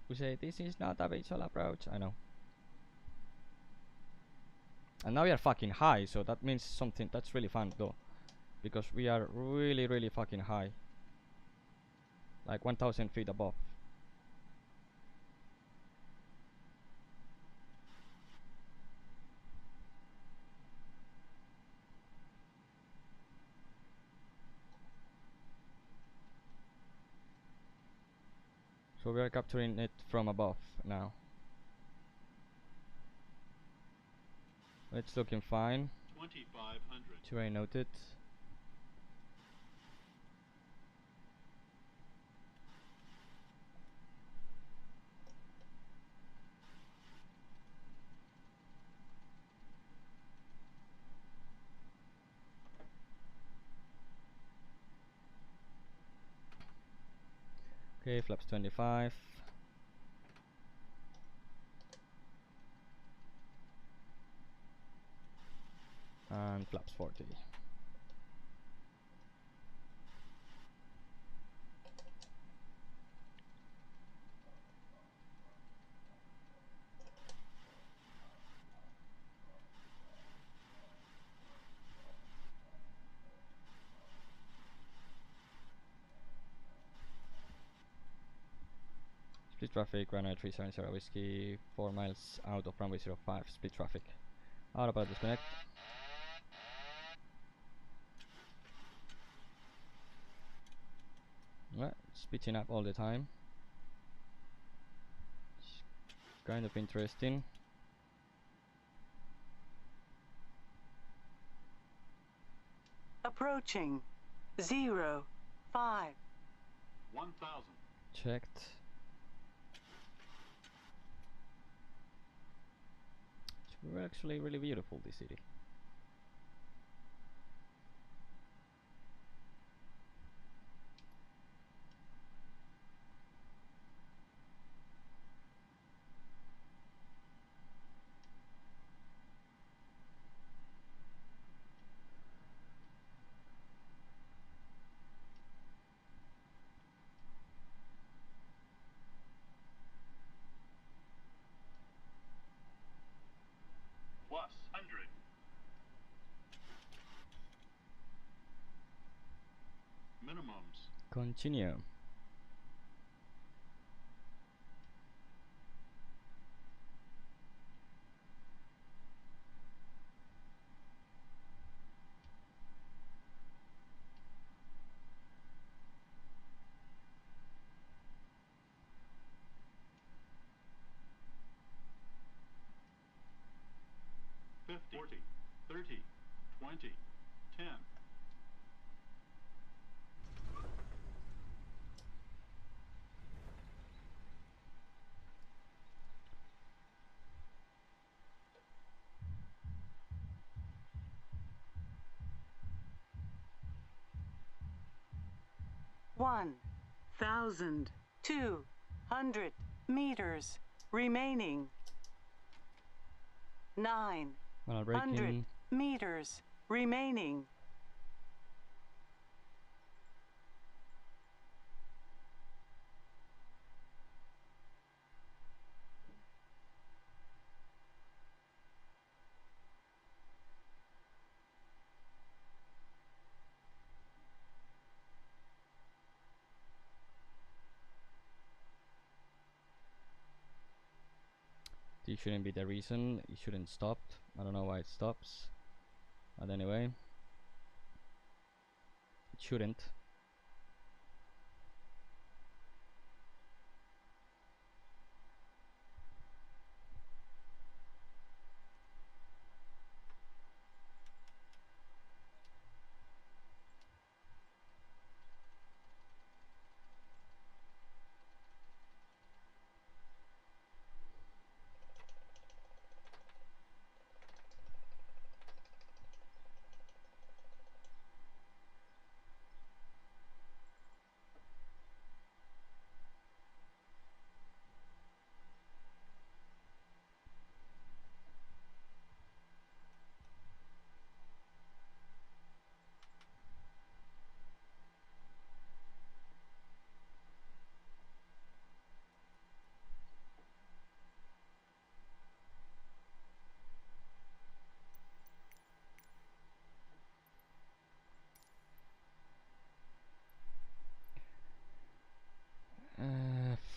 We say this is not a visual approach. I know. And now we are fucking high, so that means something that's really fun though, because we are really fucking high, like 1,000 feet above. So we are capturing it from above now. It's looking fine. 2,500. Terrain noted. Okay, flaps 25. And flaps 40. Split traffic, Ryanair 370 whiskey, 4 miles out of runway 05, split traffic. Autopilot disconnect. Well, speeding up all the time. It's kind of interesting. Approaching 0, 5. 1,000. Checked. It's actually really beautiful, this city. Plus 100. Minimums. Continue. Fifty, 40, 30, 20, 10. One 1,200 meters remaining. 900 meters remaining. This shouldn't be the reason. It shouldn't stop. I don't know why it stops. But anyway, it shouldn't.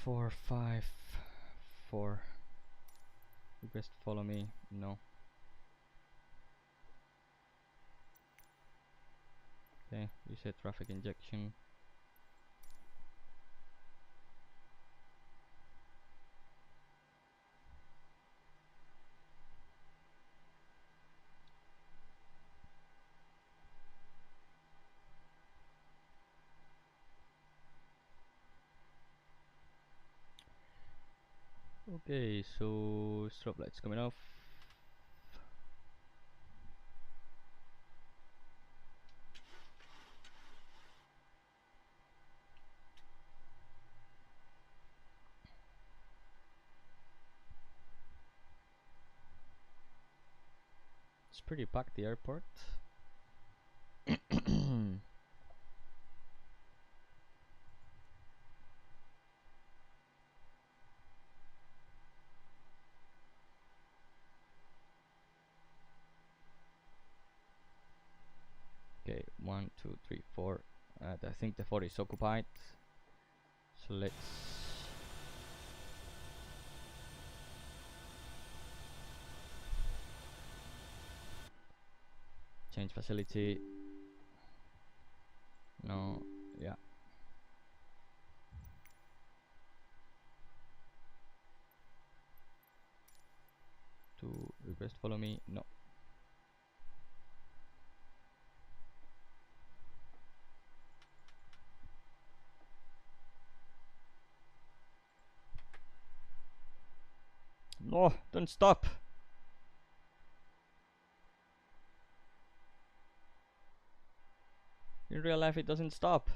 4, 5, 4. Request follow me. No. Okay, reset traffic injection. Okay, so strobe lights coming off. It's pretty packed, the airport. Okay, 1, 2, 3, 4. I think the 4 is occupied. So let's change facility. No, yeah. To request follow me, no. No, don't stop. In real life it doesn't stop.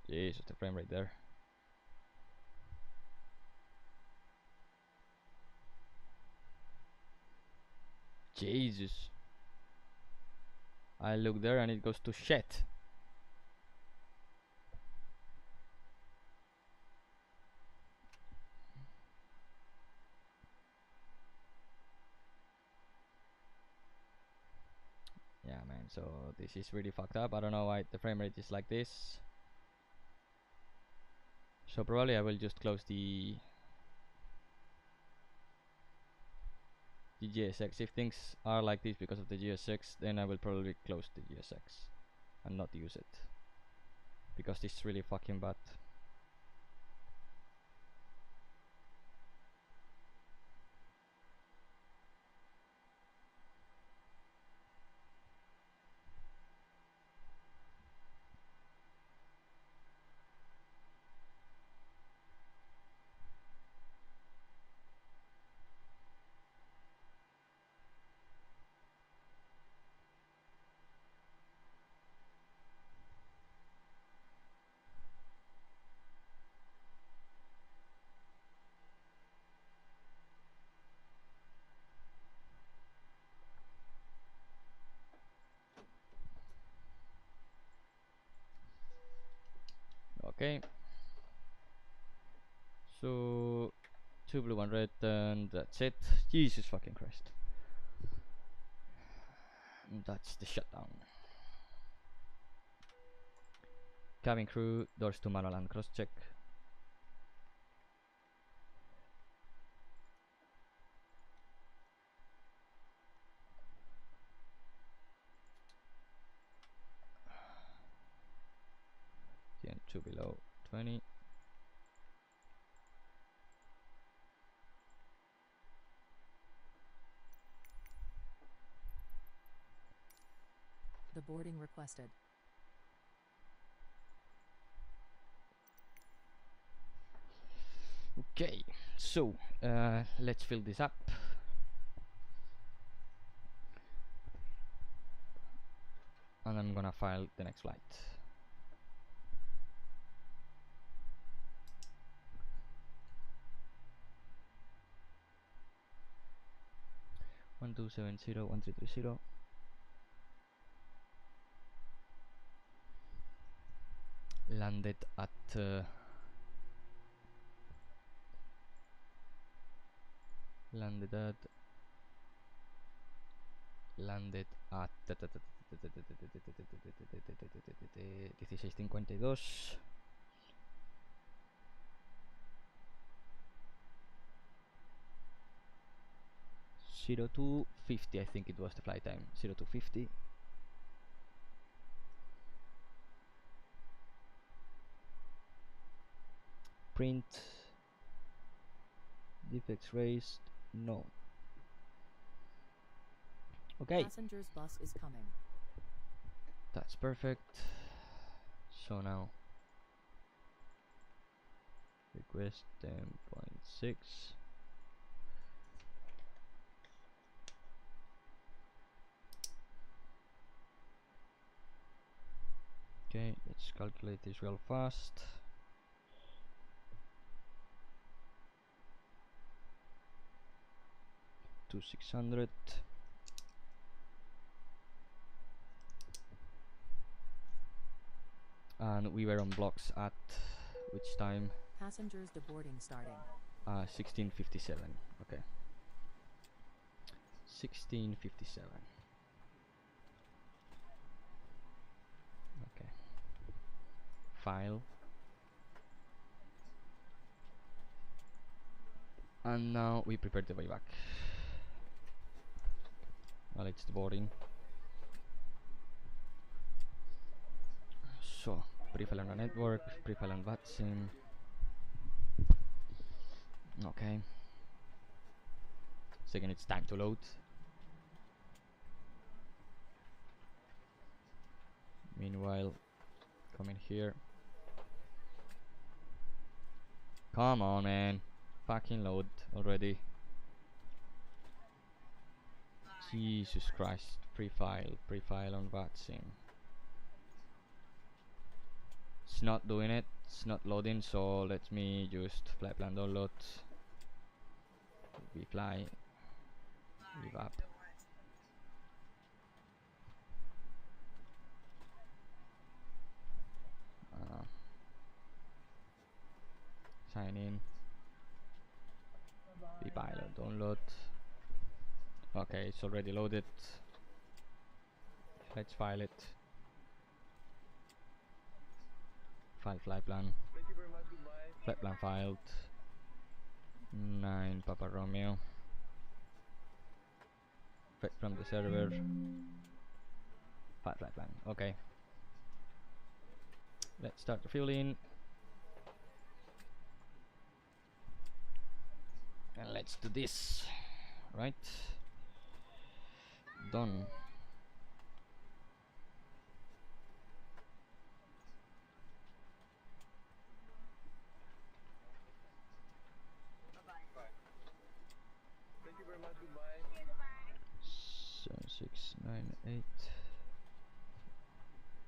Jesus, the frame rate there. Jesus. I look there and it goes to shit. Yeah, man, so this is really fucked up. I don't know why the frame rate is like this. So probably I will just close the GSX. If things are like this because of the GSX, then I will probably close the GSX and not use it, because this is really fucking bad. Okay, so 2 blue, 1 red, and that's it. Jesus fucking Christ. And that's the shutdown. Cabin crew, doors to manual and cross check. TN2 below 20. The boarding requested. Okay, so let's fill this up. And I'm gonna file the next flight. One 270 1330. Landed at landed at 16:52. 0250, I think it was the flight time. 0250. Print. Defects raised. No. Okay. Passenger's bus is coming. That's perfect. So now request 10.6. Okay, let's calculate this real fast. To 600. And we were on blocks at which time? Passengers deboarding starting. 1657. Okay. 1657. Okay. File. And now we prepare the way back. Well, it's the boarding. So, pre-file on a network, pre-file on VATSIM. Okay. Second, it's time to load. Meanwhile, come in here. Come on, man. Fucking load already. Jesus Christ. Pre-file on VATSIM. It's not doing it. It's not loading, so let me just flight plan download. We fly. IVAP. Sign in. vPilot download. Okay, it's already loaded. Let's file it. File flight plan. Flight plan filed. 9 Papa Romeo. Fetch from the server. File flight plan. Okay. Let's start the fueling. And let's do this. Right. Done. Thank you very much. Goodbye. 7698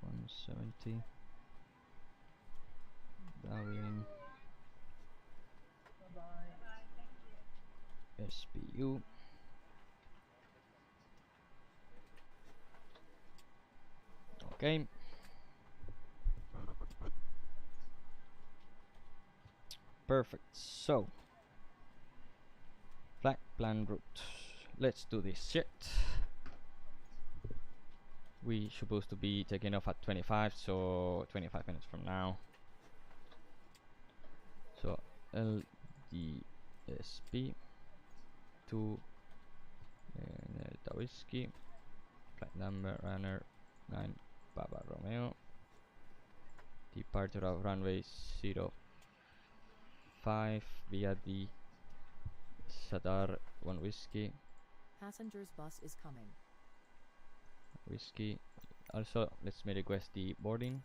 170 Darwin SPU. Okay. Perfect. So, flight plan route. Let's do this shit. We supposed to be taking off at 25, so 25 minutes from now. So LDSP to Delta Whiskey, flight number Ryanair 9 Papa Romeo, departure of runway 05 via the Sadar 1 Whiskey. Passenger's bus is coming. Whiskey. Also, let's me request the boarding.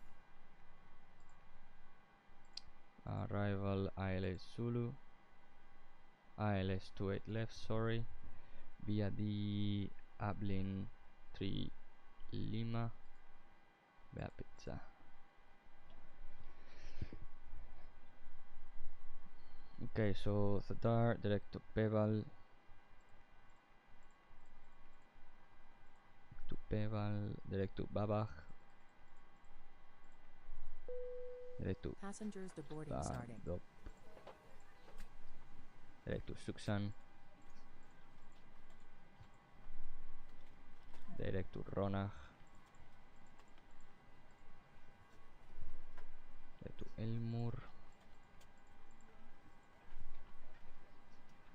Arrival ILS Zulu. ILS 28 left, sorry. Via the Ablin 3 Lima. Via pizza. Okay, so Sadar, direct to Peval. Direct to Babach. Direct to Passengers deboarding starting. Direct to Suksan. Direct to Ronach. Direct to Elmur.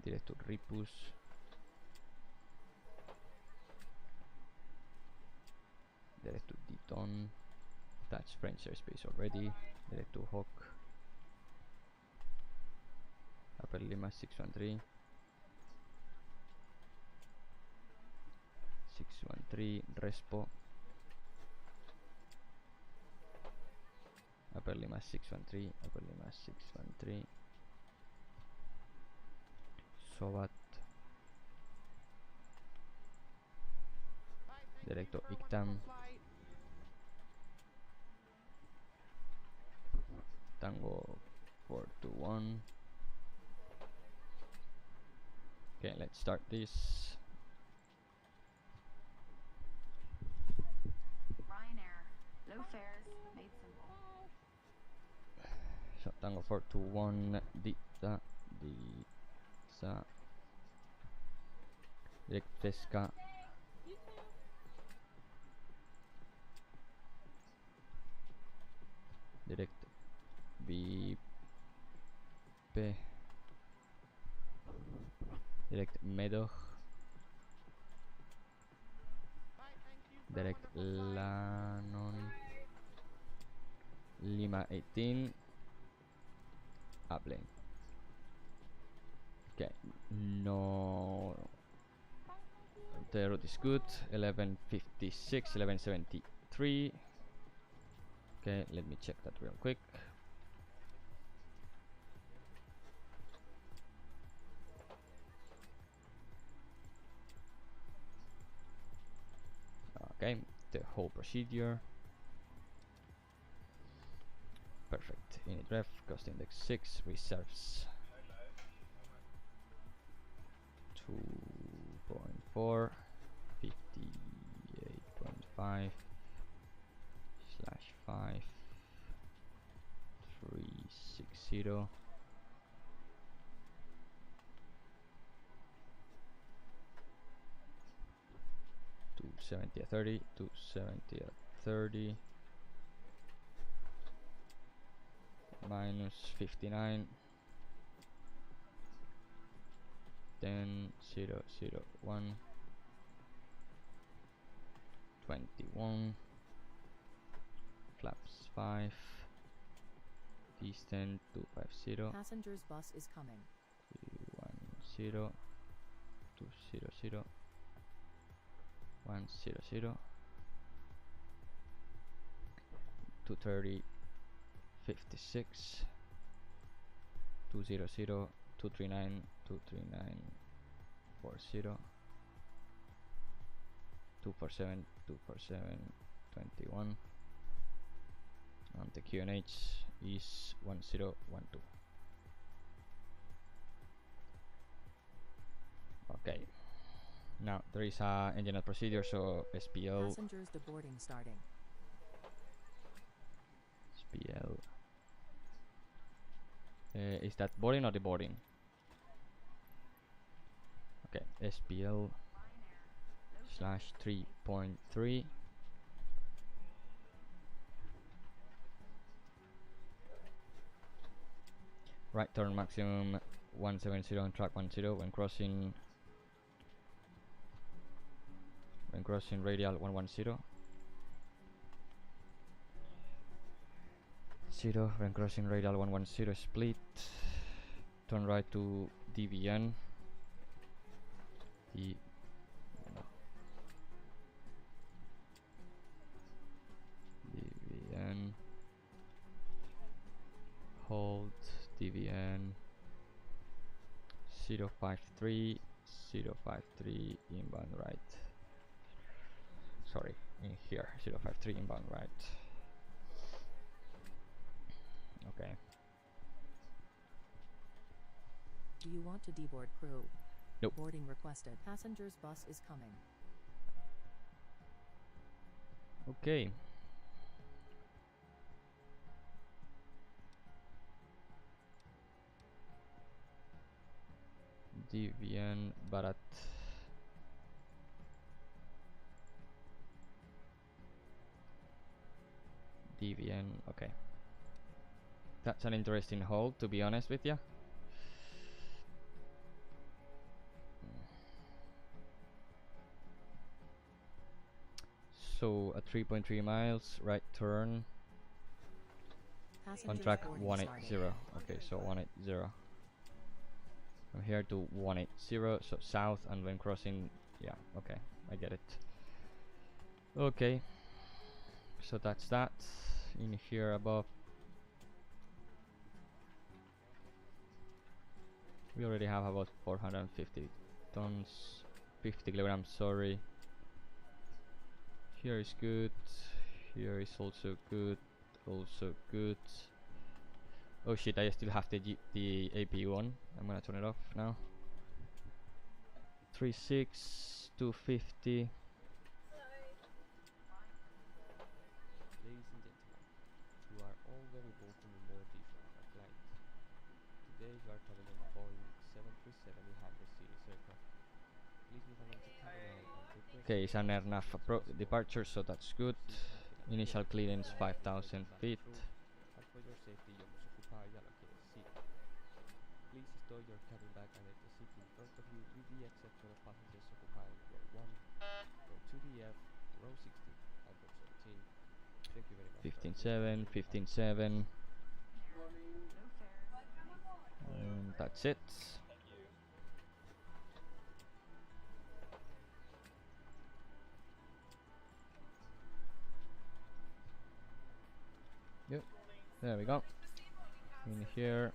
Direct to Ripus. done. That's frame space already. Direct to Hawk. Upper Lima 613. 613 Respo. Upper Lima 613. Upper Lima 613. Sobat. Directo Ictam. Tango 421. Okay, let's start this. Ryanair, low fares, made simple. So Tango 421 Dita Direct Pesca. Direct VP. Direct Medoc. Direct Lanon. Lima 18. Airplane. Okay, no. The route is good. 1156, 1173. Okay, let me check that real quick. Okay, the whole procedure. Perfect. Init ref, cost index 6, reserves 2.4, 58.5 / 5 360. $270 at 30, $270 at 30, minus 59, 10, 0, 0, 1, 21, flaps 5, T10, 250, Passenger's bus is coming. 310, 200, 100, 230, 56, 200, 239, 239, 40, 247, 247, 21, and the QNH is 1012. Okay, now there is a engine procedure, so SPL. Passengers deboarding starting. SPL. Is that boarding or deboarding? Okay, SPL /3.3. Right turn maximum 170 on track 10 when crossing radial 110. 0 when crossing radial 110 split. Turn right to DVN. DVN. Hold DVN 053 053 inbound right. Sorry, in here 053 inbound right. Okay. Do you want to deboard crew? Nope. Boarding requested. Passenger's bus is coming. Okay. DVN Barat. DVN, okay. That's an interesting hold, to be honest with you. So at 3.3 miles, right turn on Passengers track boarding 180. starting. Okay, so 180. From here to 180, so south, and when crossing, yeah, okay, I get it. Okay, so that's that. In here above, we already have about 450 tons, 50 kilograms, sorry. Here is good, here is also good, also good. Oh shit, I still have the APU on. I'm gonna turn it off now. 36, 250. Ladies and gentlemen, you are all very welcome on board this Ryanair flight. Today you are traveling on Boeing 737-800 series aircraft. Please move along to cabin aisle and request. Okay, it's an airnav departure, so that's good. Initial clearance 5,000 feet. And for your safety, you must occupy the allocated seat. Please stow your cabin bag under the seat in front of you, with the exception of passengers occupying row 1, row 2DF, row 16, and row 17. Thank you very much. 15.7, 15.7. And that's it. Yep, there we go. In here,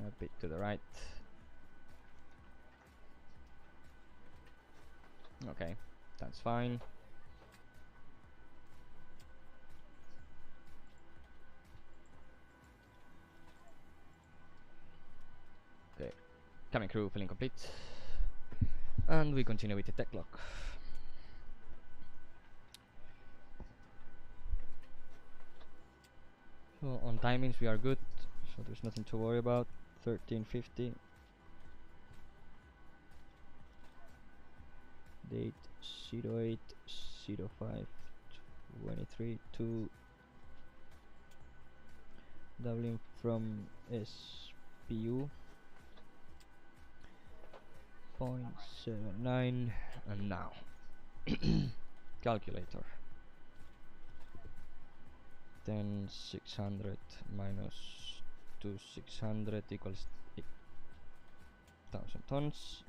a bit to the right. Okay, that's fine. Okay, cabin crew filling complete, and we continue with the tech lock. So on timings we are good, so there's nothing to worry about. 1350. Date 08/05/23 to Dublin from SPU 0.79, and now calculator. 10,600 minus 2,600 equals 8,000 tons.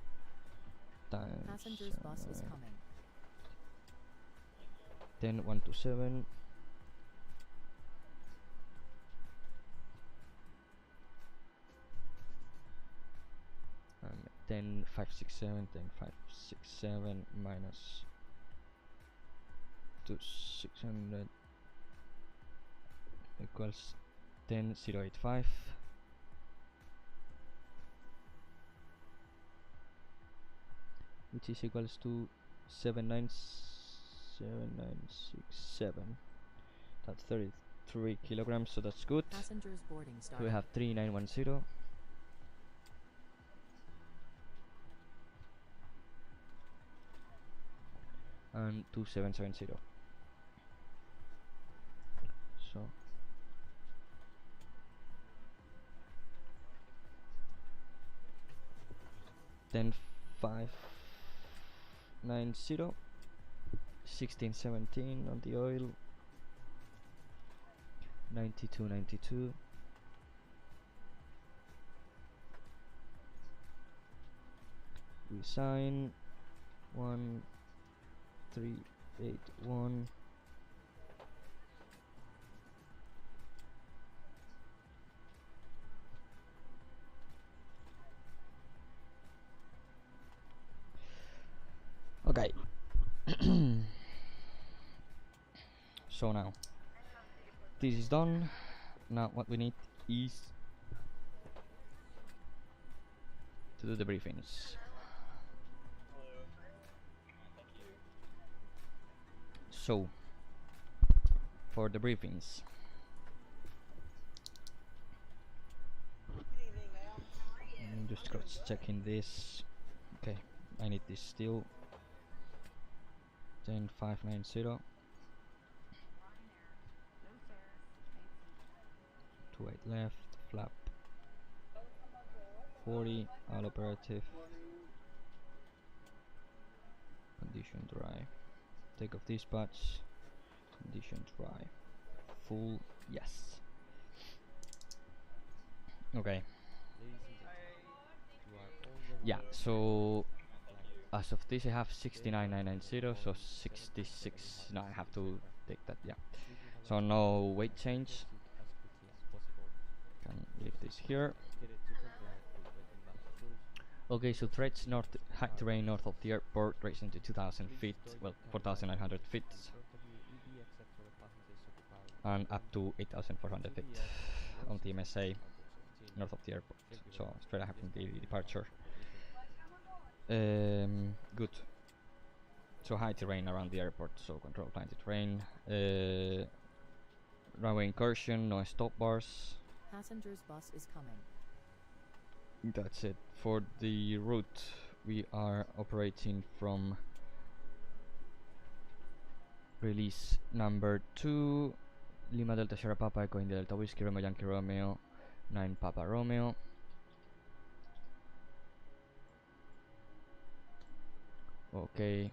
Times Passengers bus is coming. 10,127. And 10,567, 10,567 minus 2,600 equals 10,085. Which is equals to 797,967. That's 33 kilograms, so that's good. Passengers boarding So we starting. have 3,910. And 2,770. So then 590, 1617 on the oil, 9292. We sign 1381. Okay. So now this is done. Now what we need is to do the briefings. So for the briefings, I'm just cross checking this. Okay, I need this still. 10,590. 28 left, flap 40, all operative. condition dry. Takeoff dispatch, condition dry. Full, yes. Okay. Yeah, so as of this I have 69,990, so 66. No, I have to take that, yeah. So no weight change. Can leave this here. Okay, so threats north, high terrain north of the airport, racing to 2,000 feet, well, 4,900 feet, and up to 8,400 feet on the MSA north of the airport. So straight ahead from the departure. Good. So high terrain around the airport, so control climb to terrain. Runway incursion, no stop bars. Passengers bus is coming. That's it. For the route, we are operating from release number 2, Lima Delta Sierra Papa, Echo India Delta Whiskey Romeo Yankee Romeo, 9 Papa Romeo. Okay.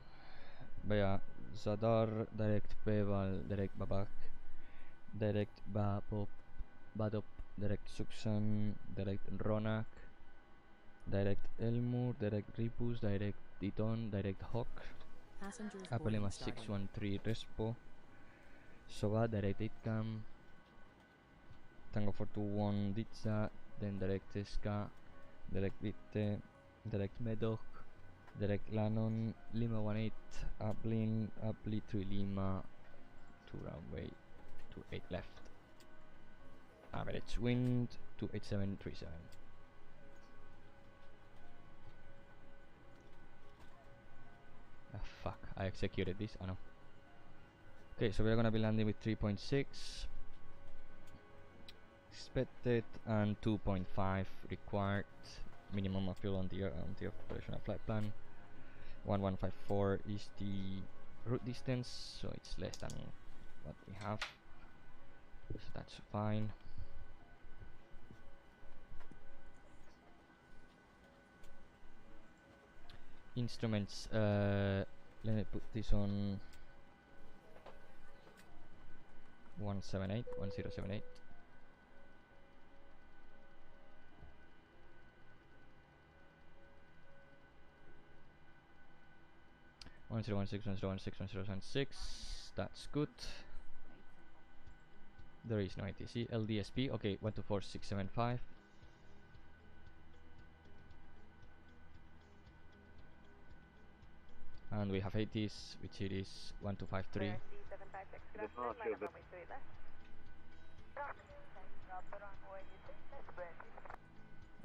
Via Zadar, direct Beval, direct Babak, direct Babop, Badop, direct Suxan, direct Ronak, direct Elmur, direct Ripus, direct Titon, direct Hawk, Apelema 613 Respo, Soba, direct Itcam, Tango 421 Ditza, then direct Esca, direct Vitte, direct Medoc, direct Lannon, Lima 18, Uplin, Upli 3 Lima, 2 runway, 28 left. Average wind, 28737. Ah, fuck, I executed this, oh no. Okay, so we're gonna be landing with 3.6 expected and 2.5 required minimum of fuel on the operational flight plan. 1154 is the route distance, so it's less than what we have, so that's fine. Instruments, let me put this on 1078. 1016, that's good. There is no ATC. LDSP, okay, 124675. And we have ATs, which it is 1253.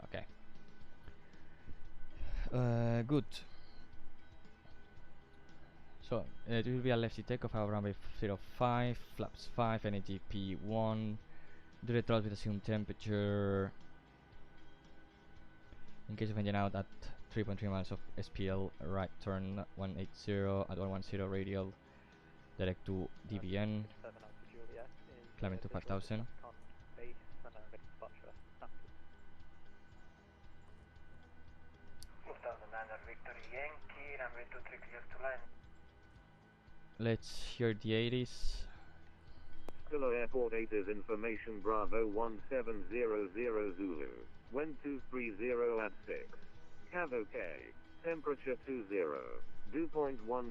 Okay. Good. So it will be a lefty takeoff, our runway 05, flaps 5, NAGP 1, direct route with assumed temperature. In case of engine out at 3.3 miles of SPL, right turn 180 at 110 radial, direct to DVN, climbing to 5000. Let's hear the 80s. Kilo Airport 8 is information Bravo 1700 Zulu. Wind 230 at 6. Cav OK. Temperature 20. Dew point 10.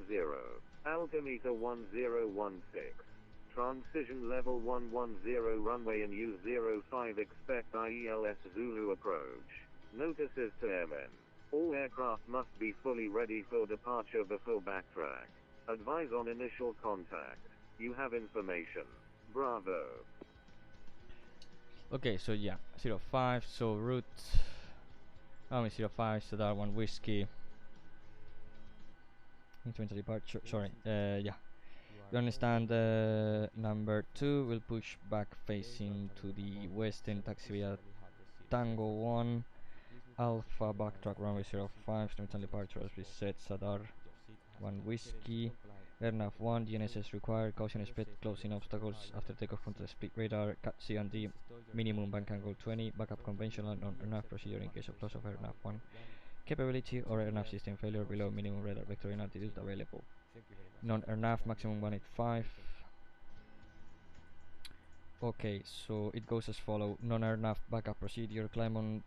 Altimeter 1016. Transition level 110 runway and U05 expect IELS Zulu approach. Notices to airmen. All aircraft must be fully ready for departure before backtrack. Advise on initial contact. You have information. Bravo. Okay, so yeah, 05, so route, 05, so that one whiskey. Incremental departure, sorry, yeah. You understand number 2 will push back facing to the western taxi via Tango 1, Alpha backtrack runway 05, incremental departure as we said, Sadar 1 whiskey. Airnav 1, GNSS required, caution expect closing obstacles after takeoff control speed radar, cut C&D, minimum bank angle 20, backup conventional on Airnav procedure in case of loss of Airnav 1. Capability or airnav system failure below minimum radar vector in altitude available. Thank you very much. Non-airnav maximum 185. Okay, so it goes as follow. Non-airnav backup procedure. Climb on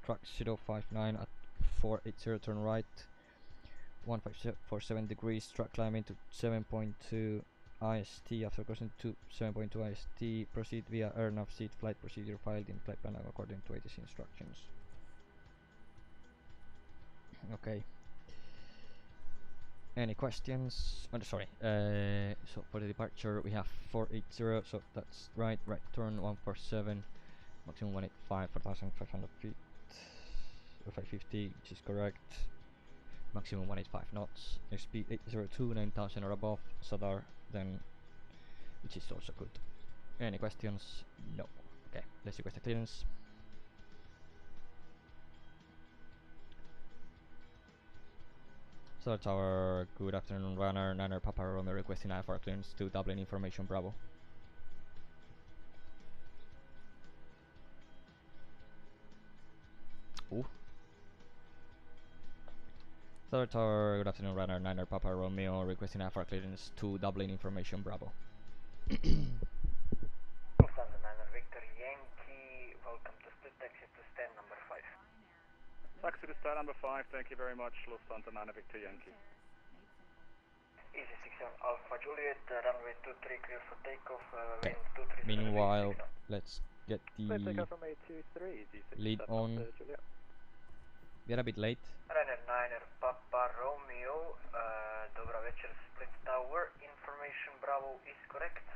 track 059 at 480, turn right 1547 degrees, track climbing to 7.2 IST. After crossing to 7.2 IST, proceed via airnav seat flight procedure filed in flight plan according to ATC instructions. Okay. Any questions? Oh, sorry. So for the departure we have 480, so that's right. Right turn 147, maximum 185, 4,500 feet, 550, which is correct. Maximum 185 knots. Speed 802, 9,000 or above. Sadar, then, which is also good. Any questions? No. Okay, let's request the clearance. So Tower, good afternoon, Ryanair, Niner Papa Romeo requesting IFR clearance to Dublin Information Bravo. Ooh. Third Tower, good afternoon, Ryanair, Niner Papa Romeo requesting IFR clearance to Dublin Information Bravo. Lufthansa 9 Victor Yankee, welcome to split taxi to stand number 5. Taxi to stand number 5, thank you very much, Lufthansa 9 Victor Yankee. Easy 67 Alpha Juliet, runway 23 clear for takeoff, wind 237. Meanwhile, let's get the lead on. We are a bit late. Ryanair 9 Papa Romeo, Dobra večer, split tower, information Bravo is correct.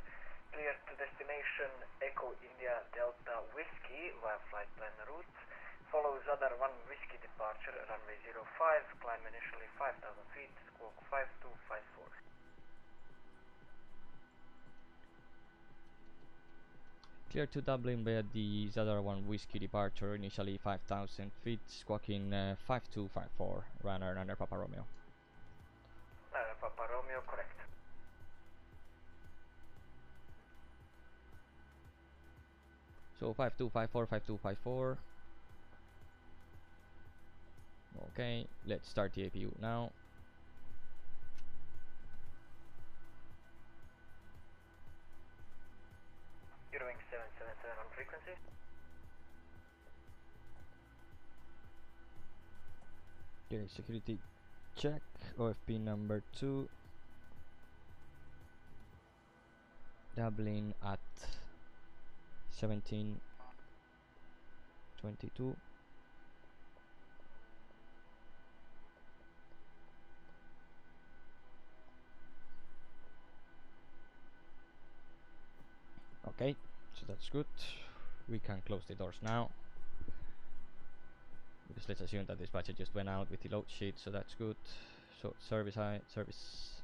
Clear to destination Echo India Delta Whiskey via flight plan route. Follow Zadar 1 Whiskey departure, runway 05, climb initially 5,000 feet, squawk 5254. Clear to Dublin via the Zadar 1 Whiskey departure, initially 5,000 feet, squawking 5254, Ryanair Niner Papa Romeo. Papa Romeo, correct. So 5254, 5254. Okay, let's start the APU now. Eurowing 777 on frequency. Okay, security check, OFP number 2. Dublin at 17:22. Okay, so that's good. We can close the doors now. Because let's assume that this dispatcher just went out with the load sheet, so that's good. So service high, service.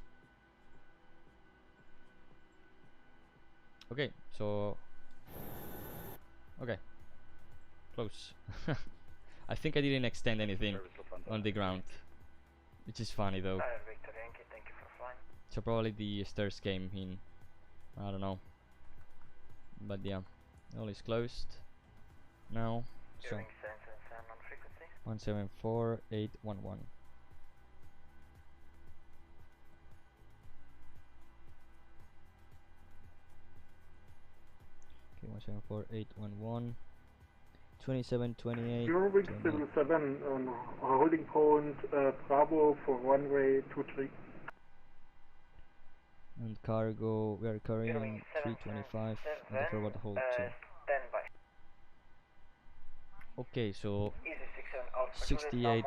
Okay, so okay, close. I think I didn't extend anything on the ground, which is funny though. Victor Yankee, thank you for flying. So probably the stairs came in, I don't know, but yeah, all is closed now. So 174811. Okay, 174811. 2728. Eurowing 77 on holding point Bravo for runway 23. And cargo, we are carrying 325 and the forward hold 2. Okay, so 68.1,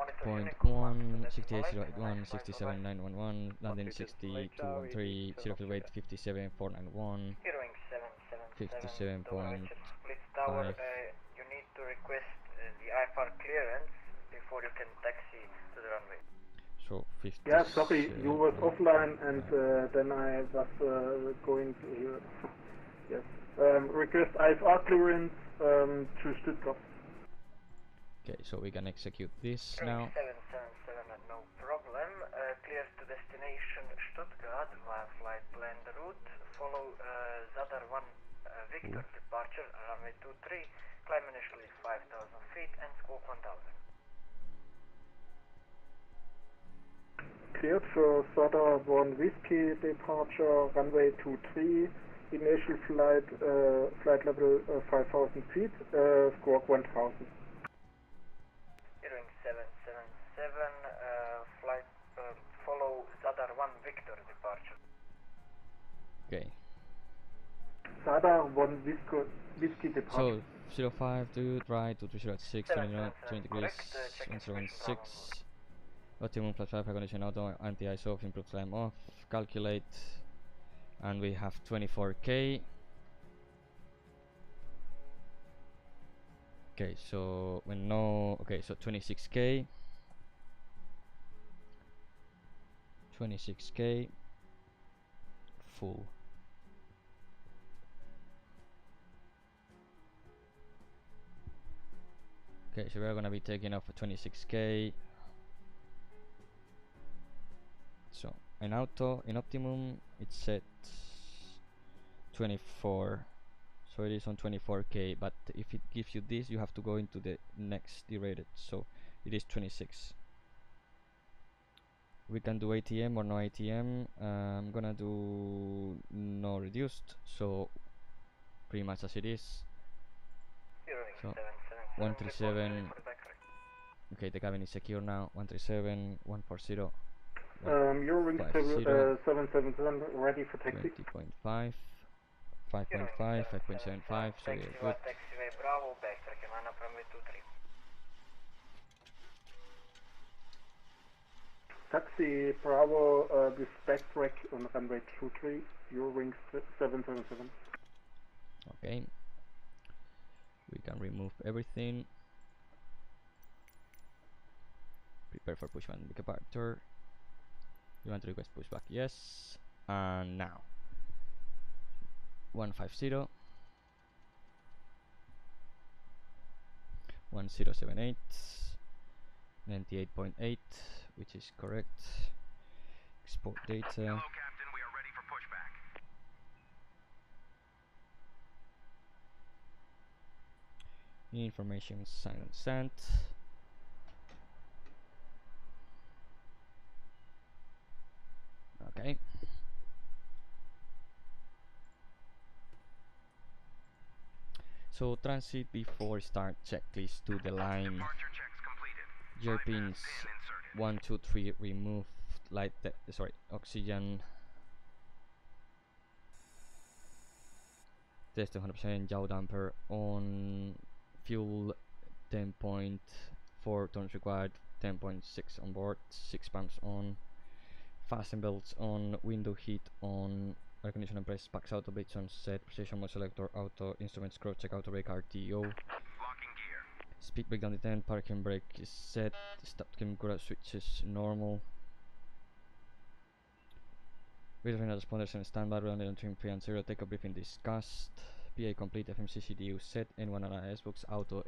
68.081, 67.911, landing 6213, 0 fuel weight 57.491, 57.5. You need to request the IFR clearance before you can taxi to the runway. So 50. Yeah, sorry, you was offline and then I was going to yes. Request IFR clearance to Stuttgart. Okay, so we can execute this now. 777, no problem. Clear to destination Stuttgart via flight plan route. Follow Zadar 1 Victor departure, runway 23. Climb initially 5,000 feet and squawk 1,000. cleared for Sada 1 Whiskey departure, runway 23, initial flight, flight level 5,000 feet, squawk 1000. Hearing 777, flight, follow Zadar 1 Victor departure. Okay. Sada 1 Whiskey departure. So 05 to right, 2306, 20 degrees, 1016. Optimum flight traffic condition auto, anti-ISO, improved climb off, calculate, and we have 24k. Okay, so we know, okay, so 26k. 26k full. Okay, so we're gonna be taking off a 26k. So in auto, in optimum, it's set 24. So it is on 24k, but if it gives you this, you have to go into the next derated. So it is 26. We can do ATM or no ATM. I'm gonna do no reduced, so pretty much as it is. So 137. Okay, the cabin is secure now. 137, 140. Eurowings 777 ready for taxi. 20.5, 5.5, 5.75. So we are good. Taxiway Bravo, backtrack and runway 23. Taxi Bravo with backtrack on runway 23, Eurowings 777. Okay. We can remove everything. Prepare for pushback departure. You want to request pushback? Yes. And now 150, 1078, 98.8, which is correct. Export data. Hello, Captain. We are ready for pushback. Information signed and sent. Okay. So transit before start checklist to the line. Gear pins 1, 2, 3 removed. Light sorry, oxygen. Test 100%. Yaw damper on. Fuel 10.4 tons required. 10.6 on board. 6 pumps on. Fasten belts on. Window heat on. Air conditioner press. Packs auto blades on set. Precision mode selector auto. Instruments cross check auto brake RTO. Speed brake down to 10. Parking brake is set. Stop camera switches normal. Video responders and standby. Running on trim 3 and 0. Take a briefing discussed. PA complete. FMC CDU set. N1 and IS books auto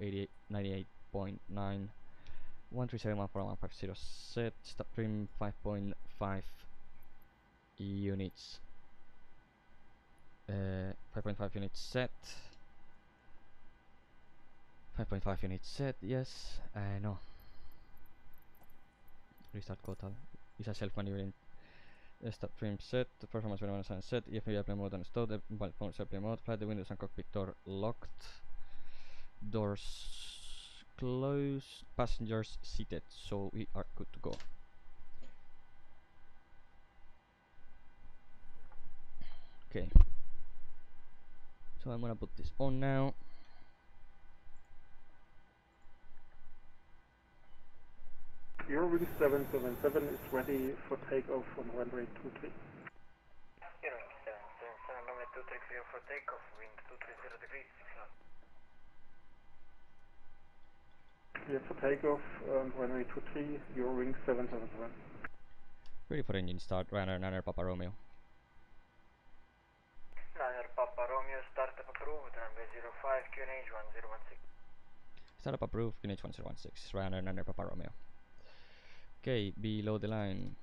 98.9. 137145150 set. Stop trim 5.5 units. 5.5 units set. 5.5 units set. Yes. No. Restart total. Is a self-maneuvering. Stop trim set. Performance minimum sign set. If you airplane mode installed, mobile phone airplane mode. Flight the windows and cockpit door locked. Doors closed. Passengers seated. So we are good to go. Okay. So I'm gonna put this on now. Eurowings 777 is ready for takeoff on runway 23. Eurowings 777, runway 23 clear for takeoff, wind 230 degrees, 6 knots. Clear for takeoff on runway 23, Eurowings 777. Ready for engine start. Ryanair Papa Romeo. Ryanair Papa Romeo, startup approved, runway 05, QNH 1016. Startup approved, QNH 1016. Ryanair Papa Romeo. Okay, below the line.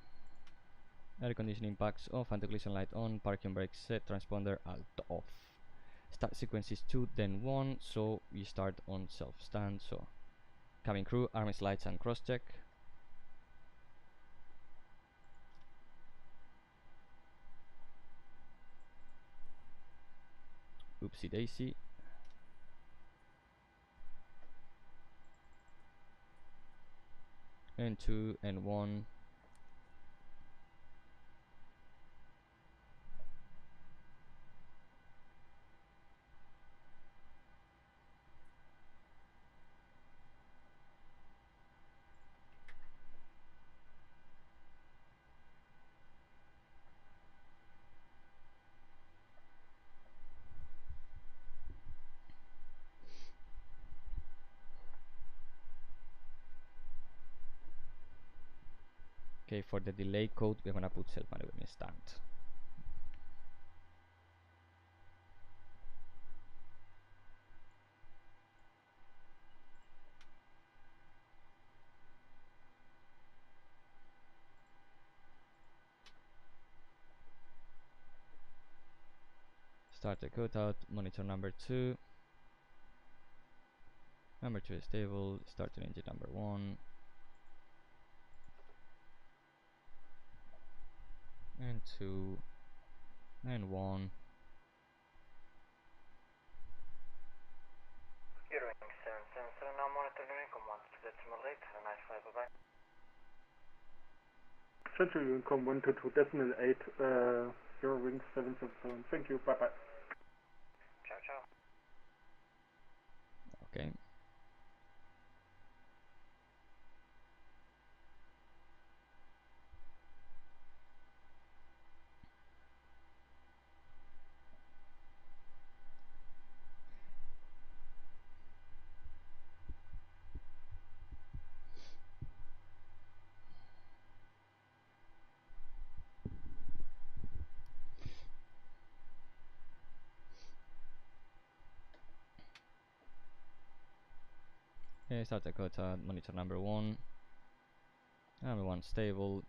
Air conditioning packs off, anti-collision light on, parking brake set, transponder alt off. Start sequence is 2, then 1, so we start on self-stand. So, cabin crew, arms lights and cross-check. Oopsie daisy. N2, N1. Okay, for the delay code, we're gonna put self-maneuvering instant. Start the cutout, monitor number 2. Number 2 is stable, start to engine number 1. And 2. And 1. Eurowing 777 now monitoring command to decimal 8. Have a nice flight, bye bye. Central Unicom 122.8, Eurowing 777. Thank you, bye bye. Ciao, ciao. Okay. Okay, start the cutout, monitor number 1. Number 1 stable.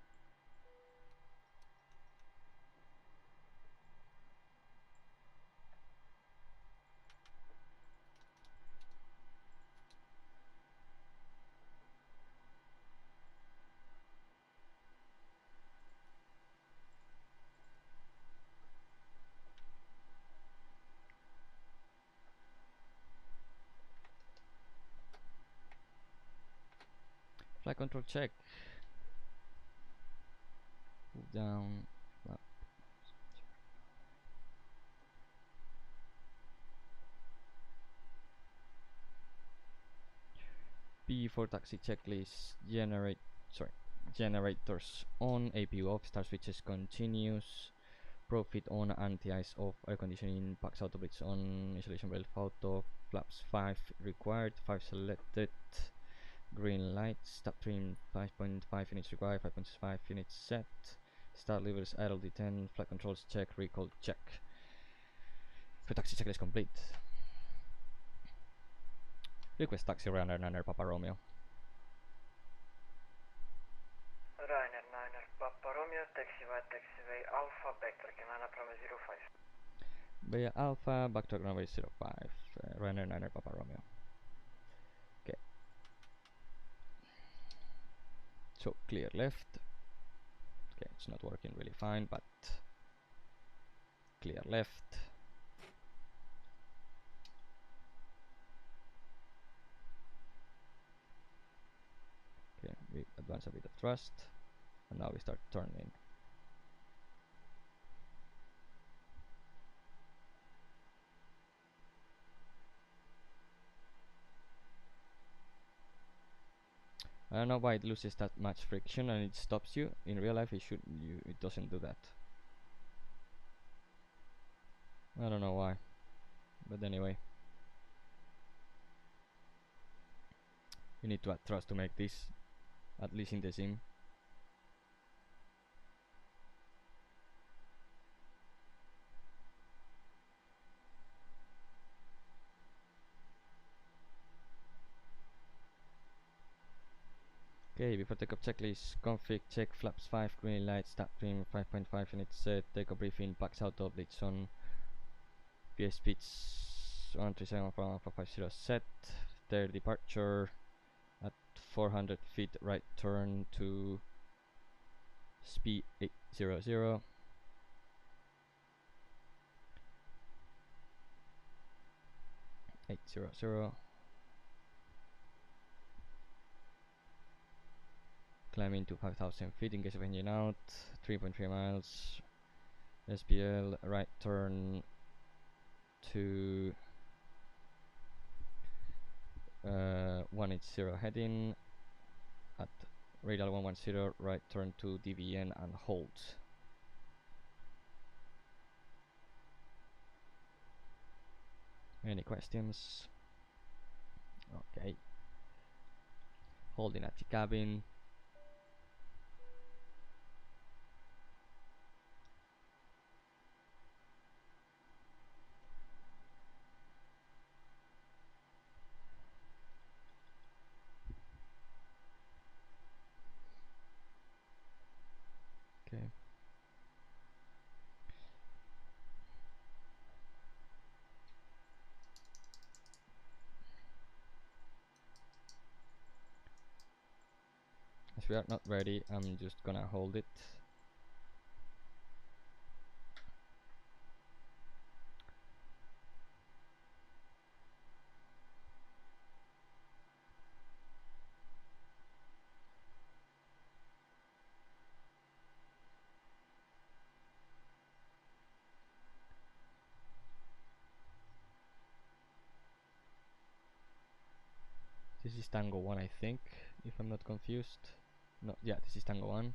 Flight control check. Move down. Up. P4 taxi checklist. Generators on, APU off, star switches continuous, profit on, anti-ice off, air conditioning, packs auto blitz on, insulation valve auto, flaps 5 required, 5 selected, green light, stop trim 5.5 units required, 5.5 units set, start levers idle D10, flight controls check, recall check. For taxi checklist complete. Request taxi Ryanair Papa Romeo. Ryanair 9 Papa Romeo, taxiway Alpha, backtrack 9 Bravo 05. Via Alpha, backtrack runway 05, Ryanair 9 Papa Romeo. Okay. So clear left. Okay, it's not working really fine, but clear left. Okay, we advance a bit of thrust, and now we start turning. I don't know why it loses that much friction and it stops you. In real life, it doesn't do that. I don't know why, but anyway, you need to add thrust to make this, at least in the sim. Okay, before takeoff checklist, config check flaps 5, green light, start trim 5.5 units set, takeoff briefing, packs auto blitz on, PS speeds 137 from Alpha 50 set, their departure at 400 feet right turn to speed 800. 800. Climbing to 5,000 feet in case of engine out. 3.3 miles. SPL, right turn to 180 heading at radial 110, right turn to DVN and hold. Any questions? Okay. Holding at the cabin. Okay. As we are not ready, I'm just gonna hold it. This is Tango 1, I think, if I'm not confused. No, yeah, this is Tango 1.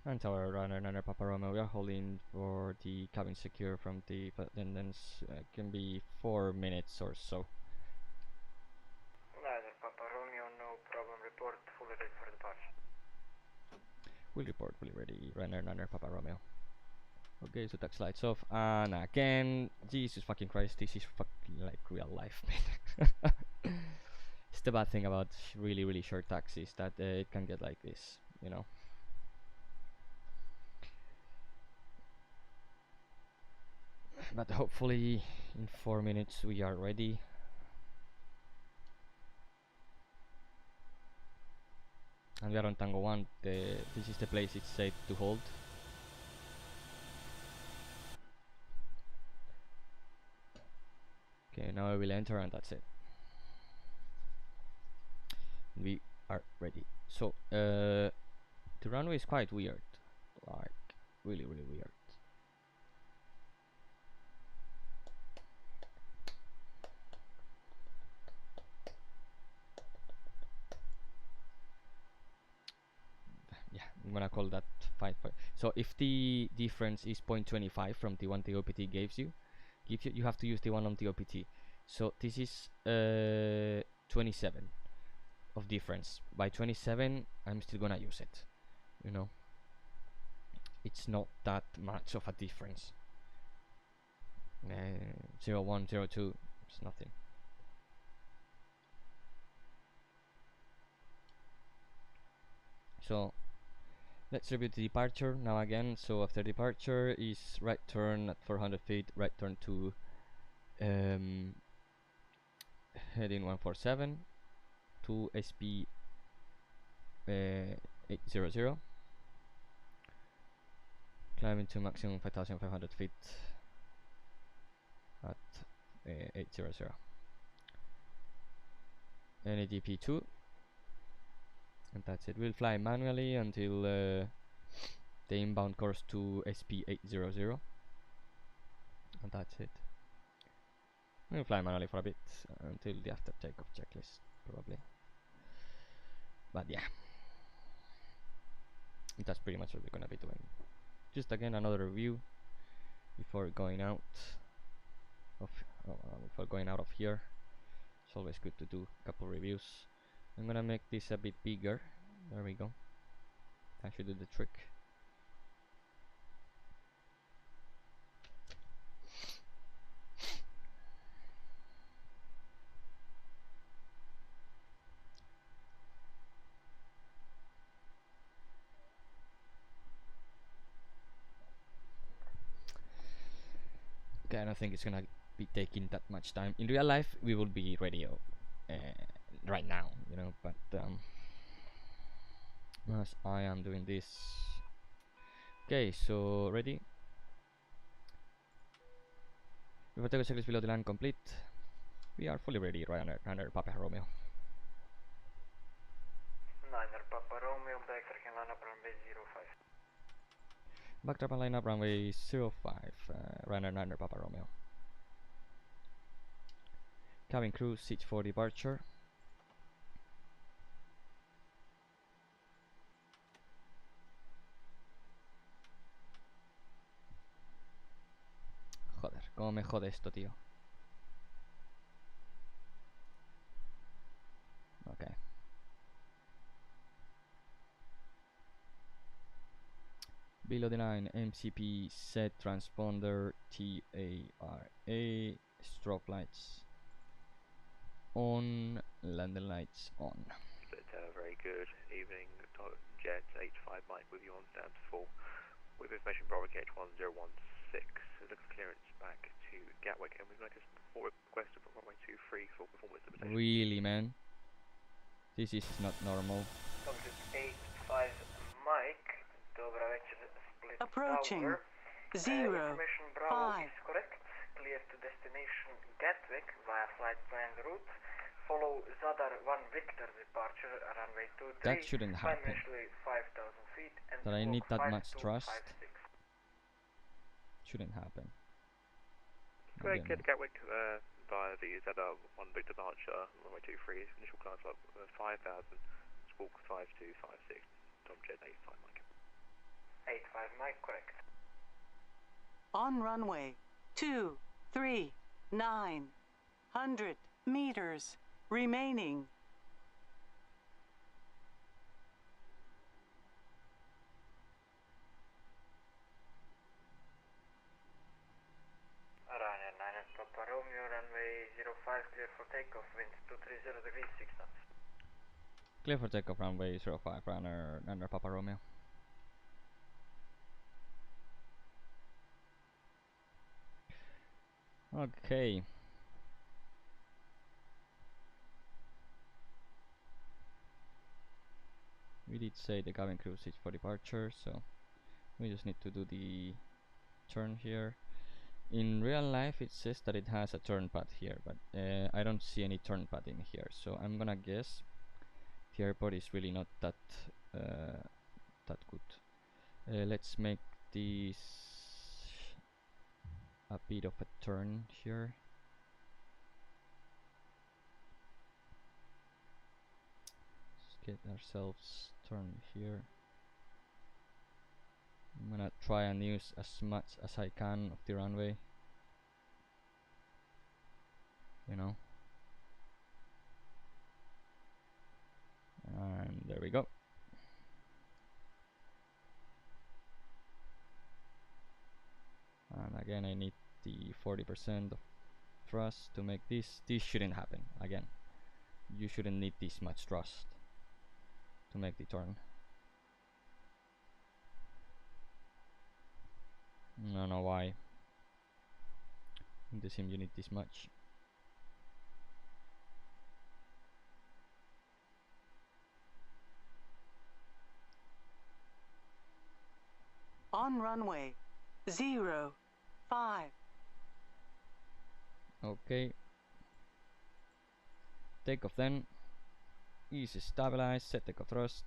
And Tower Ryanair Papa Romeo, we are holding for the cabin secure from the attendance. Can be 4 minutes or so. Ryanair Papa Romeo, no problem. Report fully ready for departure. We'll report fully ready. Ryanair Papa Romeo. Okay, so tax lights off. And again, Jesus fucking Christ, this is fucking like real life, man. It's the bad thing about really short taxis that it can get like this, you know. But hopefully in 4 minutes we are ready. And we are on Tango 1. This is the place it's safe to hold. Okay, now I will enter and that's it. We are ready. So the runway is quite weird, like really weird. Yeah, I'm gonna call that 5. So if the difference is 0.25 from the one TOPT gives you, you have to use the one on TOPT. So this is 27 of difference. By 27, I'm still gonna use it. You know, it's not that much of a difference. 0.1, 0.2, it's nothing. So let's review the departure now again. So after departure is right turn at 400 feet, right turn to heading 147 to SP 800, climbing to maximum 5,500 feet at 800. NADP2. And that's it. We'll fly manually until the inbound course to SP 800. And that's it. We'll fly manually for a bit until the after takeoff checklist, probably. But yeah, that's pretty much what we're gonna be doing. Just again another review before going out of here. It's always good to do a couple reviews. I'm gonna make this a bit bigger. There we go. That should do the trick. Okay, I don't think it's gonna be taking that much time. In real life, we will be ready right now, you know, but as I am doing this. Okay, so ready? Before checklist below the line complete. We are fully ready, Ryanair Papa Romeo. Ryanair Papa Romeo, backtrack and line up runway 05. Backtrack and line up runway 05, Ryanair Papa Romeo. Cabin crew, seats for departure. Joder, cómo me jode esto, tío. Okay. Below the line, MCP set transponder TARA, strobe lights on, landing lights on. Very good evening, Jet 85 Mike with you on stand full. With information Bravo H1016, look at clearance back to Gatwick, and we'd like to request a runway 23 for performance limitation. Really, man? This is not normal. 85 Mike, Dobra večer, split approaching tower. 0, Information Bravo 5. is correct. Clear to destination Gatwick via flight plan route. Follow Zadar 1 Victor departure, runway 23. That shouldn't happen. 5,000 feet and That I need that much 5256. trust. Shouldn't happen. Correct, get Gatwick via the Zadar 1 Victor departure, runway 23. Initial climb up 5,000. Squawk 5256. Tom Jet 85 Mike. 85 Mike, correct. On runway 23, 900 meters remaining. Ryanair 9 Papa Romeo, runway 05, clear for takeoff, wind 230 degrees, 6 knots. Clear for takeoff, runway 05, Ryanair Papa Romeo. Okay. We did say the cabin crew seats for departure, so we just need to do the turn here. In real life, it says that it has a turn pad here, but I don't see any turn pad in here, so I'm gonna guess the airport is really not that that good. Let's make this a bit of a turn here. Let's get ourselves turned here. I'm gonna try and use as much as I can of the runway, you know. And there we go. And again, I need the 40% of thrust to make this. This shouldn't happen. Again, you shouldn't need this much thrust to make the turn. I don't know why. In the sim you need this much. On runway 05. Okay. Takeoff then. Easy stabilize, set takeoff thrust.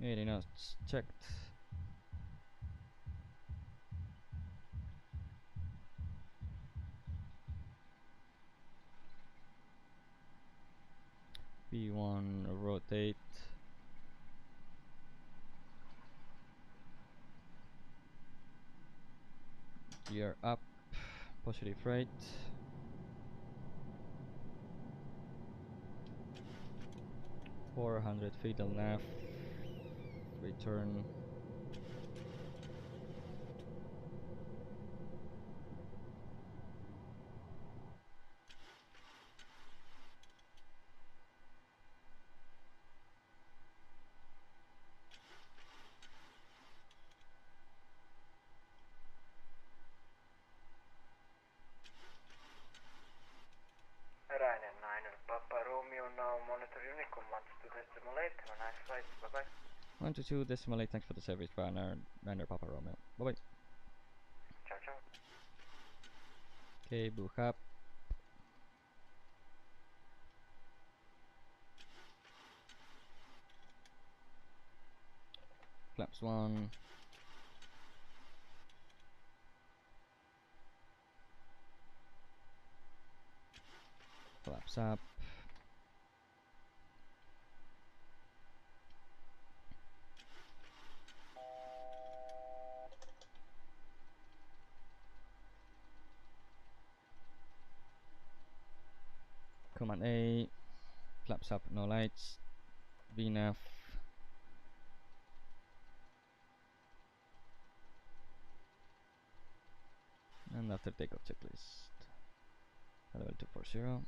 Really knots checked. P1 rotate. Gear up, positive rate. $400 feet al nav. Return. decimal 8, have a nice flight, bye bye. 122 decimal 8, thanks for the service, Ryanair Papa Romeo. Bye bye. Ciao ciao. Okay, blue hub. Flaps 1. Flaps up. Command A. Flaps up, no lights. VNAV. And after takeoff checklist. Level 240.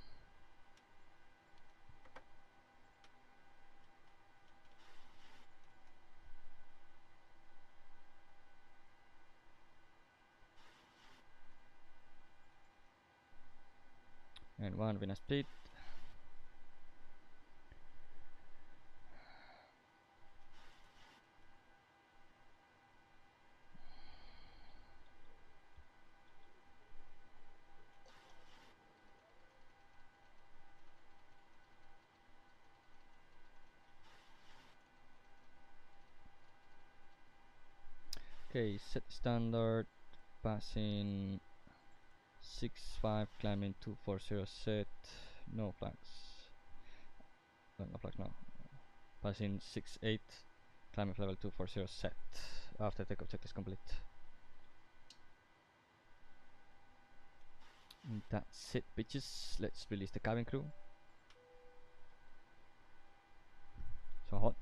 And 1 VNAV split. Okay, set standard, passing 6-5, climbing 240 set, no flags. No flags, no. Passing 6-8, climbing level 240 set. After takeoff check is complete. And that's it, bitches. Let's release the cabin crew. So hot.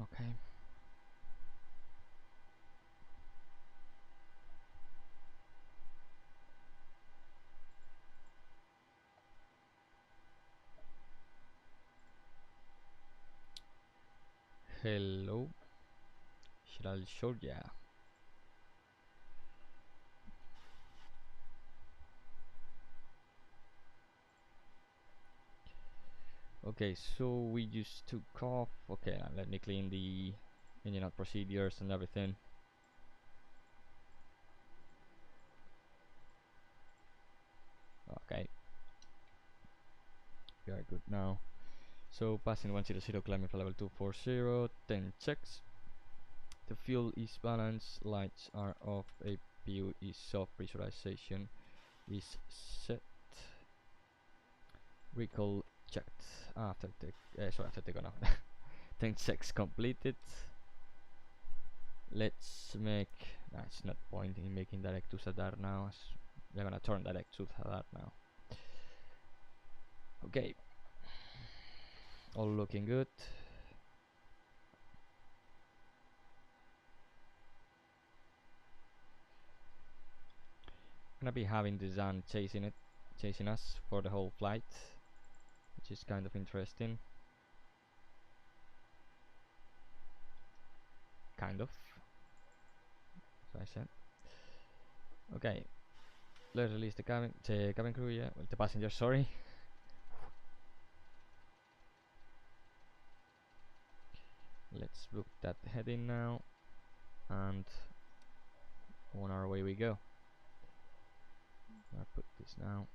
Okay. Hello. Should I show ya? Okay, so we just took off. Okay, let me clean the engine out procedures and everything. Okay, we are good now. So passing 100, climbing for level 240, 10 checks. The fuel is balanced, lights are off, APU is off, pressurization is set. Recall checked. After take on off. 10 checks completed. Let's make. It's not point in making direct to Sadar now, as we're gonna turn direct to Sadar now. Okay. All looking good. Gonna be having the Zan chasing us for the whole flight, which is kind of interesting. Kind of. As I said. Okay. Let's release the cabin crew, yeah. Well, the passengers, sorry. Let's book that heading now, and on our way we go. I'll put this now.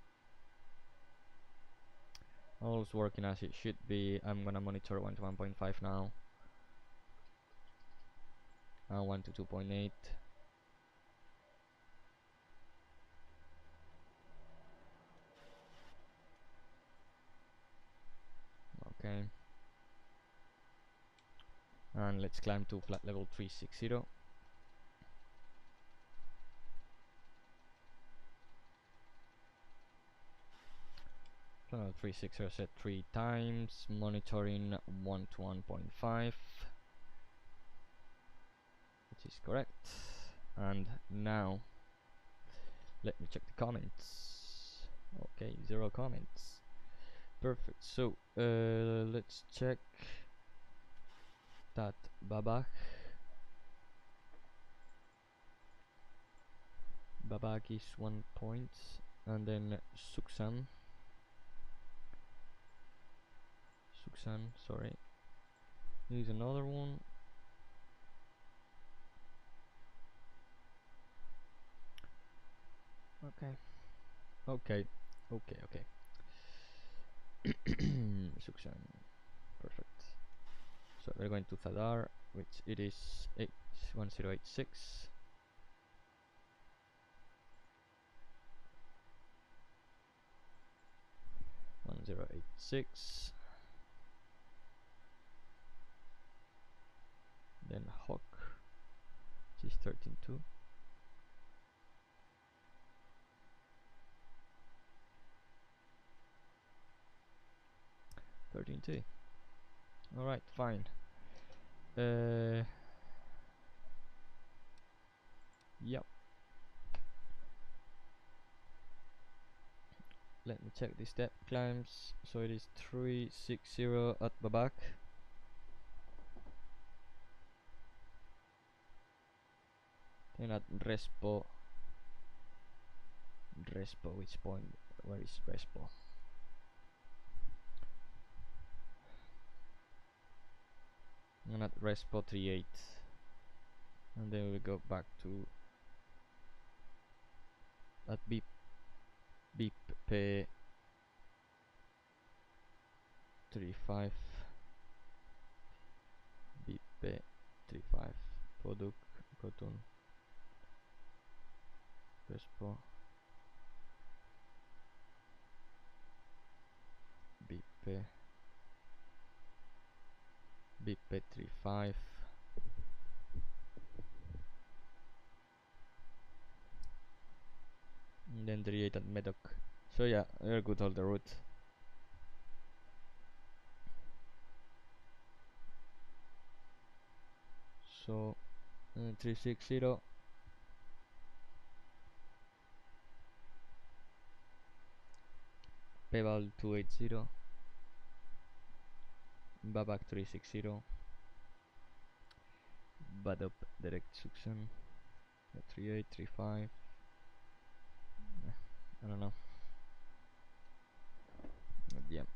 All's working as it should be. I'm gonna monitor 1 to 1.5 now. 1 to 2.8. Okay. And let's climb to flat level 360. Flat level 360 set 3 times, monitoring 1 to 1.5, which is correct. And now let me check the comments. Okay, 0 comments. Perfect. So let's check that Babach Babak is 1 point, and then Suksan, sorry, is another one. Okay. Suksan, perfect. So we're going to Thadar, which it is 1086. Then Hawk, which is 13.2. Alright, fine. Yep. Let me check the step climbs. So it is 360 at Babak. Then at Respo, which point? Where is Respo? And at Respo 38, and then we go back to at BIP P35, BIP P35, Product, Proton, Respo, BIP P35, and then 38 at Medoc. So yeah, we're good all the route. So 360, Pebble 280, Babak 360, Badop direct suction 38, 35. I don't know. But yeah,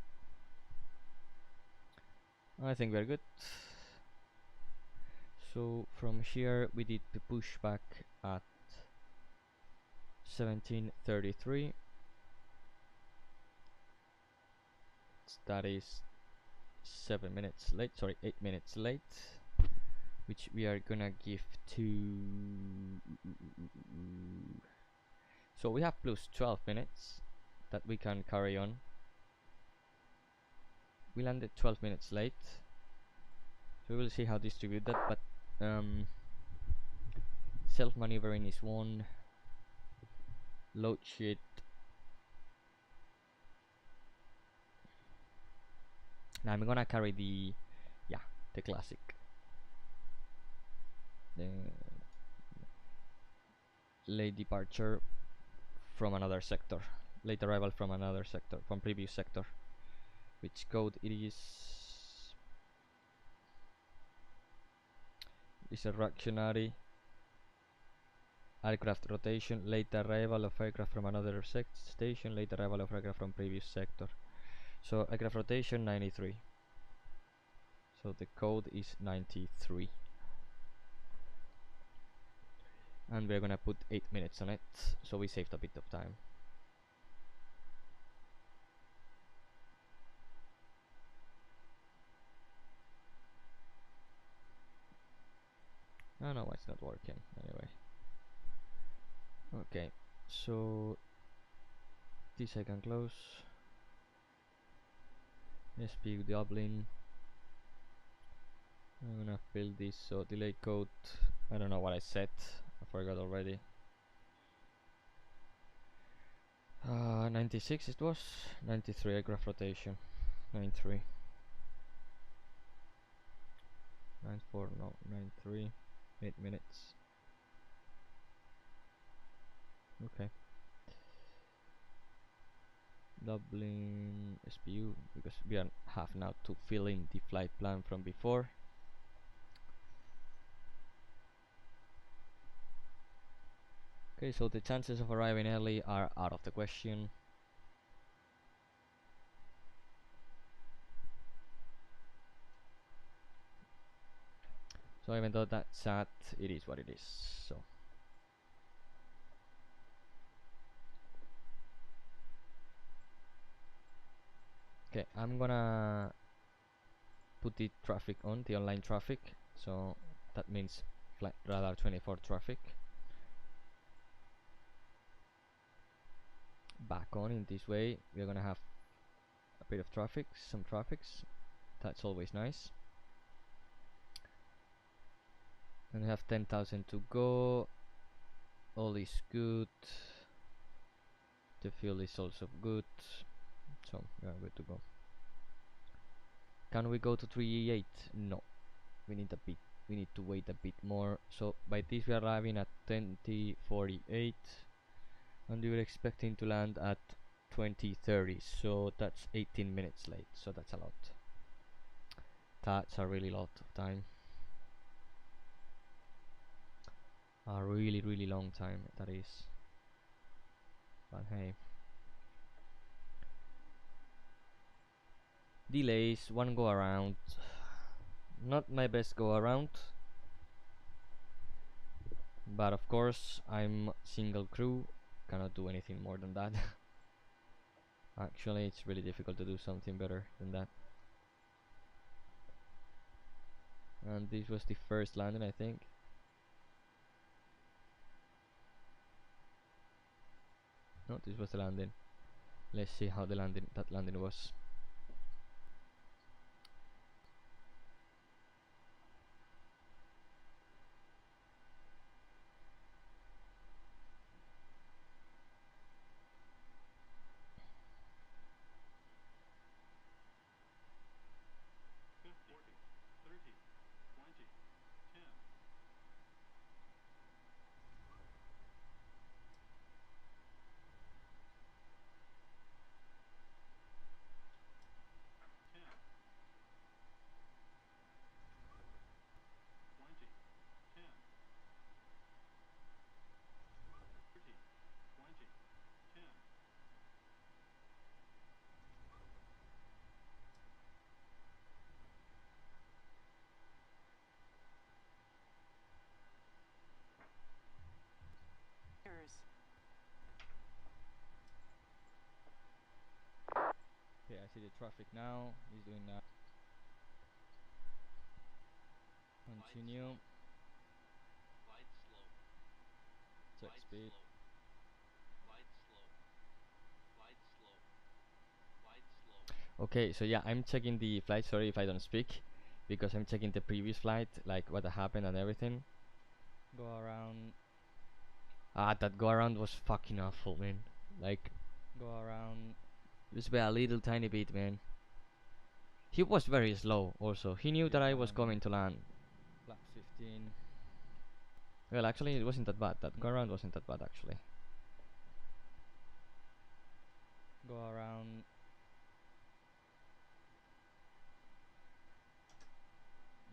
I think we're good. So from here we did the pushback at 17:33. That is 7 minutes late, sorry, 8 minutes late, which we are gonna give to, so we have plus 12 minutes that we can carry on. We landed 12 minutes late, so we will see how distributed, but self-maneuvering is one, load sheet now I'm gonna carry the classic, the late departure from another sector, late arrival from another sector, from previous sector. Which code it is? It's a reactionary aircraft rotation, late arrival of aircraft from another station, late arrival of aircraft from previous sector. So aircraft rotation 93. So the code is 93. And we're gonna put 8 minutes on it, so we saved a bit of time. I don't know why it's not working anyway. Okay, so this I can close. SPU Dublin. I'm gonna build this, so delay code, I don't know what I set, I forgot already. 96 it was, 93 aircraft rotation, 93. 94, no, 93, 8 minutes. Okay. Dublin SPU, because we have now to fill in the flight plan from before. Okay, so the chances of arriving early are out of the question. So even though that's sad, it is what it is. So okay, I'm gonna put the traffic on, the online traffic. So that means flight radar 24 traffic back on. In this way we're gonna have a bit of traffic, some traffics. That's always nice. And we have 10,000 to go. All is good. The fuel is also good. So we are good to go. Can we go to 3E8? No. We need a bit. We need to wait a bit more. So by this we are arriving at 20:48, and we were expecting to land at 20:30. So that's 18 minutes late. So that's a lot. That's a really lot of time. A really long time that is. But hey. Delays, one go around. Not my best go around. But of course I'm single crew. Cannot do anything more than that. Actually it's really difficult to do something better than that. And this was the first landing, I think. No, this was the landing. Let's see how the landing was. Okay, I see the traffic now. He's doing that. Continue. Check speed. Okay, so yeah, I'm checking the flight. Sorry if I don't speak, because I'm checking the previous flight, like what happened and everything. Go around. Ah, that go around was fucking awful, man. Like, go around just by a little tiny bit, man. He was very slow also. He knew that I was going to land. Flap 15. Well, actually it wasn't that bad. That go around wasn't that bad actually. Go around.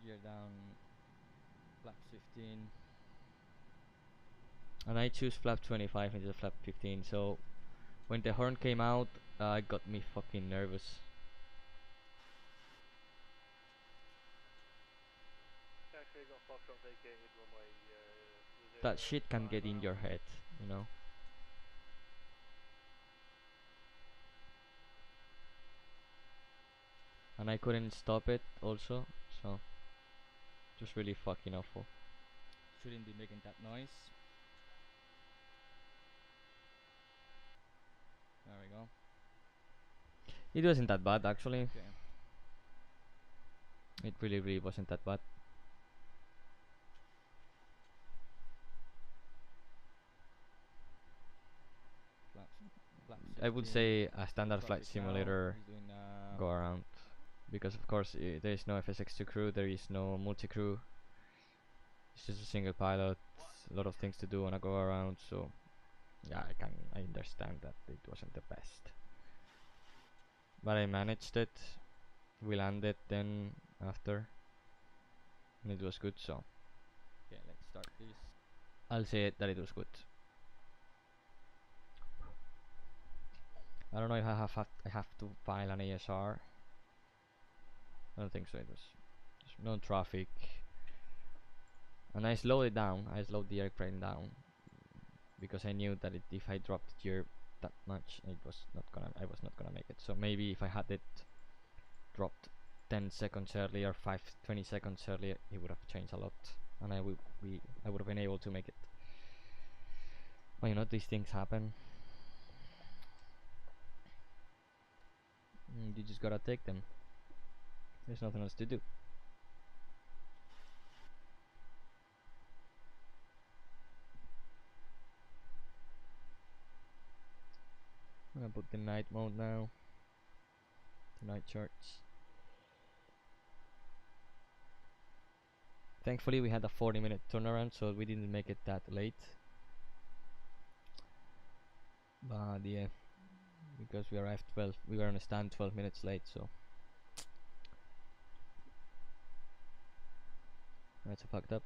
Gear down. Flap 15. And I choose flap 25 instead of flap 15. So when the horn came out, it got me fucking nervous. That shit can get in your head, you know. And I couldn't stop it also, so it was really fucking awful. Shouldn't be making that noise. There we go. It wasn't that bad actually. Okay. It really wasn't that bad. I would say a standard flight simulator go around, because of course there is no FSX2 crew, there is no multi-crew. It's just a single pilot, a lot of things to do on a go around, so yeah, I understand that it wasn't the best. But I managed it. We landed then after, and it was good, so okay, let's start this. I'll say that it was good. I don't know if I have to file an ASR. I don't think so. There's no traffic, and I slowed it down. I slowed the airplane down because I knew that if I dropped the gear that much, I was not gonna make it. So maybe if I had it dropped 10 seconds earlier, 20 seconds earlier, it would have changed a lot, and I would have been able to make it. But you know, these things happen. You just gotta take them. There's nothing else to do. I'm gonna put the night mode now. The night charts. Thankfully we had a 40-minute turnaround, so we didn't make it that late. But yeah, because we arrived we were on a stand 12 minutes late, so that's fucked up.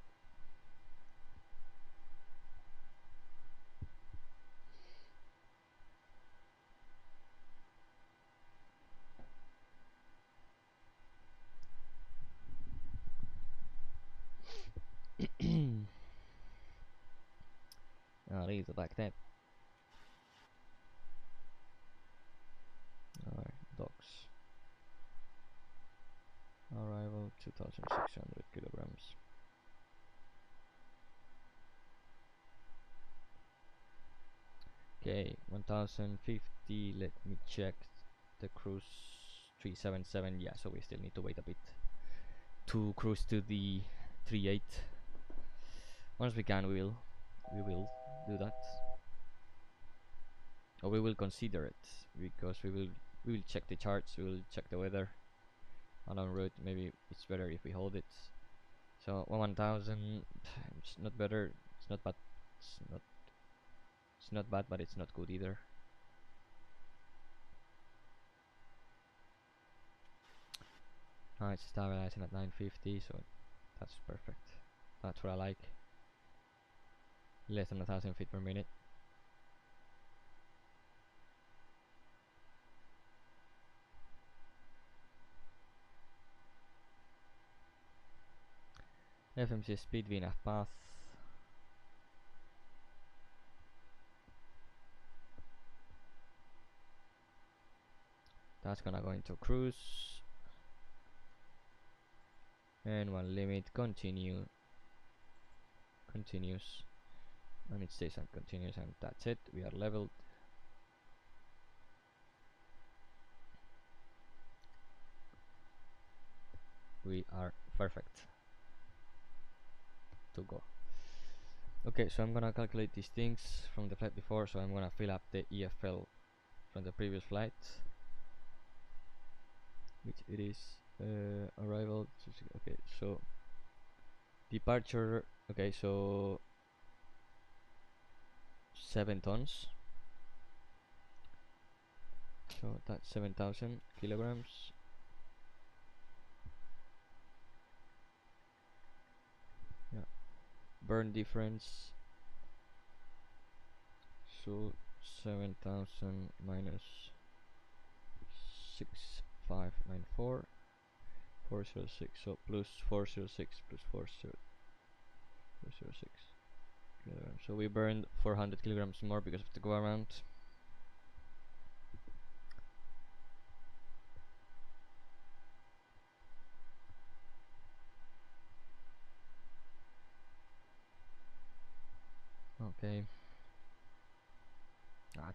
These are like that. Alright, docks. Arrival 2,600 kilograms. Okay, 1050. Let me check the cruise 377. Yeah, so we still need to wait a bit to cruise to the 38. Once we can, we will do that, or we will consider it, because we will check the charts, we will check the weather, and en route maybe it's better if we hold it. So 1000, it's not better, it's not bad, it's not bad, but it's not good either. Now it's stabilizing at 950, so that's perfect. That's what I like. Less than 1,000 feet per minute. FMC speed VNAV path. That's gonna go into cruise. And one limit, continues, and it stays on continuous, and that's it. We are leveled. We are perfect to go. Okay, so I'm gonna calculate these things from the flight before, so I'm gonna fill up the EFL from the previous flight, which it is arrival. Okay, so departure. Okay, so 7 tons. So that's 7,000 kilograms. Yeah. Burn difference. So 7,000 minus 6594. 406. So plus 406 plus 406 kilograms. So we burned 400 kilograms more because of the go around. Okay.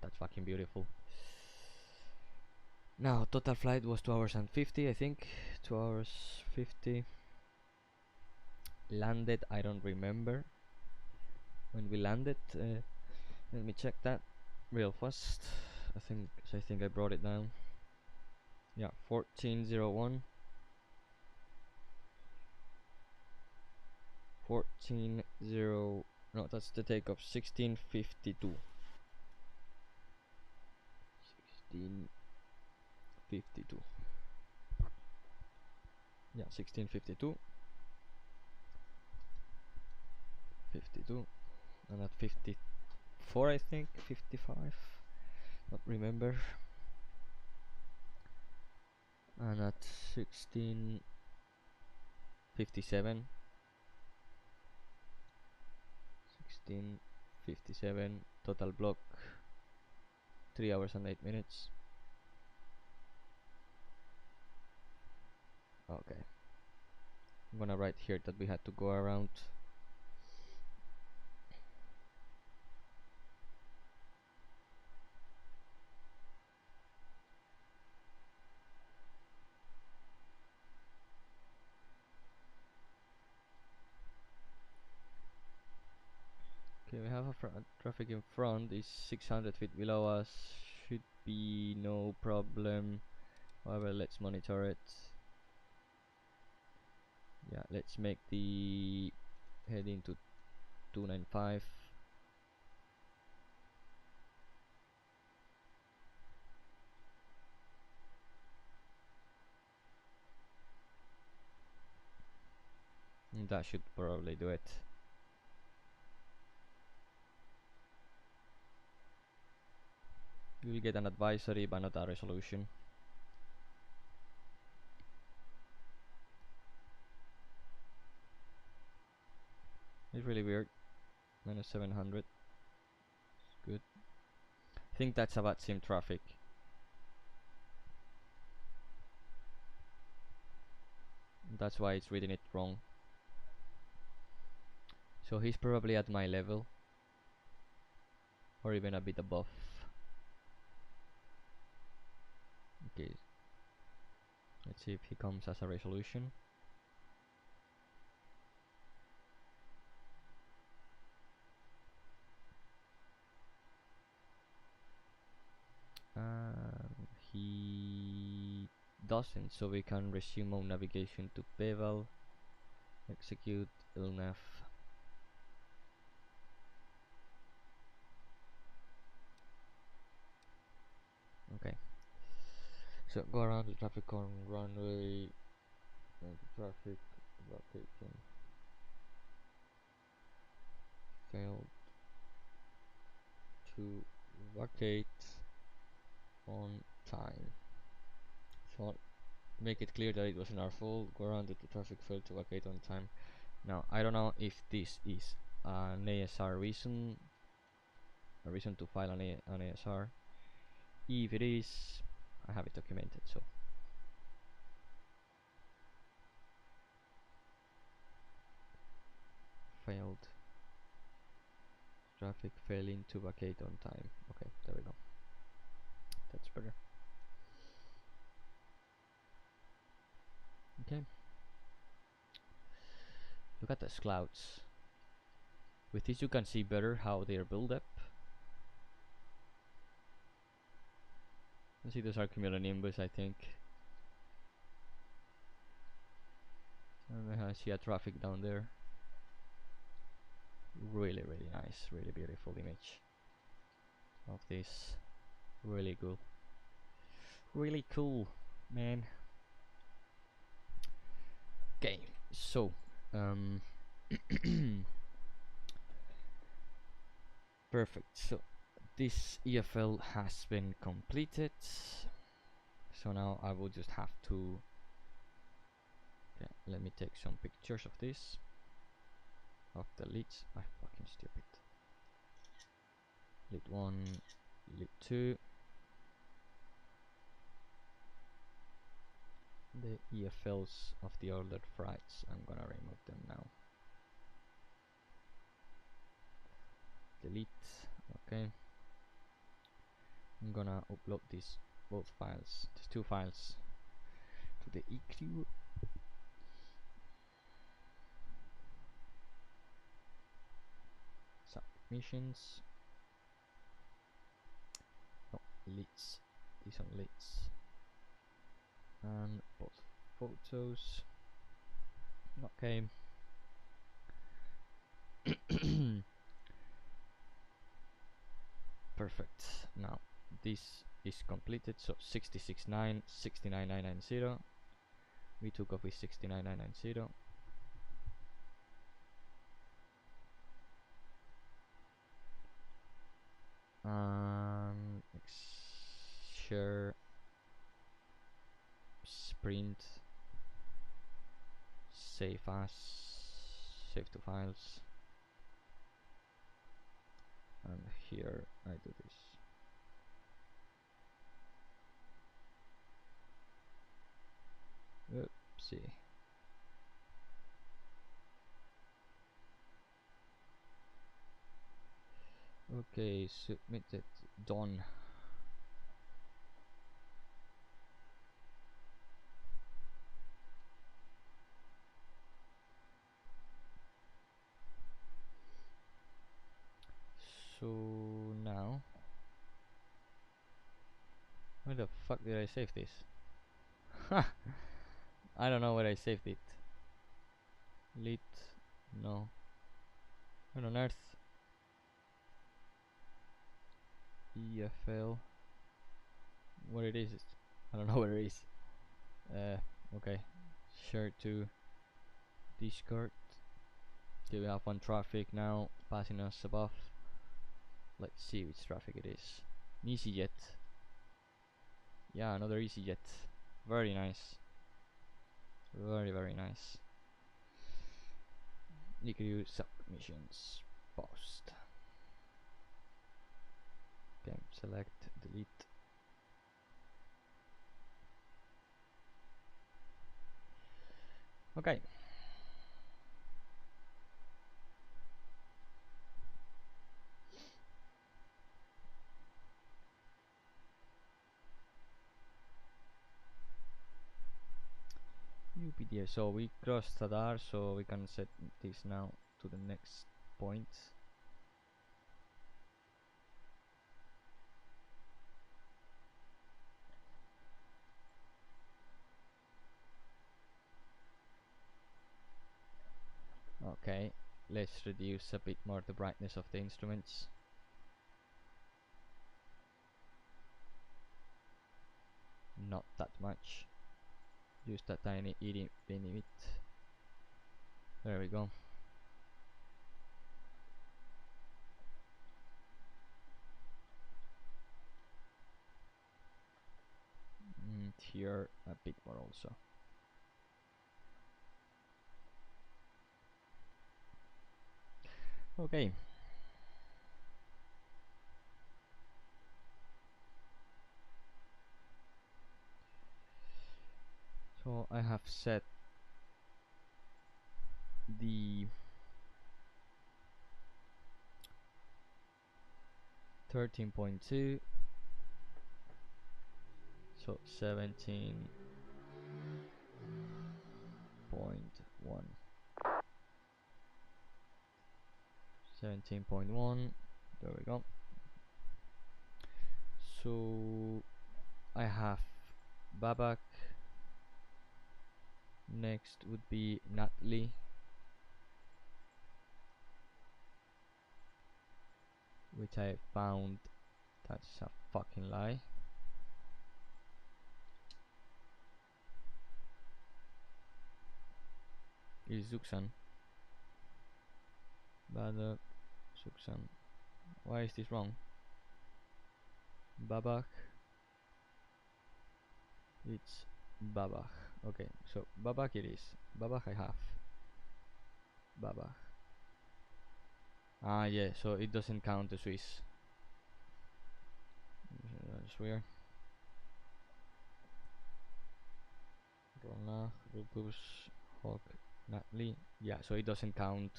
That's fucking beautiful. Now total flight was 2 hours and 50, I think. 2 hours 50. Landed, I don't remember when we landed. Let me check that real fast. I think I brought it down. Yeah, 1401. 14.0. No, that's the takeoff. 1652. 1652. Yeah, 1652. 52. And at 54, I think. 55. Not remember. And at 16:57 total block 3 hours and 8 minutes. Okay, I'm gonna write here that we had to go around Okay, we have a traffic in front is 600 feet below us, should be no problem. However, let's monitor it. Yeah, let's make the heading to 295. That should probably do it. You will get an advisory but not a resolution. It's really weird. Minus 700. It's good. I think that's a VATSIM traffic. That's why it's reading it wrong. So he's probably at my level. Or even a bit above. Okay. Let's see if he comes as a resolution. He doesn't, so we can resume our navigation to Bevel. Execute LNAV. Okay. So go around the traffic on runway. Traffic vacating. Failed to vacate on time. So make it clear that it wasn't our fault. Go around the traffic failed to vacate on time. Now I don't know if this is an ASR reason, a reason to file an ASR. If it is, I have it documented. So failed. Traffic failing to vacate on time. Okay, there we go. That's better. Okay. Look at those clouds. With this you can see better how they are built up. You see those are cumulonimbus, I think. And I see a traffic down there. Really, really nice, really beautiful image of this. Really cool. Really cool, man. Okay, so perfect. So this EFL has been completed. So now I will just have to. Okay, let me take some pictures of this. Of the leads. I'm fucking stupid. Lead 1, lead 2. The EFLs of the ordered flights. I'm gonna remove them now. Delete. Okay. I'm gonna upload these both files, these two files, to the EQ. Submissions. No, leads. These are leads. And both photos. Okay. Perfect. Now this is completed. So 66.9, 69.990. We took off with 69.990. Share print, save as, save to files, and here I do this. Oopsie. Okay, submitted, done. So now, where the fuck did I save this? I don't know where I saved it. Lit, no. Where on earth? EFL. Where it is? I don't know where it is. Okay. Share to Discord. Okay, we have one traffic now passing us above. Let's see which traffic it is. An EasyJet. Yeah, another EasyJet. Very nice. Very, very nice. Decrew submissions. Post. Okay, select, delete. Okay. UPDA, so we crossed Sadar, so we can set this now to the next point. Okay, let's reduce a bit more the brightness of the instruments. Not that much. Use that tiny itty bit. There we go. And here a bit more also. Okay. So I have set the 13.2, so 17.1. 17.1, there we go. So I have Babak. Next would be Natalie, which I found that's a fucking lie. Is Zuxan. Badak, Zuxan. Why is this wrong? Babak. It's Babak. Okay, so Babak it is. Babak I have. Babak. Ah, yeah, so it doesn't count the Swiss. That's weird. Ronach, Rubus, Hawk, Natalie. Yeah, so it doesn't count.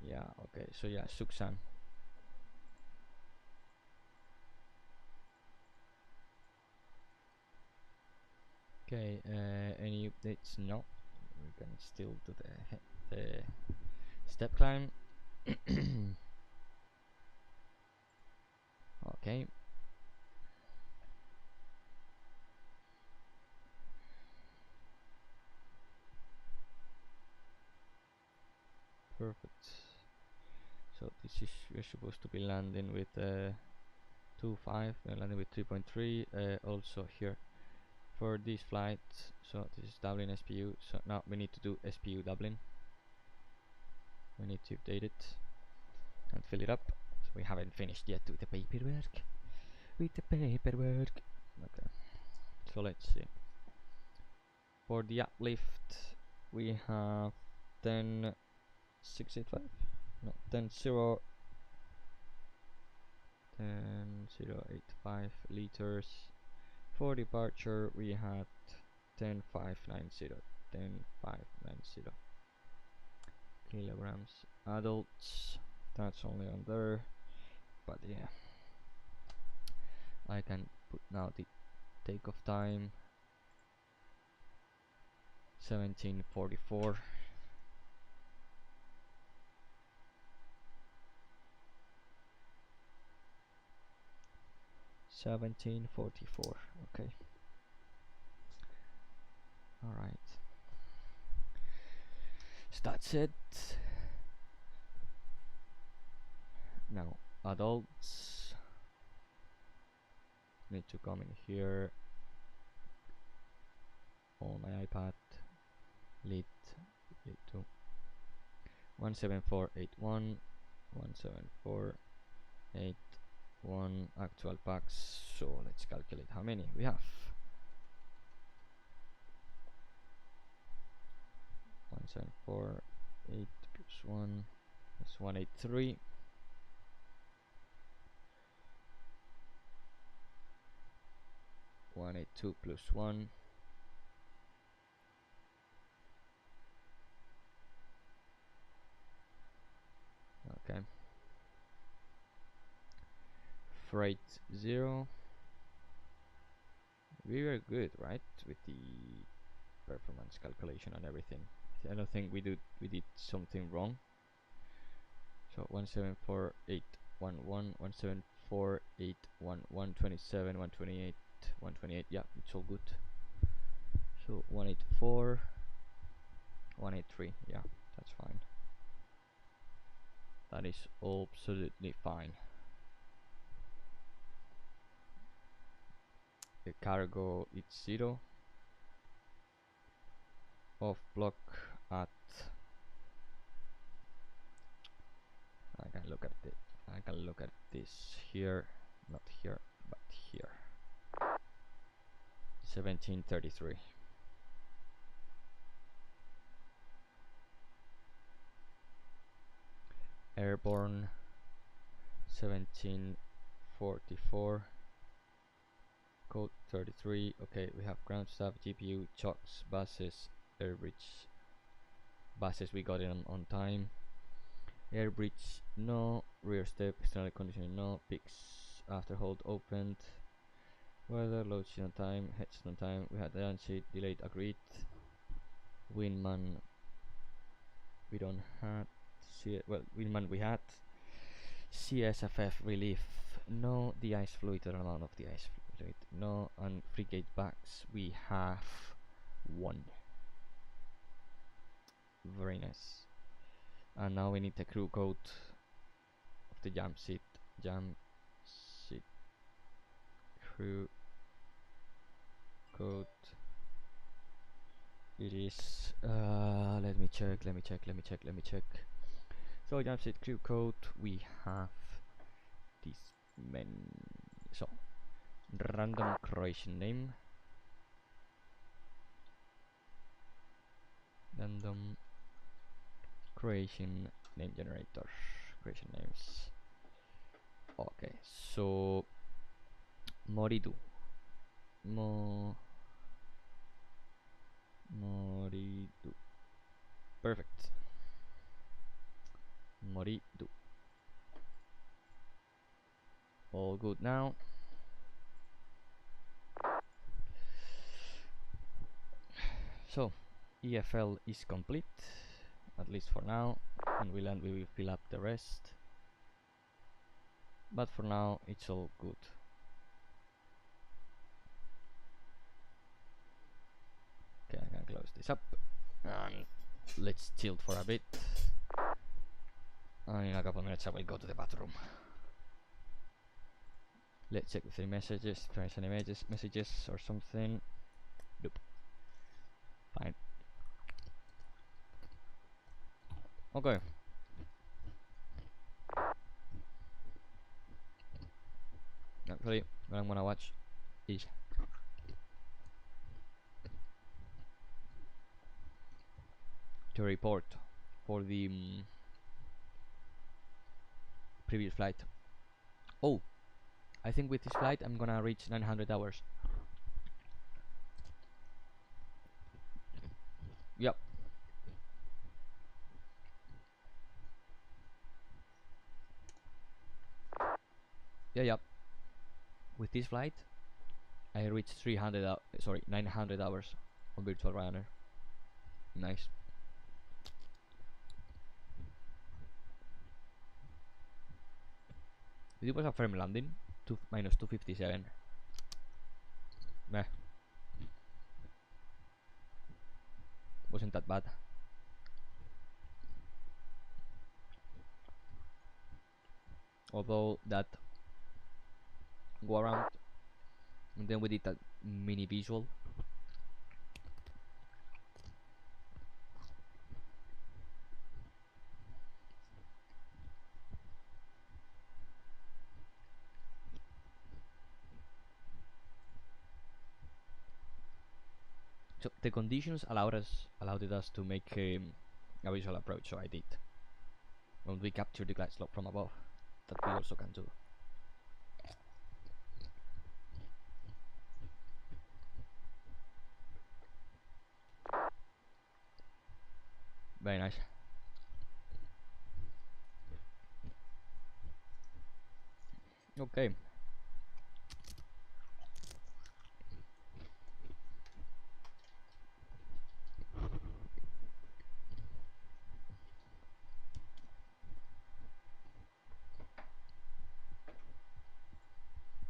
Yeah, okay, so yeah, Suksan. Okay, any updates? No. We can still do the step climb. Okay. Perfect. So this is, we're supposed to be landing with 2.5, we're landing with 3.3. Also here for this flight, so this is Dublin SPU, so now we need to do SPU Dublin. We need to update it and fill it up. So we haven't finished yet with the paperwork. Okay, so let's see. For the uplift, we have 10,685. No, 10,085 liters. For departure, we had 10,590. 10,590 kilograms. Adults, that's only on there. But yeah, I can put now the takeoff time. 17:44. Okay. All right. So that's it. Now adults need to come in here on my iPad. Lit 2 17481 17481 actual packs. So let's calculate how many we have. 1748 plus 1 is 183. (182) plus 1 . Okay. Freight 0. We were good, right, with the performance calculation and everything. I don't think we did something wrong. So 174,811, 174,811, 27, 128, 128. Yeah, it's all good. So 184, 183. Yeah, that's fine. That is absolutely fine. The cargo is 0. Off block at. I can look at it. I can look at this here, not here, but here. 1733. Airborne 1744. Code 33. Okay, we have ground staff, GPU, chocks, buses, air bridge. Buses we got in on time. Air bridge no. Rear step external conditioning no. Peaks after hold opened. Weather load sheet on time. Heads on time. We had the land sheet delayed agreed. Windman we don't have. Well, Windman we had. CSFF relief no. The ice fluid, total amount of the ice fluid no. And frigate backs we have 1. Very nice. And now we need the crew code of the jump seat crew code. It is let me check. So jump seat crew code, we have this so random creation name, random creation name generator, creation names. Okay, so Moridu perfect. Moridu all good now. So EFL is complete, at least for now. When we land we will fill up the rest, but for now it's all good. Okay, I can close this up and let's tilt for a bit, and in a couple of minutes I will go to the bathroom. Let's check if any messages, if there's any messages or something. Nope. Fine. Okay. Actually, what I'm gonna watch is to report for the previous flight. Oh, I think with this flight I'm gonna reach 900 hours. Yep. Yep. With this flight I reached 900 hours on virtual Ryanair. Nice. It was a firm landing, minus 257. Meh. Wasn't that bad. Although that go around, and then we did that mini visual. So the conditions allowed us to make a visual approach, so I did. When we capture the glide slope from above, that we also can do. Very nice. Okay.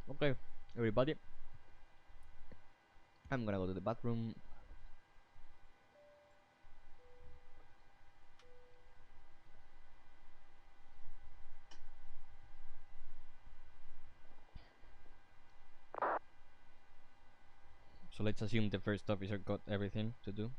Okay, everybody. I'm gonna go to the bathroom. So let's assume the first officer got everything to do.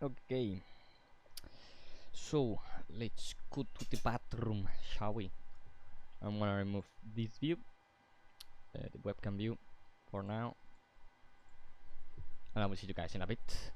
Okay, so let's go to the bathroom, shall we? I'm gonna remove this view, the webcam view, for now, and I will see you guys in a bit.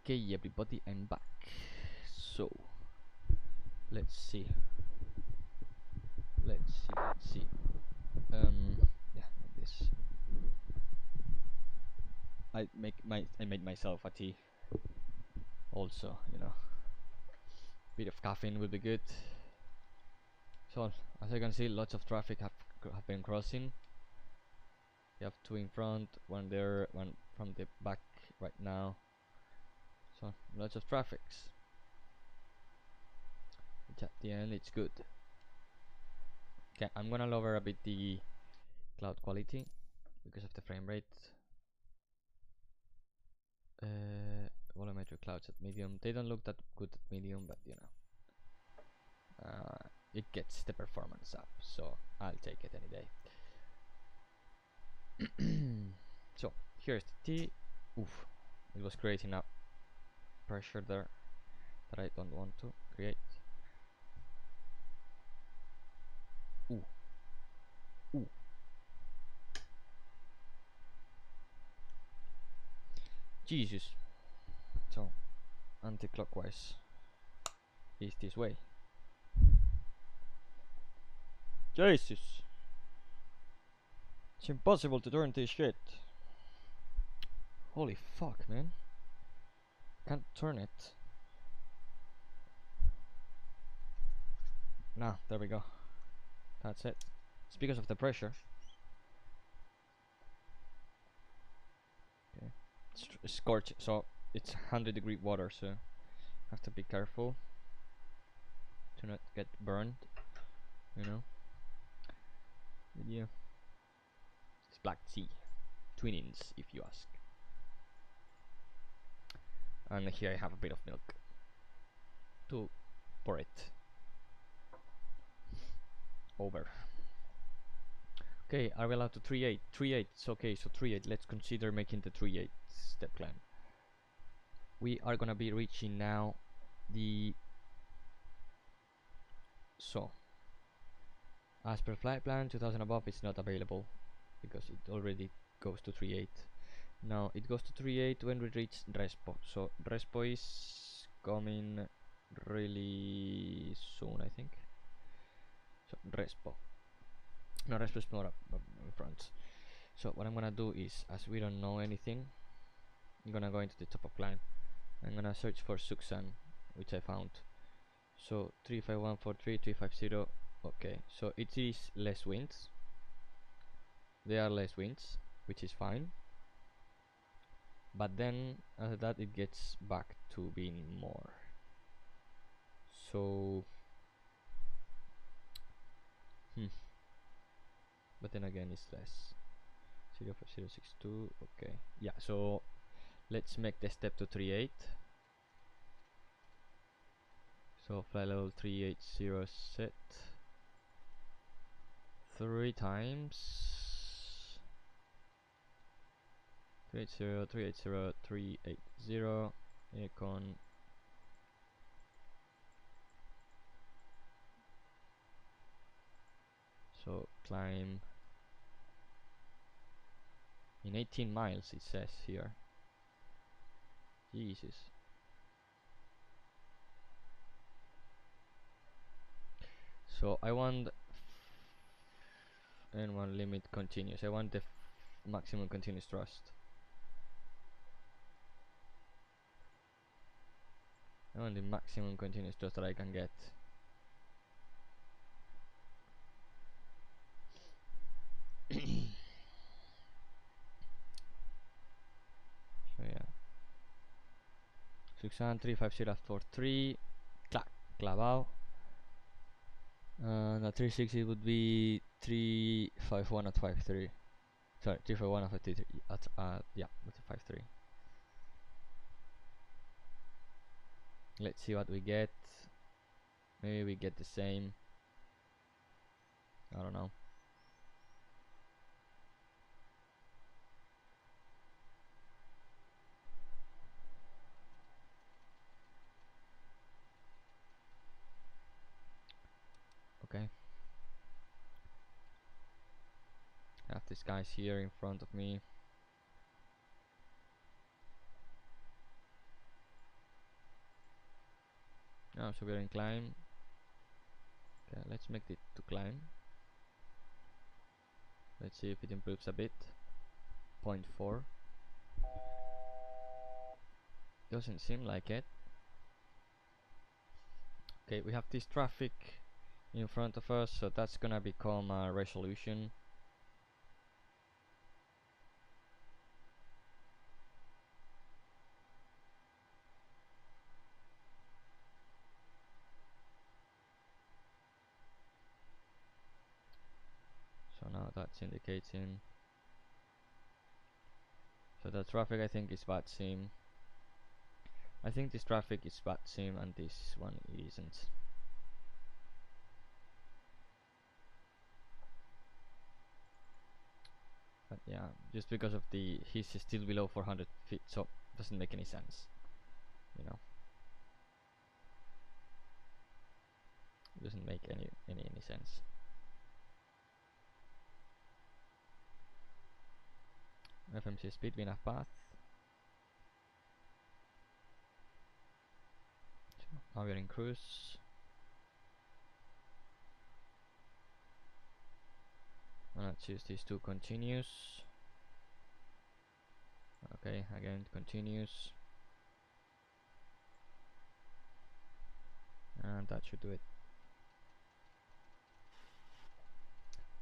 Okay, everybody, I'm back. So let's see. Yeah, like this. I made myself a tea. Also, you know, bit of caffeine will be good. So as you can see, lots of traffic have been crossing. You have two in front, one there, one from the back right now. So lots of traffics. But at the end, it's good. Okay, I'm gonna lower a bit the cloud quality because of the frame rate. Volumetric clouds at medium. They don't look that good at medium, but you know, it gets the performance up, so I'll take it any day. So here's the T. Oof, it was creating up pressure there that I don't want to create. Ooh. Ooh. Jesus. So anti-clockwise is this way. Jesus. It's impossible to turn this shit. Holy fuck, man. Can't turn it. Nah, there we go. That's it. It's because of the pressure. Okay. It's scorch, so it's 100-degree water, so have to be careful to not get burned, you know. But yeah, it's Black Sea, twinings, if you ask. And here I have a bit of milk to pour it over. Okay, are we allowed to 3.8? 3.8, it's okay, so 3.8, let's consider making the 3.8 step climb. We are gonna be reaching now the... So, as per flight plan, 2000 above is not available because it already goes to 3.8. Now it goes to 3.8 when we reach Respo. So Respo is coming really soon, I think. So Respo. No, Respo is more up in front. So what I'm gonna do is, as we don't know anything, I'm gonna go into the top of climb. I'm gonna search for Suksan, which I found. So 35143, 350. Okay, so it is less winds. There are less winds, which is fine. But then after that it gets back to being more. So but then again it's less. 05062. Okay, yeah, so let's make the step to 3.8. So fly level 380 set 3 times. 380, 380, 380, Econ. So climb in 18 miles, it says here. Jesus. So I want N1 limit continuous. I want the maximum continuous thrust. I want the maximum continuous thrust that I can get. So yeah. 6035043. Clac, clavado. And at 360 would be 351 at 53. Sorry, 351 at 53. Yeah, that's a 53. Let's see what we get. Maybe we get the same. I don't know. Okay. I have these guys here in front of me. Oh, so we're in climb. Okay, let's make it to climb. Let's see if it improves a bit. 0.4. Doesn't seem like it. Okay, we have this traffic in front of us, so that's gonna become a resolution. So now that's indicating. So the traffic I think is VATSIM. I think this traffic is VATSIM and this one isn't. But yeah, just because of the he's still below 400 feet, so it doesn't make any sense, you know. It doesn't make any sense. FMC speed, VNAV path. So now we're in cruise. Let's choose these two continues. Okay, again continues. And that should do it.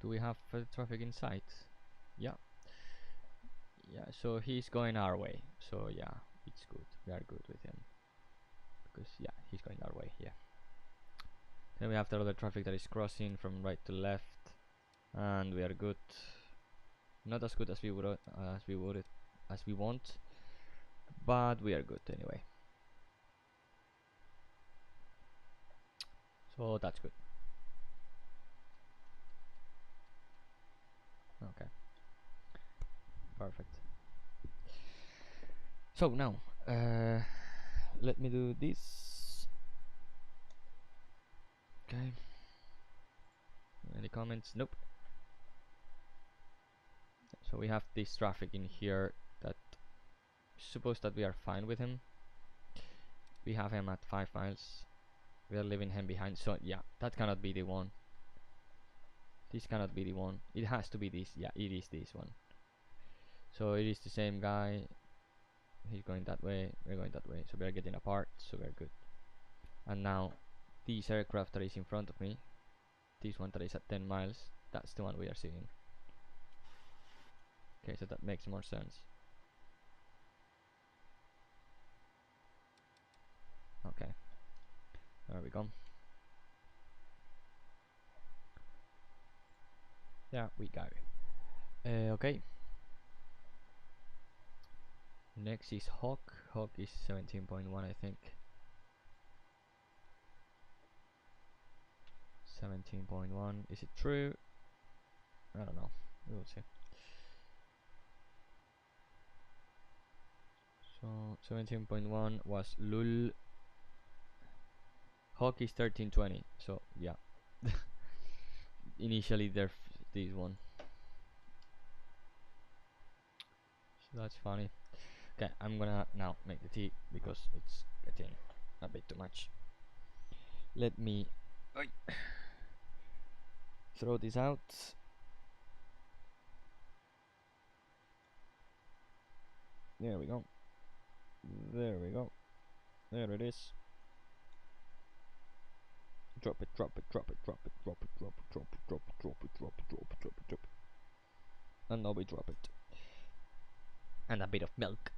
Do we have traffic in sight? Yeah. Yeah, so he's going our way. So yeah, it's good. We are good with him. Because yeah, he's going our way, yeah. Then we have the other traffic that is crossing from right to left. And we are good. Not as good as we want, but we are good anyway. So that's good. Okay. Perfect. So now, let me do this. Okay. Any comments? Nope. So we have this traffic in here that suppose that we are fine with him. We have him at 5 miles. We are leaving him behind. So yeah, that cannot be the one. This cannot be the one. It has to be this. Yeah, it is this one. So it is the same guy. He's going that way. We're going that way. So we are getting apart. So we're good. And now this aircraft that is in front of me, this one that is at 10 miles, that's the one we are seeing. Okay, so that makes more sense. Okay, there we go. Yeah, we got it. Okay. Next is Hawk. Hawk is 17.1, I think. 17.1. Is it true? I don't know. We will see. So 17.1 was Lul. Hawk is 13.20. So yeah. Initially there's this one. So that's funny. Okay, I'm gonna now make the T because it's getting a bit too much. Let me throw this out. There we go. There we go. There it is. Drop it, drop it, drop it, drop it, drop it, drop it, drop it, drop it, drop it, drop it, drop it, drop it, drop it. And now we drop it. And a bit of milk.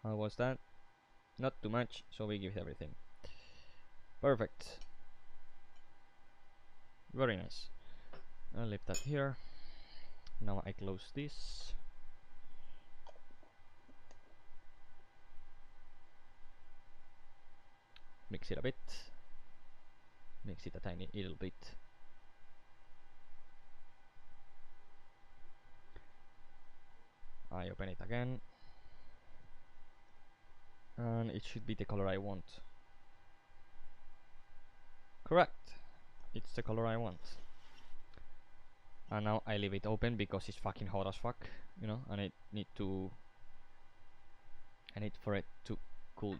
How was that? Not too much, so we give everything. Perfect. Very nice. I'll leave that here. Now I close this. Mix it a bit. Mix it a tiny little bit. I open it again. And it should be the color I want. Correct. It's the color I want. And now I leave it open because it's fucking hot as fuck, you know, and I need to I need for it to cool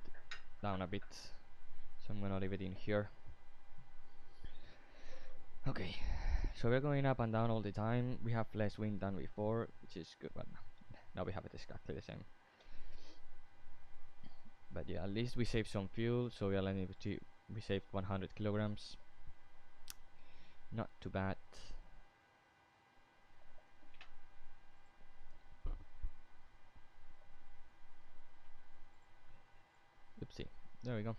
down a bit, so I'm gonna leave it in here. Okay, so we're going up and down all the time. We have less wind than before, which is good, but now we have it exactly the same. But yeah, at least we saved some fuel, so we saved 100 kilograms. Not too bad. Oopsie, there we go.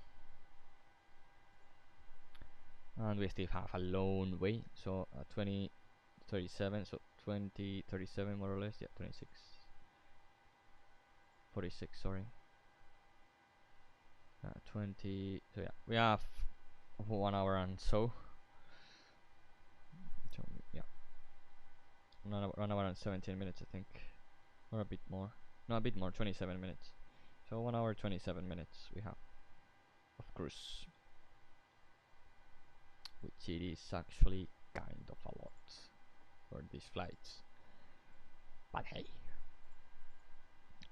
And we still have a long way, so 2037, so 2037 more or less, yeah, 46, sorry. 20, so yeah, we have 1 hour and so yeah, 1 hour and 17 minutes I think, or a bit more, no, a bit more, 27 minutes. So 1 hour 27 minutes we have of cruise, which it is actually kind of a lot for these flights. But hey,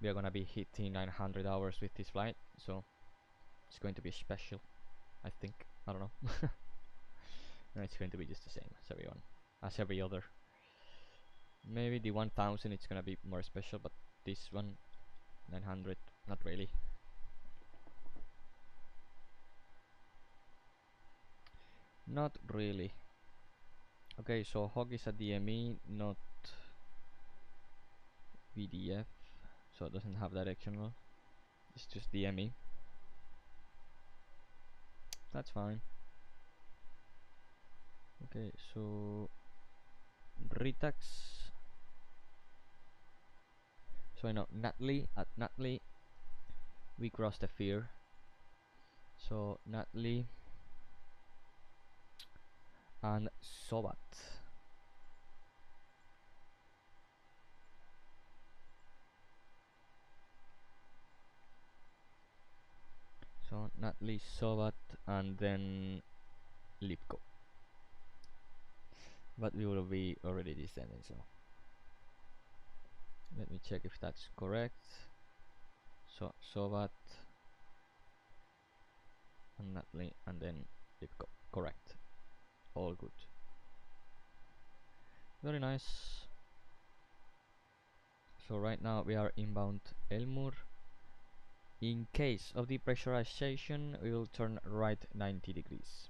we are gonna be hitting 900 hours with this flight, so it's going to be special, I think. I don't know. No, it's going to be just the same as every other. Maybe the 1000 it's gonna be more special, but this one 900 not really. Not really. Okay, so Hog is a DME, not VDF, so it doesn't have directional, it's just DME. That's fine. Okay, so Ritax. So I know Nutley, at Nutley we crossed the fear. So Nutley and Sobat. So Nutley, Sobat, and then Lipko. But we will be already descending, so let me check if that's correct. So Sobat and Nutley and then Lipko. Correct. All good. Very nice. So right now we are inbound Elmur. In case of depressurization, we will turn right 90 degrees.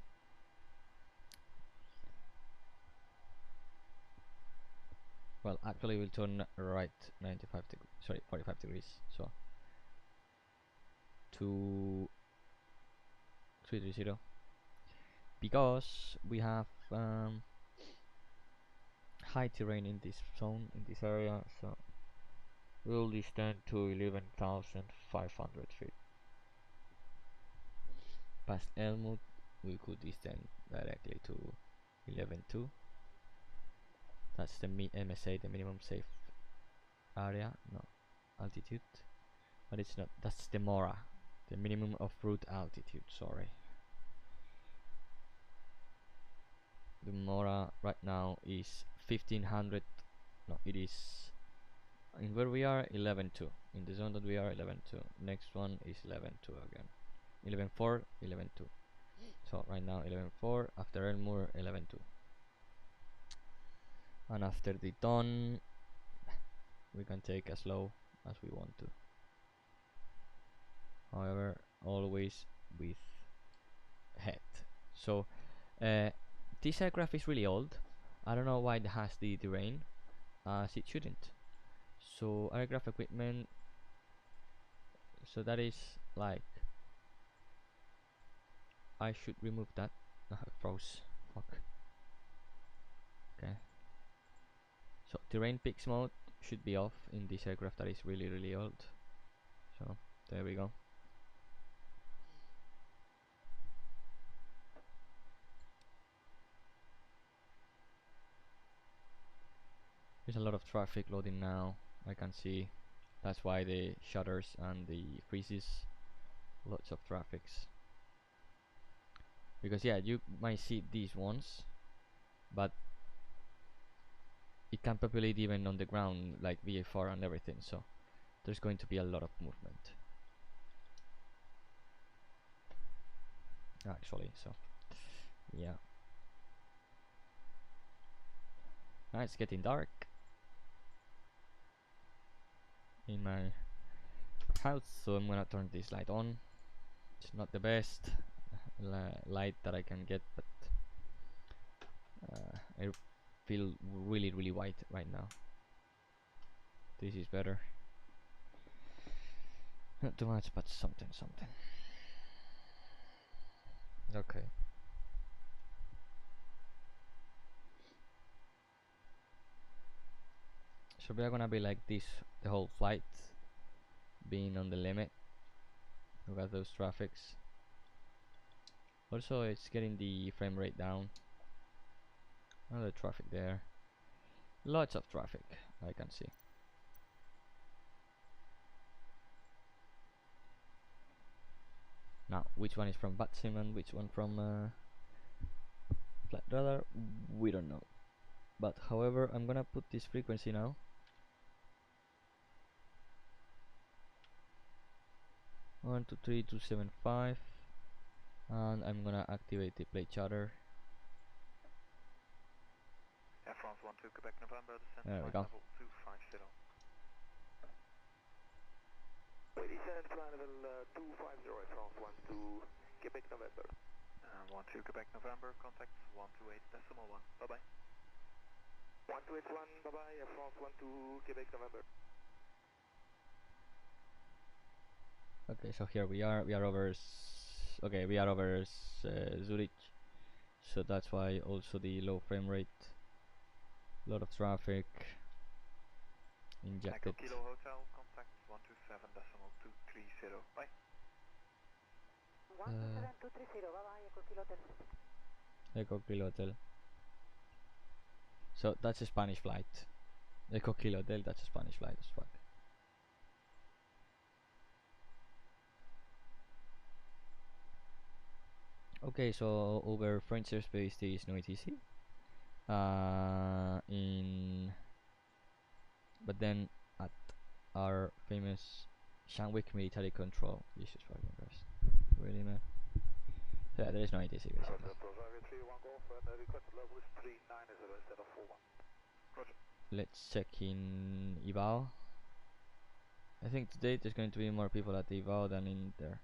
Well, actually we'll turn right 95 degrees, sorry, 45 degrees, so 2330, because we have high terrain in this zone, in this area, so we'll descend to 11,500 feet. Past Elmwood, we could descend directly to 11.2. That's the MSA, the minimum safe area, no, altitude, but it's not, that's the MORA, the minimum of route altitude, sorry. The MORA right now is 1500, no, it is, in where we are, 11.2, in the zone that we are, 11.2, next one is 11.2 again, 11.4, 11.2, so right now 11.4, after Elmur, 11.2. And after the dawn, we can take as low as we want to. However, always with head. So this aircraft is really old. I don't know why it has the terrain, as it shouldn't. So aircraft equipment. So that is like, I should remove that. No, it froze. Fuck. Okay. So terrain pix mode should be off in this aircraft that is really, really old. So there we go. There's a lot of traffic loading now, I can see. That's why the shutters and the freezes. Lots of traffics. Because yeah, you might see these ones, but it can populate even on the ground, like VFR and everything, so there's going to be a lot of movement. actually, so yeah. Now it's getting dark in my house, so I'm gonna turn this light on. It's not the best light that I can get, but I feel really white right now. This is better. Not too much, but something. Okay. So we are gonna be like this the whole flight, being on the limit. Look at those traffics. Also, it's getting the frame rate down. Another traffic there. Lots of traffic, I can see. Now, which one is from VATSIM and which one from flight radar? We don't know. But however, I'm gonna put this frequency now. One, 2, 3, 275, and I'm gonna activate the play chatter. Air France 12 Quebec November, descent there we flight go. level 250. Descent flight level 250, Air France 12 Quebec November. 12 Quebec November, contact 128.1, bye bye. 1281, bye bye, Air France 12 Quebec November. Okay, so here we are over Zurich, so that's why also the low frame rate, lot of traffic injected. Echo Kilo Hotel, contact 127.230, bye. 127.230, bye bye, Echo Kilo Hotel. Echo Kilo Hotel. So that's a Spanish flight. Echo Kilo Hotel, that's a Spanish flight as fuck. Okay, so over French airspace there is no ATC. But then at our famous Shanwick military control, Jesus fucking Christ, really, man? So yeah, there is no ATC basically. Let's check in IVAO. I think today there's going to be more people at IVAO than in there.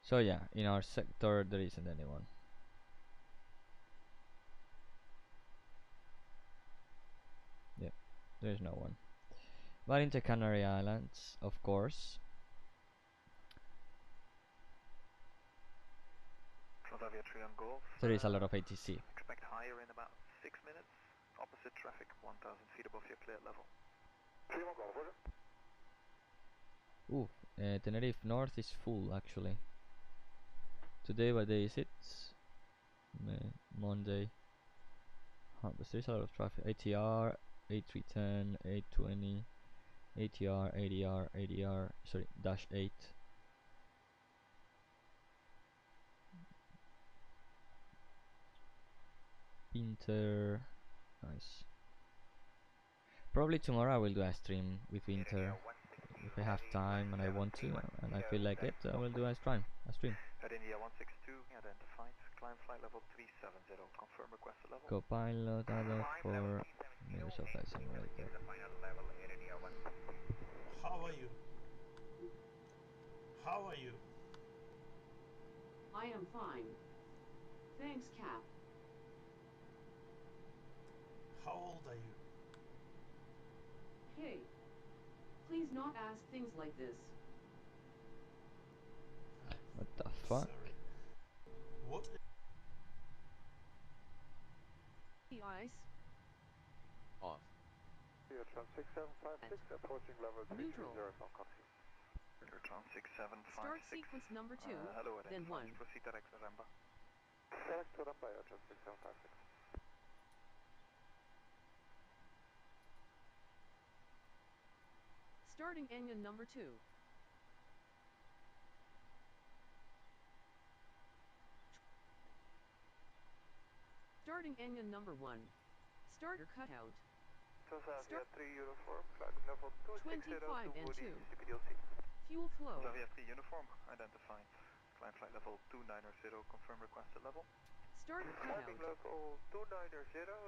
So yeah, in our sector there isn't anyone. Yep, there's no one. But in the Canary Islands, of course. Transavia 3 on Golf. There is a lot of ATC. Expect higher in about 6 minutes. Opposite traffic, 1,000 feet above your cleared level. 3 on Golf, Ooh, Tenerife North is full actually. Today, what day is it? Monday. But there's a lot of traffic. ATR, A310, A20, ATR, ADR, ADR, sorry, dash 8. Winter, nice. Probably tomorrow I will do a stream with Winter. If I have time and I want to, and I feel like it, I will do a stream. At India 162, identified. Climb flight level 370. Confirm requested level. Co-pilot Addons for Microsoft Flight Simulator. How are you? How are you? I am fine. Thanks, Cap. How old are you? Hey, please not ask things like this. What the fuck? Sorry. What? The ice. Off. Tran 6756 approaching level 330 from Coffee. Tran 6756. Start sequence number 2, hello, then 1. Proceed direct November. Select November, Tran 6756. Starting engine number 2. Starting engine number 1. Starter cutout. Transavia 3 uniform, flight level 260 25 and 2. to PDLC. Fuel flow. Transavia 3 uniform, identified. climb flight level 290, confirm requested level. Starter Climbing cutout. level 290,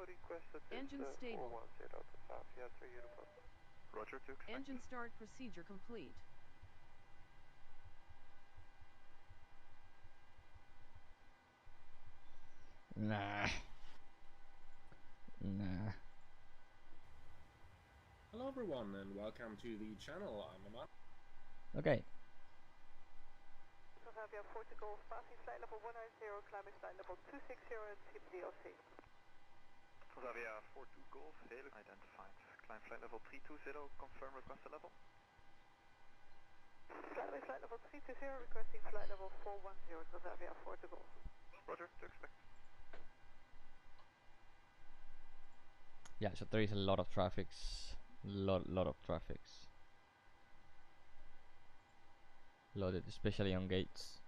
requested Engine stable. 410 to Avia 3 uniform. Roger, to expect. Engine start procedure complete. Nah. Hello everyone and welcome to the channel. I'm Aman. Okay. Avia 4 to Golf, passing flight level 190, climbing flight level 260 and skip DLC. Avia 4 to Golf, Helix identified. Climb flight level 320, confirm requested level. Climbing flight level 320, requesting flight level 410, Avia 4 to Golf. Roger, to expect. Yeah, so there is a lot of traffics. Lot of traffics. Loaded, especially on gates.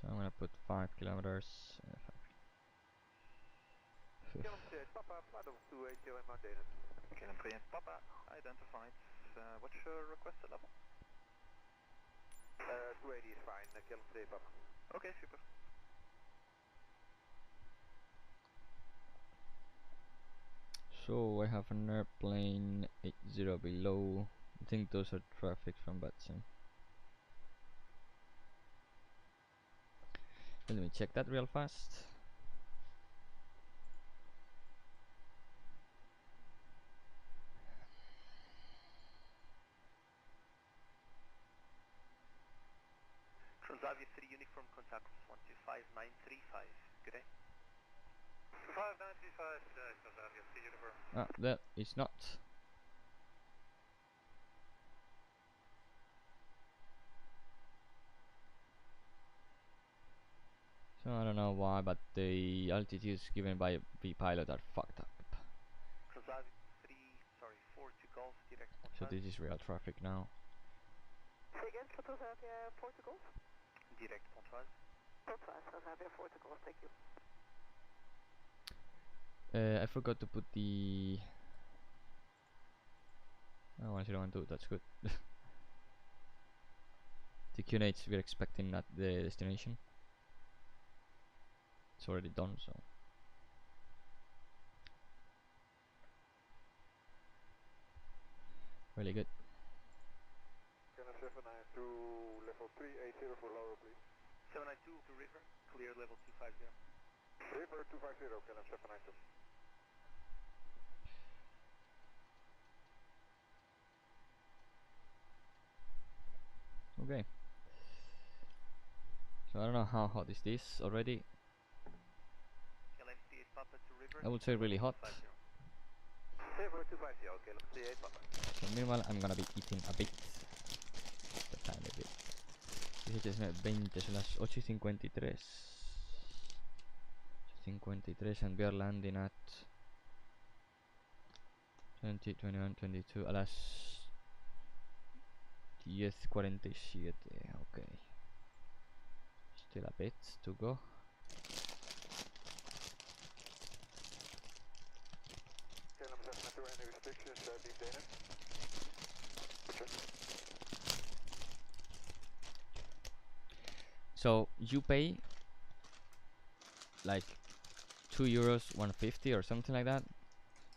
So I'm gonna put 5 kilometers. Papa, flight level 280 in Mount Dana. KLM 3 and Papa, identified. What's your requested level? 280 is fine, KLM 3 Papa. Okay, super. So I have an airplane 80 below. I think those are traffic from VATSIM. Let me check that real fast. Transavia 3 uniform contact 125935. Good day. 5935, Transavia 3 uniform. Ah, that is not. So I don't know why, but the altitudes given by vPilot are fucked up. Transavia 3, sorry, 4 to Golf, direct So this is real traffic now. Say again, Transavia 4 to Golf? Direct Pontoise. Pontoise, Transavia 4 to Golf, thank you. I forgot to put the... Oh, 1012, that's good. The QNH we're expecting at the destination. It's already done, so... Really good. Can I 792 level 380 for lower, please? 792 to River, clear level 250. River 250, KLM 792. Okay. So I don't know how hot is this already. KLM 38 Papa to River. I would say really hot. River 250, KLM 38 Papa. So meanwhile I'm gonna be eating a bit. A tiny bit. Dice 20, son las 8:53. 8:53 and we are landing at 20, 21, 22 a las 10:47. Okay. Still a bit to go. KLM 792, any restrictions, leave Dana. So you pay like €2 150 or something like that.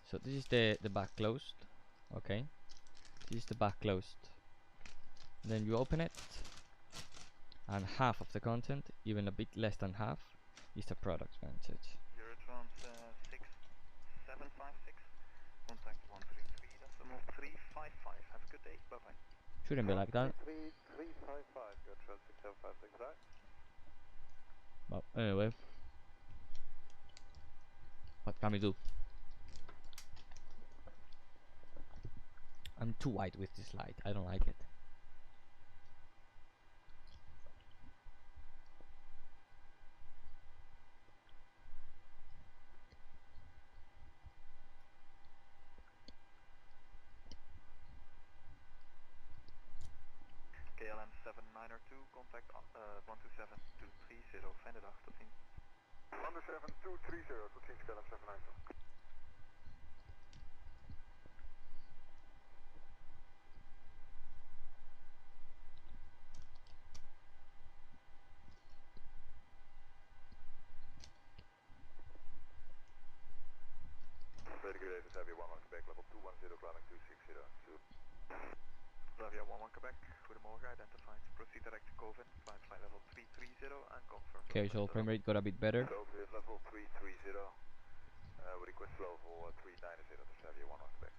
So this is the back closed. Okay, this is the back closed. Then you open it, and half of the content, even a bit less than half, is the product vantage. Eurotrans 6756, contact 133.355. Have a good day, bye bye. Shouldn't be like that. 133.355, Eurotrans 6756, right? But anyway, what can we do? I'm too white with this light, I don't like it. KLM 7902, contact 127-230, fijne dag, tot ziens. 127-230, tot ziens, KLM 792. Good, Xavier 11 Quebec, level 210, climbing 260. Xavier 11 Quebec, goedemorgen, identified. Proceed direct to Covent, climb flight level 330 and confirm. Okay, so frame rate got a bit better. Covent level 330, request level 390 to Xavier 11 Quebec.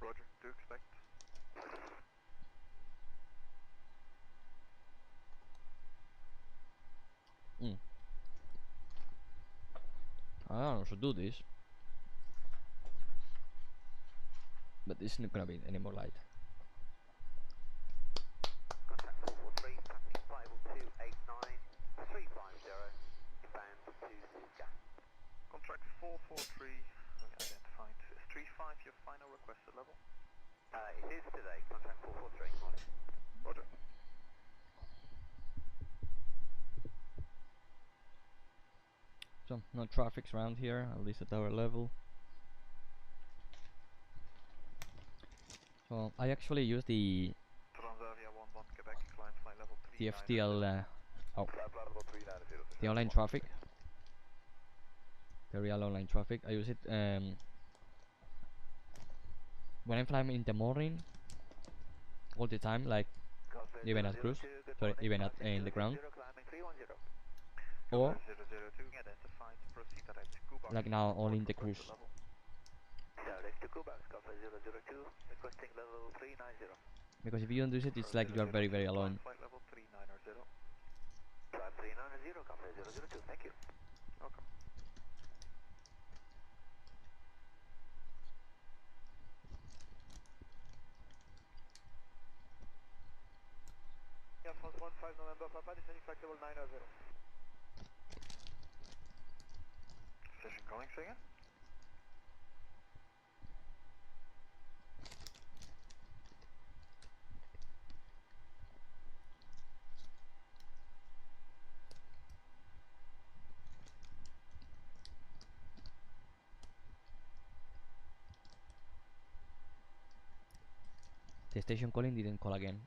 Roger, do expect. I don't know, should do this. But this is not gonna be any more light. Contact 443, passing 50289, 350, inbound to SCA. Contract 443, identified. Is 35 your final requested level? It is today, contract 443, morning. Roger. So, no traffic around here, at least at our level. So, I actually use the FTL, the online traffic, the real online traffic. I use it when I'm flying in the morning, all the time, like even at cruise, sorry, even at in the ground, or like now only in the cruise. Because if you don't use it, it's like you are very, very alone. Thank you. Welcome. Yeah, France 15 November Papa, descending flight level 900. Station calling, say again? The station calling didn't call again.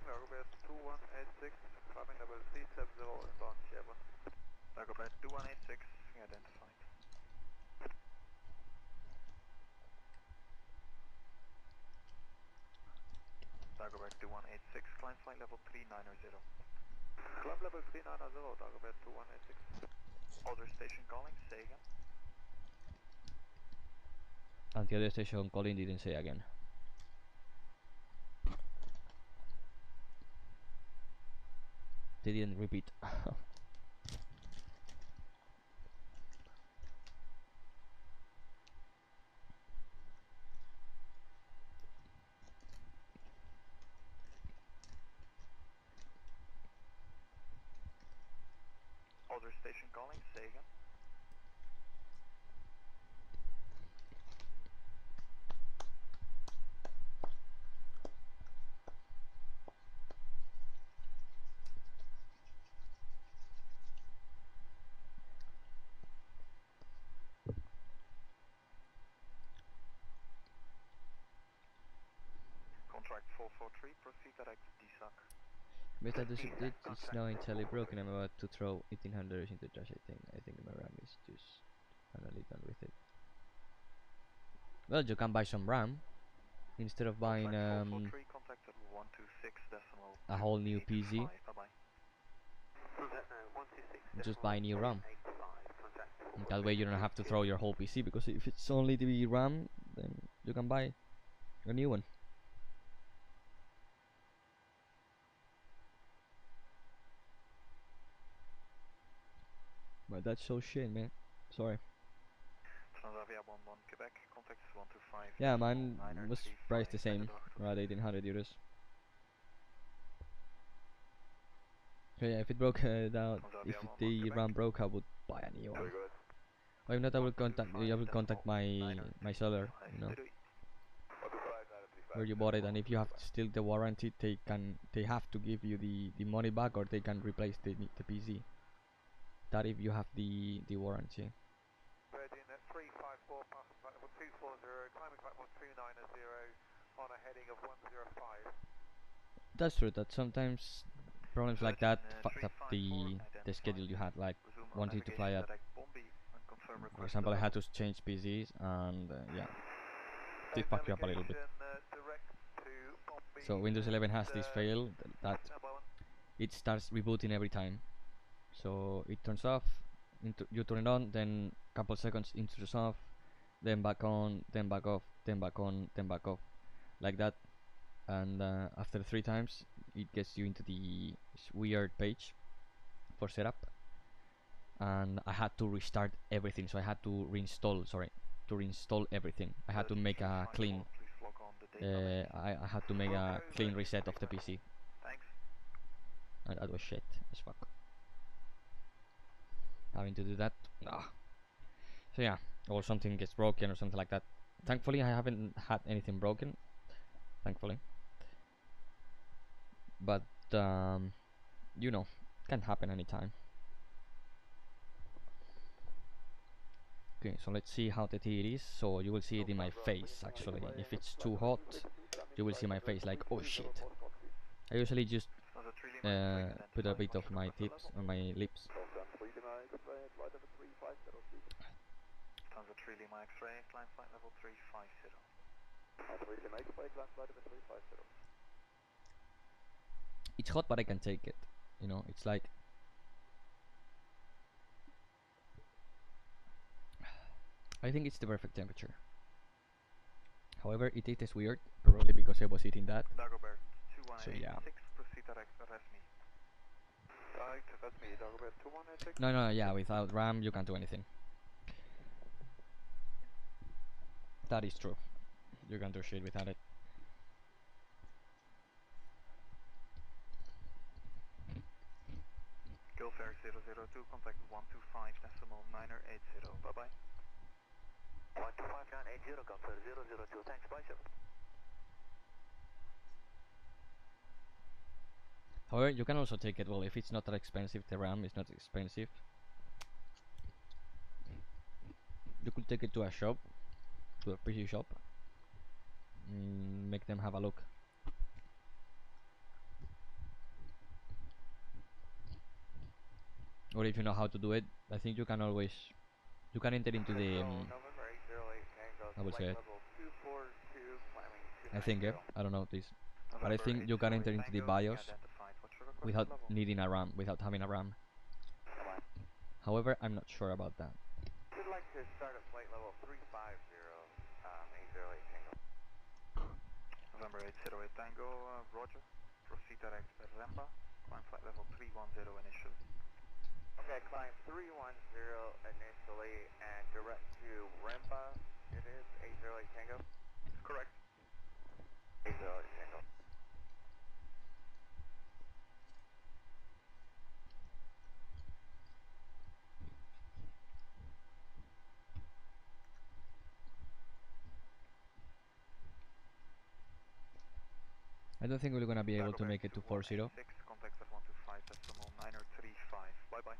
Dagobert 2186, climbing level 370 inbound Sherman. Dagobert 2186, identified. Dagobert 2186, climb flight level 390. Climb level 390, Dagobert 2186. Other station calling, say again. And the other station calling didn't say again. They didn't repeat. Other station calling, say again. Contract 443, proceed direct DSAC. With that update, it's now entirely broken. I'm about to throw 1800 into trash. I think my RAM is just finally done with it. Well, you can buy some RAM instead of buying a whole new PC. Just buy new RAM. And that way you don't have to throw your whole PC, because if it's only the RAM, then you can buy a new one. But that's so shit, man. Sorry. Yeah, mine was priced the same, around 1800 euros. So yeah, if it broke down, if the RAM broke, I would buy a new one. Or if not, I will contact my seller, you know, where you bought it, and if you have still the warranty, they have to give you the money back, or they can replace the PC. That if you have the warranty. Virgin at 354, passing flight level 240, climbing flight level 290 on a heading of 105. That's true, that sometimes problems like that fucked up the the schedule you had, like wanted to fly at, for example, I had to change PCs and yeah, did fuck you up a little bit. So Windows 11 has this fail that it starts rebooting every time. So it turns off, you turn it on, then couple seconds it turns off, then back on, then back off, then back on, then back off, like that. And after 3 times it gets you into the weird page for setup, and I had to restart everything, so I had to reinstall, to reinstall everything. I had to make a clean I had to make a clean reset of the PC. And that was shit as fuck, having to do that. So yeah, or something gets broken or something like that. Thankfully I haven't had anything broken, thankfully, but you know, can happen anytime. Okay, so let's see how the it is. So you will see it in my face actually. If it's too hot, you will see my face like, oh shit. I usually just put a bit of my tips on my lips. It's hot, but I can take it. You know, it's like I think it's the perfect temperature. However, it is weird, probably because I was eating that. So yeah. No, yeah, without RAM you can't do anything. That is true. You can't do shit without it. Gilfair 002, contact 125.980, bye bye. 125.980, Gilfair 002, thanks, bye sir. However, you can also take it, well, if it's not that expensive, the RAM is not expensive. You could take it to a shop, to a PC shop, make them have a look. Or if you know how to do it, I think you can always, you can enter into the, I will say it. I think, I don't know this, but I think you can enter into the BIOS without needing a RAM, without having a RAM. However, I'm not sure about that. We'd like to start at flight level 350, 808 Tango. November 808 Tango, roger. Proceed direct Remba, climb flight level 310 initially. Okay, climb 310 initially and direct to Remba. It is 808 Tango. Correct. 808 Tango. I don't think we're gonna be able to make it to 40. Contact of 125.935, bye bye.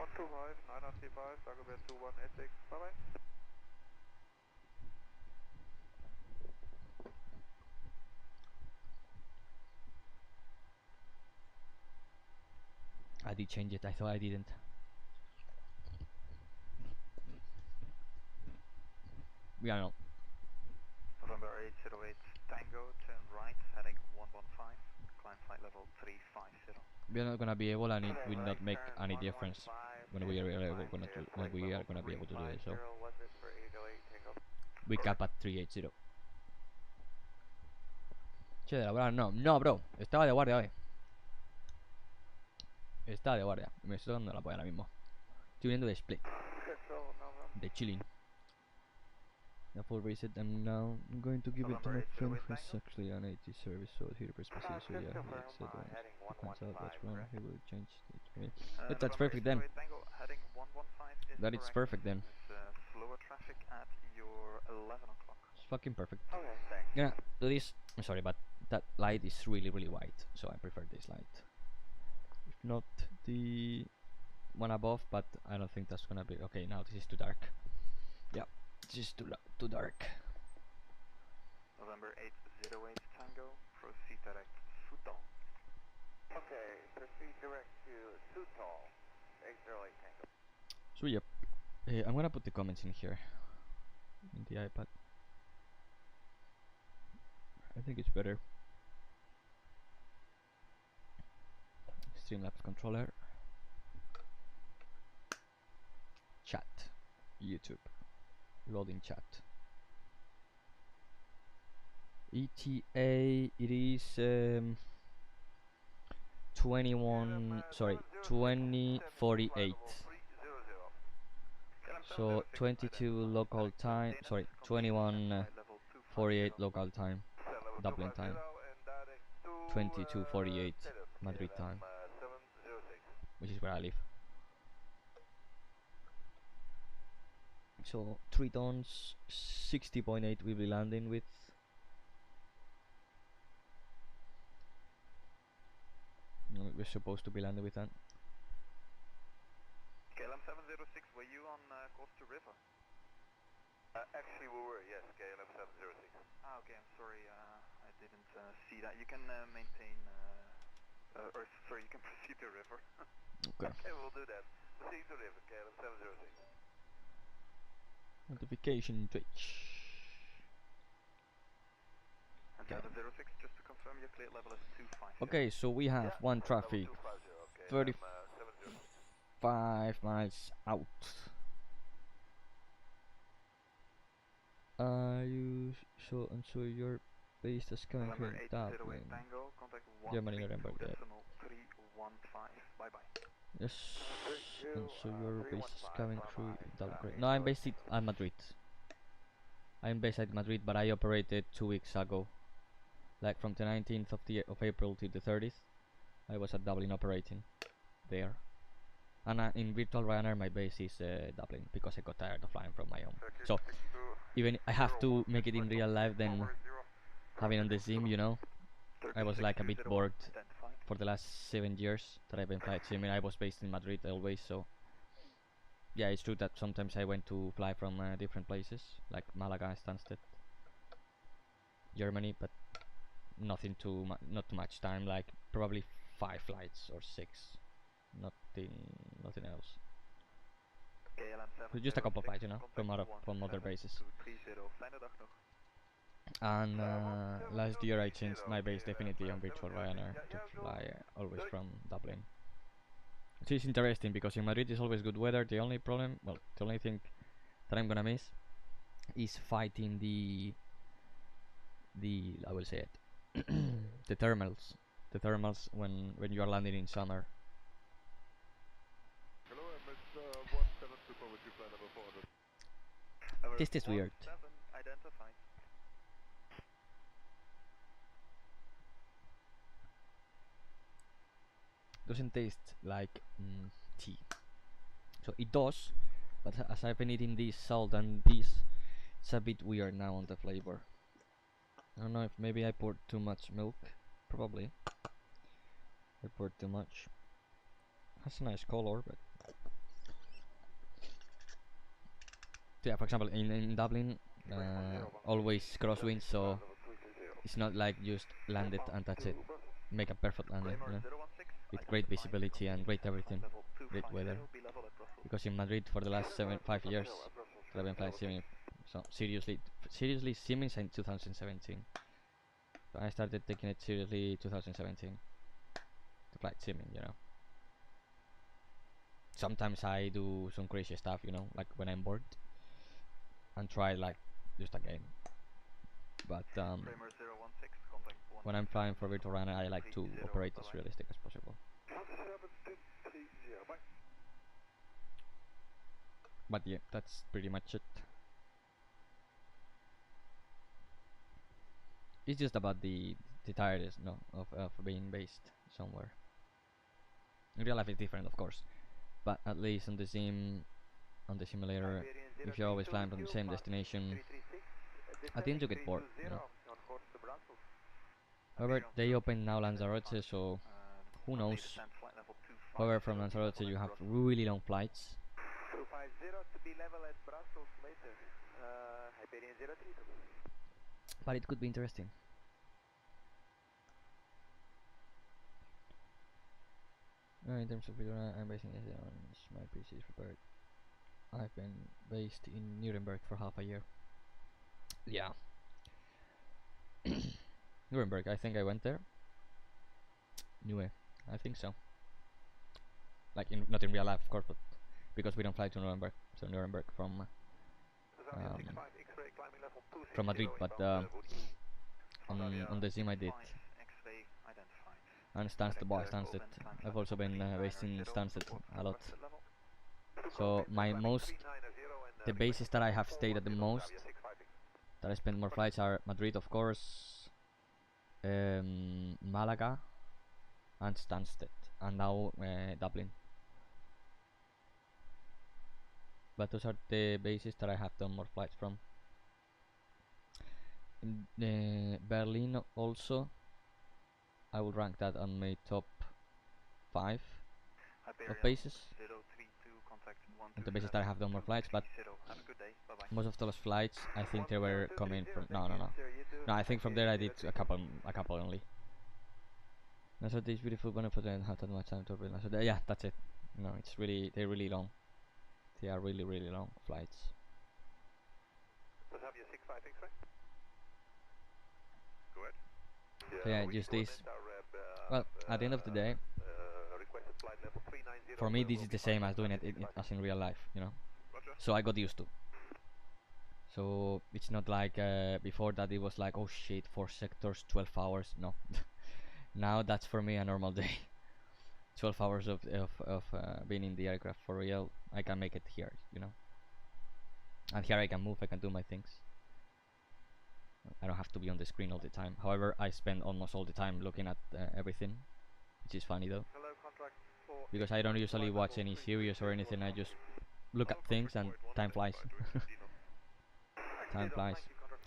125.935, Dagobert 2186, bye bye. I did change it, I thought I didn't. Yeah, no. November 808 Tango, turn right, heading 115, climb flight level 350. We're not gonna be able, and it will not make any difference when we are gonna be able to do it. So we cap at 380. Che, de laborar, no, bro, estaba de guardia hoy. Estaba de guardia, me estoy dando la polla ahora mismo. Estoy viendo de split, de chilling. The full reset, and now I'm going to give it to my friend who's actually an 80 service, so here specifically, so yeah, he said finds out what's wrong, he will change it for me. But that's perfect then. That is perfect then. Slower traffic at your 11 o'clock. It's fucking perfect. Okay, thanks. Yeah, do this. I'm sorry, but that light is really white, so I prefer this light. If not the one above, but I don't think that's gonna be okay. Now this is too dark. Yeah. This is too dark. November 808 Tango, proceed direct Sutol. Okay, proceed direct to Sutol. So yep, I'm gonna put the comments in here in the iPad. I think it's better. Streamlabs controller, chat, YouTube, loading chat. ETA, it is 2048. So 22 local time, sorry, 21:48 local time, Dublin time, 22:48 Madrid time, which is where I live. So 3 tons, 60.8 we'll be landing with. No, we're supposed to be landing with that. KLM 706, were you on course to river? Actually we were, yes, KLM 706. Ah, okay, I'm sorry, I didn't see that. You can maintain, or sorry, you can proceed to river. Okay. Okay, we'll do that. Proceed to river, KLM 706. Notification Twitch. And 706, just to confirm your clear level is 250. Okay, so we have one traffic, 35 miles out. You so and so your base is coming from Dublin, Germany, November. Bye bye. Yes, and so your base is coming through Dublin. Correct. No, I'm based at Madrid. I'm based at Madrid, but I operated 2 weeks ago. Like from the 19th of April to the 30th, I was at Dublin operating there. And in virtual Ryanair, my base is Dublin because I got tired of flying from my home. So even I have to make it in real life than having on the sim, you know. I was like a bit bored for the last 7 years that I've been flying sim. I was based in Madrid always, so yeah, it's true that sometimes I went to fly from different places like Malaga, Stansted, Germany, but nothing too not too much time, like probably 5 flights or 6, nothing else. So just a couple of flights, you know, from other bases. And last year I changed my base definitely on virtual Ryanair to fly always from Dublin. It is interesting because in Madrid is always good weather. The only problem, well, the only thing that I'm gonna miss is fighting the I will say it the thermals when you are landing in summer. Hello, MS1724 with you, flight level 400. This is weird. Identified. Doesn't taste like tea. So it does, but as I've been eating this salt and this, it's a bit weird now on the flavor. I don't know if maybe I poured too much milk. Probably. I poured too much. Has a nice color, but yeah. For example, in Dublin, always crosswind, so it's not like just land it and that's it. Make a perfect landing, you know, with great visibility and great everything, great weather. Because in Madrid for the last 5 years, I've been flying simming. So seriously simming since 2017. So I started taking it seriously 2017 to flight simming, you know. Sometimes I do some crazy stuff, you know, like when I'm bored and try like just a game. But when I'm flying for virtual Ryanair, I like to operate as realistic as possible. But yeah, that's pretty much it. It's just about the tiredness, no, of being based somewhere. In real life it's different, of course, but at least on the sim, on the simulator, if you're always flying from the same destination, I think you get bored, you know. However, they open now Lanzarote, so who knows. However, from Lanzarote you have really long flights. 250 to be level at Brussels later. Hyperion 03. But it could be interesting. In terms of video, I'm basing it on my PC is prepared. I've been based in Nuremberg for half a year. Yeah. Nuremberg, I think I went there. Nue, I think so. Like not in real life, of course, but because we don't fly to Nuremberg, so Nuremberg from Madrid, but on the sim I did. And Stansted, boy, Stansted. I've also been based in Stansted a lot. So the bases that I have stayed at the most, that I spent more flights, are Madrid, of course, Malaga, and Stansted, and now Dublin. But those are the bases that I have done more flights from. In Berlin also, I would rank that on my top 5 of bases. And the bases that I have done more flights, but most of those flights, I think they were coming from. No, I think from there I did a couple only. So this beautiful benefit and have that much time to realize. So yeah, that's it. No, they're really long. They are really long flights. Let's have your 65 X-ray. Go ahead. So yeah, just this. Well, at the end of the day, for me this is the same as doing it as in real life, you know. So I got used to. So it's not like before that it was like, oh shit, 4 sectors, 12 hours. No. Now that's for me a normal day. 12 hours of being in the aircraft for real. I can make it here, you know. And here I can move, I can do my things. I don't have to be on the screen all the time. However, I spend almost all the time looking at everything, which is funny though. Because I don't usually watch any series or anything, I just look at things and time flies. Time flies.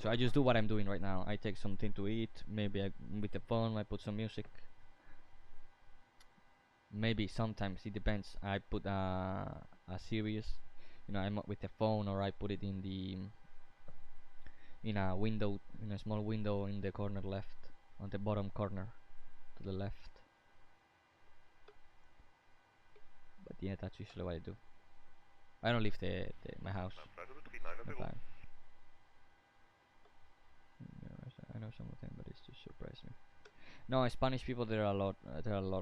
So I just do what I'm doing right now. I take something to eat, maybe with the phone I put some music. Maybe sometimes, it depends, I put a series, you know, I'm with the phone, or I put it in a window, in a small window in the corner left, on the bottom corner to the left. But yeah, that's usually what I do. I don't leave my house. I know some of them, but it's just surprised me. No, Spanish people, there are a lot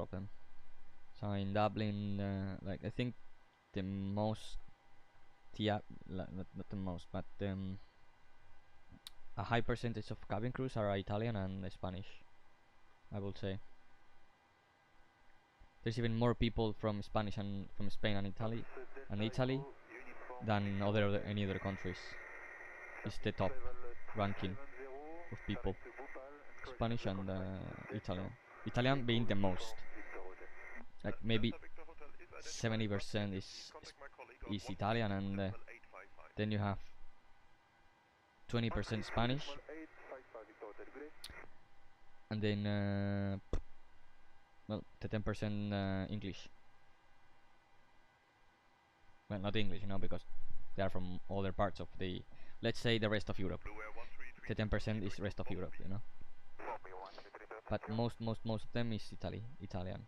of them. So in Dublin, like I think the most, not the most, but a high percentage of cabin crews are Italian and Spanish, I would say. There's even more people from Spanish and from Spain and Italy than any other countries. It's the top ranking of people. Spanish and Italian. Italian being the most. Like maybe 70% is Italian, and then you have 20% Spanish, and then well, the 10% English. Well, not English, you know, because they are from other parts of the, let's say, the rest of Europe. The 10% is rest of Europe, you know. But most of them is Italian.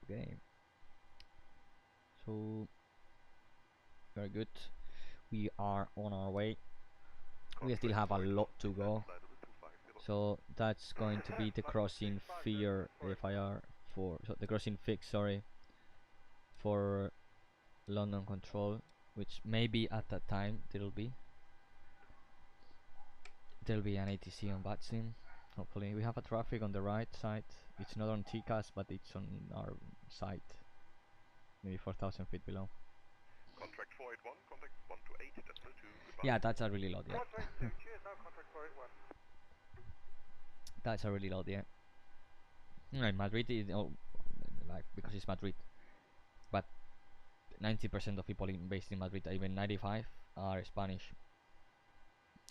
Okay. So very good. We are on our way. We still have a lot to go. So that's going to be the crossing vRYR for the crossing fix, sorry, for London control, which maybe at that time there'll be an ATC on VATSIM. Hopefully we have a traffic on the right side. It's not on TCAS, but it's on our side, maybe 4,000 feet below. Contract 481, contact 128, decimal 2, goodbye. Yeah, that's a really low, yeah. That's a really low, yeah. Right, Madrid is, like, because it's Madrid, but 90% of people based in Madrid, even 95, are Spanish.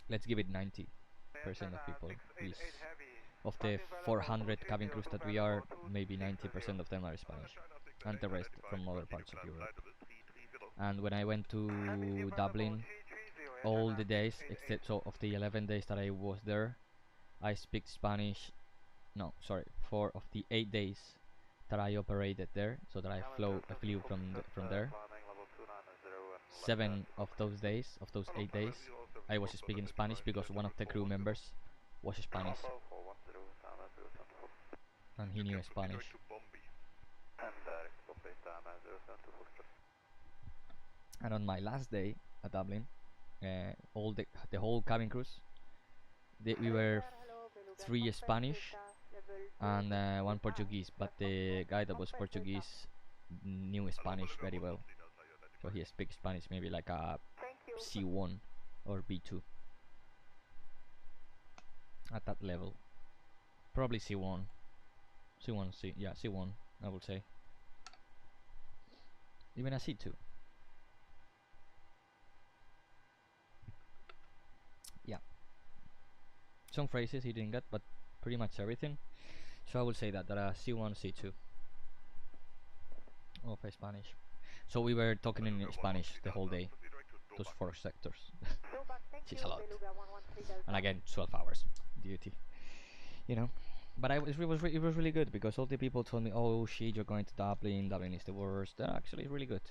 Let's give it 90% of people, please. Of the 400 cabin crews that we are, maybe 90% of them are Spanish, and the rest from other parts of Europe. And when I went to Dublin, all the days, except of the 11 days that I was there, I speak Spanish. No, sorry, 4 of the 8 days that I operated there, so that I flew from there. 7 of those days, of those 8 days, I was speaking Spanish because one of the crew members was Spanish, and he knew Spanish. And on my last day at Dublin, all the whole cabin crews, we were 3 Spanish and 1 Portuguese, but the guy that was Portuguese knew Spanish very well, so he speaks Spanish maybe like a C1 or B2 at that level, probably C1, yeah, C1 I would say, even a C2. Yeah, some phrases he didn't get, but pretty much everything. So I would say that C1, C2 of Spanish. So we were talking in Spanish the whole day, those 4 sectors. Which is a lot. And again, 12 hours duty, you know. But it was really good, because all the people told me, oh shit, you're going to Dublin, Dublin is the worst. They're actually really good.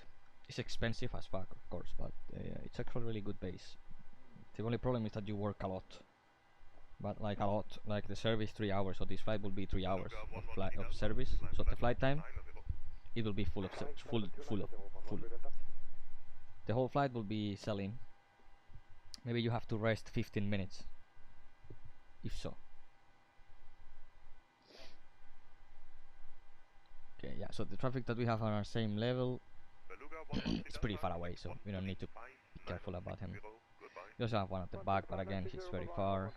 It's expensive as fuck, of course, but it's actually a really good base. The only problem is that you work a lot. But like a lot, like the service 3 hours, so this flight will be 3 hours of service. So the flight time, it will be full. The whole flight will be selling. Maybe you have to rest 15 minutes, if so. Okay, yeah. So the traffic that we have on our same level, it's pretty far away, so we don't need to be careful about him. We also have one at the back, but again, he's very far.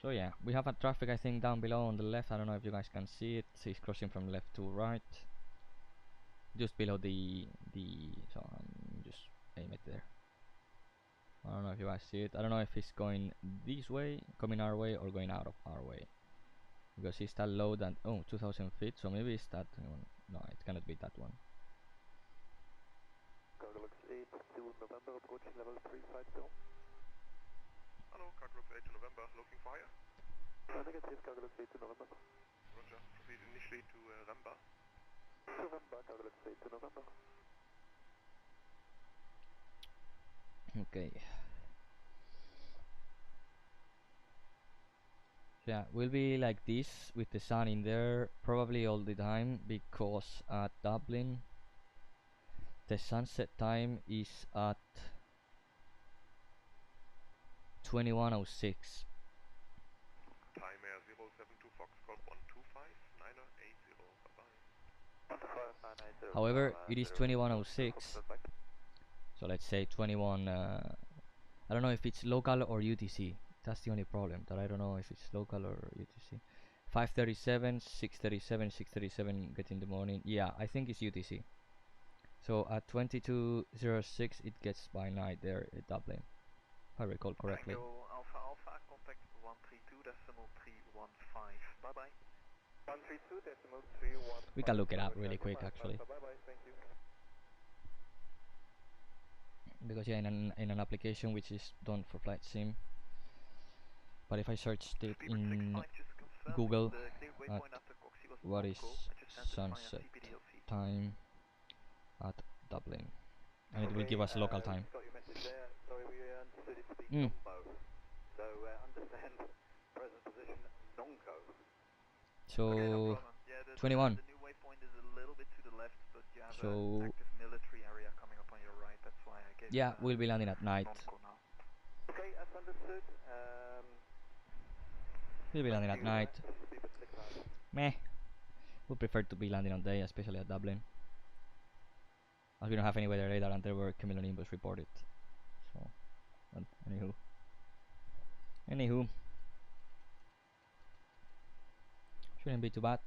So yeah, we have a traffic, I think, down below on the left. I don't know if you guys can see it. He's crossing from left to right, just below the so just aim it there. I don't know if you guys see it. I don't know if he's going this way, coming our way, or going out of our way, because he's that low that 2000 feet. So maybe it's that one. No, it cannot be that one. Cargo 8 to November, approaching level 350. Hello, Cargo 8 to November, looking fire. Negative, Cargo 8 to November. Roger, proceed initially to Ramba. November, Cargo 8 to November. Okay. Yeah, we'll be like this with the sun in there probably all the time, because at Dublin the sunset time is at 21:06. Time Air 072 Foxtrot 125 980, bye-bye. However, it is 21:06, so let's say 21. I don't know if it's local or UTC. That's the only problem, that I don't know if it's local or UTC. 5:37, 6:37, 6:37 get in the morning. Yeah, I think it's UTC. So at 22:06 it gets by night there at Dublin, if I recall correctly. Alpha Alpha, contact 132.315. Bye bye. 132.315. We can look it up really quick actually. Bye bye, thank you. Because yeah, in an application which is done for flight sim. But if I search it in Google at what is sunset time at Dublin, and it will give us local time. So 21. So yeah, we'll be landing at night. Okay, as understood. We'll be landing at night. Meh. We prefer to be landing on day, especially at Dublin, as we don't have any weather radar and there were cumulonimbus reported. So, well, anywho, shouldn't be too bad.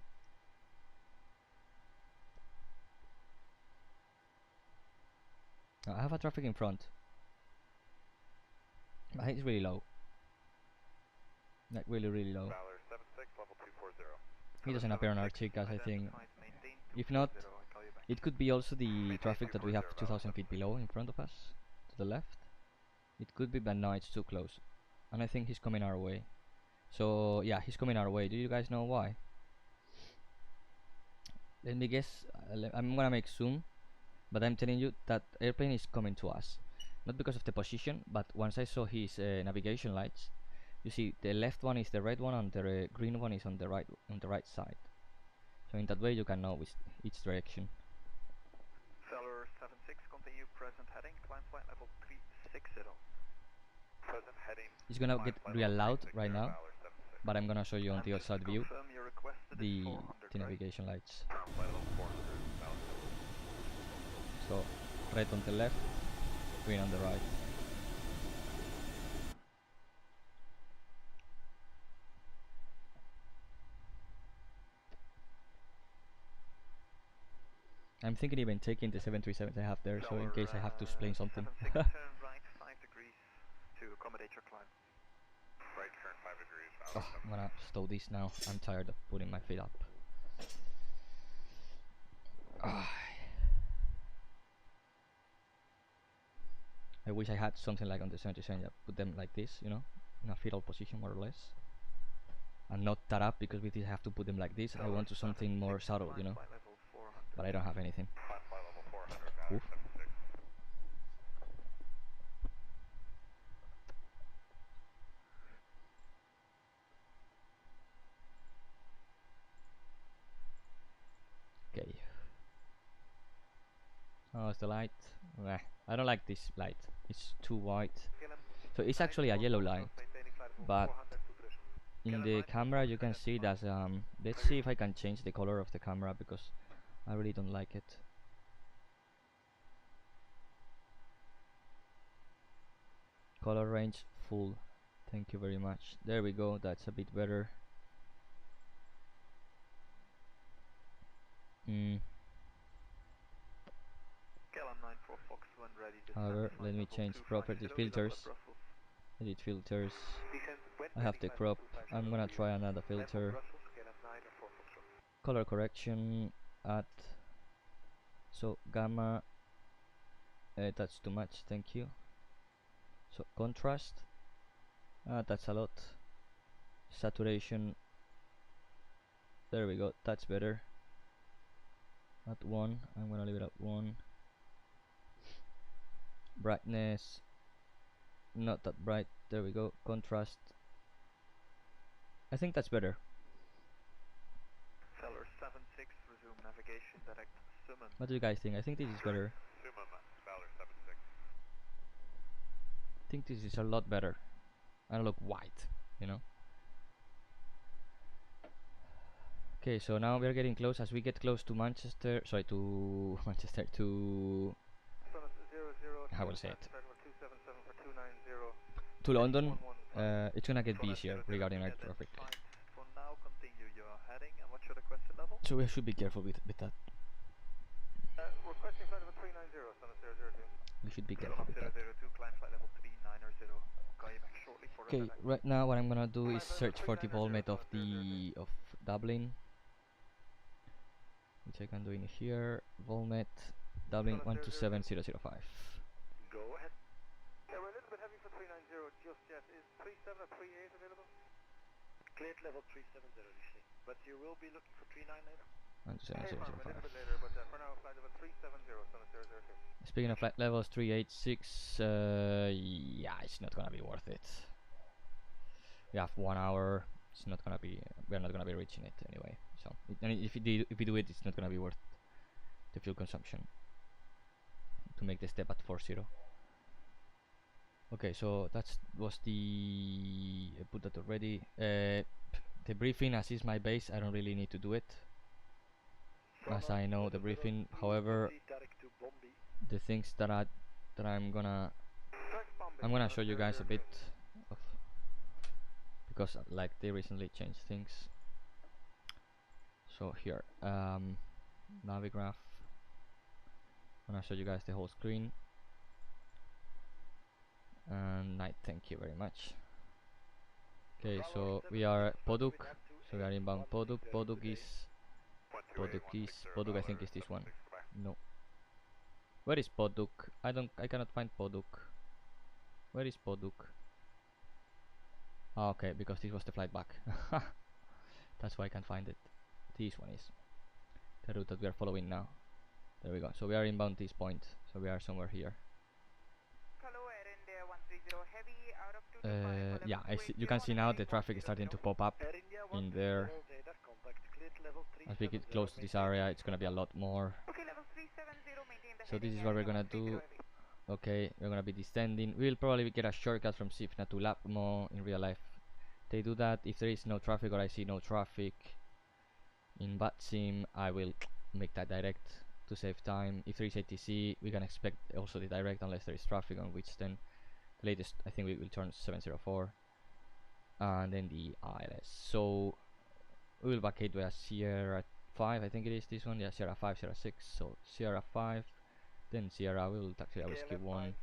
I have a traffic in front. I think it's really low. Like really low. He doesn't appear on our chicas, I think. If not, it could be also the traffic that we have 2000 feet below in front of us, to the left. It could be, but no, it's too close. And I think he's coming our way. So yeah, he's coming our way. Do you guys know why? Let me guess. I'm gonna make zoom, but I'm telling you that airplane is coming to us, not because of the position, but once I saw his navigation lights. You see, the left one is the red one, and the green one is on the right side. So in that way, you can know which each direction. Feller 76, continue present heading, climb flight level 360. Present heading. It's gonna get real loud right now, but I'm gonna show you on the outside view the navigation lights. So red on the left, green on the right. I'm thinking even taking the 737s I have there, so in case I have to explain something. Turn right 5 degrees to accommodate your climb. Right turn 5 degrees. Oh, I'm gonna stow this now. I'm tired of putting my feet up. I wish I had something like on the 737 that put them like this, you know, in a fetal position more or less, and not that up, because with this I have to put them like this. I want to something more subtle, you know, but I don't have anything. Oof. Okay. Oh, it's the light. Nah, I don't like this light. It's too white. So it's actually a yellow light, but in the camera you can see that. Let's see if I can change the color of the camera, because I really don't like it. Color range full. Thank you very much. There we go. That's a bit better. However, let me change property filters. Edit filters. I have the crop. I'm gonna try another filter. Color correction. Add. So gamma. That's too much. Thank you. So contrast. That's a lot. Saturation. There we go. That's better. At 1. I'm gonna leave it at 1. Brightness. Not that bright. There we go. Contrast. I think that's better. Feller 76, resume navigation, direct summon. What do you guys think? I think this is better. Feller 76. I think this is a lot better. I don't look white, you know. Okay, so now we are getting close. As we get close to Manchester, sorry, to Manchester, to how will I say it? To London, it's gonna get busier regarding air traffic. For now, continue your heading, and what's your requested level? So we should be careful with that. Requesting flight level 390, Summit 002. We should be careful with that. 002, climb flight level 390. Call you back shortly for Okay, right now what I'm gonna do is search for the volmet of Dublin, which I can do in here. Volmet Dublin 127005. Go ahead. Yeah, we're a little bit heavy for 390 just yet. Is 37 or 38 available? Cleared level 370 usually, but you will be looking for 39 later. 127005. A little bit later, but for now flight level 370, Summit 002. Speaking of flight levels, 386. Yeah, it's not gonna be worth it. We have 1 hour. It's not gonna be. We're not gonna be reaching it anyway. So, and if we do it, it's not gonna be worth the fuel consumption to make the step at 40. Okay, so that was the. I put that already. The briefing, as is my base, I don't really need to do it, as I know the briefing. However, the things that I'm gonna show you guys a bit of, because like they recently changed things. So here, Navigraph. I'm gonna show you guys the whole screen. And night, thank you very much. Okay, so we are at Poduk. So we are inbound Poduk. Poduk, I think is this one. No. Where is Poduk? I cannot find Poduk. Where is Poduk? Ah, okay, because this was the flight back. That's why I can't find it. This one is. the route that we are following now. There we go. So we are inbound this point. So we are somewhere here. Yeah, you can see now the traffic is starting to pop up in there. As we get close to this area, it's gonna be a lot more. So this is what we're gonna do. Okay, we're gonna be descending. We'll probably get a shortcut from Sifna to Lapmo in real life. They do that if there is no traffic or I see no traffic. In VATSIM, I will make that direct to save time. If there is ATC, we can expect also the direct unless there is traffic, on which then the latest I think we will turn 704 and then the ILS. So we will vacate via Sierra 5, I think it is this one. Yeah, Sierra 5, Sierra 6. So Sierra 5, then Sierra will taxi Whiskey 1,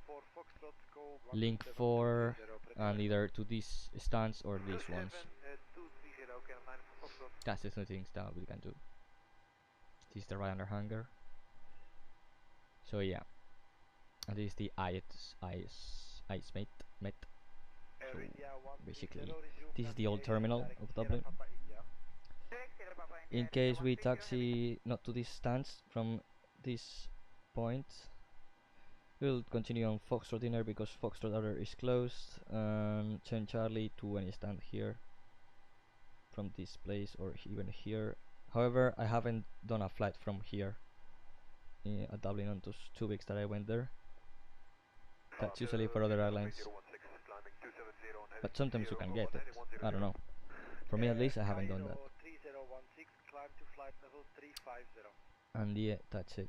link 4, and either to these stands or these ones. That's just the things that we can do. This is the Ryanair hangar. So yeah, and this is the ice mate. So basically, this is the old terminal of Dublin. In case we taxi not to these stands from this point, we'll continue on Foxtrot Dinner because Foxtrot Other is closed, and change Charlie to any stand here from this place or even here. However, I haven't done a flight from here at Dublin on those 2 weeks that I went there. That's usually for other airlines, but sometimes you can get it. I don't know. For me at least, I haven't done that. And yeah, that's it.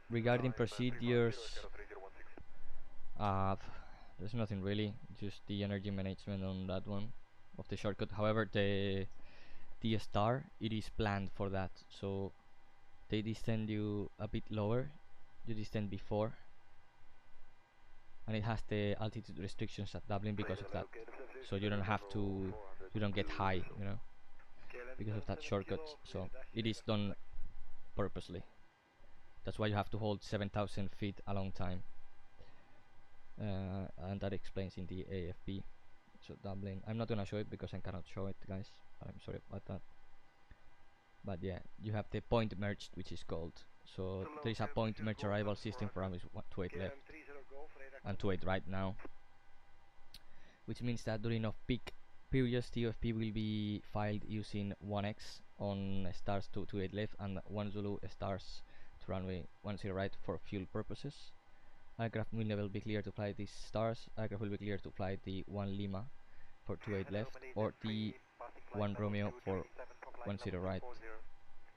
Regarding procedures, there's nothing really, just the energy management on that one of the shortcut. However, the star, it is planned for that, so they descend you a bit lower. You descend before, and it has the altitude restrictions at Dublin because of that, so you don't have to, you don't get high, you know, because of that shortcut. So it is done purposely. That's why you have to hold 7,000 feet a long time, and that explains in the AFB. So Dublin, I'm not gonna show it because I cannot show it, guys. I'm sorry about that. But yeah, you have the point merged, which is called. So there is a point merge arrival system for runways 28 left and 28 right now, which means that during off-peak periods, TFP will be filed using 1X on stars 28 left and 1 Zulu stars to runway 10 right for fuel purposes. Aircraft will never be clear to fly these stars. Aircraft will be clear to fly the 1 Lima for 28 left or the 1 Romeo for 10 right.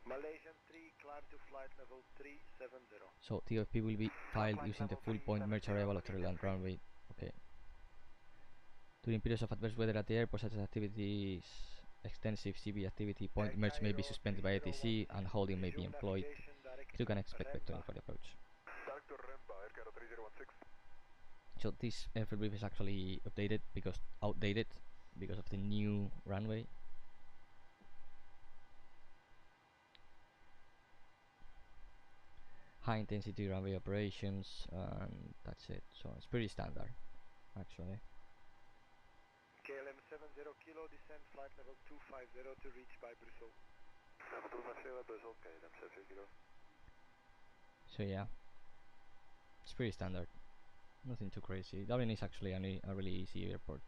Malaysian 3, climb to flight level 370. So TFP will be filed using the full point merge arrival of land runway. Okay. During periods of adverse weather at the airport, such as activities, extensive CB activity, point merge may be suspended by ATC and holding may be employed. You can expect vector for the approach. So this airfield brief is actually outdated because of the new runway. High intensity runway operations, and that's it. So it's pretty standard, actually. KLM 70 kilo, descend flight level 250 to reach by Brussels. So yeah, it's pretty standard. Nothing too crazy. Dublin is actually a really easy airport.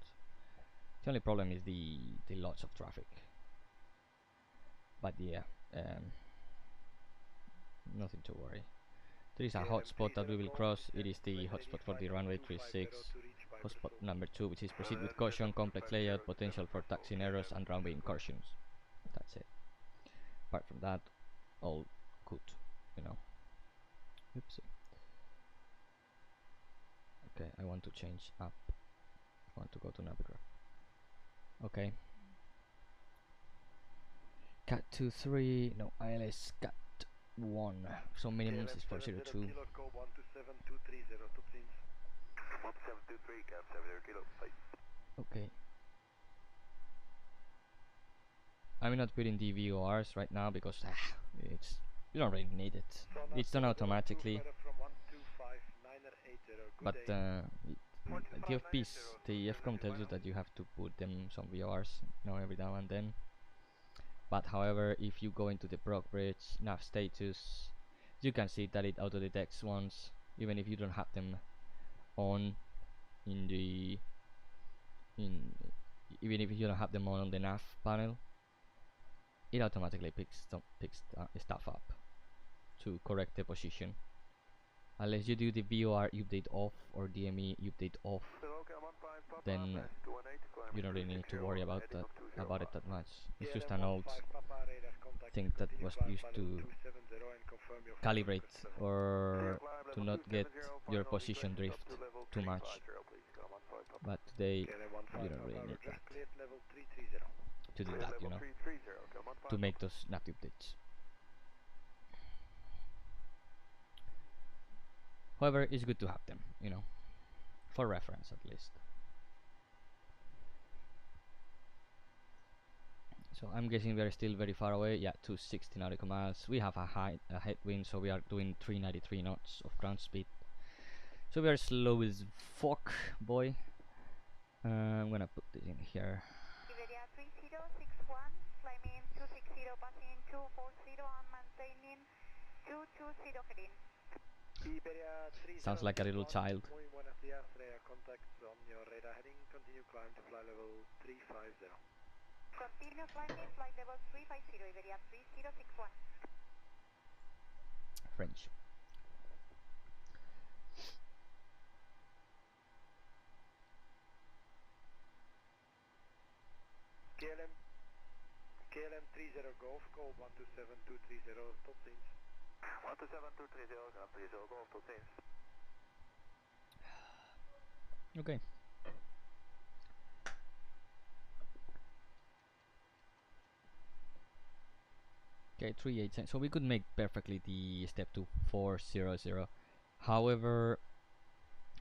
The only problem is the lots of traffic. But yeah, nothing to worry. There is a hotspot that we will cross. It is the hotspot for the runway 36. Hotspot number 2, which is proceed with caution, complex layout, potential for taxiing errors and runway incursions. That's it. Apart from that, all good, you know. Oopsie. Okay, I want to change up. I want to go to Navigraph. Okay. Cat 2-3, no, ILS Cat 1. So minimum is 402. Okay. I'm not putting the VORs right now because you don't really need it. It's done automatically. But the FPs, the FCOM tells you that you have to put them some VORs, you know, every now and then. But however, if you go into the prog bridge nav status, you can see that it auto detects ones, even if you don't have them on in the even if you don't have them on the nav panel, it automatically picks stuff up to correct the position. Unless you do the VOR update off or DME update off, then you don't really need to worry about it that much. It's just an old thing that was used to calibrate or to not get your position drift too much. But today you don't really need that to do that, you know, to make those nav updates. However, it's good to have them, you know, for reference at least. So I'm guessing we're still very far away. Yeah, 260 nautical miles. We have a headwind, so we are doing 393 knots of ground speed. So we are slow as fuck, boy. I'm gonna put this in here. Iberia 3061, climbing 260, passing 240 and maintaining 220 heading. Sounds like a little child. Muy buenos días, contacts on your radar heading, continue climb to flight level 350. Continue climbing, flight level 350, Iberia 3061. French. KLM 30 Golf, call 127230, tot ziens. 127230, Grand 30 Golf, tot ziens. Okay. Okay, 387. So we could make perfectly the step to 400. However,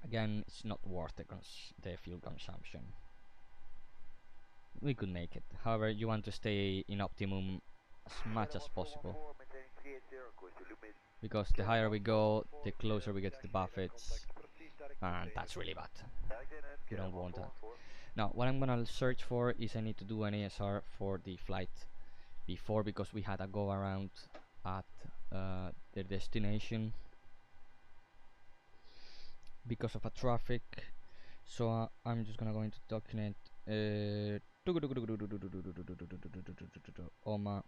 again, it's not worth the fuel consumption. We could make it. However, you want to stay in optimum as much as possible, because the higher we go, the closer we get to the buffets, and that's really bad. You don't want that. Now, what I'm gonna search for is I need to do an ASR for the flight before, because we had a go around at their destination because of a traffic. So I'm just gonna go into document OMA,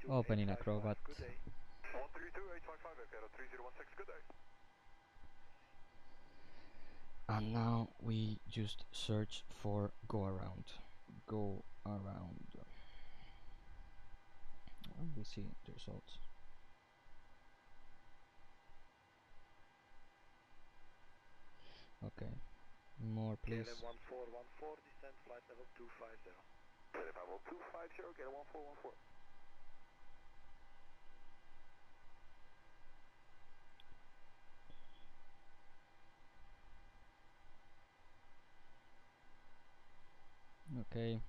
opening Acrobat, and now we just search for go around, and we see the results. Okay, more please. KLM 1414, descent flight level 250. Level 250, KLM 1414. Okay.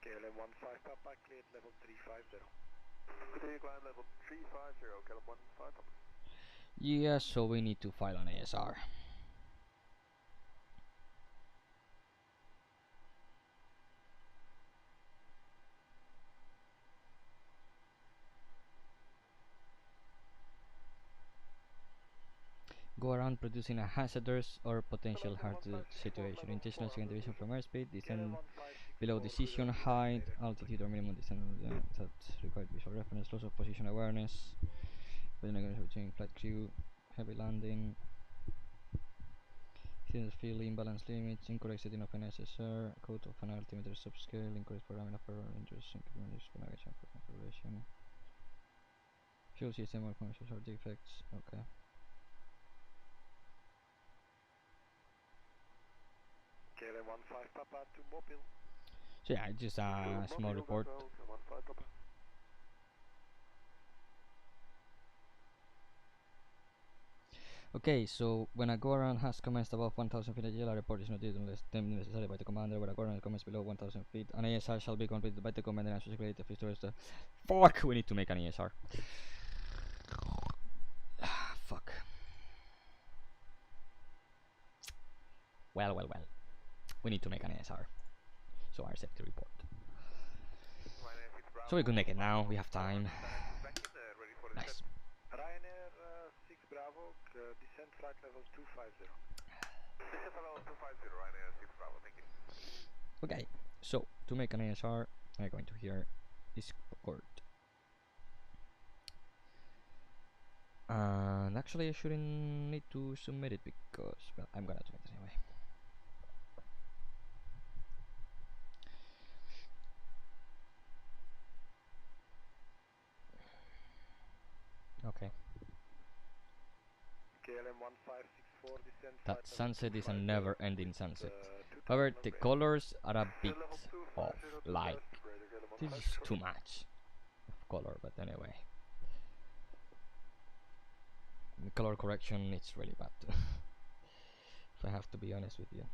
KLM 15 Papa, cleared level 350. Continue climb level 350, KLM 15 Papa. Yeah, so we need to file an ASR. Go around producing a hazardous or potential hazard situation. Intentional second division from airspeed, descend below decision height, altitude or minimum descent that's required visual reference, loss of position awareness, between flight crew, heavy landing, hidden field imbalance limits, incorrect setting of an SSR, code of an altimeter subscale, incorrect programming of error, interesting for navigation for configuration, fuel system or commercial defects. Okay. KLM 15 Papa to Mobile. So yeah, it's just a small report. Okay, so when a go around has commenced above 1000 feet, a GLR report is noted unless deemed necessary by the commander. When a go around commences below 1000 feet, an ASR shall be completed by the commander and subsequently the fuck! We need to make an ASR. Fuck. Well. We need to make an ASR. So our safety report. So we can make it now. We have time. Nice. Ryanair 6 Bravo, descent flight level 250. Descent level 250, Ryanair 6 Bravo, thank you. Okay, so to make an ASR, I'm going to hear Discord. And actually I shouldn't need to submit it because, well, I'm gonna do it anyway. Okay. KLM 1564 descent. That sunset is a never-ending sunset. However, the colors are a bit off. Like, this is too much of color, but anyway. The color correction, it's really bad. If I have to be honest with you.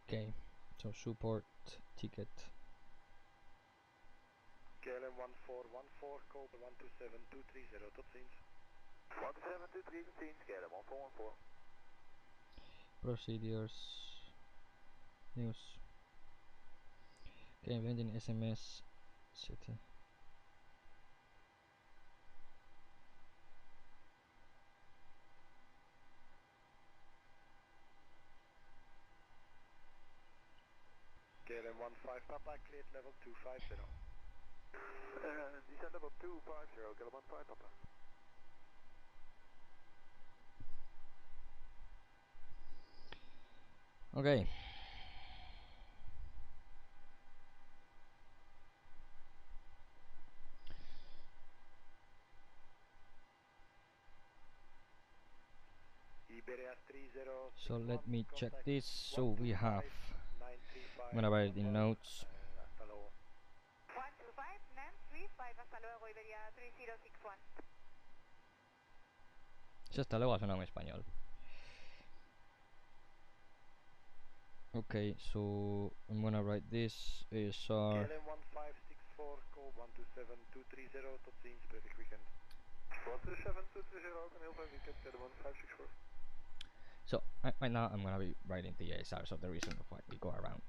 Okay, so support ticket. KLM 1414, call 127230, tot ziens. 127230, tot ziens, KLM 1414. Procedures. News. Okay, vending SMS city. KLM 15 Papa, cleared level 250. Descent level 250, KLM 15 Papa. Okay. So let me check this. So we have, I'm gonna write it in notes. 125, NAM 35, hasta luego, Iberia 3061. Si hasta luego ha sonado en español. Okay, so I'm gonna write this ASR. KLM 1564, call 127230, tot ziens, prettig weekend. 127230, een heel fijn weekend, KLM 1564. So right now I'm gonna be writing the ASR, so the reason of why we go around.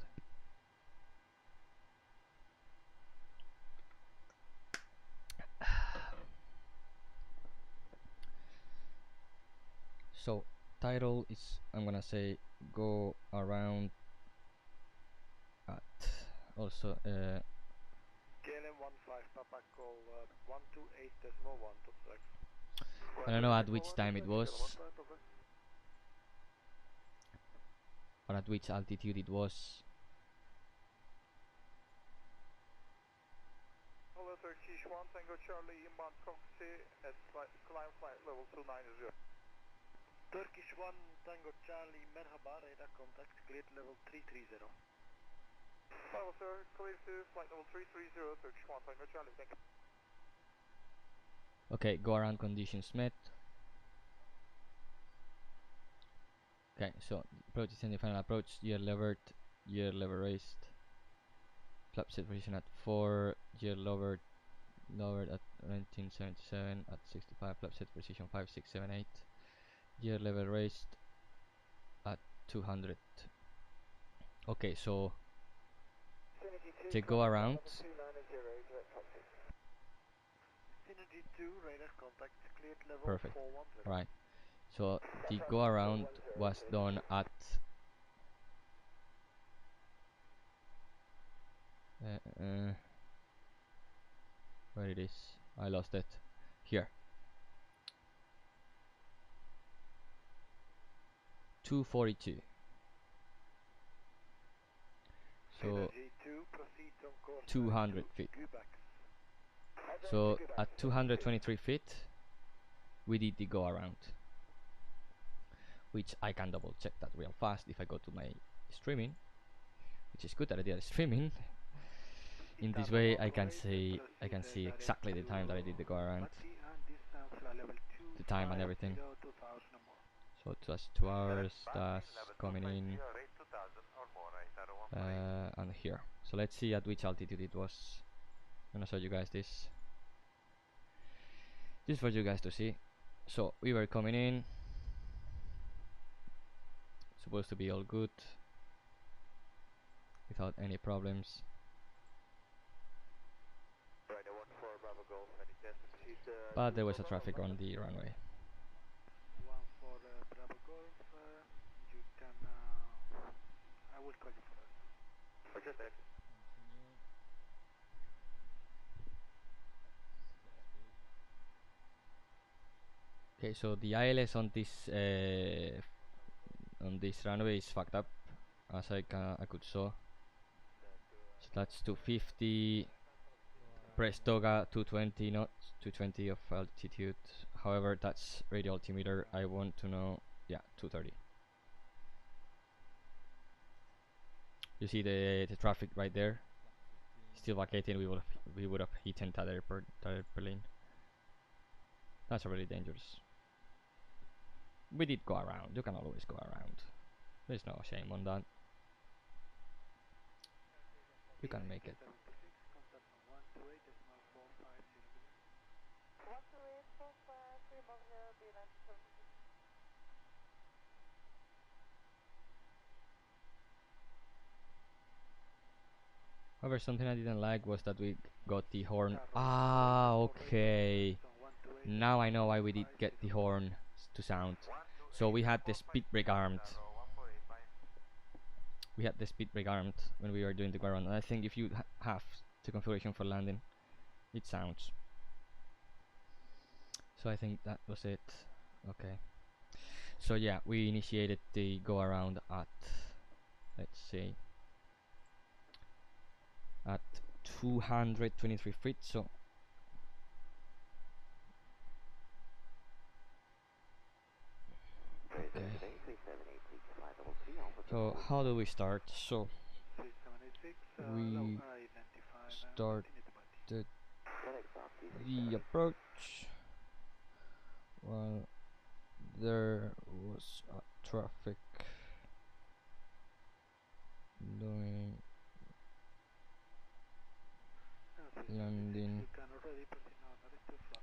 So title is, I'm gonna say go around at also KLM 15 Papa, call 128.1, tot straks. I don't know at which time it was or at which altitude it was. Hello, Turkish 1 Tango Charlie, inbound Coxie at climb flight level 290. Turkish 1 Tango Charlie, merhaba, radar contact, cleared level 330. Hello sir, clear to flight level 330, Turkish 1 Tango Charlie, thank you. Okay, go around conditions met. Okay, so approach descending final approach, gear lever raised, flap set position at 4, gear lowered at 1977 at 65, flap set position 5678, gear level raised at 200. Okay, so they go around. Synergy 2, radar contact, cleared level Perfect. 410. Right. So the go around was done at where it is? I lost it. Here. 242. So 200 feet. So at 223 feet we did the go around, which I can double check that real fast if I go to my streaming, which is good that I did streaming. in this way I can see exactly the time that I did the go around, the time and everything. So it was 2 hours, that's coming in, and here. So let's see at which altitude it was. I'm gonna show you guys this, just for you guys to see. So we were coming in, supposed to be all good, without any problems. But there was a traffic on the runway. One for Bravo Golf, you can, I will call you for that. Roger that. Okay, so the ILS on this runway is fucked up, as I could show. So that's 250. Press Doga 220 knots, 220 of altitude. However, that's radio altimeter. I want to know, yeah, 230. You see the traffic right there, still vacating. We would have hit that airplane. That's really dangerous. We did go around. You can always go around. There's no shame on that. You can make it. However, something I didn't like was that we got the horn. Ah, okay. Now I know why we did get the horn to sound. So we had the speed brake armed. We had the speed brake armed when we were doing the go around. And I think if you have the configuration for landing, it sounds. So I think that was it. Okay. So yeah, we initiated the go around at, let's see, at 223 feet. So okay. So how do we start? So we started the approach while there was traffic doing landing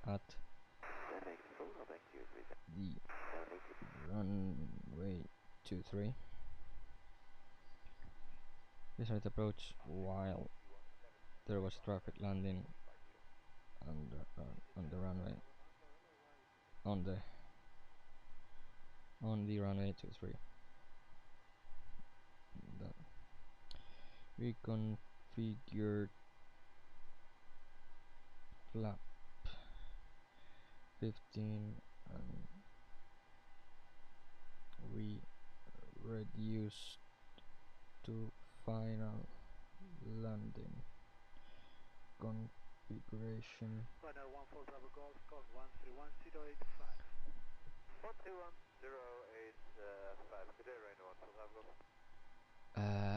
at the runway 23. We started approach while there was traffic landing on the runway on the runway 23. Then we configured flap 15 and we reduced to final landing configuration. Runner 14 Bravo Golf, code 131085. 131085. Good day, Runner 14 Bravo Golf.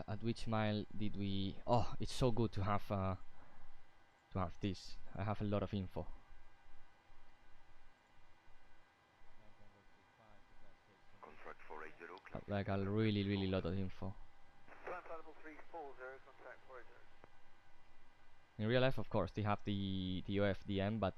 At which mile did we? Oh, it's so good to have this. I have a lot of info. Contract 480. Like a really lot of info. In real life, of course, they have the OFDM, but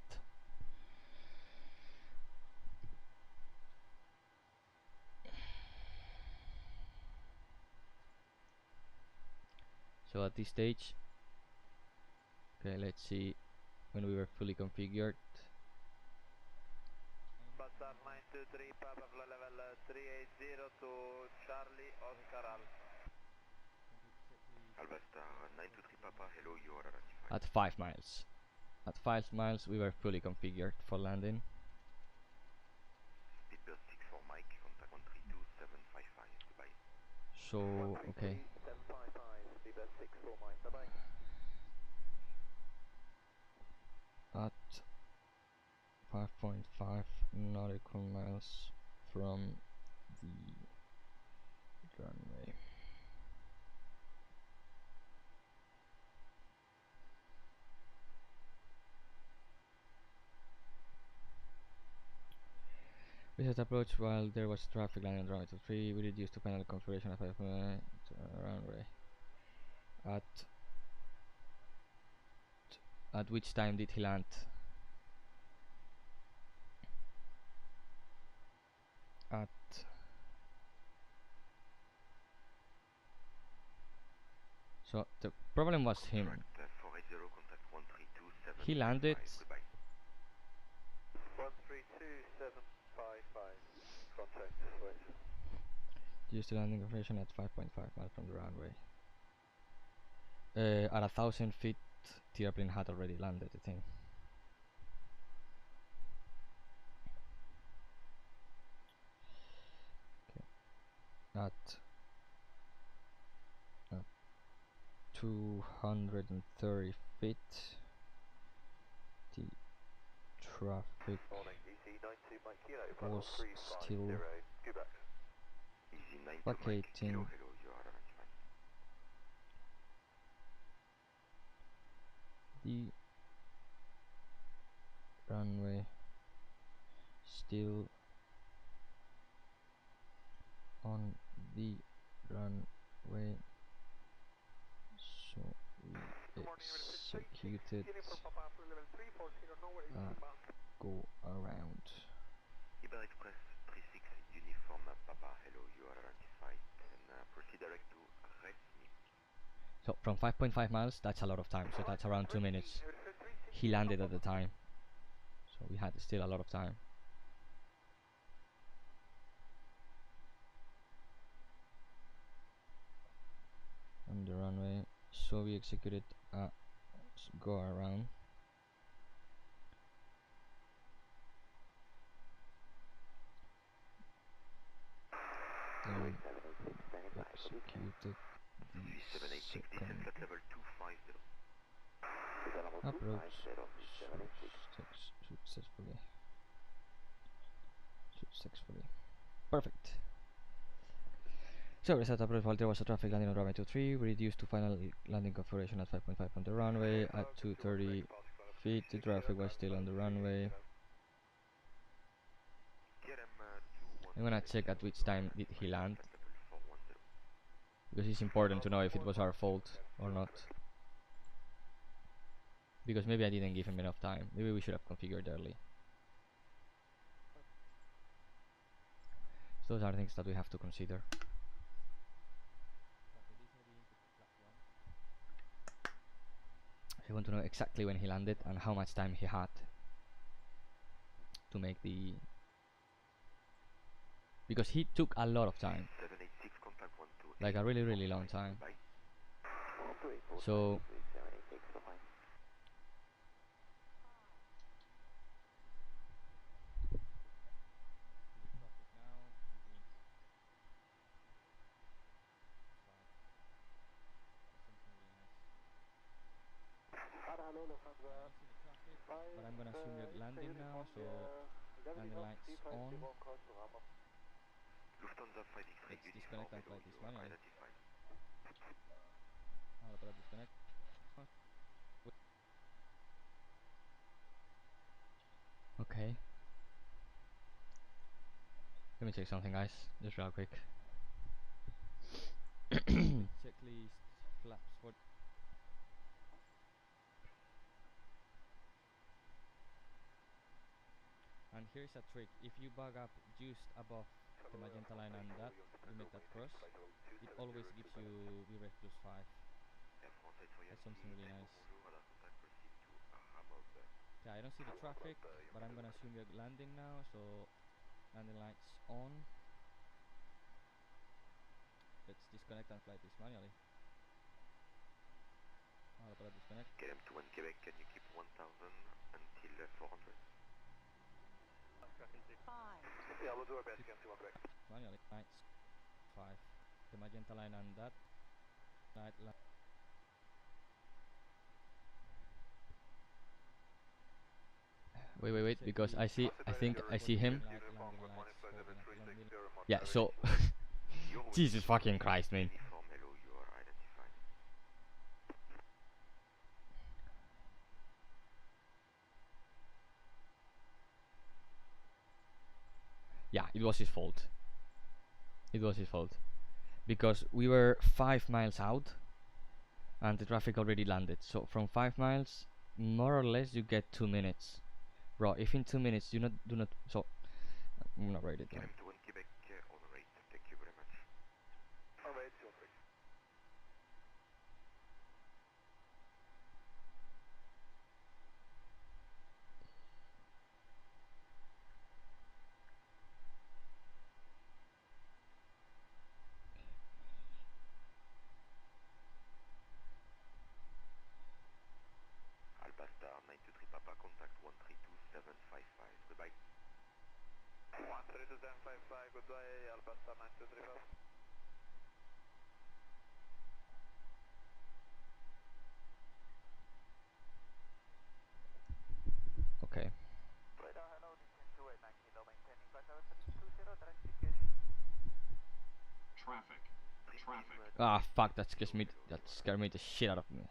so at this stage, okay, let's see when we were fully configured. Passar 923 Papa Flight level 380 to Charlie Oscar Alpha. Albastar 923 Papa, hello, you are identified. At 5 miles. At 5 miles, we were fully configured for landing. Speedbird 64 Mike, contact 132755, goodbye. So, okay. 755, Speedbird 64 Mike, bye bye. At 5.5 nautical miles from the runway. Reset approach while there was traffic landing on runway 23. We reduced to final configuration of runway. At which time did he land? So the problem was him. He landed. 132755. Contact wait. Used to landing configuration at 5.5 miles from the runway. At 1,000 feet, the airplane had already landed, I think. Okay. At 230 feet, the traffic was still vacating the runway, still on the runway, so we executed go around. Iber Express 36 Uniform Papa, hello, you are identified, and proceed direct to RESMI. So from 5.5 miles, that's a lot of time, so that's around 2 minutes. He landed at the time, so we had still a lot of time. On the runway, so we executed a go around. Executed the second approach successfully. Perfect. So reset approach while there was a traffic landing on runway 23. We reduced to final landing configuration at 5.5 on the runway. At 230 feet, the traffic was still on the runway. I'm gonna check at which time did he land, because it's important to know if it was our fault or not. Because maybe I didn't give him enough time. Maybe we should have configured early. So those are things that we have to consider. I want to know exactly when he landed and how much time he had to make the... Because he took a lot of time, like a really long time. So but I'm gonna assume you're landing now, so landing lights on. Let's disconnect and fly this manually. Disconnect. Okay. Let me check something, guys, just real quick. Checklist flaps for... And here's a trick: if you bug up just above the magenta line and that, you make that cross, it always gives you vRYR plus 5. That's something really nice. Okay, I don't see the traffic, but I'm gonna assume you're landing now, so landing lights on. Let's disconnect and fly this manually. Disconnect. KM21 Quebec, can you keep 1000 until 400? Yeah, we'll do our best, KM21 Quebec. Manually, lights 5. The magenta line and that. Light. Wait, because I think I see him. Yeah, so Jesus fucking Christ, man. Yeah, it was his fault. It was his fault. Because we were 5 miles out and the traffic already landed. So from 5 miles, more or less you get 2 minutes. Bro, if in 2 minutes you do not so I'm not rated. Climb to 1 Quebec on rate. Thank you very much. Alright, your fix. Alpha Star 923 Papa, contact 132755. Goodbye. 132755, goodbye, Alpha Star 923 Papa. Okay. Radar, hello, this is 289 kilo, maintaining 5720, direct indication. Traffic. Ah, fuck, that scared me the shit out of me.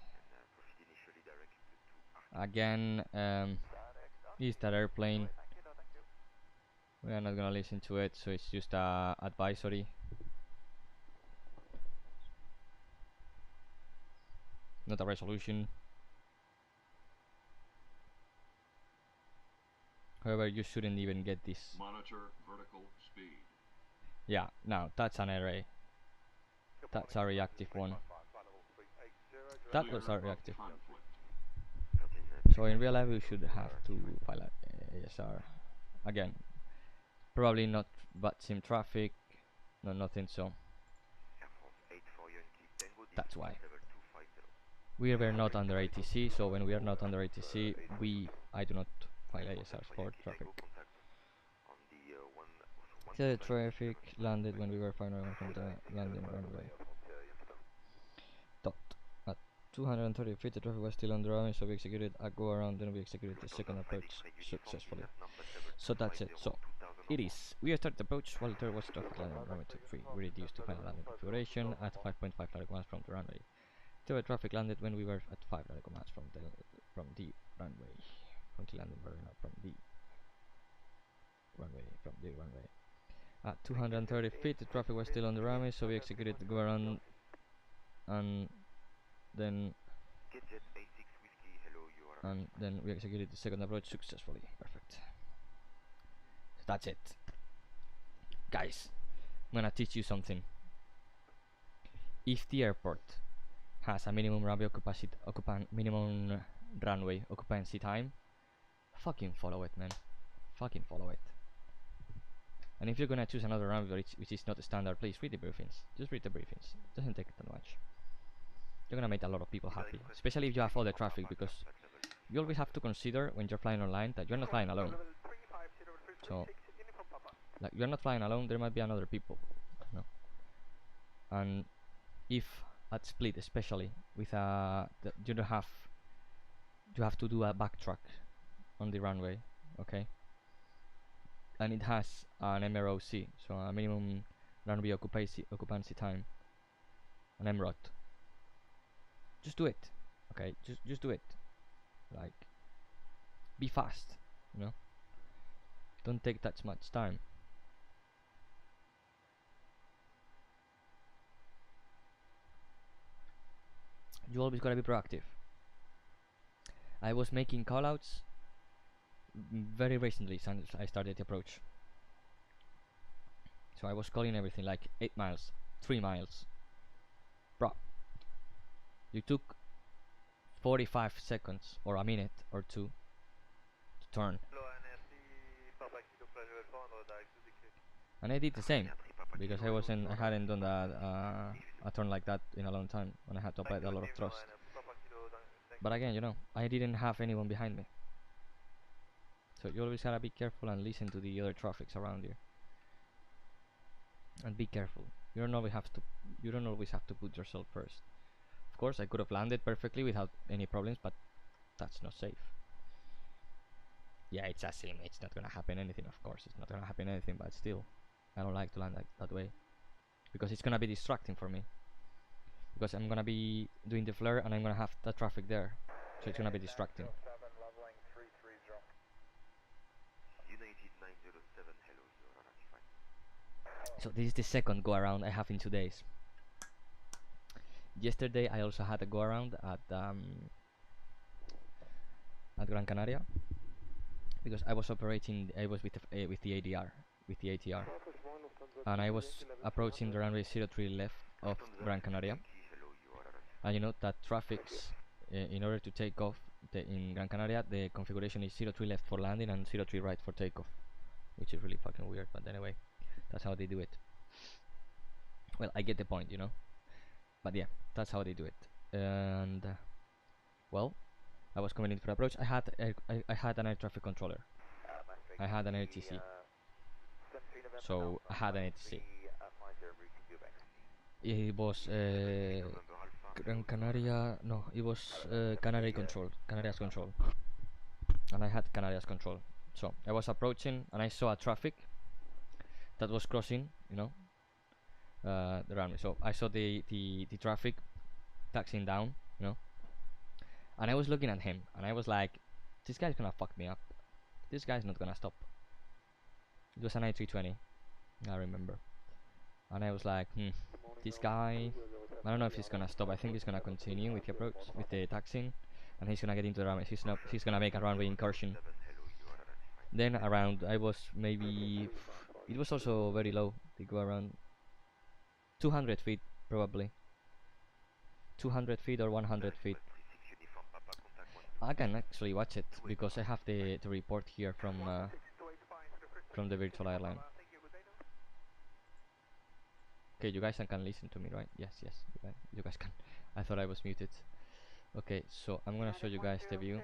Again, is that airplane? We are not gonna listen to it, so it's just a advisory. Not a resolution. However, you shouldn't even get this. Monitor vertical speed. Yeah, now that's an array. That's a reactive one. That was a reactive. So in real life, we should have to pilot ASR. Again, probably not VATSIM traffic. No, nothing. So that's why we were not under ATC. So when we are not under ATC, I do not file ASRs for traffic. The traffic landed when we were firing from the landing runway. Dot. At 230 feet, the traffic was still on the runway, so we executed a go around, then we executed the second approach successfully. So that's it. So it is. We started the approach while there was traffic landing on runway 23. We reduced to final landing configuration at 5.5 nautical miles from the runway. There were traffic landed when we were at 5 nautical miles from the runway. From the landing burner, from the runway. At 230 feet, the traffic was still on the runway, so we executed the go around, and then we executed the second approach successfully. Perfect. So that's it, guys. I'm gonna teach you something. If the airport has a minimum runway occupancy time, fucking follow it, man. Fucking follow it. And if you're gonna choose another runway which is not standard, please read the briefings. Just read the briefings. It doesn't take that much. You're gonna make a lot of people happy, especially if you have all the traffic, because you always have to consider when you're flying online that you're not flying alone. So, like, you're not flying alone. There might be another people, you know. And if at split, especially with you have to do a backtrack on the runway, okay? And it has an MROC, so a minimum runway occupancy time, an MROT. Just do it, okay? Just do it. Like, be fast, you know. Don't take that much time. You always gotta be proactive. I was making callouts very recently since I started the approach. So I was calling everything like 8 miles, 3 miles. Bro, you took 45 seconds or a minute or two to turn. And I did the same because I hadn't done a turn like that in a long time, and I had to apply a lot of thrust. But again, you know, I didn't have anyone behind me. So you always gotta be careful and listen to the other traffics around you. And be careful. You don't always have to put yourself first. Of course, I could have landed perfectly without any problems, but that's not safe. Yeah, it's a sim. It's not gonna happen anything. Of course, it's not gonna happen anything. But still, I don't like to land that way because it's gonna be distracting for me. Because I'm gonna be doing the flare and I'm gonna have the traffic there, so it's gonna be distracting. United 907, hello, you are So this is the second go around I have in 2 days. Yesterday I also had a go around at Gran Canaria because I was operating. I was with the ADR, with the ATR, and I was approaching the runway 03 left of Gran Canaria. And you know that traffic's in order to take off in Gran Canaria, the configuration is 03 left for landing and 03 right for takeoff, which is really fucking weird. But anyway, that's how they do it. Well, I get the point, you know. But yeah, that's how they do it. And well, I was coming in for approach. I had an air traffic controller. I had an ATC. So I had an ATC. It was Gran Canaria. No, it was Canarias control, and I had Canarias control. So I was approaching, and I saw a traffic that was crossing, you know, the runway. So I saw the traffic taxiing down, you know, and I was looking at him, and I was like, this guy's gonna fuck me up. This guy's not gonna stop. It was an A320, I remember, and I was like, this guy, I don't know if he's gonna stop. I think he's gonna continue with the approach, with the taxiing, and he's gonna get into the runway. He's gonna make a runway incursion. Then around, I was maybe, it was also very low. They go around 200 feet probably, 200 feet or 100 feet. I can actually watch it because I have the report here from the virtual airline. Okay, you guys can listen to me, right? Yes, you guys can. I thought I was muted. Okay, so I'm gonna show you guys the view.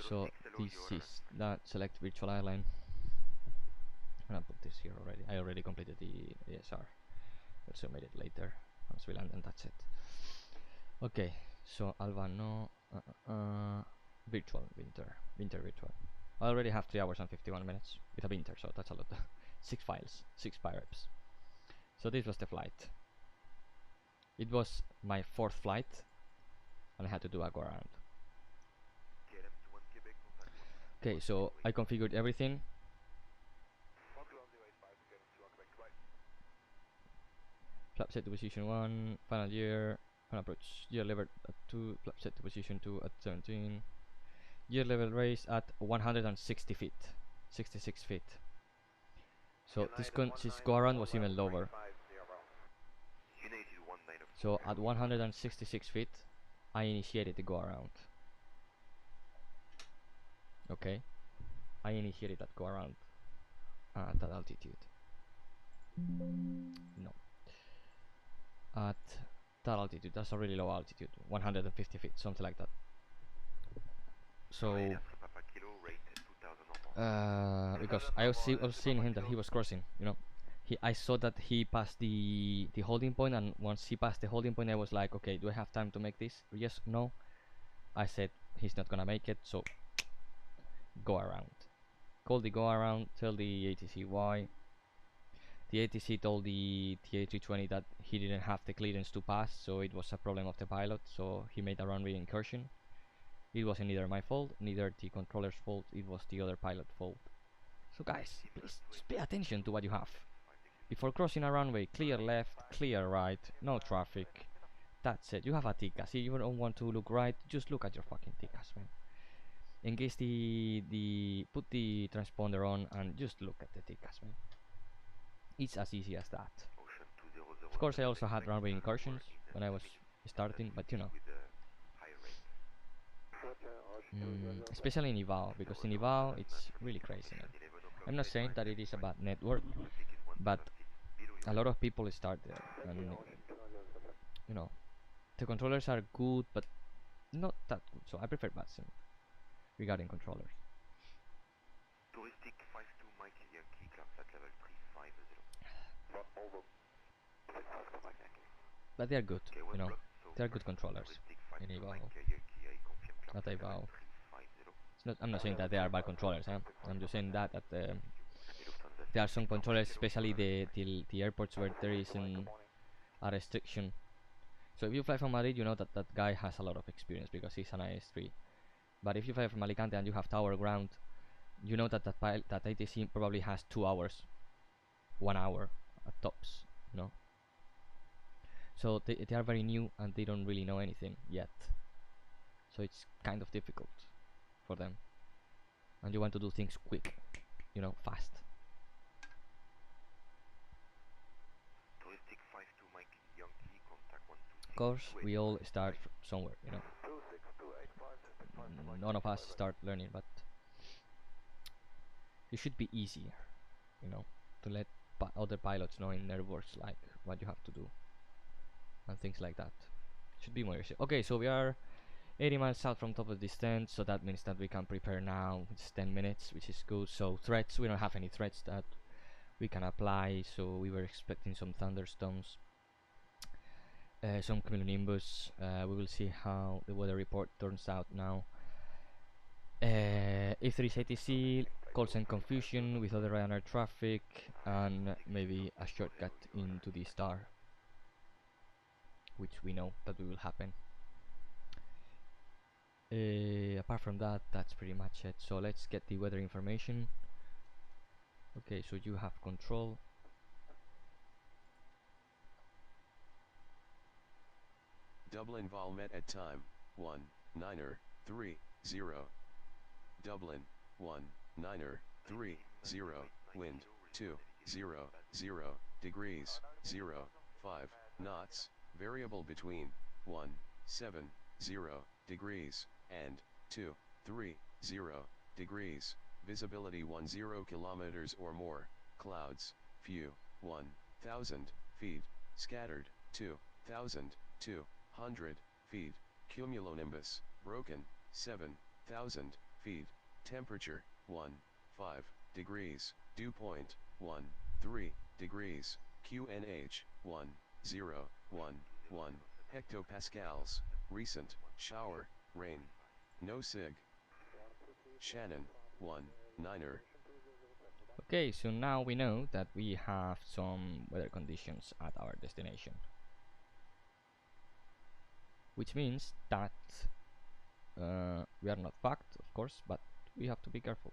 So this is that select virtual airline. I'm gonna put this here already. I already completed the ASR. We'll submit it later once we land, and that's it. Okay, so Alva no virtual winter virtual. I already have 3 hours and 51 minutes with a winter, so that's a lot. 6 files, 6 pyreps. So this was the flight. It was my 4th flight, and I had to do a go around. Okay, so I configured everything. Flap set to position 1, final gear, final approach, gear level at 2, flap set to position 2 at 17, gear level raise at 160 feet, 66 feet. So this go around was even lower. So at 166 feet, I initiated the go around. Okay, I initiated that go around at that altitude. No, at that altitude, that's a really low altitude, 150 feet, something like that. So because I was seeing him that he was crossing, you know. I saw that he passed the holding point, and once he passed the holding point, I was like, okay, do I have time to make this? Yes, no. I said he's not gonna make it, so go around. Call the go around, tell the ATC why. The ATC told the A320 that he didn't have the clearance to pass, so it was a problem of the pilot, so he made a runway incursion. It wasn't neither my fault, neither the controller's fault, it was the other pilot's fault. So guys, please just pay attention to what you have. Before crossing a runway, clear left, clear right, no traffic. That's it. You have a TCAS. If you don't want to look right, just look at your fucking TCAS, man. Engage put the transponder on and just look at the TCAS, man. It's as easy as that. Of course, I also had runway incursions when I was starting, but you know. Especially in IVAP, because in IVAP it's really crazy, man. I'm not saying that it is a bad network, but a lot of people start there, and you know, the controllers are good, but not that good. So I prefer VATSIM regarding controllers. But they are good, you know. They are good controllers in IVAP. Not IVAP. I'm not saying that they are bad controllers. I'm just saying that there are some controllers, especially the airports where there is a restriction. So if you fly from Madrid, you know that guy has a lot of experience because he's an IS-3. But if you fly from Alicante and you have tower ground, you know that that ATC probably has 2 hours, 1 hour at tops, you know. So they are very new and they don't really know anything yet. So it's kind of difficult for them. And you want to do things quick, you know, fast. Of course, we all start somewhere, you know. None of us start learning, but it should be easier, you know, to let other pilots know in airports like what you have to do and things like that. Should be more easy. Okay, so we are 80 miles south from top of distance, so that means that we can prepare now. It's 10 minutes, which is good. So threats, we don't have any threats that we can apply, so we were expecting some thunderstorms, some cumulonimbus. We will see how the weather report turns out now. If there is ATC, calls and confusion with other Ryanair traffic, and maybe a shortcut into the star, which we know that will happen. Apart from that, that's pretty much it. So let's get the weather information. Okay, so you have control. Dublin Vol met at time 19:30. Dublin 19:30. Wind 200 degrees 05 knots. Variable between 170 degrees and 230 degrees. Visibility 10 kilometers or more. Clouds few 1,000 feet. Scattered 2,200 feet. Cumulonimbus broken 7,000 feet. Temperature 15 degrees. Dew point 13 degrees. QNH 1011 hectopascals. Recent shower rain. No SIG. Shannon 19er. Okay, so now we know that we have some weather conditions at our destination, which means that we are not fucked, of course, but we have to be careful.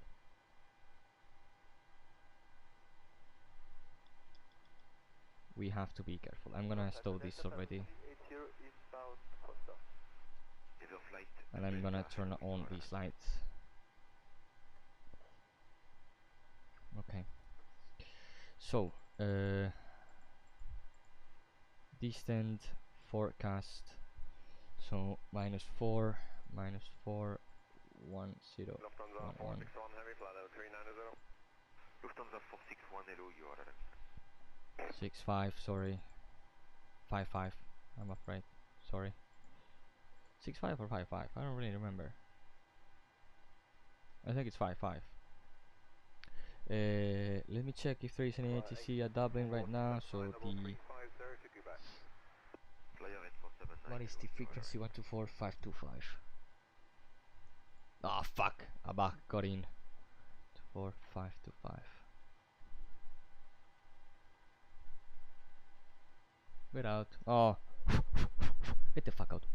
We have to be careful. I'm gonna stow this already, and I'm gonna turn on these lights. Okay, so distant forecast, so -4 -4 10 11 Lufthansa 461, hello, you are 65, sorry, 55, I'm afraid, sorry, 65 or 55, I don't really remember. I think it's 55. Let me check if there is any ATC at Dublin right now. So the what is the frequency? 124.525. Ah, fuck! Abak got in. 24525. Get out! Oh, get the fuck out!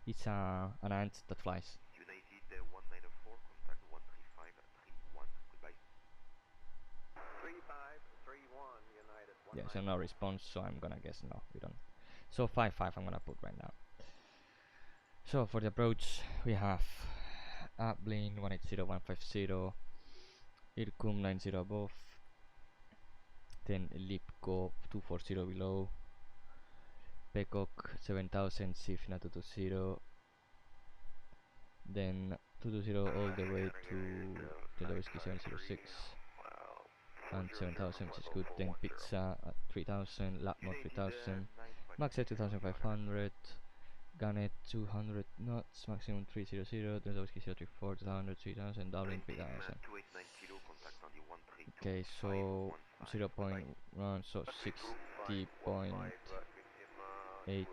It's an ant that flies. United 194, contact 13531. Goodbye. 3531 United. Yeah, so no response, so I'm gonna guess no, we don't. So 55 I'm gonna put right now. So for the approach we have Ablin 180150, Irkum 90 above, then Lipko 240 below, Peacock 7000 Sifna 220, then 220 all the way to Tendowski 706, and 7000, which is good. Then Pizza at 3000, Lapmore 3000, Max at 2500, Gannet 200 knots, maximum 300, Tendowski 034, 200, 3000, Dublin 3000. Okay, so 0.1, so 60.8,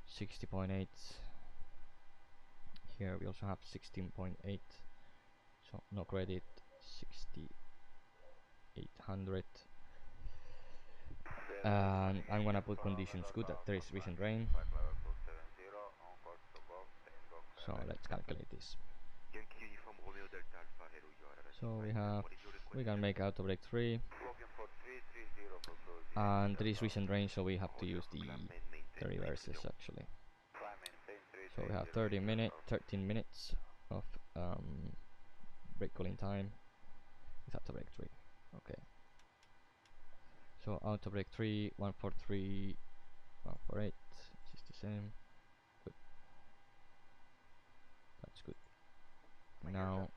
60.8. Here we also have 16.8, so no credit, 6800. And I'm gonna put conditions good, that there is recent rain. So let's calculate this. Yankee So we can make auto break 3, and there is recent range, so we have to use the reverses actually. So we have 13 minutes of break cooling time. It's auto break 3. Okay. So auto break 3, 143, 148. It's the same. Good. That's good. Now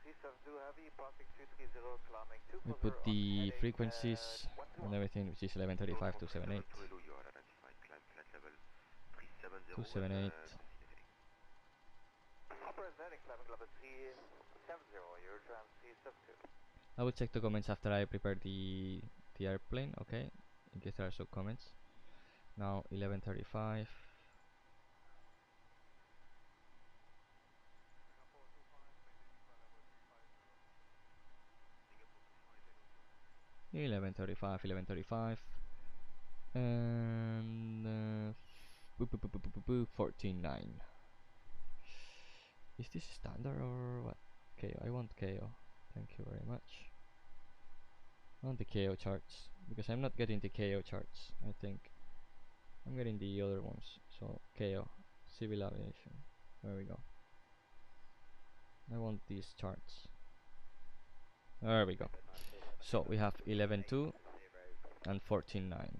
we put the frequencies and everything, which is 1135 to 78. 278. I will check the comments after I prepare the airplane, okay, in case there are some comments. Now 1135. And 14.9. Is this standard or what? KO, I want KO. Thank you very much. I want the KO charts, because I'm not getting the KO charts. I think I'm getting the other ones. So KO, civil aviation. There we go. I want these charts. There we go. So we have 11.2 and 14.9.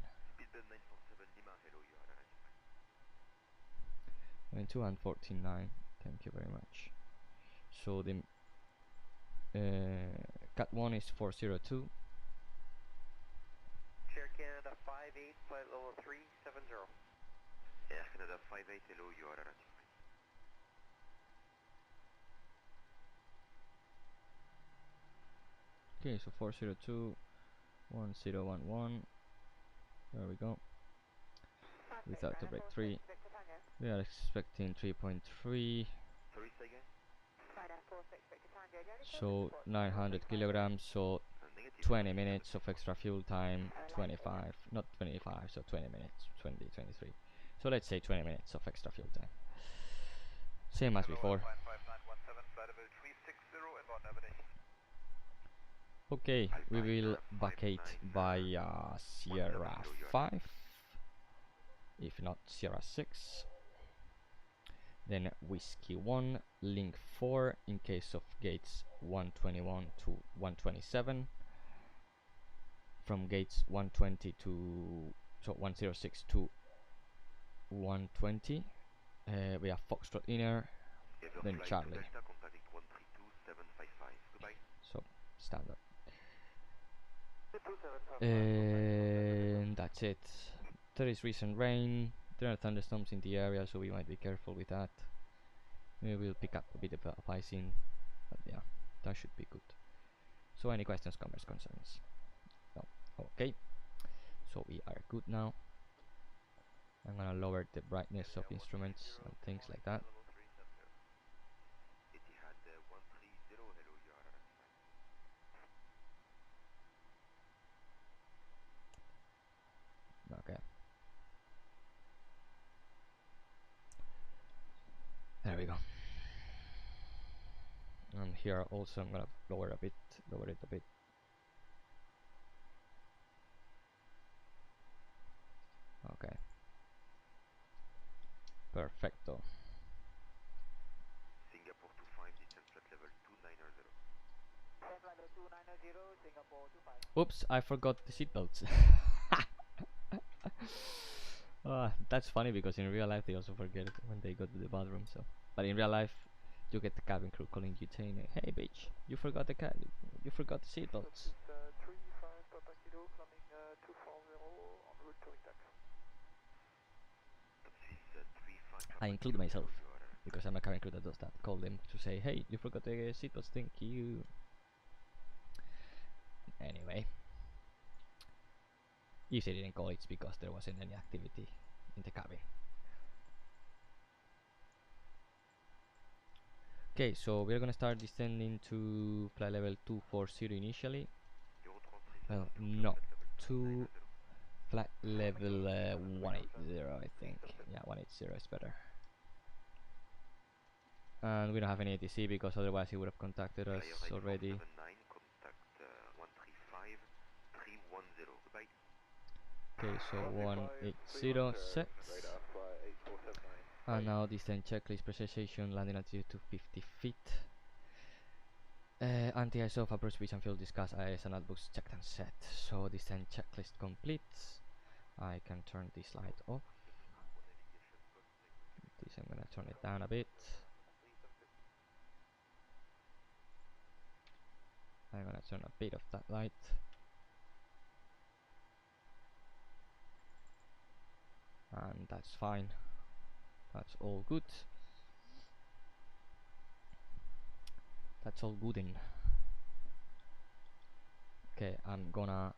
11.2 and 14.9. Thank you very much. So the Cat 1 is 402. Air Canada 58, flight level 370. Air Canada 58, hello, you are identified. Okay, so 402, 1011. There we go. Without the break 3. We are expecting 3.3. So 900 kilograms, so 20 minutes of extra fuel time, 25, not 25, so 20 minutes, 20, 23. So let's say 20 minutes of extra fuel time. Same as before. Okay, we will vacate via Sierra 5, if not Sierra 6. Then Whiskey 1, Link 4 in case of gates 121 to 127. From gates 120 to 106 to 120. We have Foxtrot inner, then Charlie. So standard. And that's it. There is recent rain. There are thunderstorms in the area, so we might be careful with that. Maybe we'll pick up a bit of icing, but yeah, that should be good. So any questions, comments, concerns? No. Okay. So we are good now. I'm gonna lower the brightness of instruments and things like that. Okay. There we go. And here also I'm gonna lower it a bit. Okay. Perfecto. Singapore 25, descent flight level 290. Oops, I forgot the seatbelts. That's funny because in real life they also forget it when they go to the bathroom. So, but in real life, you get the cabin crew calling you saying, "Hey, bitch, you forgot the you forgot the seatbelts." I include myself because I'm a cabin crew that does that. Call them to say, "Hey, you forgot the seatbelts. Thank you." Anyway, if they didn't call, it's because there wasn't any activity in the cabin. Okay, so we're gonna start descending to flight level 240 initially. Well, no, to flight level 180, I think. Yeah, 180 is better. And we don't have any ATC because otherwise he would have contacted us already. Okay, so 180 set. And now descent checklist, precision, landing altitude to 50 feet. Anti-ISOF, approach speed and fuel discuss, IS and outbooks checked and set. So descent checklist complete. I can turn this light off. This I'm gonna turn it down a bit. I'm gonna turn a bit of that light. And that's fine. That's all good. That's all good in. Okay, I'm gonna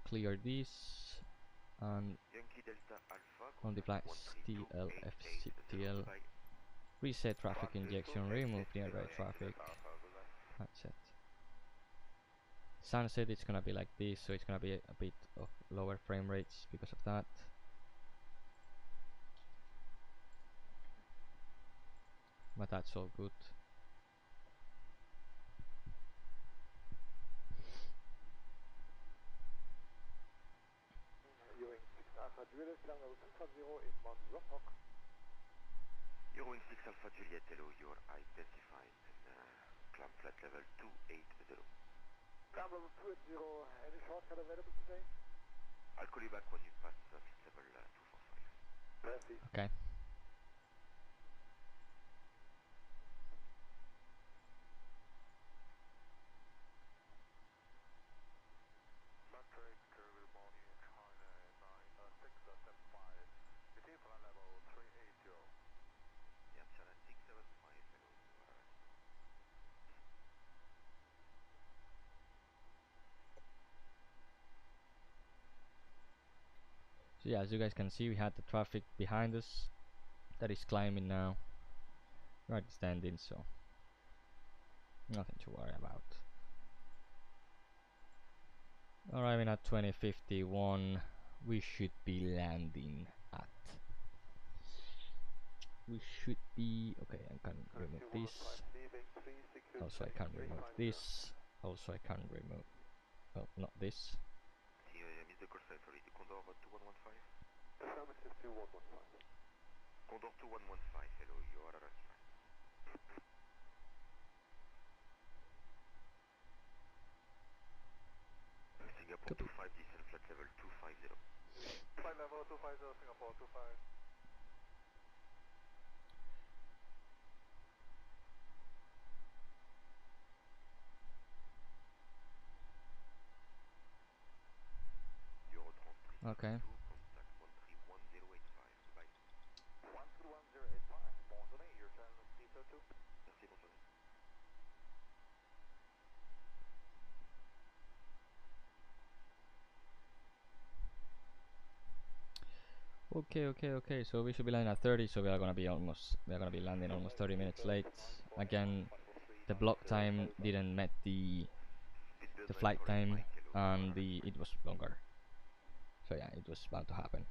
clear this and on the flight TLFCTL reset traffic injection, remove nearby traffic. That's it. Sunset, it's gonna be like this, so it's gonna be a bit of lower frame rates because of that. But that's all good. Eurowing 6 Alpha Juliet, hello, you're identified and climb flight level 280. Climb level 280, any shortcut available today? I'll call you back when you pass flight level 245. Okay. So yeah, as you guys can see, we had the traffic behind us that is climbing now. Right standing, so nothing to worry about. Arriving at 2051, we should be landing at. We should be okay. I can remove this. Also, I can remove this. Also, I can remove. Well, not this. Condor 2115. Affirmative 2115. Condor 2115, hello, you are right. Singapore 25, descent flight level 250. Flight level 250, Singapore 25. Okay. Contact 131085. Bye. 131085. Bonne journée. Your channel T02. Merci, bonne journée. Okay. So we should be landing at 30. So we are gonna be landing almost 30 minutes late. Again, the block time didn't met the flight time, and it was longer. So yeah, it was bound to happen.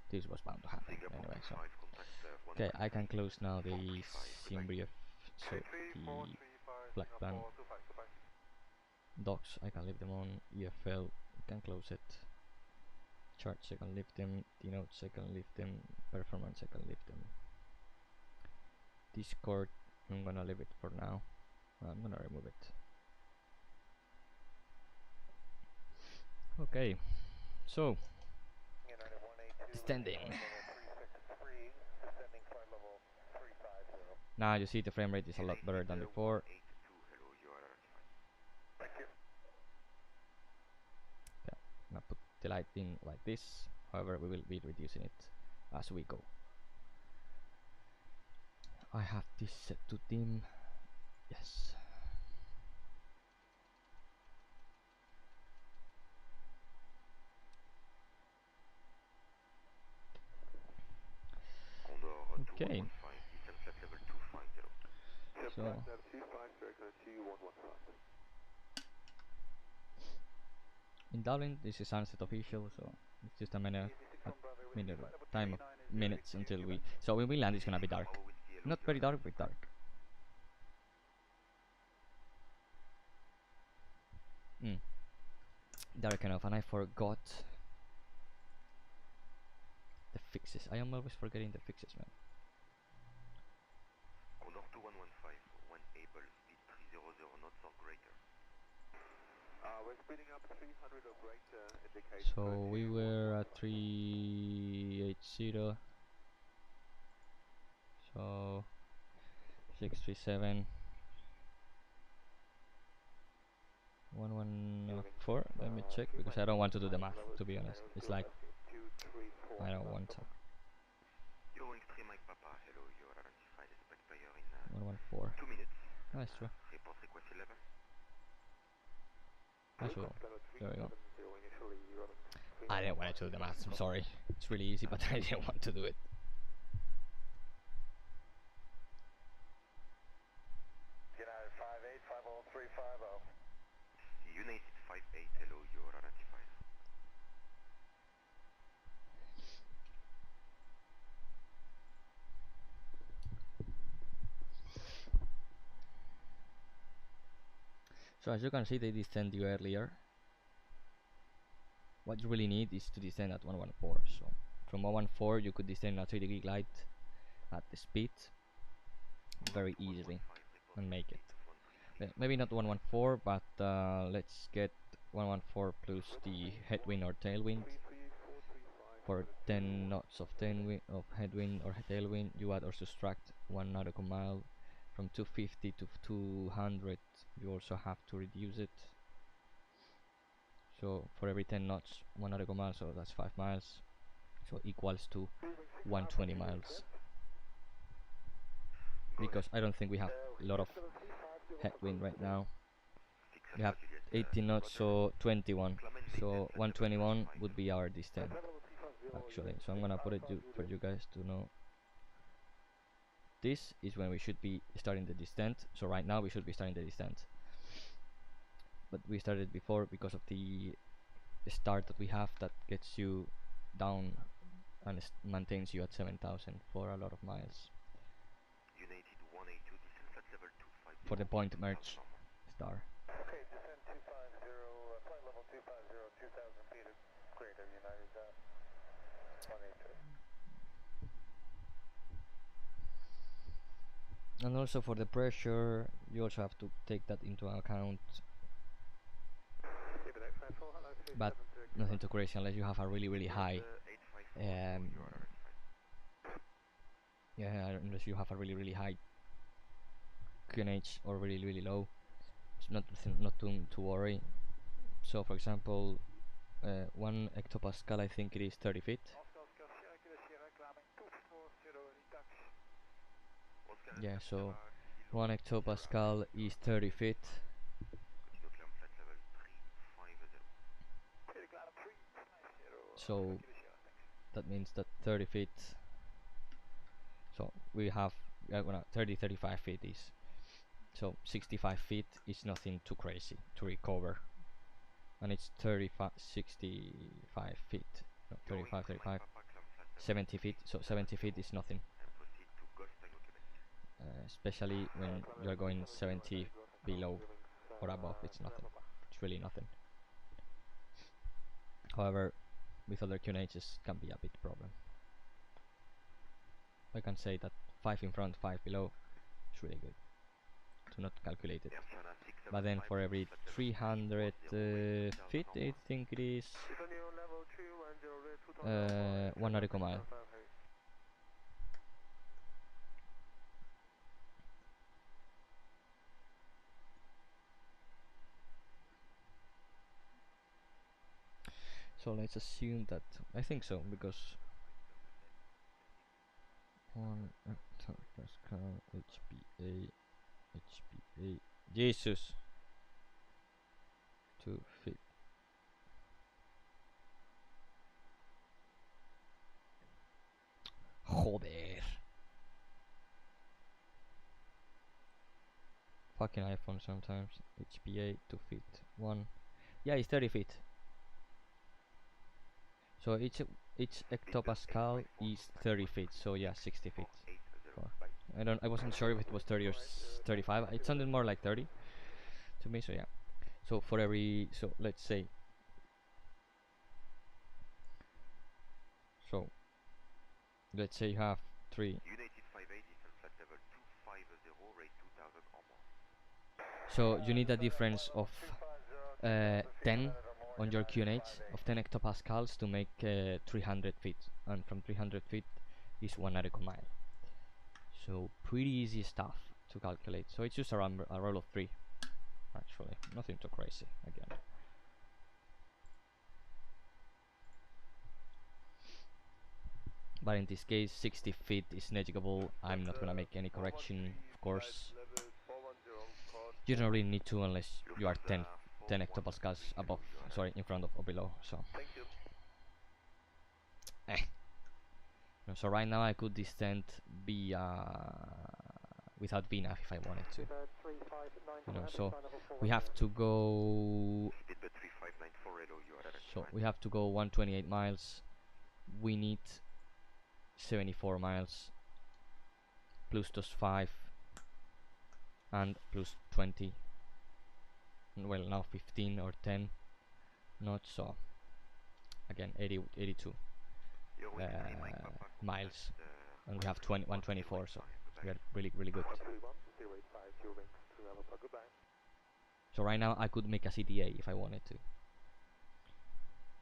This was bound to happen anyway. So okay, I can close now the SimBrief, so the flight plan docs. I can leave them on. EFL, I can close it. Charts, I can leave them. Denotes, I can leave them. Performance, I can leave them. Discord, I'm gonna leave it for now. I'm gonna remove it. Okay, so descending. Now you see the frame rate is a lot better than before. Okay, I'm gonna put the light in like this. However, we will be reducing it as we go. I have this set to dim. Yes. Okay. So in Dublin, this is sunset official, so it's just a minute time of minutes until we. So when we land, it's gonna be dark. Not very dark, but dark. dark enough, and I forgot the fixes. I am always forgetting the fixes, man. Condor 2115, when able, speed 300 knots or greater. We're speeding up 300 or greater, indicate. So we were at 380. So 637. 114. Let me check because I don't want to do the math. To be honest, it's like I don't want to. Yo, Extreme Mike Papa, hello, you are identified as backfire in 114. 2 minutes. That's true. Report request 11. Actually, there we go. I didn't want to do the math. I'm sorry. It's really easy, but I didn't want to do it. United 5850 United 58, hello, you are identified. So as you can see, they descend you earlier. What you really need is to descend at 114. So from 114 you could descend a 3-degree glide at the speed very easily and make it. Maybe not 114, but let's get 114 plus the headwind or tailwind. For 10 knots of headwind or tailwind, you add or subtract 1 nautical mile. From 250 to 200, you also have to reduce it. So for every 10 knots, 1 nautical mile, so that's 5 miles. So equals to 120 miles. Because I don't think we have a lot of headwind right now. We have 18 knots, so 21. So 121 would be our descent, actually. So I'm gonna put it for you guys to know. This is when we should be starting the descent. So right now we should be starting the descent. But we started before because of the start that we have that gets you down and maintains you at 7,000 for a lot of miles. United 182, descent at level 250. For the point merge star. Okay, descent 250, flight level 250, 2,000 feet cleared of United 182. And also for the pressure, you also have to take that into account. But nothing too crazy unless you have a really high unless you have a really high QNH or really low. It's not to worry. So for example, 1 hectopascal, I think it is 30 feet. Yeah, so 1 hectopascal is 30 feet. So that means that 30 feet. So we have 35 feet is. So 65 feet is nothing too crazy to recover. And it's 65 feet. No, 35, 70 feet. So 70 feet is nothing. Especially when you are going 70 below or above, it's nothing. It's really nothing. However, with other QNHs can be a bit problem. I can say that 5 in front, 5 below is really good to not calculate it. But then for every 300 feet, I think it is 1 nautical mile. So let's assume that, I think so, because 1 hectopascal HPA, Jesus, 2 feet. Joder. Fucking iPhone sometimes. HPA 2 feet. 1. Yeah, it's 30 feet. So each hectopascal is 30 feet. So yeah, 60 feet. I wasn't sure if it was 30 or 35. It sounded more like 30 to me. So yeah. So for every, so let's say So let's say you have 3. United 580 and flight level 250, rate 2000 or more. So you need a difference of 10 on your QNH, of 10 hectopascals to make 300 feet, and from 300 feet is 1 nautical mile. So pretty easy stuff to calculate. So it's just around a roll of 3, actually, nothing too crazy again. But in this case 60 feet is negligible. I'm not gonna make any correction, of course. You don't really need to unless you are 10 hectopascals above, sorry, in front of or below. So no, so right now I could descend via without VNAV if I wanted to, you know. So we have to go, so we have to go 128 miles. We need 74 miles plus those 5 and plus 20, well, now 15 or 10 knots, so again 82 miles, and we have 124, so we are really good. So right now I could make a CTA if I wanted to,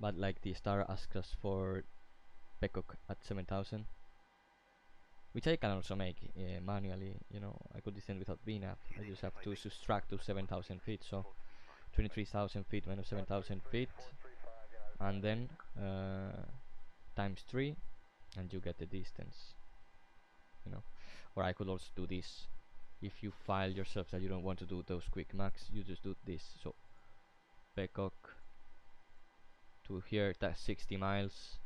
but like the star asks us for Peacock at 7000, which I can also make manually, you know. I could descend without VNAV. I just have to subtract to 7000 feet, so 23,000 feet minus 7,000 feet, and then times 3, and you get the distance, you know. Or I could also do this. If you file yourself that you don't want to do those quick max, you just do this. So Peacock to here, that's 60 miles.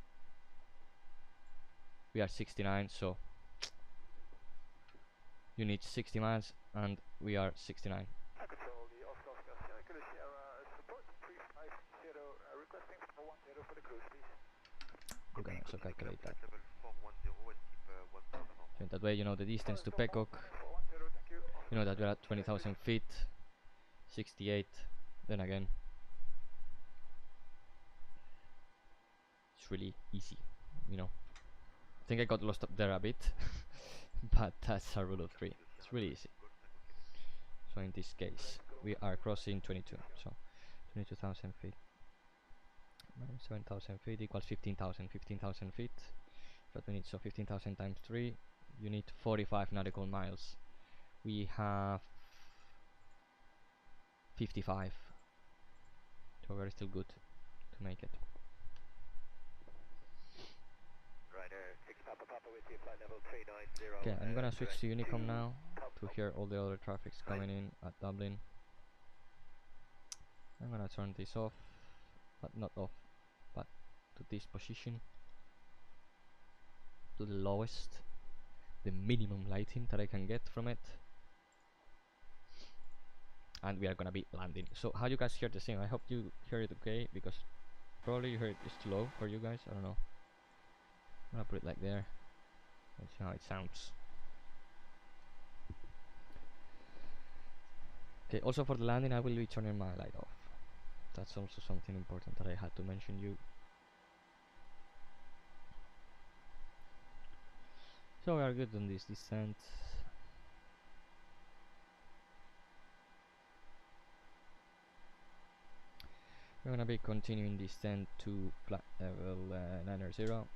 We are 69, so you need 60 miles, and we are 69. Okay, so calculate that. So in that way, you know the distance to Peacock. You know that we're at 20,000 feet, 68. Then again, it's really easy, you know. I think I got lost up there a bit, but that's a rule of 3. It's really easy. So in this case, we are crossing 22. So 22,000 feet minus 7,000 feet equals 15,000. 15,000 feet. But we need, so 15,000 times 3. You need 45 nautical miles. We have 55. So we're still good to make it. Okay, I'm gonna switch to Unicom now to hear all the other traffics coming in at Dublin. I'm gonna turn this off, but not off, but to this position, to the lowest, the minimum lighting that I can get from it. And we are gonna be landing. So how you guys hear the same? I hope you hear it okay, because probably you heard it's too low for you guys. I don't know. I'm gonna put it like there. Let's see how it sounds. Okay, also for the landing I will be turning my light off. That's also something important that I had to mention you. So we are good on this descent. We're gonna be continuing descent to flight level 900.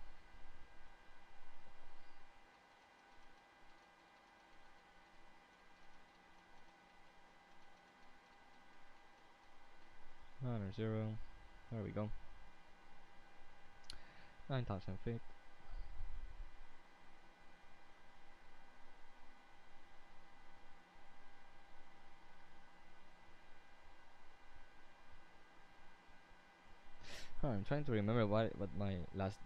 There we go. 9,000 feet. I'm trying to remember what my last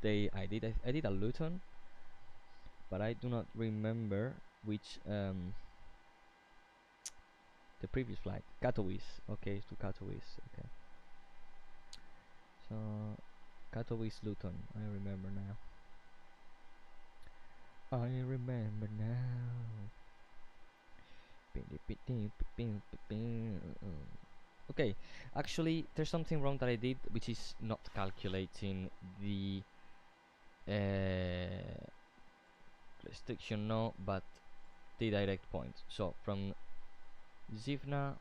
day I did. I did a Luton, but I do not remember which the previous flight. Katowice. Okay, it's to Katowice. Okay. So Katowice Luton. I remember now. I remember now. Okay, actually there's something wrong that I did, which is not calculating the restriction no, but the direct point. So from Zivna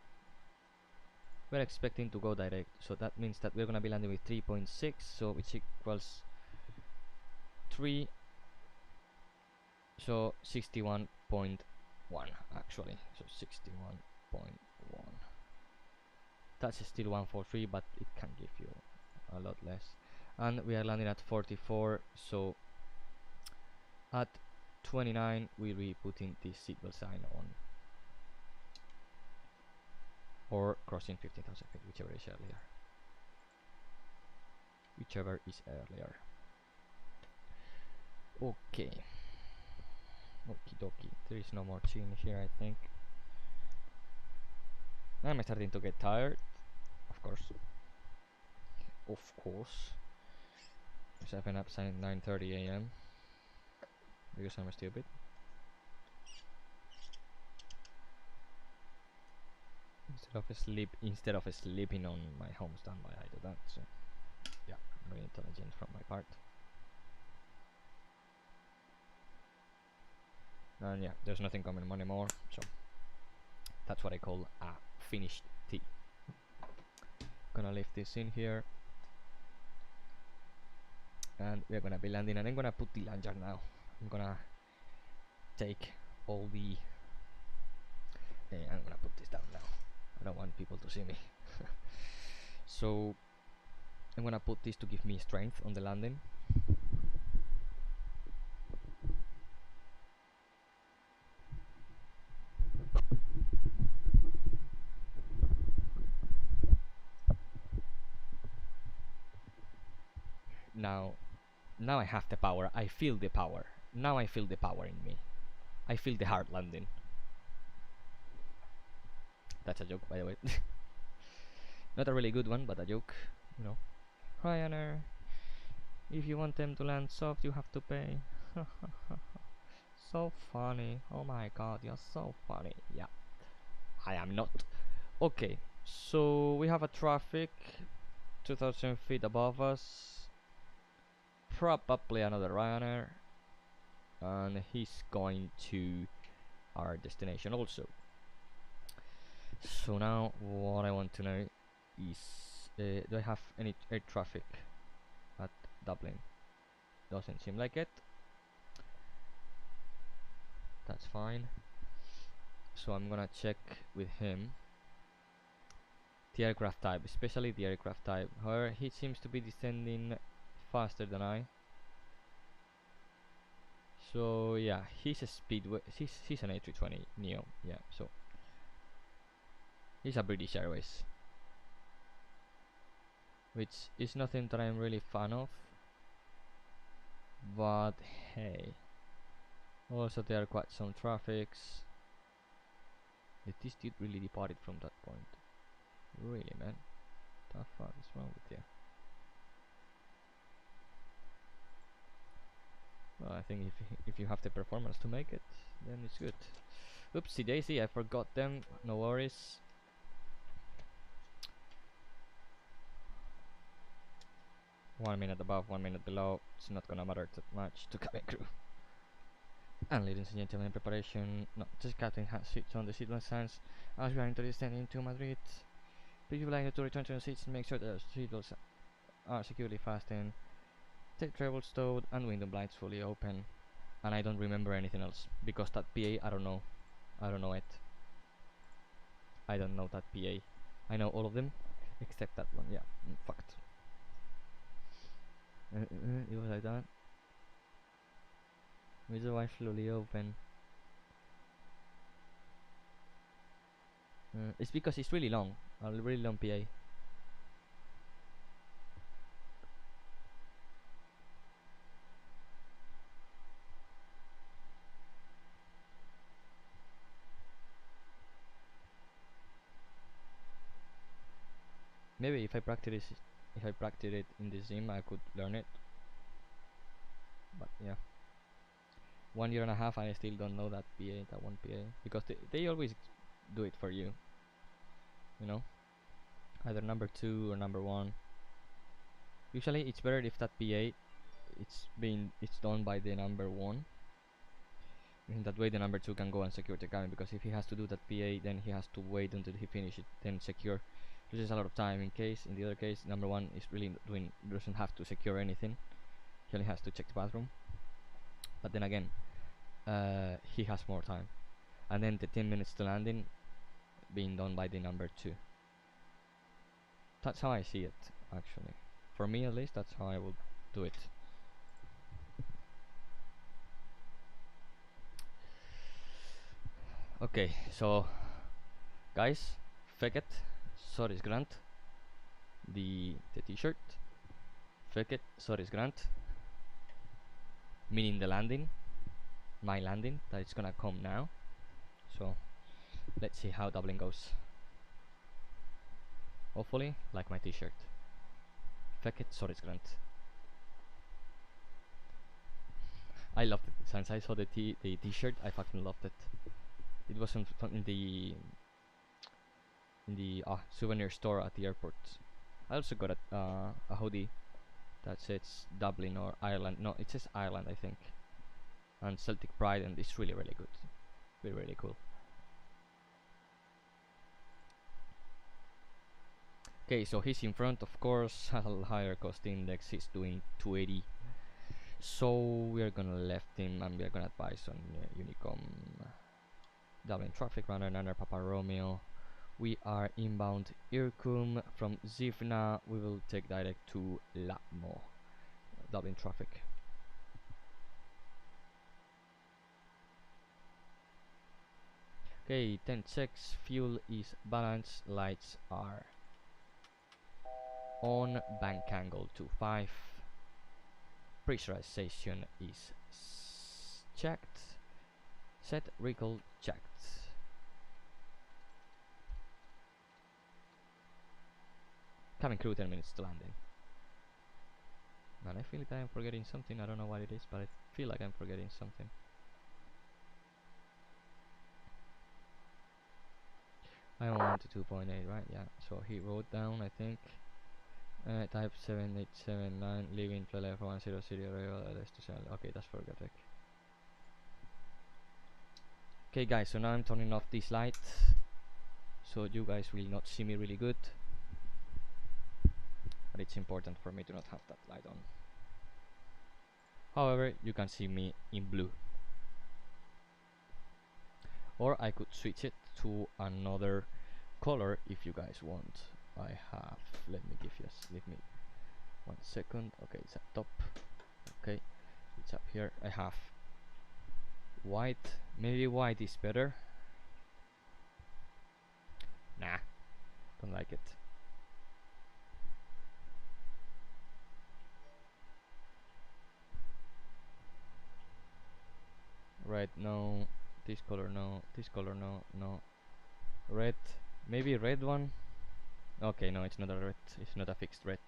we're expecting to go direct, so that means that we're gonna be landing with 3.6, so which equals 3, so 61.1 actually, so 61.1. That's still 143, but it can give you a lot less. And we are landing at 44, so at 29 we'll be putting the seatbelt sign on, or crossing 15,000 feet, whichever is earlier. Okay. Okie dokie. There is no more chin here, I think. I'm starting to get tired. Of course. Because I've been up since 9:30 a.m. because I'm stupid. Instead of sleeping on my home standby, I do that. So yeah, very intelligent from my part. And yeah, there's nothing coming anymore, so that's what I call a finished tea. Gonna leave this in here, and we're gonna be landing, and I'm gonna put the launcher now. I'm gonna take all the I'm gonna put this down now. I don't want people to see me. So I'm gonna put this to give me strength on the landing. Now I have the power. I feel the power. Now I feel the power in me. I feel the hard landing. That's a joke, by the way. Not a really good one, but a joke, you know. Ryanair, if you want them to land soft, you have to pay. So funny. Oh my god, you're so funny. Yeah, I am not. Okay, so we have a traffic 2,000 feet above us. Probably another Ryanair, and he's going to our destination also. So now what I want to know is, do I have any air traffic at Dublin? Doesn't seem like it. That's fine. So I'm gonna check with him the aircraft type, especially the aircraft type. However, he seems to be descending faster than I. So yeah, he's a speedway. He's an A320 Neo. Yeah, so he's a British Airways, which is nothing that I'm really fan of. But hey, also there are quite some traffics. Did this dude really departed from that point? Really, man? What the fuck is wrong with you? Well, I think if you have the performance to make it, then it's good. Oopsie daisy, I forgot them. No worries. One minute above, 1 minute below. It's not gonna matter that much to cabin crew. And ladies and gentlemen, preparation. No, just captain has switched on the seatbelt signs as we are descending to Madrid. Please would like to return to your seats and make sure that the seatbelts are securely fastened. Take treble stowed and window blinds fully open. And I don't remember anything else because that PA, I don't know it. I don't know that PA. I know all of them except that one. Yeah, fucked. It was like that. Window blinds fully open. It's because it's really long, a really long PA. Maybe if I practice it in the sim, I could learn it. But yeah, 1 year and a half, and I still don't know that PA, that one PA, because they always do it for you. You know, either number 2 or number 1. Usually, it's better if that PA it's done by the number 1. In that way the number 2 can go and secure the cabin, because if he has to do that PA, then he has to wait until he finishes it, then secure. This is a lot of time. In the other case, number 1 is really doesn't have to secure anything. He only has to check the bathroom. But then again, he has more time. And then the 10 minutes to landing being done by the number 2. That's how I see it, actually. For me at least, that's how I would do it. Okay, so guys, fake it, sorry Grant, the t-shirt, fake it, sorry Grant, meaning the landing, my landing, that it's gonna come now. So let's see how doubling goes. Hopefully like my t-shirt. Fake it, sorry Grant. I loved it. Since I saw the t-shirt, I fucking loved it. It was in the souvenir store at the airport. I also got a hoodie that says Dublin or Ireland. No, it says Ireland, I think. And Celtic Pride, and it's really, really good. Really, really cool. Okay, so he's in front, of course. Has a higher cost index. He's doing 280. So we are gonna left him, and we are gonna advise on Unicom. Dublin traffic, Ryanair Papa Romeo. We are inbound Irkutsk from Zivna. We will take direct to Latmo. Dublin traffic. Okay, 10 checks. Fuel is balanced. Lights are on. Bank angle 25. Pressurization is checked. Set recall checked. Cabin crew 10 minutes to landing. Man, I feel like I am forgetting something. I don't know what it is, but I feel like I'm forgetting something. I am 1 to 2.8, right? Yeah. So he wrote down, I think, type 7879, leaving flight for 100 okay, that's for Gatwick. Okay guys, so now I'm turning off this light, so you guys will not see me really good, but it's important for me to not have that light on. However, you can see me in blue, or I could switch it to another color if you guys want. I have, let me 1 second. Okay, it's at top. Okay, it's up here. I have white. Maybe white is better. Nah, don't like it. Red, no. This color, no. This color, no. No. Red, maybe red one. Okay, no, it's not a red. It's not a fixed red.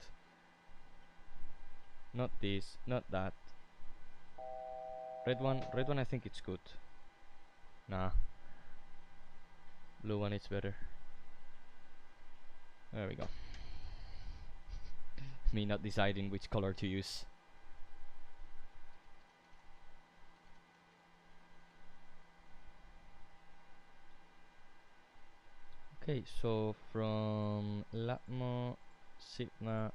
Not this, not that. Red one I think it's good. Nah. Blue one is better. There we go. Me not deciding which color to use. Okay, so from Latmo, Sigma,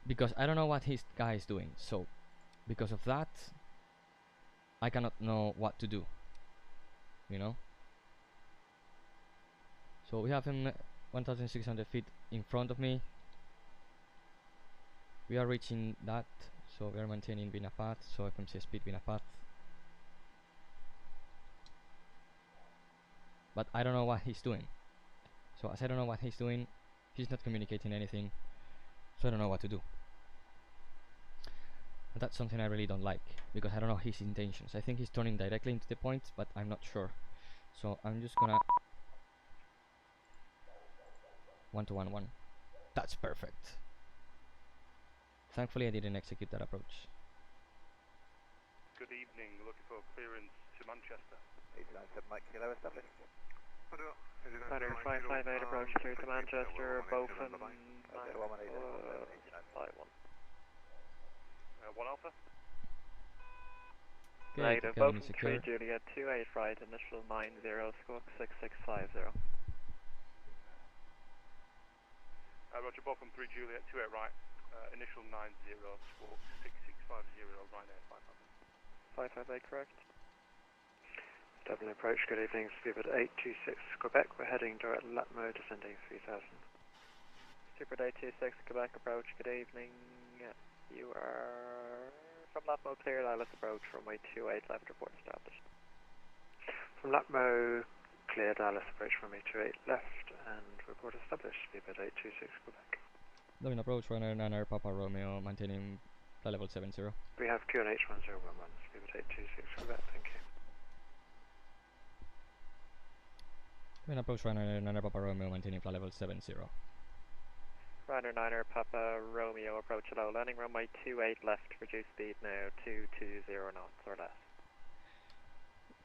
because I don't know what his guy is doing, so because of that I cannot know what to do, you know. So we have him 1600 feet in front of me. We are reaching that, so we are maintaining Vina path, so FMC speed Vina path. But I don't know what he's doing. So as I don't know what he's doing, he's not communicating anything, so I don't know what to do. And that's something I really don't like, because I don't know his intentions. I think he's turning directly into the point, but I'm not sure. So I'm just gonna 1-2-1-1. That's perfect. Thankfully I didn't execute that approach. Good evening, looking for clearance to Manchester. 897 Mike Kilo established. Ryanair 558 approach clear to Manchester, both and 118 1 Alpha. Okay, Negative, cabin both is from secure. 3 Juliet 28 right, initial 90, squawk 6650. Roger, both from 3 Juliet 28 right, initial 90, squawk 6650, Ryanair 500. 558 correct. Dublin approach, good evening, Speedbird 826 Quebec, we're heading direct Latmo, descending 3000. Speedbird 826 Quebec approach, good evening, you are from Latmo cleared, ILS approach, runway 28 left, report established. From Latmo cleared, ILS approach, runway 28 left, and report established, Speedbird 826 Quebec. Dublin approach, Ryanair 9 Papa Romeo, maintaining flight level 70. We have QNH 1011, Speedbird 826 Quebec, thank you. Dublin approach, Ryanair 9 Papa Romeo, maintaining flight level 70. Ryanair 9 Papa Romeo, approach hello, landing runway 28 left, reduce speed now 220 knots or less.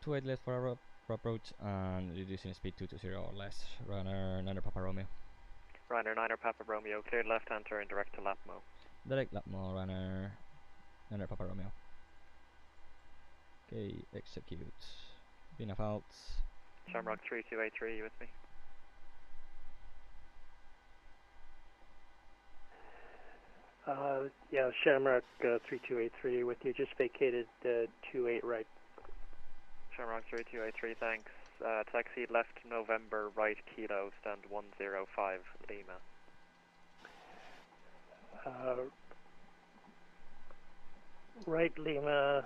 28 left for approach and reducing speed 220 or less. Ryanair 9 Papa Romeo. Ryanair 9 Papa Romeo, cleared left hand turn direct to Latmo. Direct Latmo, Ryanair 9 Papa Romeo. Okay, execute. Bina faults. Shamrock 3283, you with me? Yeah, Shamrock 3283 with you, just vacated 28 right. Shamrock 3283, thanks. Taxi left November, right kilo, stand 105 Lima. Right Lima,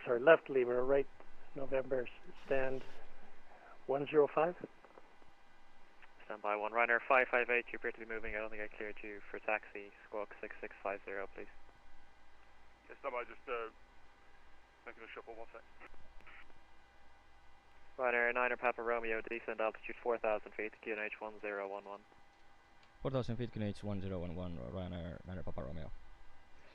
sorry, left Lima, right November, stand 105. Stand by 1. Ryanair 558, you appear to be moving. I don't think I cleared you for taxi. Squawk 6650, please. Yes, no, I just making a shuffle, 1 sec. Ryanair 9 Papa Romeo, descend altitude 4,000 feet, QNH 1011. 4,000 feet, QNH 1011, Ryanair 9 Papa Romeo.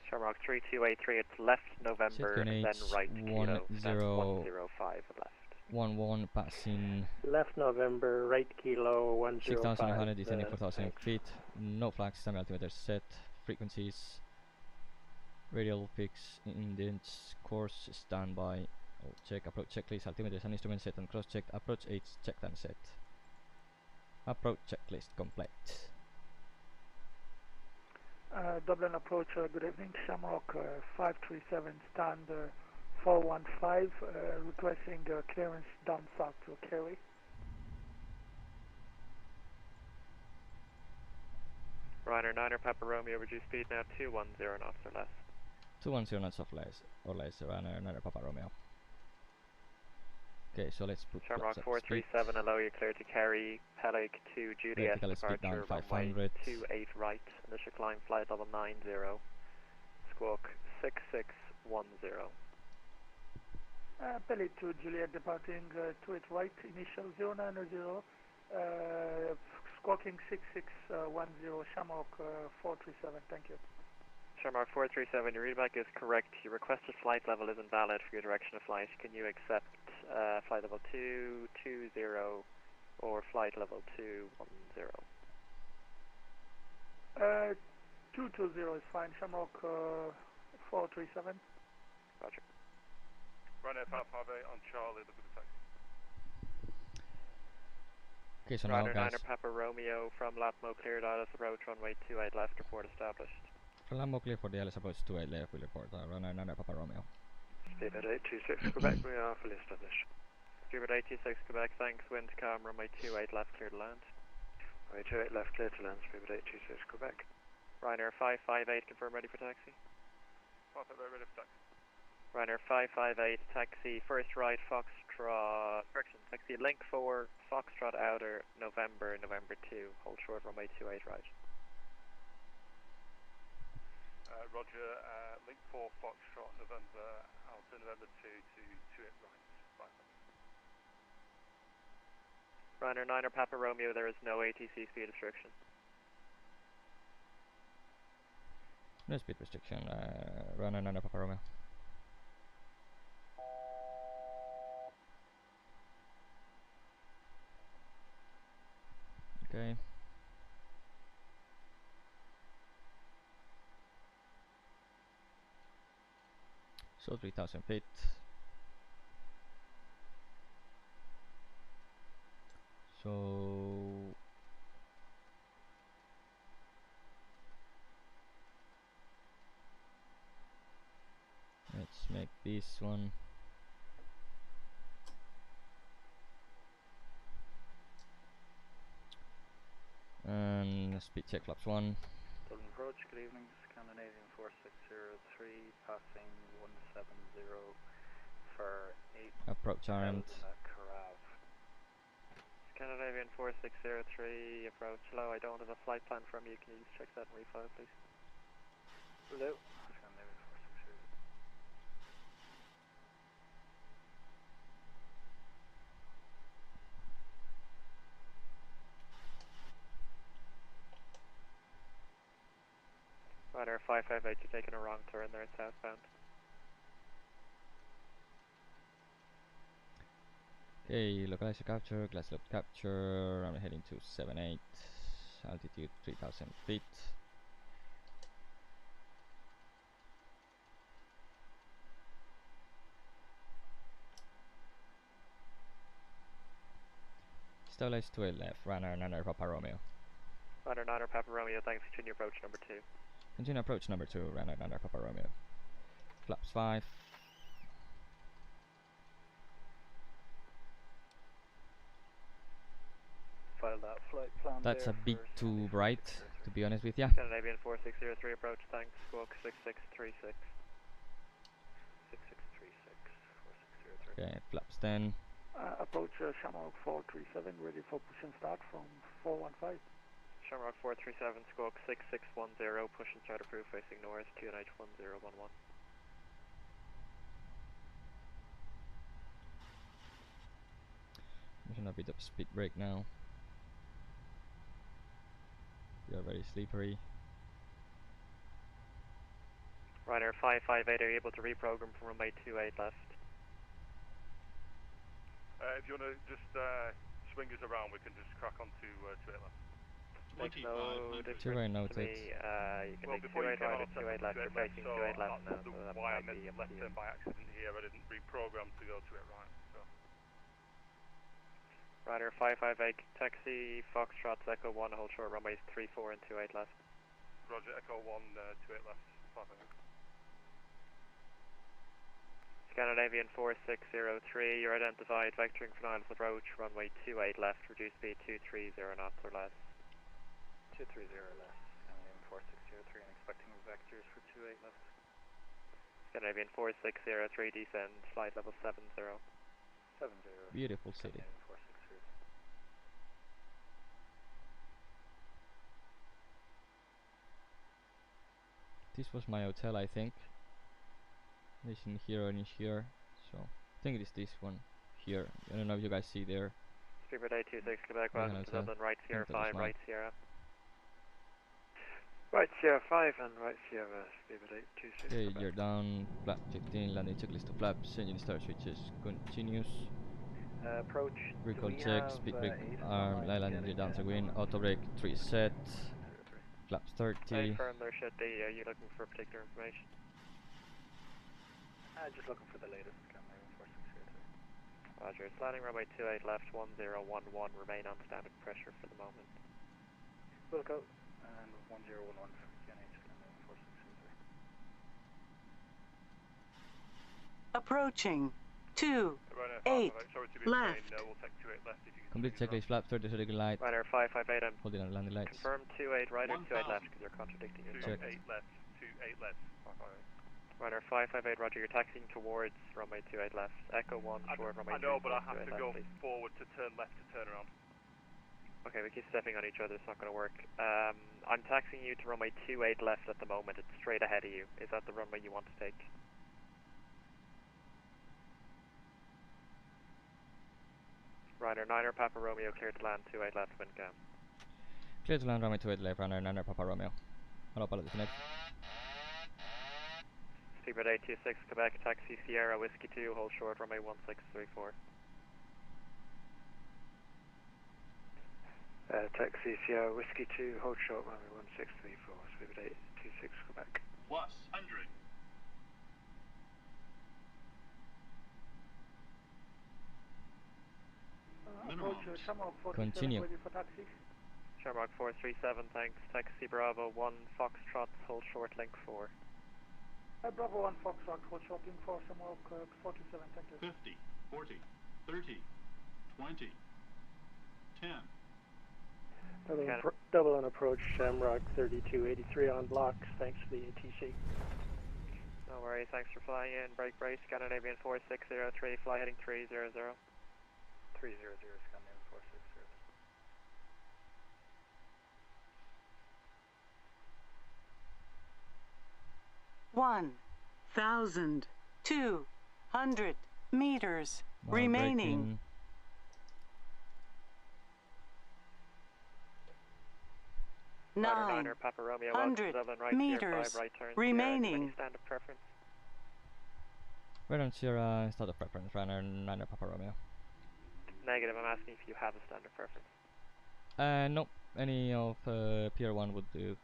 Shamrock 3283, it's left November, and then right kilo, stand 105 left. 11 passing left November, right kilo, 105. 6,900, descending 4,000 feet. No flags, time altimeter set. Frequencies, radial peaks, indents, course, standby. Oh, check approach checklist, altimeters and instrument set and cross checked. Approach 8 checked and set. Approach checklist complete. Dublin approach, good evening. Shamrock 537 stand 415, requesting clearance down south to Kerry. Ryanair 9 Papa Romeo, reduce speed now 210 knots or less. 210 knots or less, Ryanair 9 Papa Romeo. Okay, so let's put Shamrock 437, hello, you're clear to carry Peleg 2 Juliet, departure runway 28 right, initial climb flight level 90, squawk 6610. Peleg 2 Juliet departing 28 right, initial 090, squawking 6610, Shamrock 437, thank you. Shamrock 437, your readback is correct. Your requested flight level is invalid for your direction of flight. Can you accept flight level 220 or flight level 210? 220 is fine. Shamrock 437. Roger. Ryanair 558 on Charlie, look at the taxi. Okay, so now guys, Ryanair Papa Romeo from Latmo cleared ILS approach runway 28 left, report established. from Lambo clear for the ILS approach 28 left, will report Ryanair 9 Papa Romeo. Speedbird 826 Quebec, we are fully established. Speedbird 826 Quebec, thanks, wind calm, runway 28 left, clear to land. Runway 28 left, clear to land, Speedbird 826 Quebec. Ryanair 558, confirm ready for taxi. 558 ready for taxi. Ryanair 558, taxi, first right, Foxtrot, correction, taxi, link 4, Foxtrot outer, November 2, hold short, runway 28 right. Roger, link 4, Foxtrot, November, Alpha, November 2 to 28 right, 500. Ryanair 9 Papa Romeo, there is no ATC speed restriction. No speed restriction, Ryanair 9 Papa Romeo. Okay. So 3000 feet. So let's make this one. And speed check flaps 1. Dublin approach, good evening, Scandinavian 4603, passing 170 for 8. Approach armed. Scandinavian 4603, approach low, I don't have a flight plan from you, can you just check that and refile please? Hello. Scandinavian 4603. Ryanair 558, you're taking a wrong turn there, southbound. Okay, localizer capture, glass loop capture. I'm heading to 78, altitude 3000 feet. Stabilize to a left, Ryanair Papa Romeo. Ryanair Papa Romeo, thanks, continue approach number 2. Continue approach number 2, Ryanair Papa Romeo. Flaps 5. File that flight plan. That's a bit too bright, to be honest with ya. Scandinavian 4603 approach, thanks, squawk 6636. 6636, 4603. Okay, flaps 10. Approach Shamrock 437, ready for push and start from 415. Shamrock 437, squawk 6610, push and start approved, facing north, QNH 1011. I'm gonna bit of speed brake now. We are very slippery. Ryanair 558, are you able to reprogram from runway 28 left? If you want to just swing us around, we can just crack on to 28 left. Makes no difference Two-way to noted. me. You can take 28 right or 28 left. You're facing 28 left now, so that why I might meant be up left to turn you. by accident here. I didn't reprogram to go to it right. So. Ryanair 558, taxi Foxtrot Echo 1, hold short runways 34 and 28 left. Roger, Echo 1, 28 left. 5 Scandinavian 4603, you're identified vectoring for Niles approach, runway 28 left, reduce speed 230 knots or less. 230 less, Scandinavian 4603, and expecting vectors for 28 left. Scandinavian 4603, descend, flight level 70. 70. Beautiful city. Scandinavian 4603. This was my hotel, I think. This in here and in here. So I think it is this one here. I don't know if you guys see there. Speedbird 826 Quebec, We're welcome to gonna Dublin, right Sierra think that 5, was right Sierra. Right Sierra 5 and right Sierra, Speedbird 826 Okay, Quebec. you're down, flap 15, landing checklist to flaps, engine start switches continuous. Approach. Recall check, speed brake arm, landing gear down to wind, auto brake 3 set, flaps 30. Confirm there should be, are you looking for particular information? Just looking for the latest, Scandinavian 4603. Roger, it's landing runway 28 left, 1011, remain on standard pressure for the moment. We'll go. And 1011 for QNH, Scandinavian 4603. Approaching 28 left. We'll take 28 left if you can. Complete checklist, flaps 30 to the light. Ryanair 558, I'm holding on landing lights. confirm 28 right or 28 left because you're contradicting yourself. 28 left, 28 left. Ryanair 558, roger, you're taxiing towards runway 28 left. Echo 1, short runway 28 left. I know, but I have to go please. forward to turn left to turn around. Okay, we keep stepping on each other, it's not going to work. I'm taxiing you to runway 28 left at the moment, it's straight ahead of you. Is that the runway you want to take? Ryanair 9er Papa Romeo, clear to land 28 left, wind cam. Clear to land runway 28 left, Ryanair 9er Papa Romeo. Hello, pilot disconnect. Speedbird 826 Quebec, taxi Sierra Whiskey 2, hold short, runway 1634. Taxi Sierra Whiskey 2, hold short, runway 1634, Speedbird 826 Quebec. +100. Approach Shamrock 437 Continue. ready for taxi. Shamrock 437, thanks. Taxi Bravo 1 Foxtrot, hold short link 4. Bravo 1 Foxtrot, hold short link 4, Shamrock 427, thank you. 50, 40, 30, 20, 10. Double on approach, Shamrock 3283 on blocks, thanks for the ATC. No worries, thanks for flying in. Break brace, Scandinavian 4603, fly heading 300. 300, Scandinavian 460. 1,200 meters remaining. 900 meters remaining. Standard preference. Where on Sierra start of preference, Ryanair Papa Romeo? Negative, I'm asking if you have a standard preference. No, any of PR1 would do.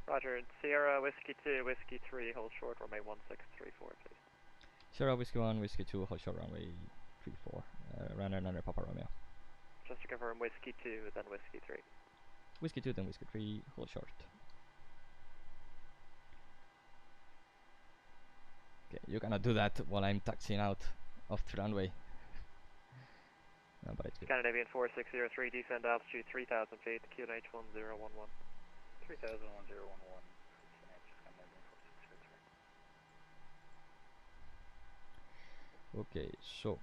Roger, Sierra Whiskey 2, Whiskey 3, hold short, runway 1634, please. Sierra Whiskey 1, Whiskey 2, hold short, runway 34, Ryanair Papa Romeo. Just to confirm, Whiskey 2, then Whiskey 3. Whiskey 2, then Whiskey 3, hold short. Okay, you cannot do that while I'm taxiing out of the runway. No, but it's good. Scandinavian 4603, descend altitude 3000 feet, QNH 1011. 3000 1011. Okay, so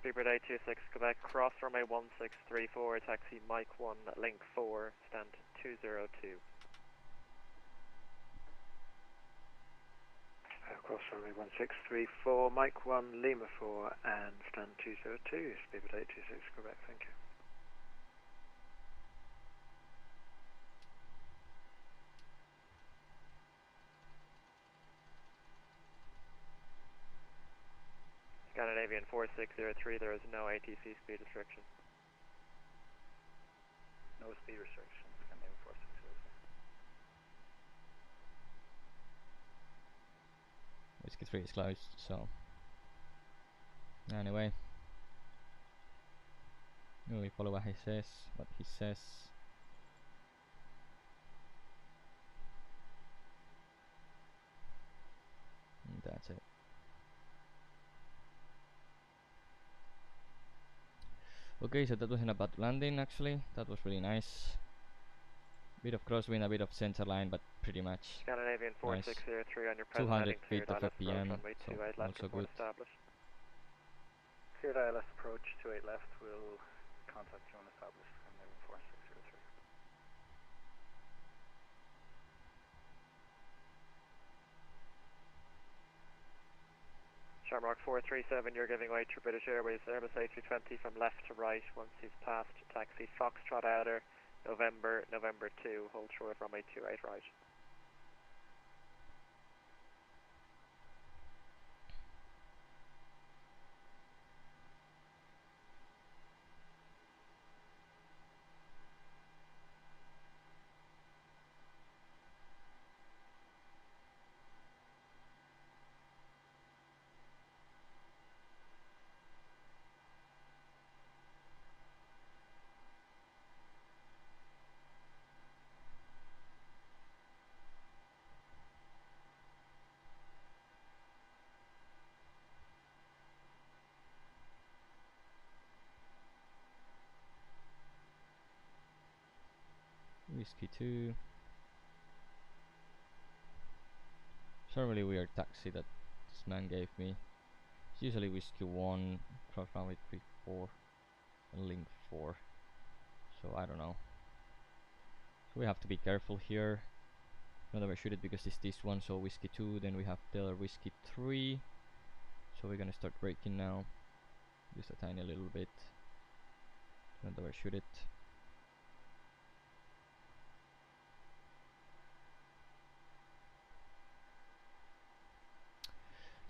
Speedbird 826 Quebec, cross runway 1634, taxi Mike 1, link 4, stand 202. Cross runway 1634, Mike 1, Lima 4, and stand 202, Speedbird 826 Quebec, thank you. Scandinavian 4603, there is no ATC speed restriction. No speed restriction, Scandinavian 4603. Whiskey 3 is closed, so anyway, we follow what he says, and that's it. Okay, so that wasn't a bad landing actually, that was really nice. Bit of crosswind, a bit of center line, but pretty much Scandinavian 4603 on your present 200 heading feet of FPM, so also good. Cleared ILS approach 28 left, we'll contact you on established Scandinavian 4603. Shamrock 437, you're giving way to British Airways Airbus A320 from left to right once you've passed taxi Foxtrot Outer, November 2, hold short runway 28 right. Whiskey 2. It's a really weird taxi that this man gave me. It's usually Whiskey 1, cross runway 34, and link 4. So I don't know. So we have to be careful here. Not overshoot it because it's this one, so Whiskey 2, then we have the other Whiskey 3. So we're gonna start braking now. Just a tiny little bit. Not overshoot it.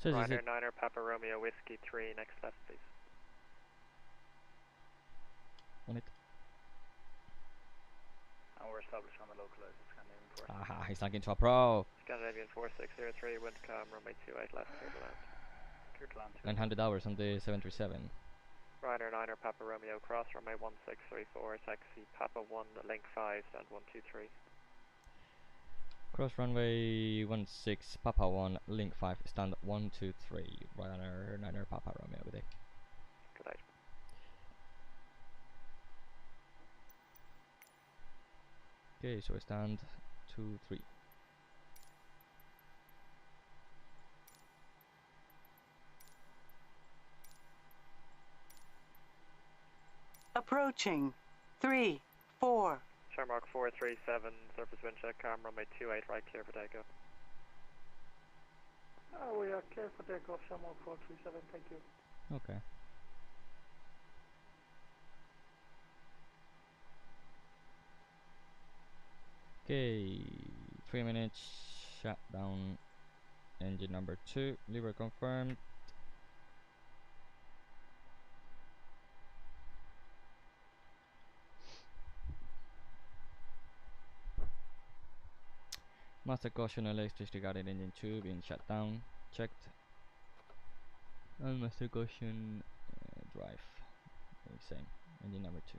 So Ryanair 9er Papa Romeo Whiskey 3, next left please. On it. And we're established on the localizer, Scandinavian Aha, he's not into a pro. Scandinavian 4603, windcom, runway 28 left, clear to land. Clear to land. 900 hours on the 737. Ryanair 9er, Papa Romeo, cross, runway 1634, taxi, Papa 1, link 5, stand 123. Cross runway 16, Papa 1, link 5, stand 123. Ryanair 9er, Papa Romeo, good day. Good night. Okay, so we stand 2-3. Approaching 3-4. Sharmark 437, surface wind check, runway 28 right, clear for takeoff. We are clear for takeoff, Sharmark 437, thank you. Okay. Okay, 3 minutes, shut down engine number 2, lever confirmed. Master caution electricity guarded engine 2 being shut down, checked. And master caution drive, same, engine number 2.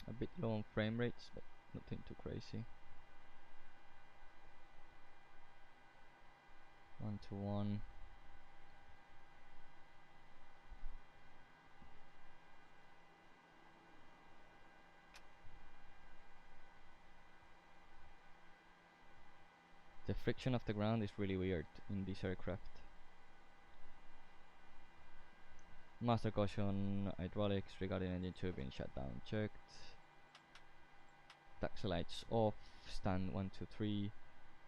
A bit low on frame rates, but nothing too crazy. 1-to-1. The friction of the ground is really weird in this aircraft. Master caution hydraulics regarding engine 2 being shut down, checked. Taxi lights off, stand 1-2-3.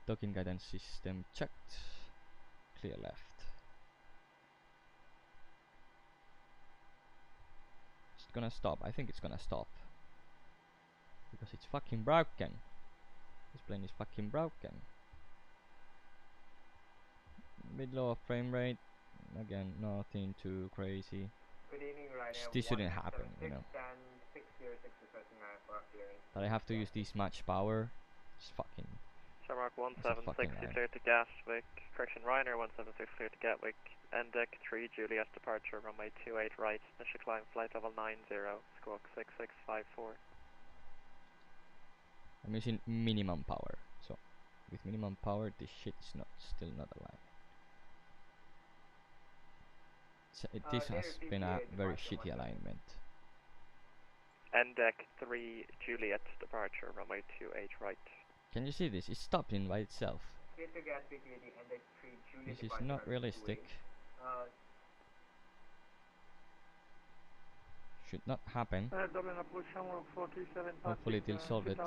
Docking guidance system checked. Clear left. It's gonna stop. I think it's gonna stop. Because it's fucking broken. This plane is fucking broken. Bit low of frame rate. Again, nothing too crazy. Good evening, Ryanair. This shouldn't happen, you know. But I have to use this much power. It's fucking. Shamrock 176 clear to Gatwick. Correction, Ryanair 176 clear to Gatwick. Endeck 3 Juliet departure, runway 28 right. Initial climb flight level 90. Squawk 6654. I'm using minimum power. So with minimum power, this shit is still not aligned. So this has been a very shitty alignment. Endeck 3 Juliet departure, runway 28 right. Can you see this? It's stopping by itself. This is not realistic. Should not happen. Hopefully they'll solve it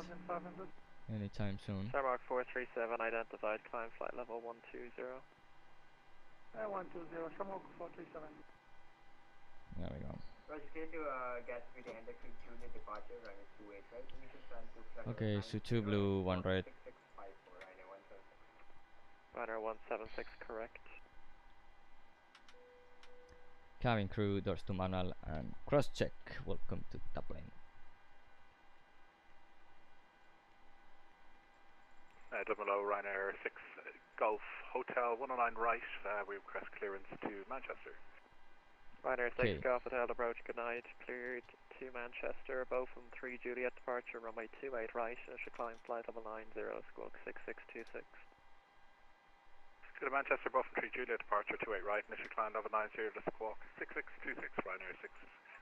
anytime soon. Shamrock 437 identified, climb flight level 120. 120, Shamrock 437. There we go. Okay, so 2 blue, 1 red. Ryanair 176 correct. Cabin crew, doors to manual and cross check. Welcome to Chaseplane. Double O, Ryanair 6 Golf Hotel 109 right. We request clearance to Manchester. Ryanair 6 Golf Hotel approach, good night. Cleared to Manchester, both from 3 Juliet departure, runway 28 right. Initial climb flight level 90, squawk 6626. Good to Manchester, both from 3 Juliet departure, 28 right. Initial climb level 90, to squawk 6626, Ryanair 6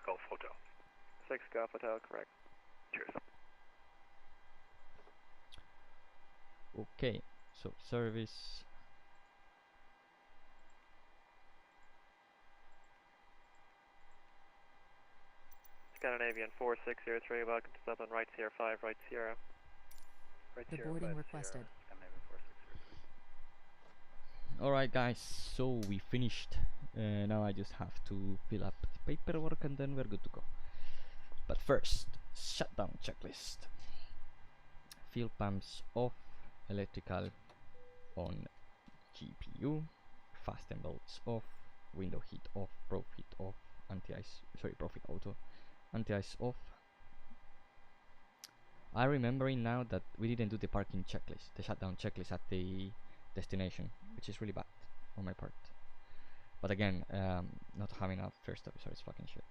Golf Hotel. 6 Golf Hotel, correct. Cheers. Okay, so service. Scandinavian 4603, welcome to Dublin, right Sierra 5, right Sierra. Right the boarding requested. Alright guys, so we finished. Now I just have to fill up the paperwork and then we're good to go. But first, shutdown checklist. Fuel pumps off, electrical on GPU, fasten belts off, window heat off, probe heat off, anti-ice, sorry, profit auto, anti-ice off. I'm remembering now that we didn't do the parking checklist, the shutdown checklist at the destination, which is really bad on my part. But again, not having a first officer is fucking shit.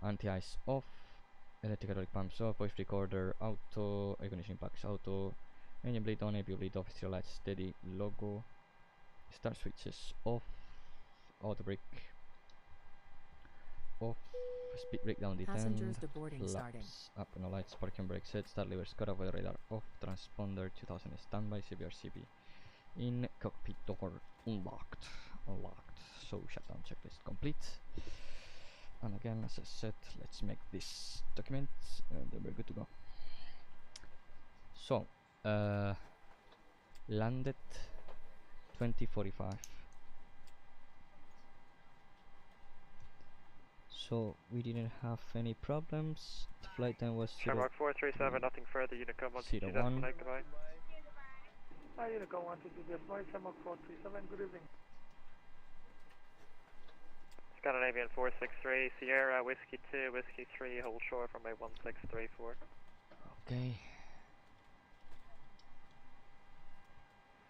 Anti-ice off, electric hydraulic pumps off, voice recorder auto, air conditioning plugs auto, engine bleed on, APU bleed off, exterior lights steady, logo, start switches off, auto brake off, speed brake down the Passengers 10, deboarding starting. up, no lights, parking brake set, start levers cut off, weather radar off, transponder 2000 standby, CBR CP in, cockpit door unlocked, so shutdown checklist complete. And again, as I said, let's make this document and then we're good to go. So, landed 2045. So we didn't have any problems. The flight time was Shamrock 437, nothing further, Unicom 122, 01. goodbye. Hi, Unicom 122, Shamrock 437, good evening. Scandinavian 463, Sierra, Whiskey 2, Whiskey 3, hold shore from a 1634. Okay.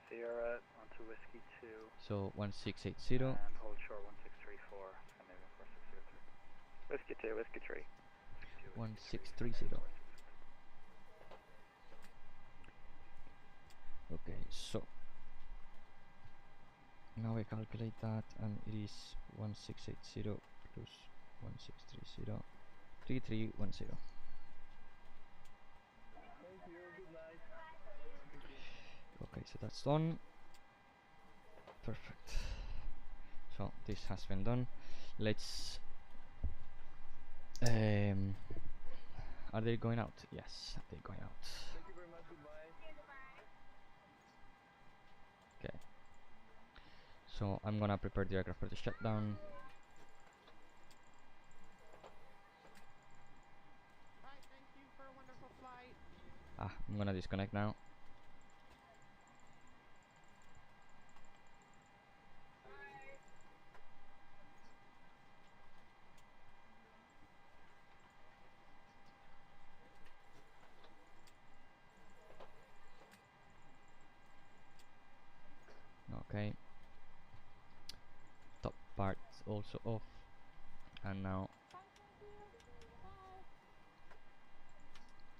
Sierra onto Whiskey 2. So 1680. And hold shore 1634, Scandinavian 4603. Whiskey 2, Whiskey 3. 1630. Okay, so now we calculate that, and it is 1680 plus 1630, 3310. Okay, so that's done. Perfect. So this has been done. Let's are they going out? Yes, they're going out. Thank you very much, goodbye. Okay. So I'm gonna prepare the aircraft for the shutdown. Hi, thank you for a wonderful flight. I'm gonna disconnect now. Okay. Top part also off, and now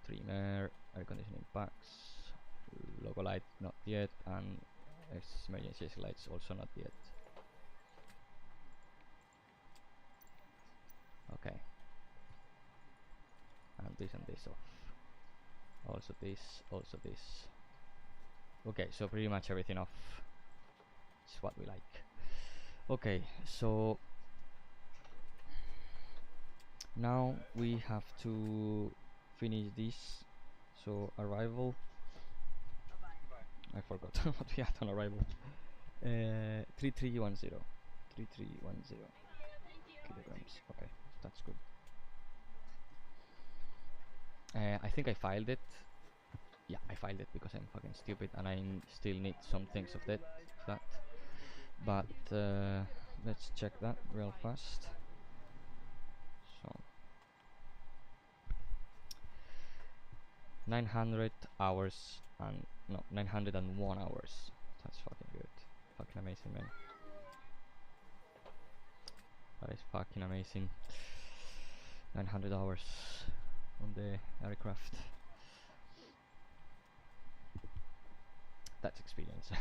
trimmer, air conditioning packs, logo light not yet, and emergency lights also not yet. Okay. And this off. Also this, also this. Okay, so pretty much everything off. It's what we like. Okay, so now we have to finish this. So arrival. I forgot what we had on arrival. 3310. 3310 kilograms. Okay, that's good. I think I filed it. Yeah, I filed it because I'm fucking stupid and I still need some things of that. But let's check that real fast. So 900 hours and no 901 hours. That's fucking good. Fucking amazing, man. That is fucking amazing. 900 hours on the aircraft. That's experience.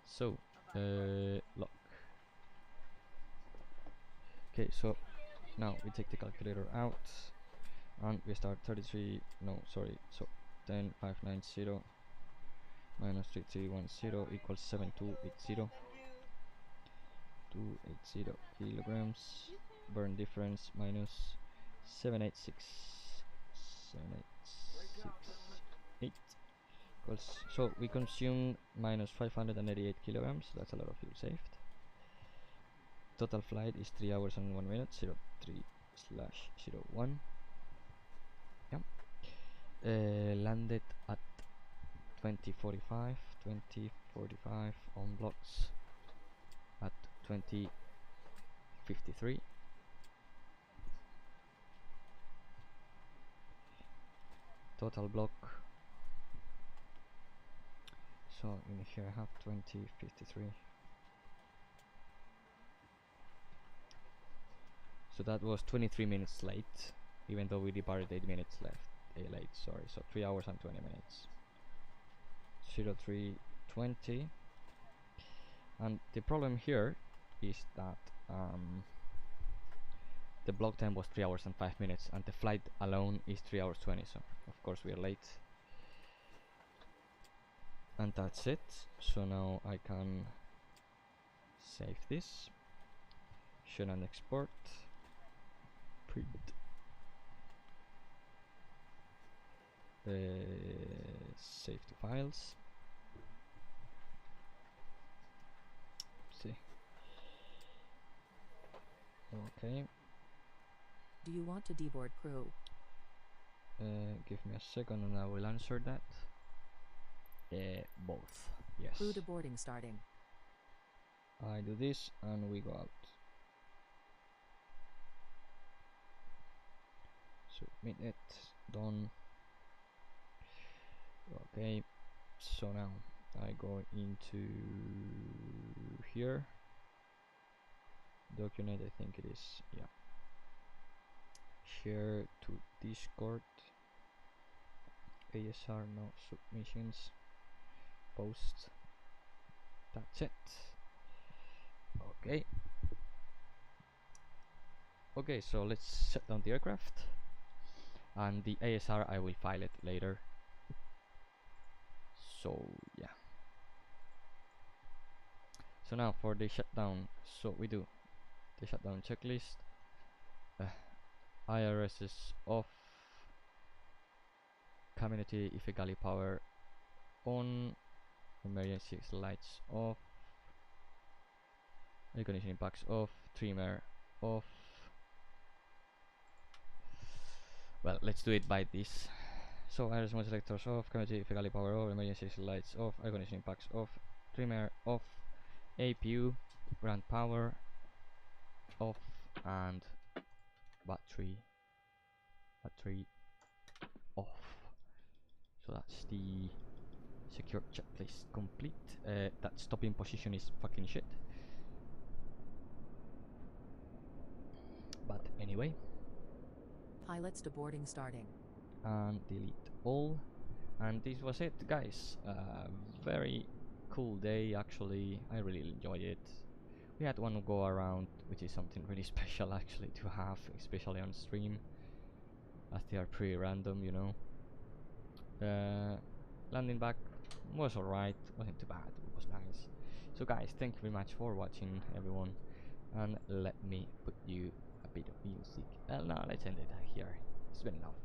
So lock. Okay, so now we take the calculator out and we start 33, no sorry, so 10590 minus 3310 equals 7280. 280 kilograms. Burn difference minus 786 7868 equals, so we consumed minus 588 kilograms. That's a lot of fuel saved. Total flight is 3 hours and 1 minute. 03/01. Yeah. Landed at 2045 on blocks at 2053. Total block. So in here I have 2053. So that was 23 minutes late, even though we departed 8 minutes late, sorry. So 3 hours and 20 minutes. 0320. And the problem here is that the block time was 3 hours and 5 minutes, and the flight alone is 3 hours 20, so of course we are late. And that's it. So now I can save this, share and export, print, save to files. See. Okay. Do you want to deboard crew? Give me a second and I will answer that. Both. Yes. Crew deboarding starting. I do this and we go out. Submit it. Done. Okay. So now I go into here. Document, I think it is. Yeah. Share to Discord. ASR, no submissions. Post. That's it. Okay. Okay, so let's shut down the aircraft. And the ASR, I will file it later. So yeah. So now for the shutdown, so we do the shutdown checklist. IRS is off. Community Ifegali power on. Emergency lights off. Air conditioning packs off. Trimmer off. Well, let's do it by this. So IRS mode selectors off. Community Ifegali power off. Emergency lights off. Air conditioning packs off. Trimmer off. APU ground power off, and battery off. So that's the secure checklist complete. That stopping position is fucking shit, but anyway. Pilots deboarding starting. And delete all. And this was it, guys. Very cool day, actually. I really enjoyed it. We had one go around, which is something really special actually to have, especially on stream, as they are pretty random, you know. Landing back was alright, wasn't too bad, it was nice. So guys, thank you very much for watching, everyone, and let me put you a bit of music. Well, no, let's end it here. It's been enough.